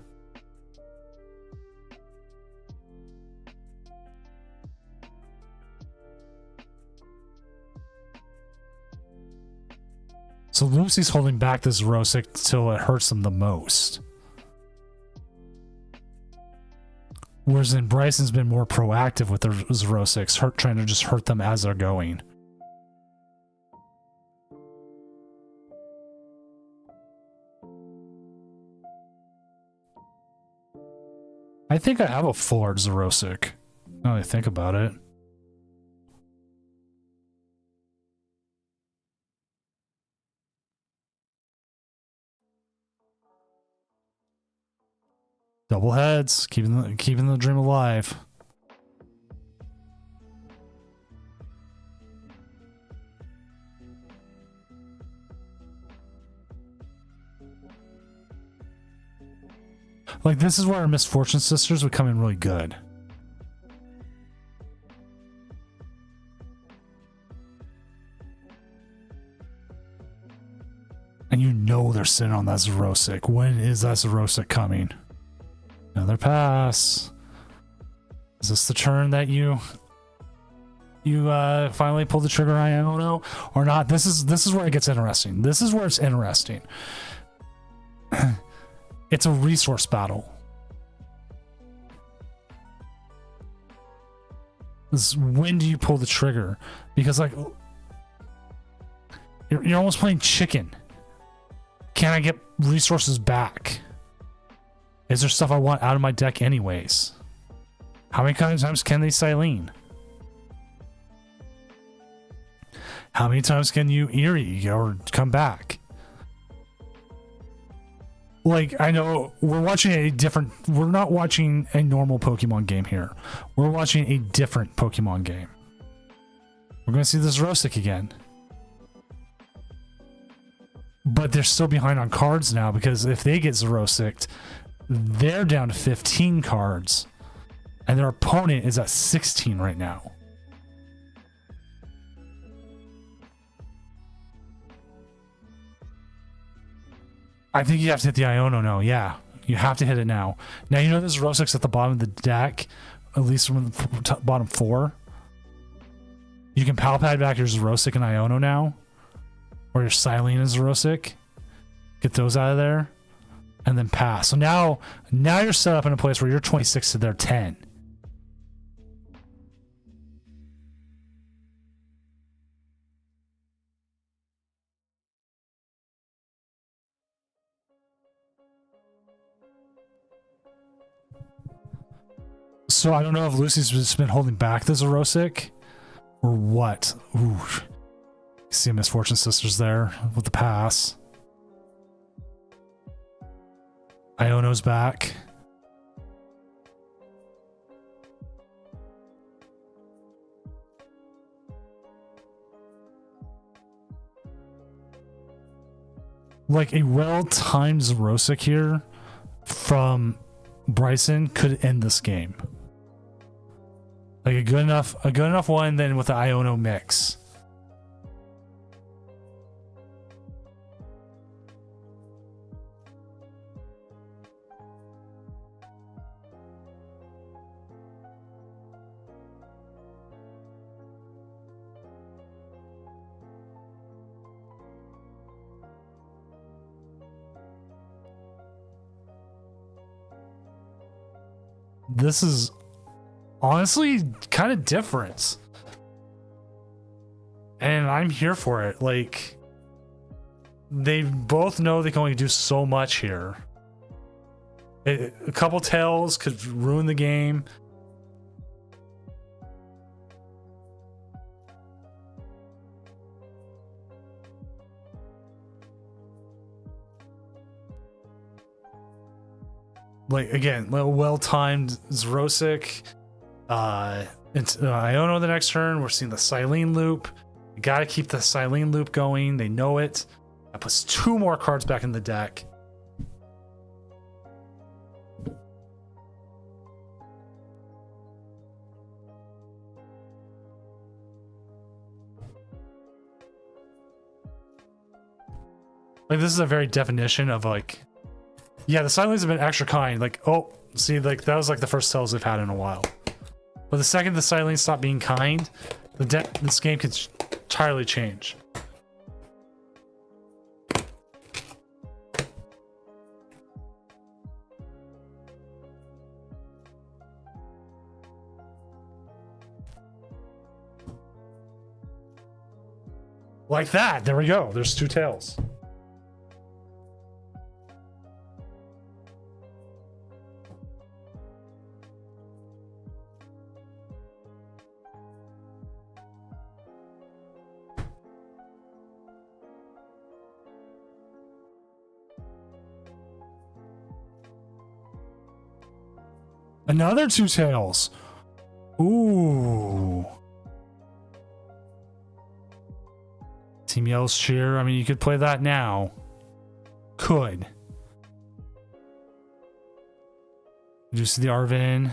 A: So Lucy's holding back this Xerosic till it hurts them the most. Whereas then Bryson's been more proactive with the Xerosics, trying to just hurt them as they're going. I think I have a full art Xerosic, now that I think about it. Double heads, keeping the dream alive. Like, this is where our Misfortune Sisters would come in really good. And you know they're sitting on that Xerosic. When is that Xerosic coming? Another pass. Is this the turn that you finally pull the trigger? I don't know, or not. This is where it gets interesting. This is where it's interesting. It's a resource battle. When do you pull the trigger? Because like you're almost playing chicken. Can I get resources back? Is there stuff I want out of my deck anyways? How many times can they Silene? How many times can you Eerie or come back? Like, I know we're not watching a normal Pokemon game here. We're watching a different Pokemon game. We're going to see this Xerosic again. But they're still behind on cards now, because if they get Xerosic, they're down to 15 cards, and their opponent is at 16 right now. I think you have to hit the Iono now. Yeah, you have to hit it now. Now, you know there's Xerosic's at the bottom of the deck, at least from the bottom 4. You can Pal Pad back your Xerosic and Iono now, or your Silene and Xerosic. Get those out of there. And then pass. So now you're set up in a place where you're 26 to their 10. So I don't know if Lucy's just been holding back the Xerosic or what. Ooh. See Misfortune Sisters there with the pass. Iono's back. Like a well-timed Xerosic here from Bryson could end this game. Like a good enough one, then with the Iono mix. This is honestly kind of different. And I'm here for it. Like, they both know they can only do so much here. A couple tails could ruin the game. like again, well-timed Zrosic. It's Iono the next turn. We're seeing the Silene loop. You got to keep the Silene loop going. They know it. That puts 2 more cards back in the deck. Like, this is a very definition of like, yeah, the Silenes have been extra kind. Like, oh, see, like that was like the first tells they've had in a while. But the second the Silenes stop being kind, this game could entirely change. Like that. There we go. There's 2 tails. Another 2 tails. Ooh. Team Yellow's cheer. I mean, you could play that now. Could. You see the Arvin.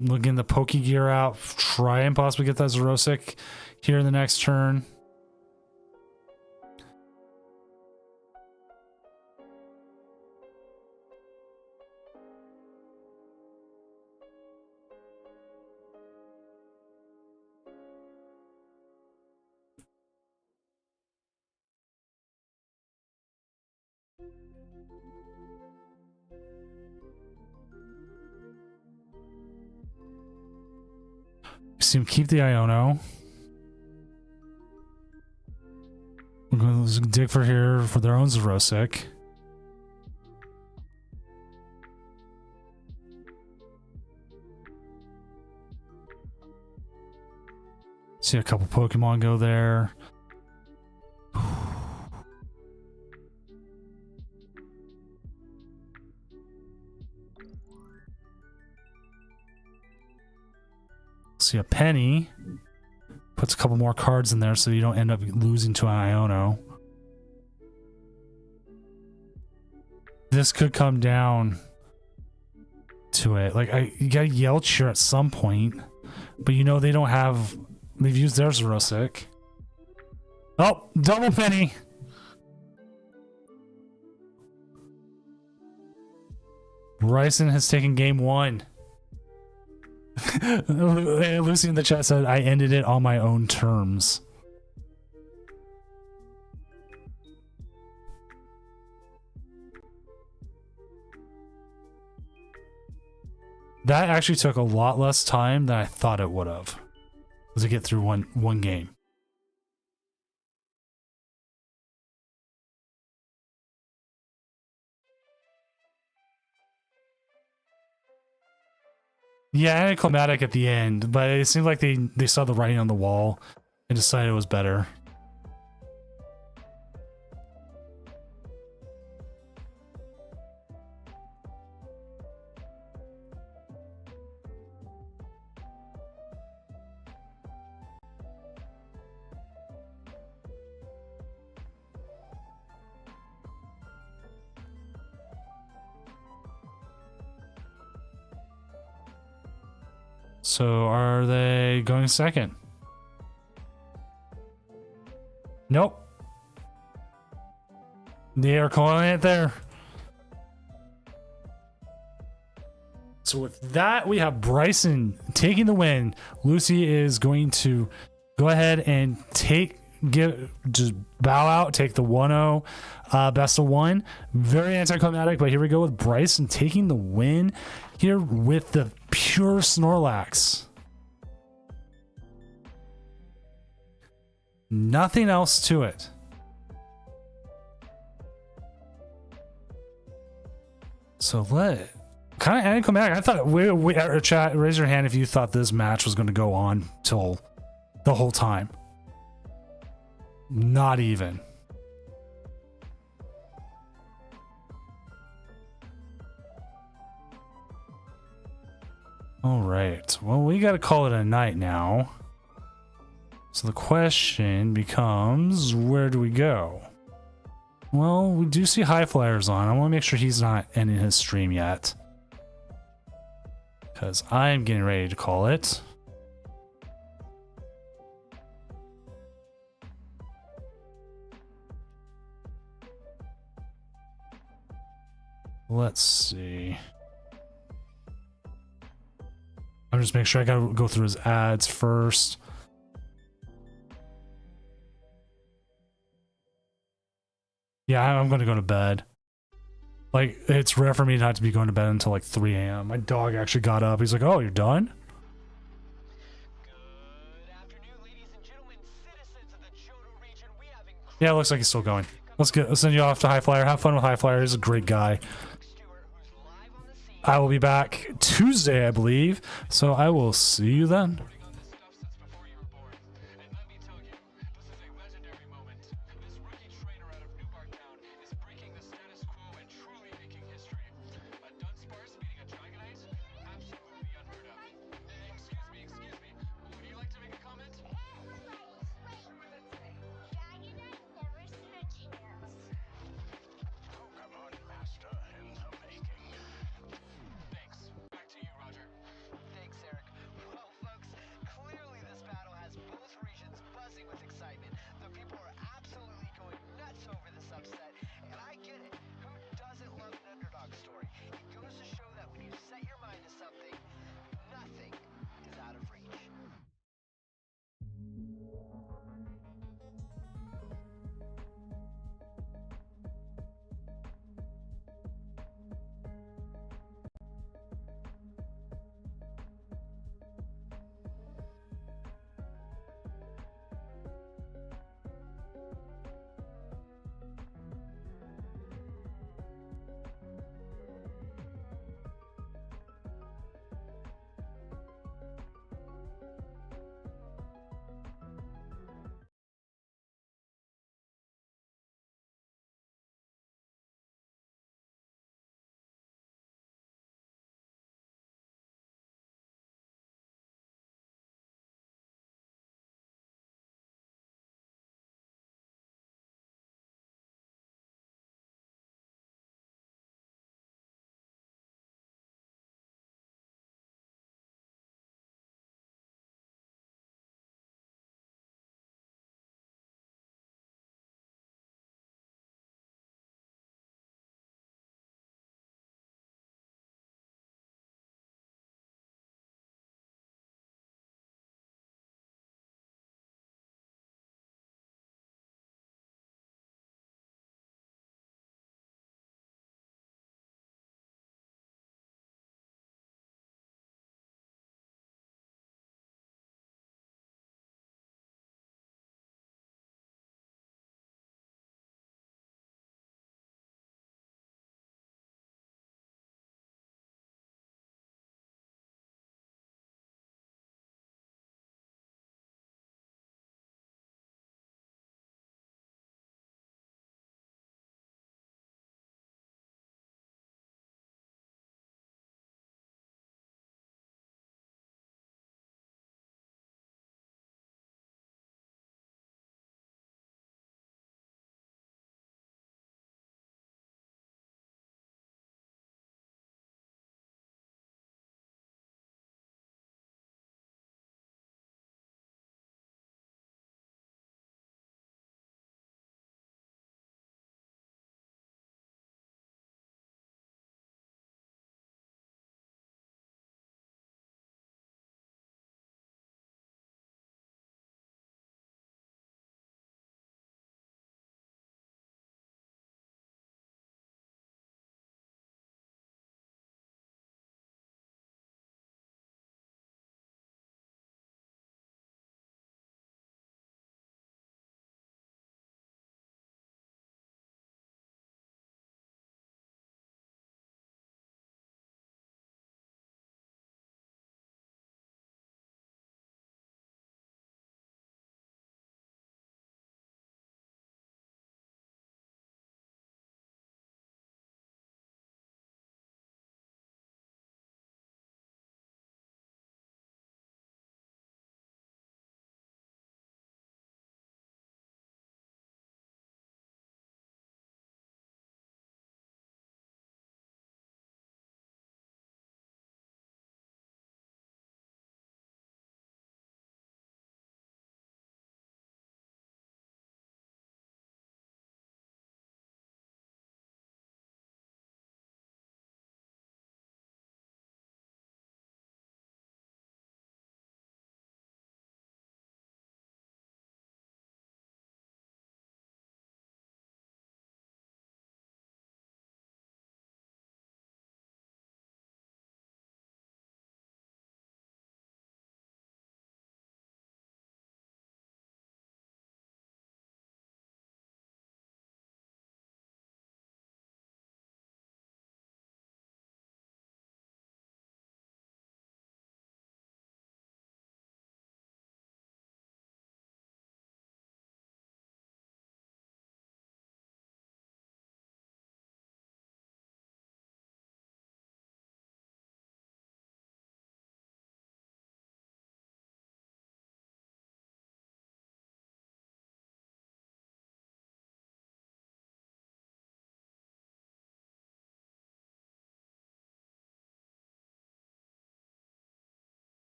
A: Looking the Poke Gear out. Try and possibly get that Zrosic here in the next turn. See him keep the Iono. We're going to dig for here for their own Zrosic. See a couple Pokemon go there. See a Penny. Puts a couple more cards in there so you don't end up losing to an Iono. This could come down to it. Like, you gotta yell cheer at some point. But you know they don't have... They've used their Zrosic. Oh! Double Penny! Bryson has taken game 1. Lucy in the chat said, I ended it on my own terms. That actually took a lot less time than I thought it would have to get through one game. Yeah, anticlimactic at the end, but it seemed like they saw the writing on the wall and decided it was better. So are they going second? Nope. They are calling it there. So with that, we have Bryson taking the win. Lucy is going to go ahead and just bow out, take the 1-0 best of 1. Very anticlimactic, but here we go with Bryson taking the win here with the pure Snorlax. Nothing else to it. So kind of anticlimactic. I thought chat, raise your hand if you thought this match was going to go on till the whole time. Not even. All right. Well, we got to call it a night now. So the question becomes, where do we go? Well, we do see High Flyers on. I want to make sure he's not ending his stream yet, because I'm getting ready to call it. Let's see. I'm just making sure I gotta go through his ads first. Yeah, I'm gonna go to bed. Like, it's rare for me not to be going to bed until like 3 a.m. My dog actually got up. He's like, "Oh, you're done?" Yeah, it looks like he's still going. Let's send you off to High Flyer. Have fun with High Flyer. He's a great guy. I will be back Tuesday, I believe. So I will see you then.